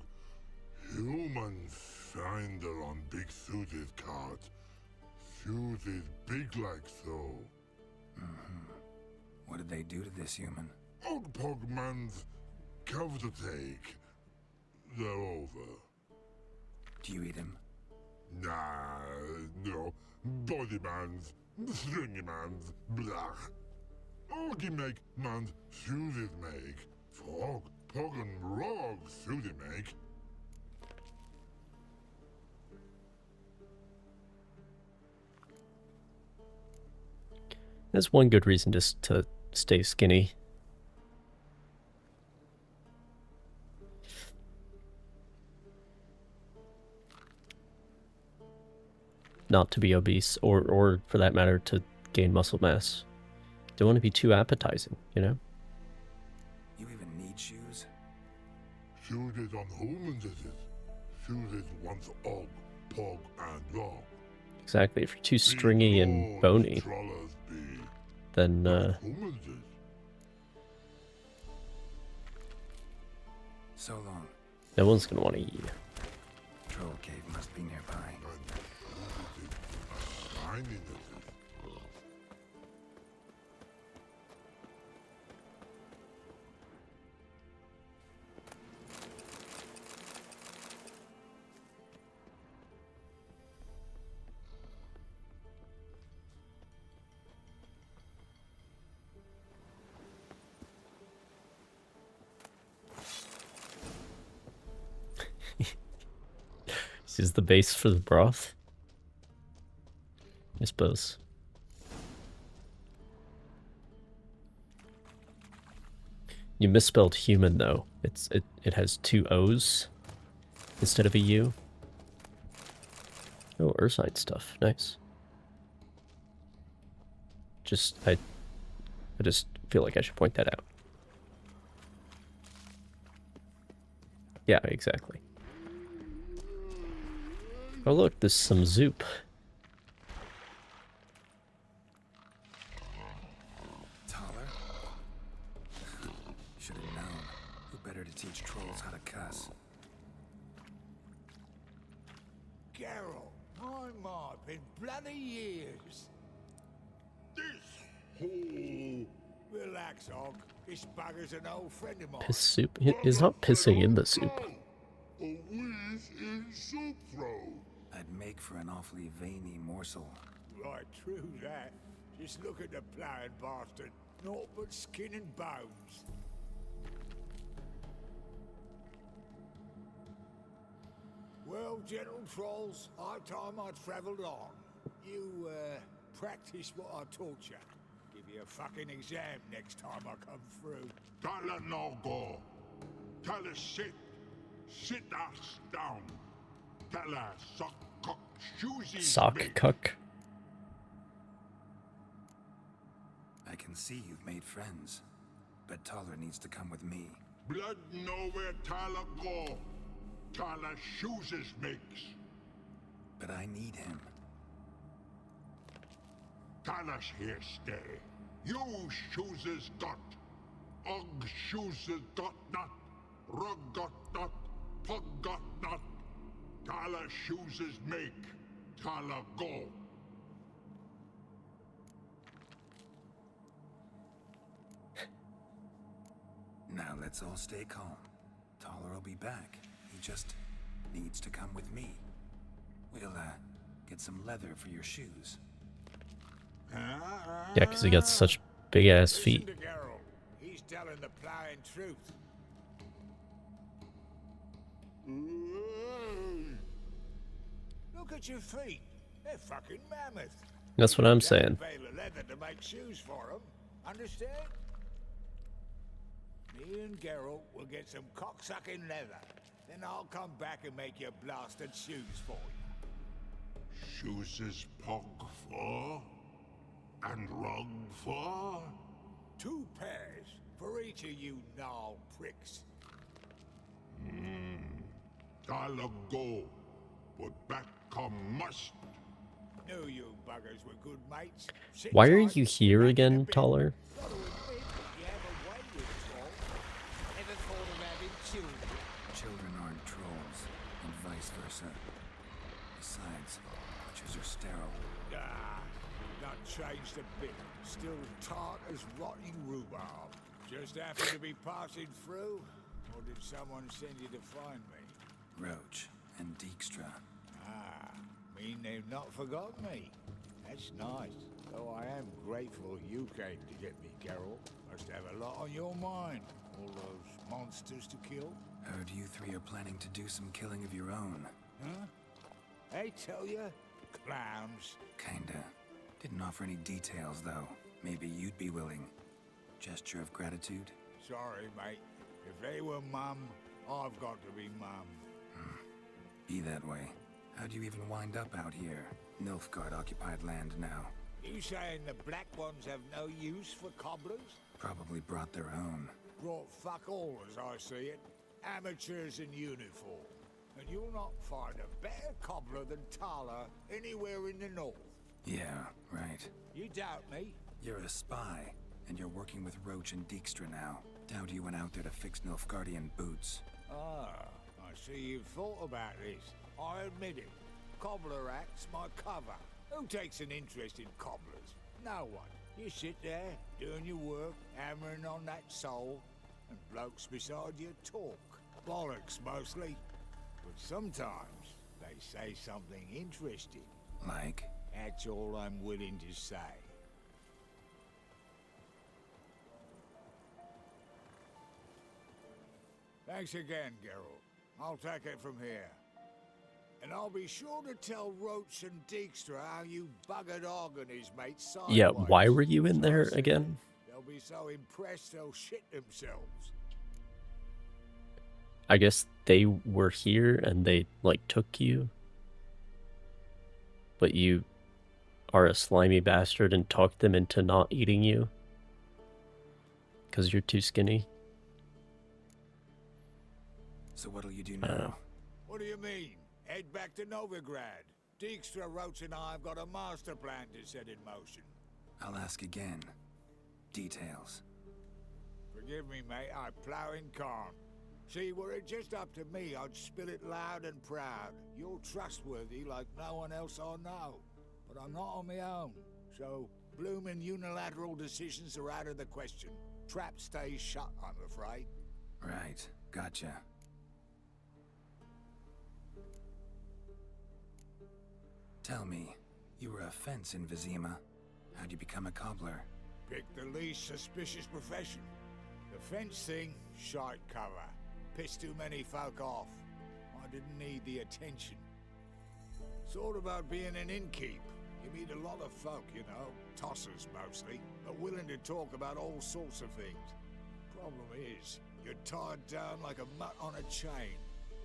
Human finder on big Susie's cart. Susie's big like so. What did they do to this human? Og Pog man's cover to take. They're over. Do you eat him? Nah, no. Body man's, stringy man's, blah. Augie make man's Susie's make. Frog, Pog and Rog Susie make. There's one good reason just to stay skinny. Not to be obese, or for that matter, to gain muscle mass. Don't want to be too appetizing, you know? You even need shoes? Shoes is on humans, is it? Shoes is once Og, Pog, and Rog. Exactly. If you're too stringy and bony, then Humans is. So long. no one's gonna want to eat you. Troll cave must be nearby. Finding it. This is the base for the broth, I suppose. You misspelled human though. It has 2 O's instead of a U. Oh, Ursine stuff. Nice. I just feel like I should point that out. Yeah, exactly. Oh look, there's some Zoop. Taller? Should have known. Who better to teach trolls how to cuss? Geralt, my my, been bloody years. This hole. Relax, Og. This bugger's an old friend of mine. Piss soup? He's not pissing in the soup. A whiz in soup throw. I'd make for an awfully veiny morsel. Right, true that. Just look at the ploughing bastard. Naught but skin and bones. Well, gentle trolls, high time I travelled on. You, practice what I taught you. Give you a fucking exam next time I come through. Tala no go. Tala sit. Sit us down. Tala sock cock shoesies. Sock cuck. I can see you've made friends, but Taller needs to come with me. Blood nowhere Tala go. Tala shoeses makes. But I need him. Tala's here stay. You shoeses got. Og shoeses got not. Rug got not. Pug got not. Tala shoeses make. Tala go. Now let's all stay calm. Taller will be back. He just needs to come with me. We'll, get some leather for your shoes. Yeah, because he got such big-ass feet. Listen to Geralt. He's telling the ploughing truth. Look at your feet. They're fucking mammoth. That's what I'm saying. Bale of leather to make shoes for them. Understand? Me and Geralt will get some cocksucking leather. Then I'll come back and make your blasted shoes for you. Shoeses pug for? And rug for? 2 pairs for each of you gnarled pricks. Tala go. But back come must. Knew you buggers were good mates. Sit Why are tight. you here again, Taller? Gotta admit, you have a way with troll. Ever thought of having children? Children aren't trolls, and vice versa. Besides, witches are sterile. Not changed a bit. Still tart as rotting rhubarb. Just happened to be passing through? Or did someone send you to find me? Roach and Dijkstra. Mean they've not forgotten me. That's nice. Though I am grateful you came to get me, Geralt. Must have a lot on your mind. All those monsters to kill. Heard you 3 are planning to do some killing of your own. Huh? They tell you? Clowns. Kinda. Didn't offer any details, though. Maybe you'd be willing. Gesture of gratitude? Sorry, mate. If they were mum, I've got to be mum. Be that way. How'd you even wind up out here? Nilfgaard-occupied land now. You saying the black ones have no use for cobblers? Probably brought their own. Brought fuck all as I see it. Amateurs in uniform. And you'll not find a better cobbler than Tala anywhere in the north. Yeah, right. You doubt me? You're a spy, and you're working with Roach and Dijkstra now. Doubt you went out there to fix Nilfgaardian boots. I see you've thought about this. I admit it. Cobbler act's my cover. Who takes an interest in cobblers? No one. You sit there, doing your work, hammering on that sole, and blokes beside you talk. Bollocks, mostly. But sometimes they say something interesting. Like? That's all I'm willing to say. Thanks again, Geralt. I'll take it from here. And I'll be sure to tell Roach and Dijkstra how you buggered Og and his mates sideways. Yeah, why were you in there again? They'll be so impressed they'll shit themselves. I guess they were here and they, like, took you. But you are a slimy bastard and talked them into not eating you. Because you're too skinny. So what'll you do I don't know. now? What do you mean? Head back to Novigrad. Dijkstra, Roach and I have got a master plan to set in motion. I'll ask again. Details. Forgive me, mate, I plough in calm. See, were it just up to me, I'd spill it loud and proud. You're trustworthy like no one else I know. But I'm not on my own. So, bloomin' unilateral decisions are out of the question. Trap stays shut, I'm afraid. Right, gotcha. Tell me, you were a fence in Vizima. How'd you become a cobbler? Pick the least suspicious profession. The fence thing, shite cover. Pissed too many folk off. I didn't need the attention. Sort about being an innkeep. You meet a lot of folk, you know, tossers mostly, but willing to talk about all sorts of things. Problem is, you're tied down like a mutt on a chain.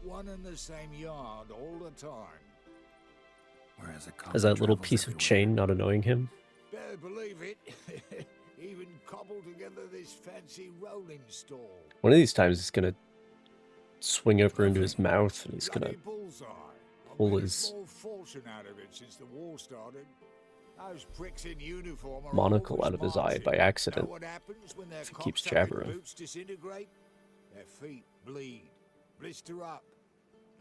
One and the same yard all the time. Whereas a cobbler Is that little travels piece of everywhere. chain not annoying him? Better believe it. Even cobbled together this fancy rolling stall. One of these times it's gonna swing over into his mouth and he's gonna Bloody bullseye. pull I've made a his small fortune out of it since the war started. Those pricks in uniform are monocle always out of his eye marching. by accident. Know what happens when their If he keeps cocksucking jabbering. boots disintegrate? Their feet bleed, blister up.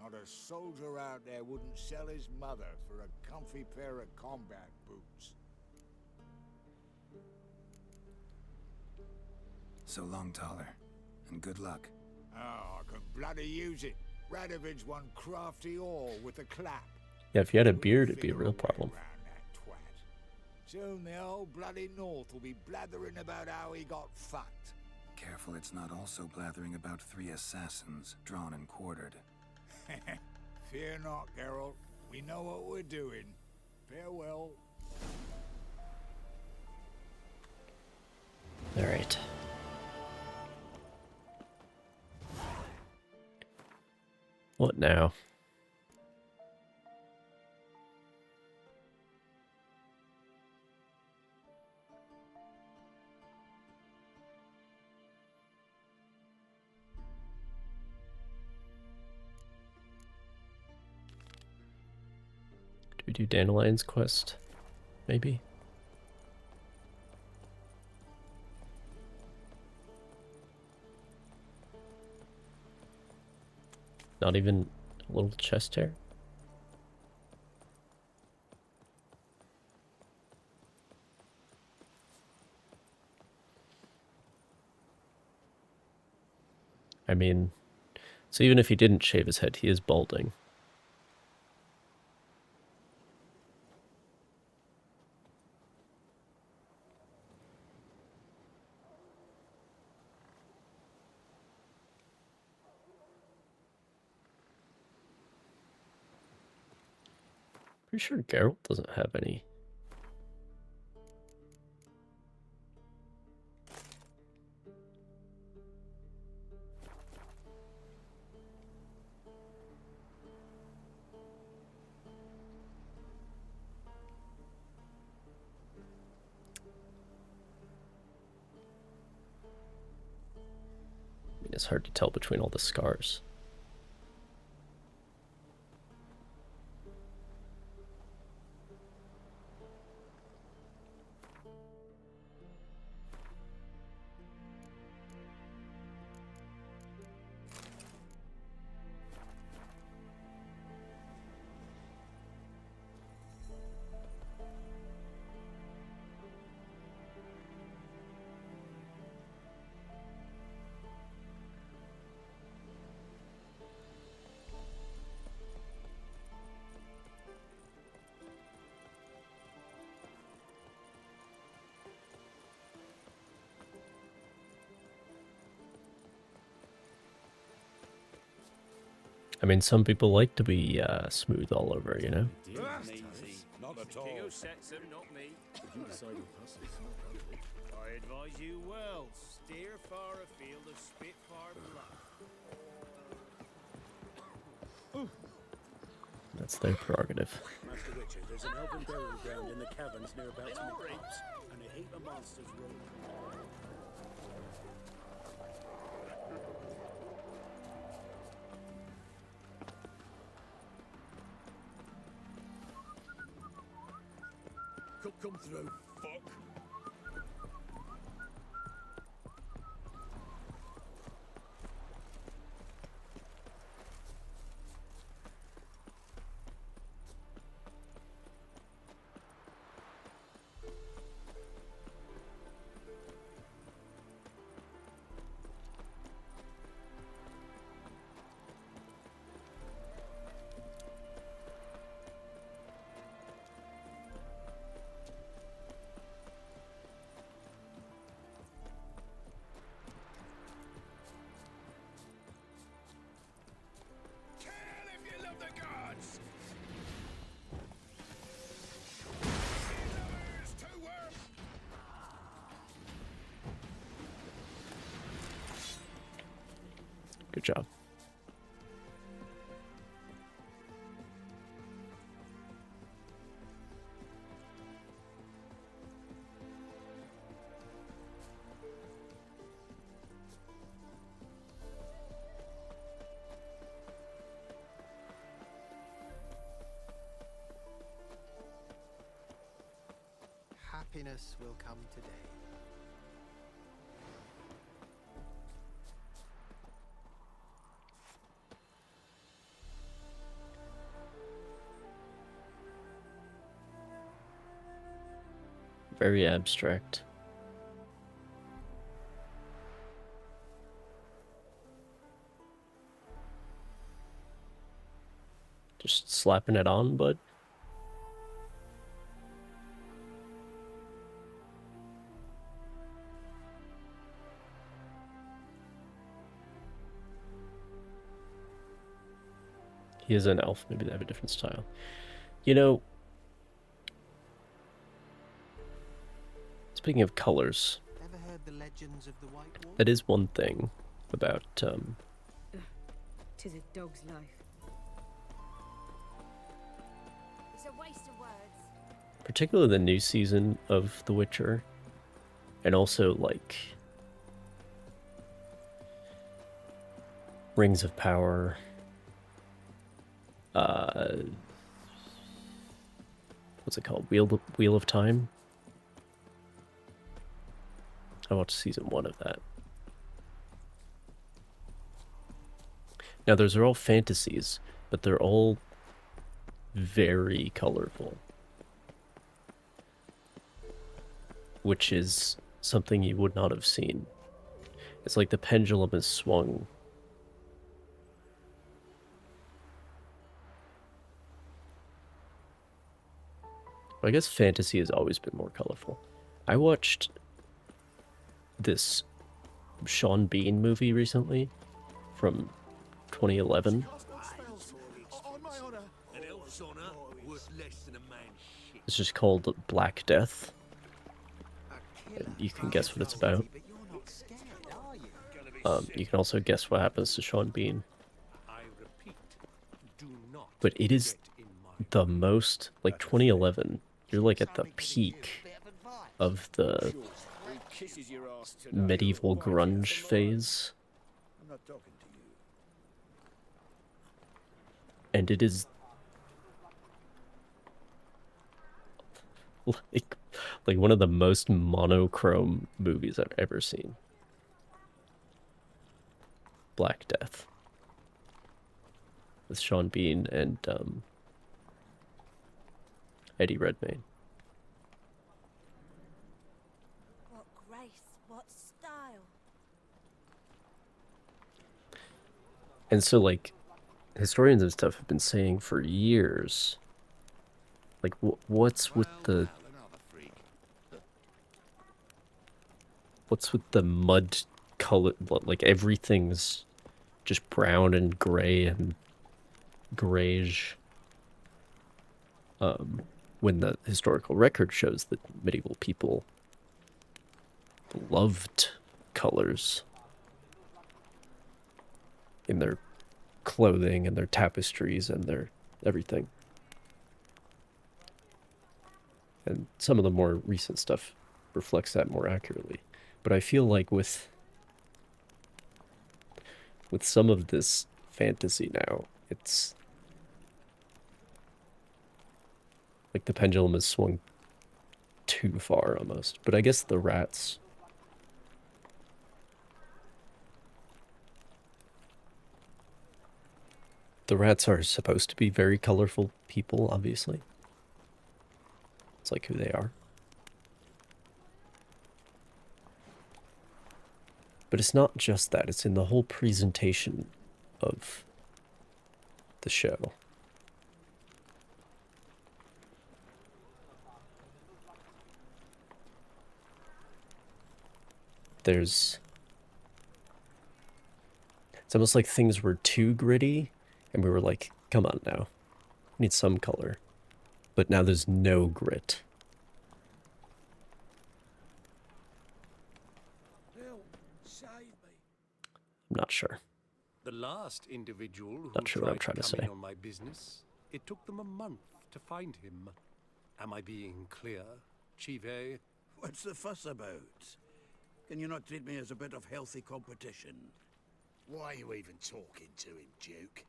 Not a soldier out there wouldn't sell his mother for a comfy pair of combat boots. So long, Taller. And good luck. Oh, I can bloody use it. Radovid's one crafty all with a clap. Yeah, if you had a beard it'd be a real problem. Soon the whole bloody North will be blathering about how he got fucked. Careful it's not also blathering about 3 assassins, drawn and quartered. Fear not, Geralt. We know what we're doing. Farewell. Alright. What now? Do we do Dandelion's quest? Maybe? Not even a little chest hair? I mean, so even if he didn't shave his head, he is balding. Pretty sure Geralt doesn't have any. I mean, it's hard to tell between all the scars. I mean, some people like to be smooth all over, you know? Not at all. King who sets them, not me. You decide who passes. I advise you well. Steer far afield of Spitfire Bluff. That's their prerogative. Master Richard, there's an elven burial ground in the caverns near about Midpops, and a heap of monsters roaming. Come through, fuck. Good job. Happiness will come today. Very abstract. Just slapping it on, bud. He is an elf. Maybe they have a different style. You know, speaking of colors, Ever heard the legends of the White Wolf? that is one thing about 'Tis a dog's life. It's a waste of words. particularly the new season of The Witcher, and also like Rings of Power. What's it called? Wheel of Time. I watched season 1 of that. Now, those are all fantasies, but they're all very colorful, which is something you would not have seen. It's like the pendulum is swung. I guess fantasy has always been more colorful. I watched this Sean Bean movie recently from 2011. It's just called Black Death. And you can guess what it's about. You can also guess what happens to Sean Bean. But it is the most, like 2011, you're like at the peak of the medieval grunge phase. I'm not talking to you. And it is like one of the most monochrome movies I've ever seen. Black Death. With Sean Bean and Eddie Redmayne. What grace, what style. And so, like, historians and stuff have been saying for years, like, what's with the mud color? Like, everything's just brown and gray and grayish. When the historical record shows that medieval people loved colors in their clothing and their tapestries and their everything. And some of the more recent stuff reflects that more accurately. But I feel like with some of this fantasy now, it's like the pendulum has swung too far almost. But I guess the rats... The rats are supposed to be very colorful people, obviously. It's like who they are. But it's not just that, it's in the whole presentation of the show. It's almost like things were too gritty, and we were like, come on now, we need some color. But now there's no grit. I'm not sure. The last individual who Not sure what I'm tried trying to come in say. on my business, it took them a month to find him. Am I being clear, Chive? What's the fuss about? Can you not treat me as a bit of healthy competition? Why are you even talking to him, Duke?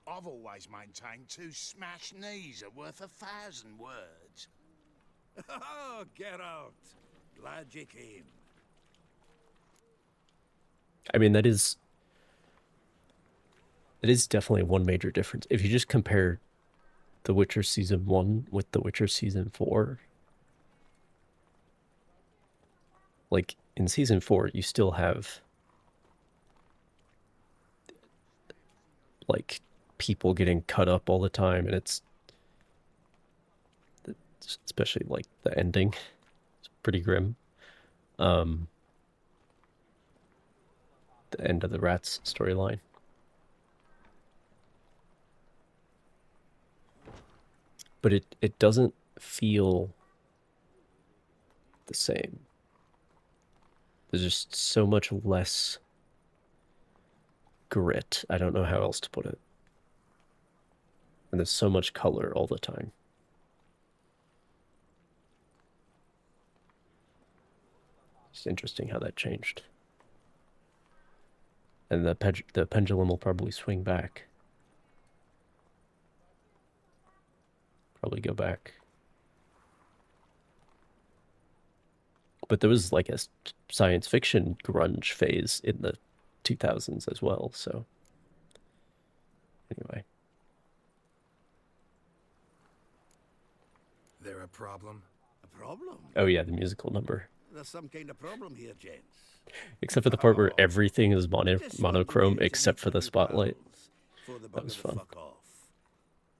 I've always maintained 2 smashed knees are worth 1,000 words. Oh, Geralt. Glad you came. I mean, that is definitely one major difference. If you just compare The Witcher Season 1 with The Witcher Season 4, like, in Season 4, you still have, like, people getting cut up all the time, and it's especially, like, the ending. It's pretty grim. The end of the Rats storyline. But it doesn't feel the same. There's just so much less grit. I don't know how else to put it. And there's so much color all the time. It's interesting how that changed. And the pendulum will probably swing back. Probably go back. But there was like a science fiction grunge phase in the 2000s as well, so anyway. There a problem? A problem? Oh yeah, the musical number. There's some kind of problem here, gents. Except for the part where everything is monochrome except for the spotlight. That was fun.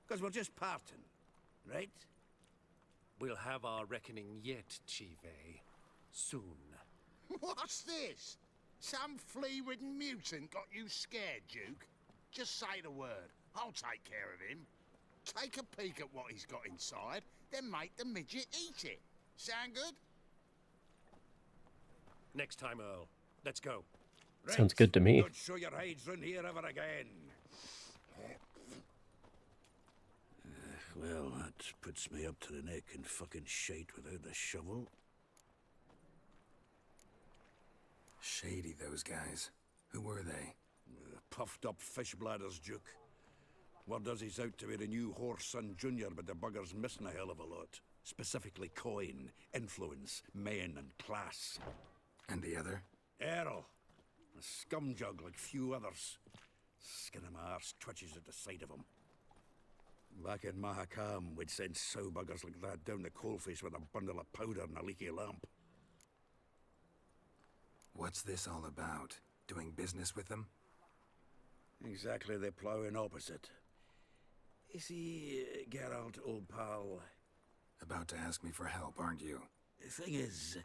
Because we're just parting, right? We'll have our reckoning yet, Chive. Soon. What's this? Some flea-ridden mutant got you scared, Duke? Just say the word. I'll take care of him. Take a peek at what he's got inside, then make the midget eat it. Sound good? Next time, Earl. Let's go. Right. Sounds good to me. Don't show your hides round here ever again. Well, that puts me up to the neck in fucking shite without the shovel. Shady, those guys. Who were they? Puffed up fish bladders, Duke. Word does he's out to be the new Whoreson Jr., but the bugger's missing a hell of a lot. Specifically coin, influence, men, and class. And the other? Errol. A scumjug like few others. Skin of my arse twitches at the sight of him. Back in Mahakam, we'd send sow buggers like that down the coalface with a bundle of powder and a leaky lamp. What's this all about? Doing business with them? Exactly the ploughing opposite. You see, Geralt, old pal... About to ask me for help, aren't you? The thing is,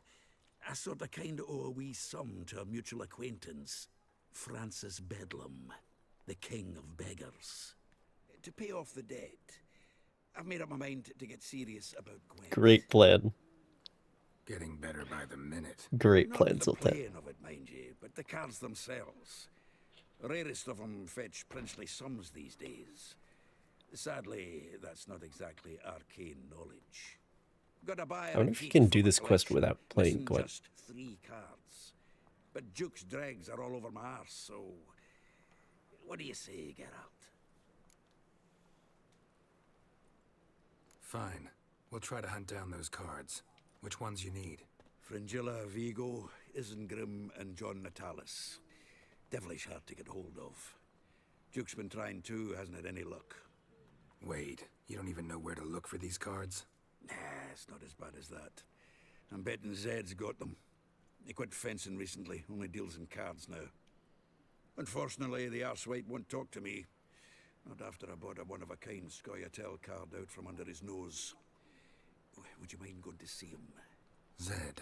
I sort of kind of owe a wee sum to a mutual acquaintance. Francis Bedlam, the king of beggars. to pay off the debt, I've made up my mind to get serious about Gwen. Great plan. Getting better by the minute. Great Not plan, the Sultan. playing of it, mind you, but the cards themselves. The rarest of them fetch princely sums these days. Sadly, that's not exactly arcane knowledge. Got a buyer. I wonder if you can do this quest without playing Missing Gwen. just 3 cards. But Duke's dregs are all over my arse, so what do you say, Geralt? Fine. We'll try to hunt down those cards. Which ones you need? Fringilla, Vigo, Isengrim, and John Natalis. Devilish hard to get hold of. Duke's been trying too, hasn't had any luck. Wait, you don't even know where to look for these cards? Nah, it's not as bad as that. I'm betting Zed's got them. He quit fencing recently, only deals in cards now. Unfortunately, the arsewipe won't talk to me. Not after I bought a one-of-a-kind Scoia'tael card out from under his nose. Would you mind going to see him? Zed.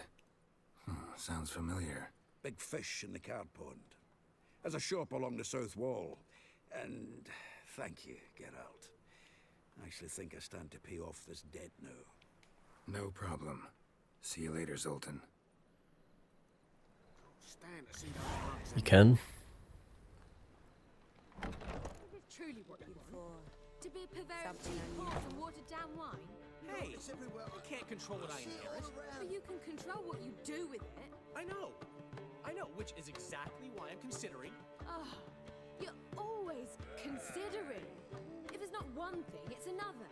Sounds familiar. Big fish in the card pond. Has a shop along the south wall. And thank you, Geralt. I actually think I stand to pay off this debt now. No problem. See you later, Zoltan. You can. Is this truly what you want? To be a purveyor of cheap pork and watered down wine? Hey, you can't control what I inherit. But you can control what you do with it. I know, which is exactly why I'm considering. Oh, you're always considering. If it's not one thing, it's another.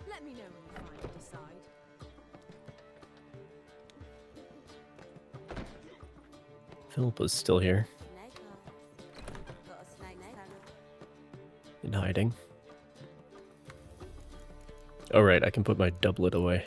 Let me know when you finally decide. Philippa's still here. In hiding. Oh right, I can put my doublet away.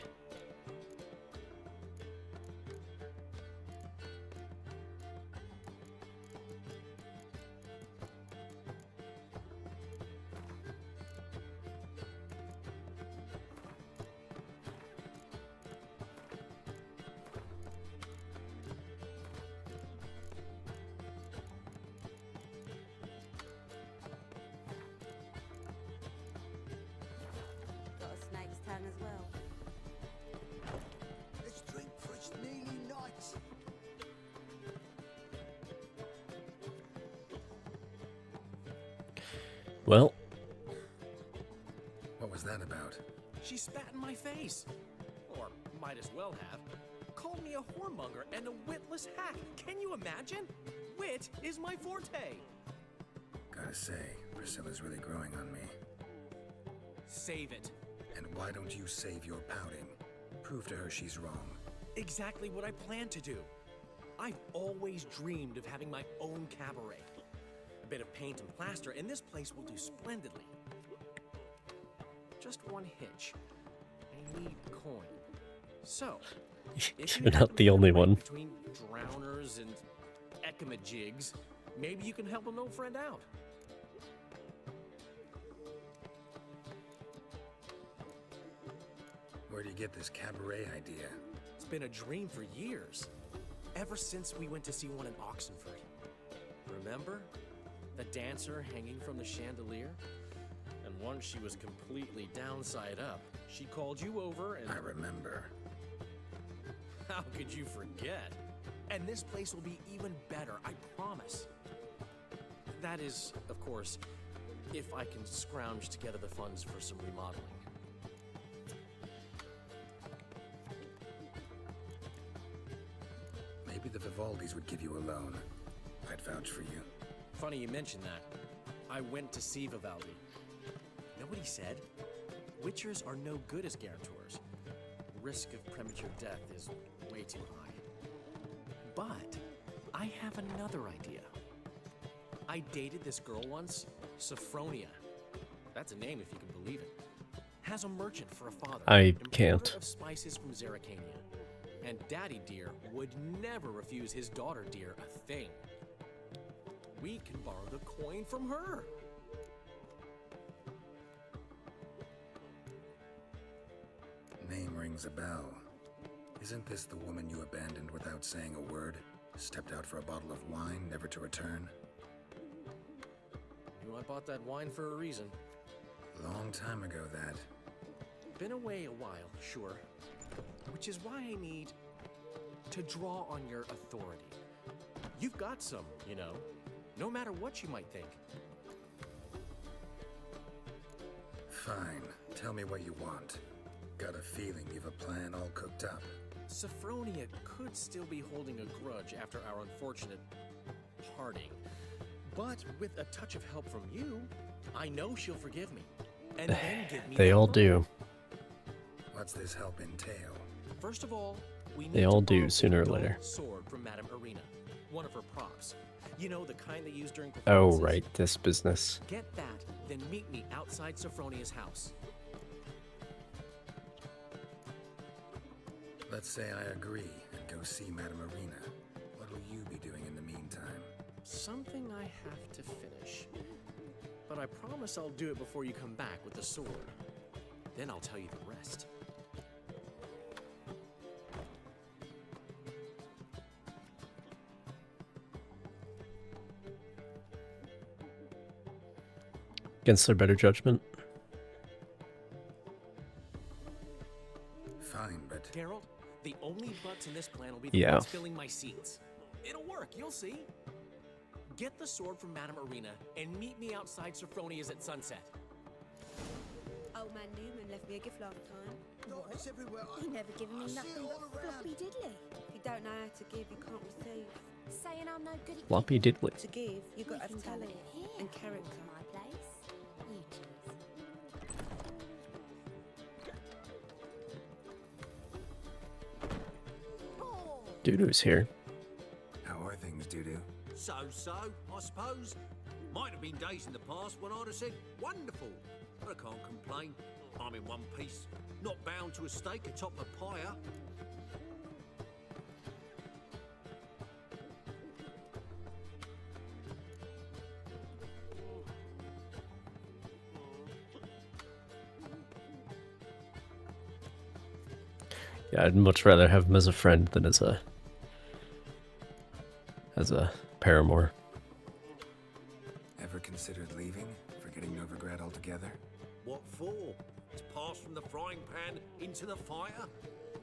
Got a snake's tongue as well. Let's drink for its nearly night. Well, what was that about? She spat in my face. Or might as well have. Called me a whoremonger and a witless hack. Can you imagine? Wit is my forte. Gotta say, Priscilla's really growing on me. Save it. And why don't you save your pouting? Prove to her she's wrong. Exactly what I plan to do. I've always dreamed of having my own cabaret. A bit of paint and plaster, and this place will do splendidly. Just one hitch. I need coin. So, if you're not the only one. Between drowners and ekamajigs, maybe you can help an old friend out. Where do you get this cabaret idea? It's been a dream for years. Ever since we went to see one in Oxenford. Remember? The dancer hanging from the chandelier? And once she was completely downside up, she called you over and... I remember. How could you forget? And this place will be even better, I promise. That is, of course, if I can scrounge together the funds for some remodeling. Maybe the Vivaldis would give you a loan. I'd vouch for you. Funny you mention that. I went to see Vivaldi. Know what he said? Witchers are no good as guarantors. Risk of premature death is way too high. But I have another idea. I dated this girl once, Sophronia. That's a name if you can believe it. Has a merchant for a father. I can't. Importer of spices from Zerrikania. And Daddy Dear would never refuse his daughter Dear a thing. We can borrow the coin from her. Name rings a bell. Isn't this the woman you abandoned without saying a word? Stepped out for a bottle of wine, never to return? You know, I bought that wine for a reason. Long time ago, that. Been away a while, sure. Which is why I need to draw on your authority. You've got some, you know, no matter what you might think. Fine. Tell me what you want. Got a feeling you've a plan all cooked up. Sophronia could still be holding a grudge after our unfortunate parting. But with a touch of help from you, I know she'll forgive me. And then give me They all that do. What's this help entail? First of all, we need They all to do borrow sooner or a gold later. sword from Madame Arena, one of her props. You know, the kind they use during Oh, performances. right, this business. Get that, then meet me outside Sophronia's house. Let's say I agree and go see Madame Arena. What will you be doing in the meantime? Something I have to finish. But I promise I'll do it before you come back with the sword. Then I'll tell you the rest. Against their better judgment. Fine, but... Geralt, the only butts in this plan will be the Yeah. ones filling my seats. It'll work, you'll see. Get the sword from Madame Arena and meet me outside Sophronia's at sunset. Old man Newman left me a gift last time. It's everywhere. He never given me I see nothing it all but around. floppy diddly. If you don't know how to give, you can't receive. Saying I'm no good at Floppy diddly. To give, you've got to can have do talent it here. and character. My place. You choose. Dudu's here. How are things, Dudu? So, I suppose. Might have been days in the past when I'd have said, wonderful. But I can't complain. I'm in one piece. Not bound to a stake atop a pyre. Yeah, I'd much rather have him as a friend than as a paramour. Ever considered leaving? Forgetting Novigrad altogether? What for? To pass from the frying pan into the fire?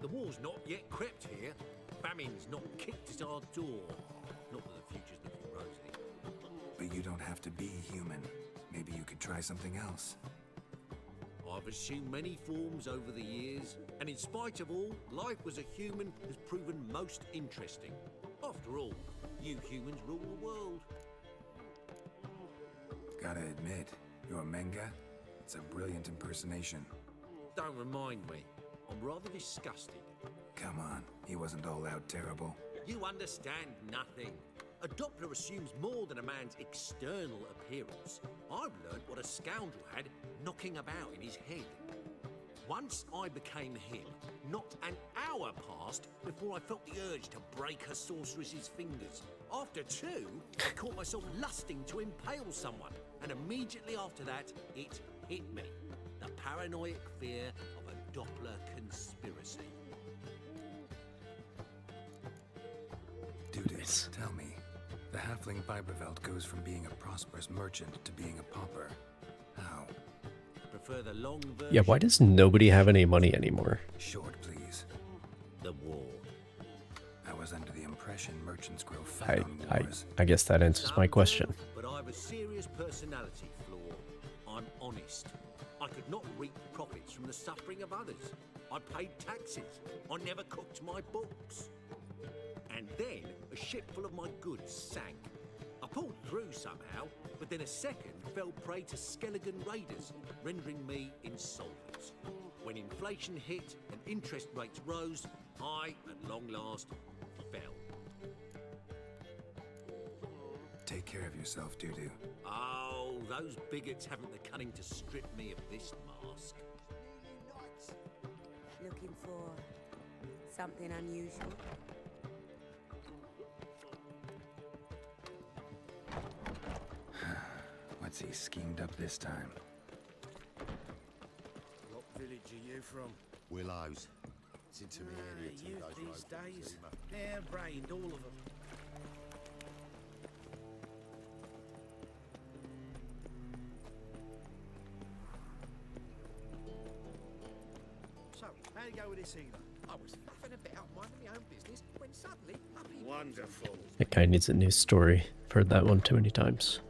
The war's not yet crept here. Famine's not kicked at our door. Not that the future's looking rosy. But you don't have to be human. Maybe you could try something else. I've assumed many forms over the years, and in spite of all, life as a human has proven most interesting. After all, you humans rule the world. Gotta admit, your Menga, it's a brilliant impersonation. Don't remind me. I'm rather disgusted. Come on, he wasn't all out terrible. You understand nothing. A Doppler assumes more than a man's external appearance. I've learned what a scoundrel had knocking about in his head. Once I became him, not an hour passed before I felt the urge to break a sorceress's fingers. After two, I caught myself lusting to impale someone, and immediately after that, it hit me. The paranoid fear of a Doppler conspiracy. Dude, tell me, the halfling Biberveld goes from being a prosperous merchant to being a pauper. How? Prefer the long version. Yeah, why does nobody have any money anymore? Short, please. The war. I was under the impression merchants grow fat on wars. I guess that answers my question. But I have a serious personality flaw. I'm honest. I could not reap profits from the suffering of others. I paid taxes. I never cooked my books. And then a ship full of my goods sank. I pulled through somehow, but then a second fell prey to Skelligan raiders, rendering me insolvent. When inflation hit and interest rates rose, I, at long last, fell. Take care of yourself, Dudu. Oh, those bigots haven't the cunning to strip me of this mask. Looking for something unusual? What's he schemed up this time? What village are you from? Willows. It's into me area You these days, hair-brained, all of them. you go with this either? I was faffing about minding my own business when suddenly up he Wonderful. That guy needs a new story. I've heard that one too many times.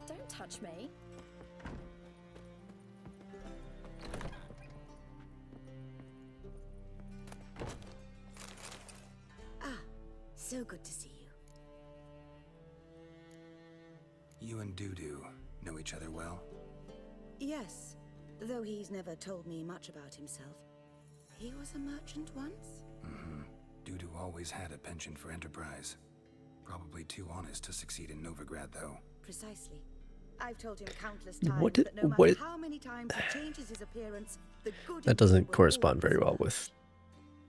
Don't touch me. Ah, so good to see you. You and Dudu know each other well? Yes, though he's never told me much about himself. He was a merchant once? Mm-hmm. Dudu always had a penchant for enterprise. Probably too honest to succeed in Novigrad, though. Precisely. I've told him countless times What did- that no matter what- how many times he changes his appearance, the good That in him doesn't will correspond always very well emerge. with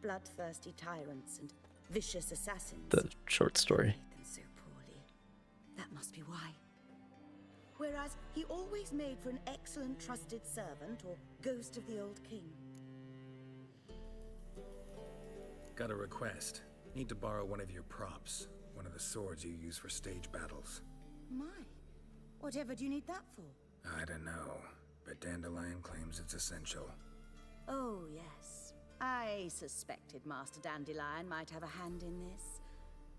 Bloodthirsty tyrants and vicious assassins. the short story. Them so poorly. That must be why. Whereas he always made for an excellent trusted servant or ghost of the old king. Got a request. Need to borrow one of your props. One of the swords you use for stage battles. My, whatever do you need that for? I don't know, but Dandelion claims it's essential. Oh, yes. I suspected Master Dandelion might have a hand in this.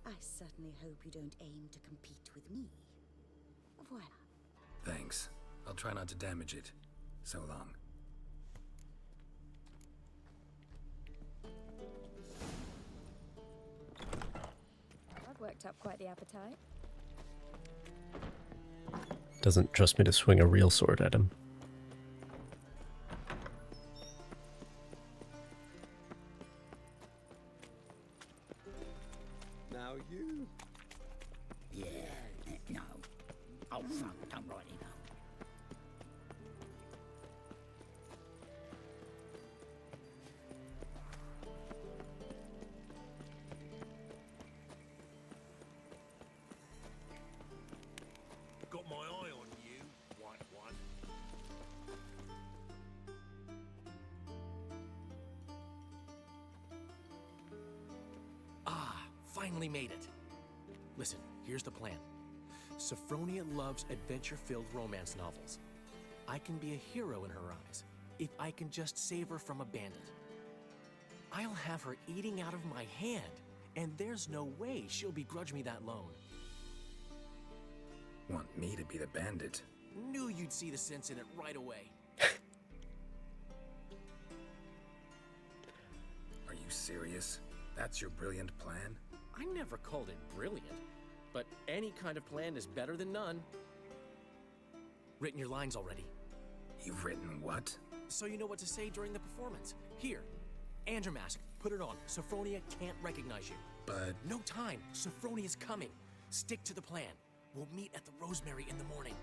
I certainly hope you don't aim to compete with me. Voila. Thanks. I'll try not to damage it. So long. I've worked up quite the appetite. Doesn't trust me to swing a real sword at him. Now you. Yeah, no. Oh, fuck, I'm righty now. Got my eye on you, white one. Ah, finally made it. Listen, here's the plan. Sophronia loves adventure-filled romance novels. I can be a hero in her eyes if I can just save her from a bandit. I'll have her eating out of my hand, and there's no way she'll begrudge me that loan. Want me to be the bandit? Knew you'd see the sense in it right away. Are you serious? That's your brilliant plan? I never called it brilliant, but any kind of plan is better than none. Written your lines already. You've written what? So you know what to say during the performance. Here, Andromask, put it on. Sophronia can't recognize you. But... No time. Sophronia's coming. Stick to the plan. We'll meet at the Rosemary in the morning.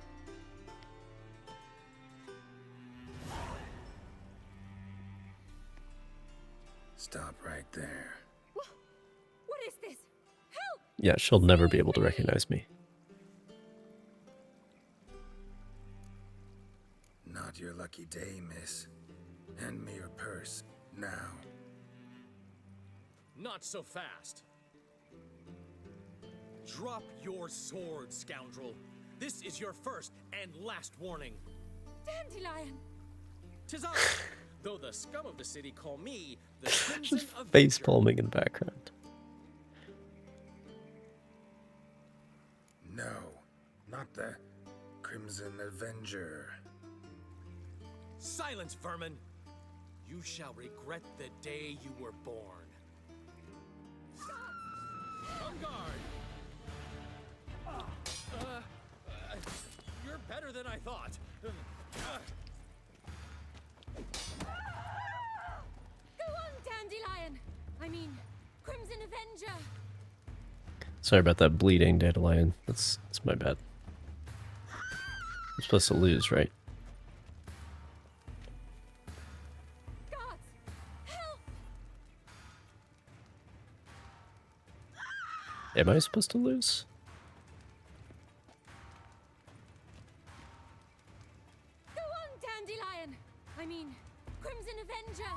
Stop right there. What is this? Help! Yeah, she'll never be able to recognize me. Not your lucky day, miss. Hand me your purse, now. Not so fast. Drop your sword, scoundrel. This is your first and last warning. Dandelion! 'Tis I, though the scum of the city call me the Crimson Just Avenger. face palming in the background. No, not the Crimson Avenger. Silence, vermin! You shall regret the day you were born. On guard! You're better than I thought. Go on, Dandelion! I mean, Crimson Avenger! Sorry about that bleeding, Dandelion. That's my bad. I'm supposed to lose, right? Guards! Help! Am I supposed to lose? Go on, Dandelion! I mean, Crimson Avenger!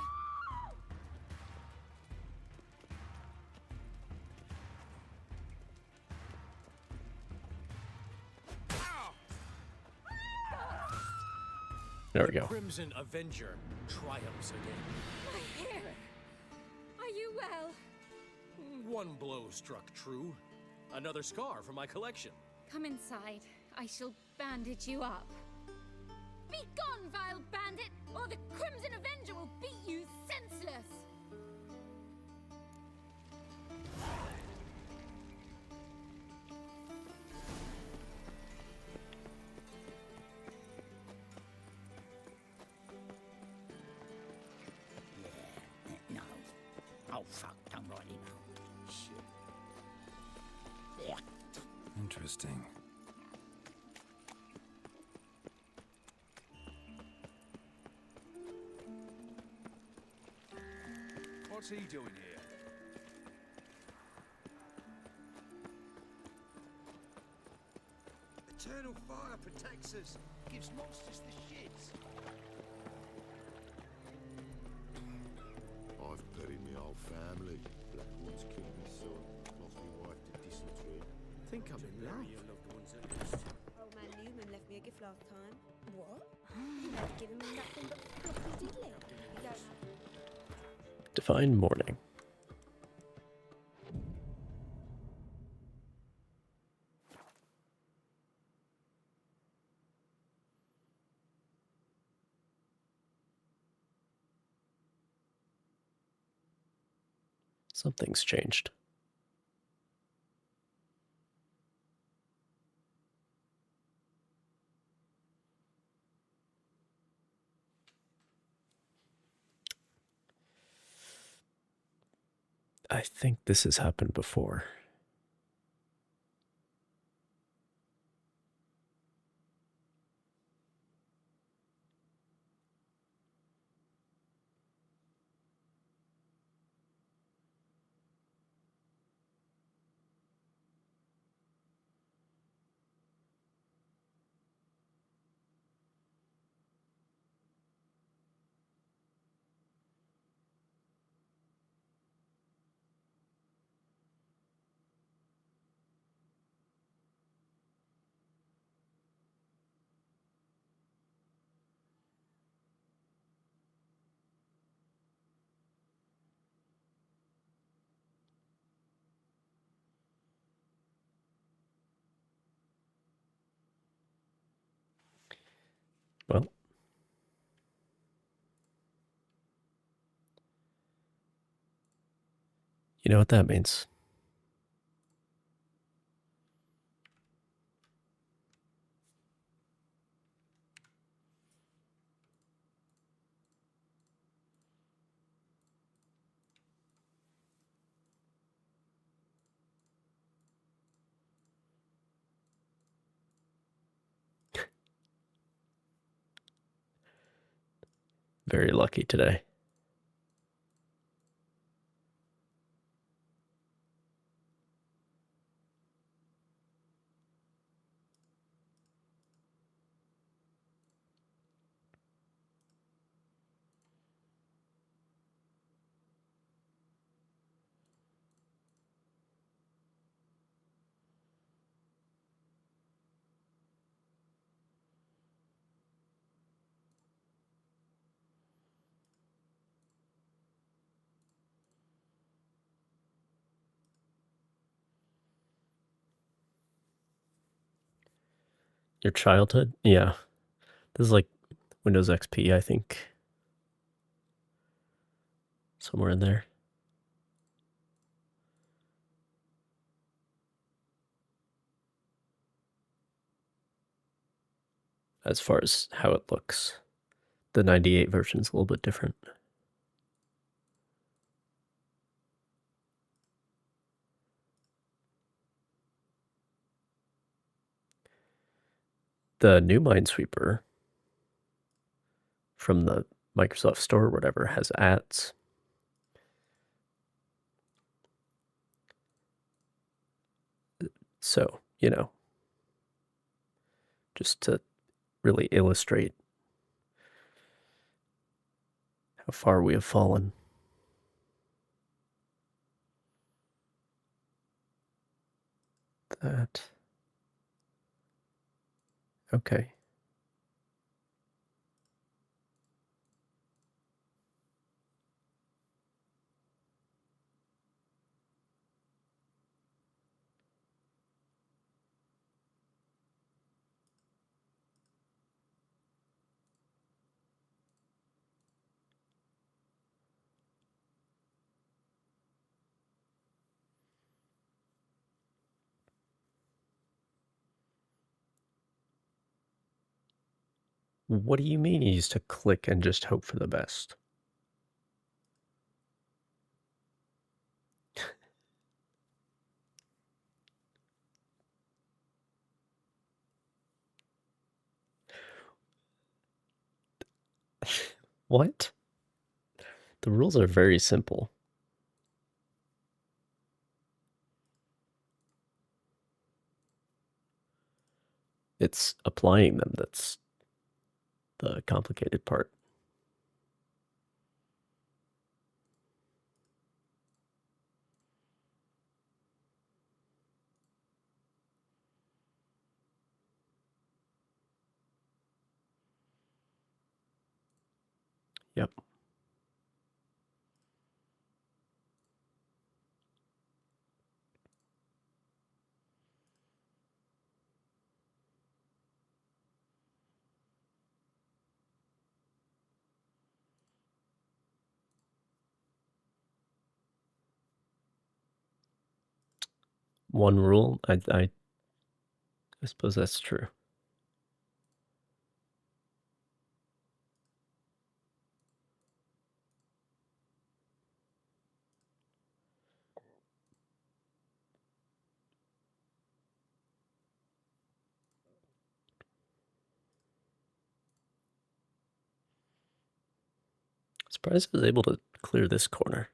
There we the go. Crimson Avenger triumphs again. My hero! Are you well? One blow struck true. Another scar from my collection. Come inside. I shall bandage you up. Be gone, vile bandit, or the Crimson Avenger will beat you senseless! No. Oh, fuck, don't really know. Shit. Yeah. Interesting. What's he doing here? Eternal fire protects us. Gives monsters the shits. I've buried my whole family. Blackwood's killed my son, lost my wife to dysentery. Think I'm in love. Your loved ones at least. Old man Newman left me a gift last time. What? You haven't given me nothing but floppy diddly. You don't Divine Morning. Something's changed. I think this has happened before. Well, you know what that means. Very lucky today. Your childhood? Yeah. This is like Windows XP, I think. Somewhere in there. As far as how it looks. The 98 version is a little bit different. The new Minesweeper from the Microsoft Store or whatever has ads. So, you know, just to really illustrate how far we have fallen. That. Okay. What do you mean you used to click and just hope for the best? What? The rules are very simple. It's applying them that's the complicated part. Yep. One rule, I suppose that's true. Surprised I was able to clear this corner.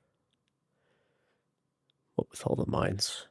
What with all the mines.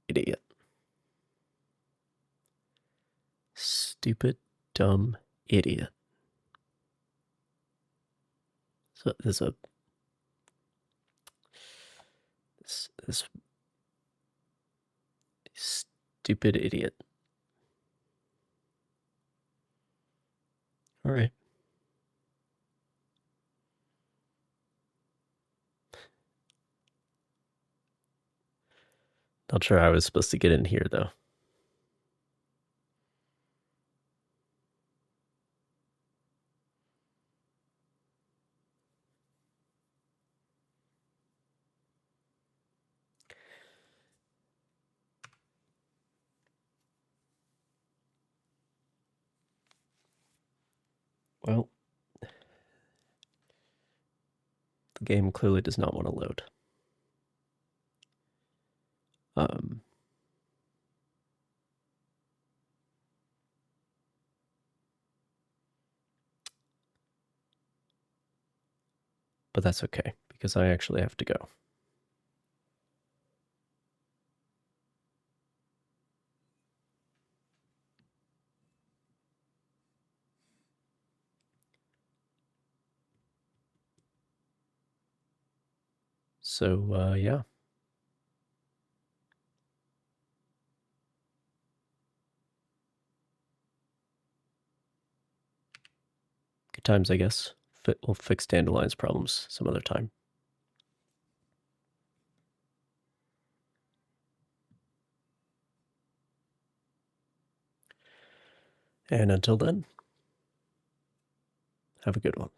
Idiot. Stupid, dumb idiot. So there's a this stupid idiot. All right. Not sure how I was supposed to get in here though. Well, the game clearly does not want to load. But that's okay, because I actually have to go. So, yeah. Good times, I guess. We'll fix Dandelion's problems some other time. And until then, have a good one.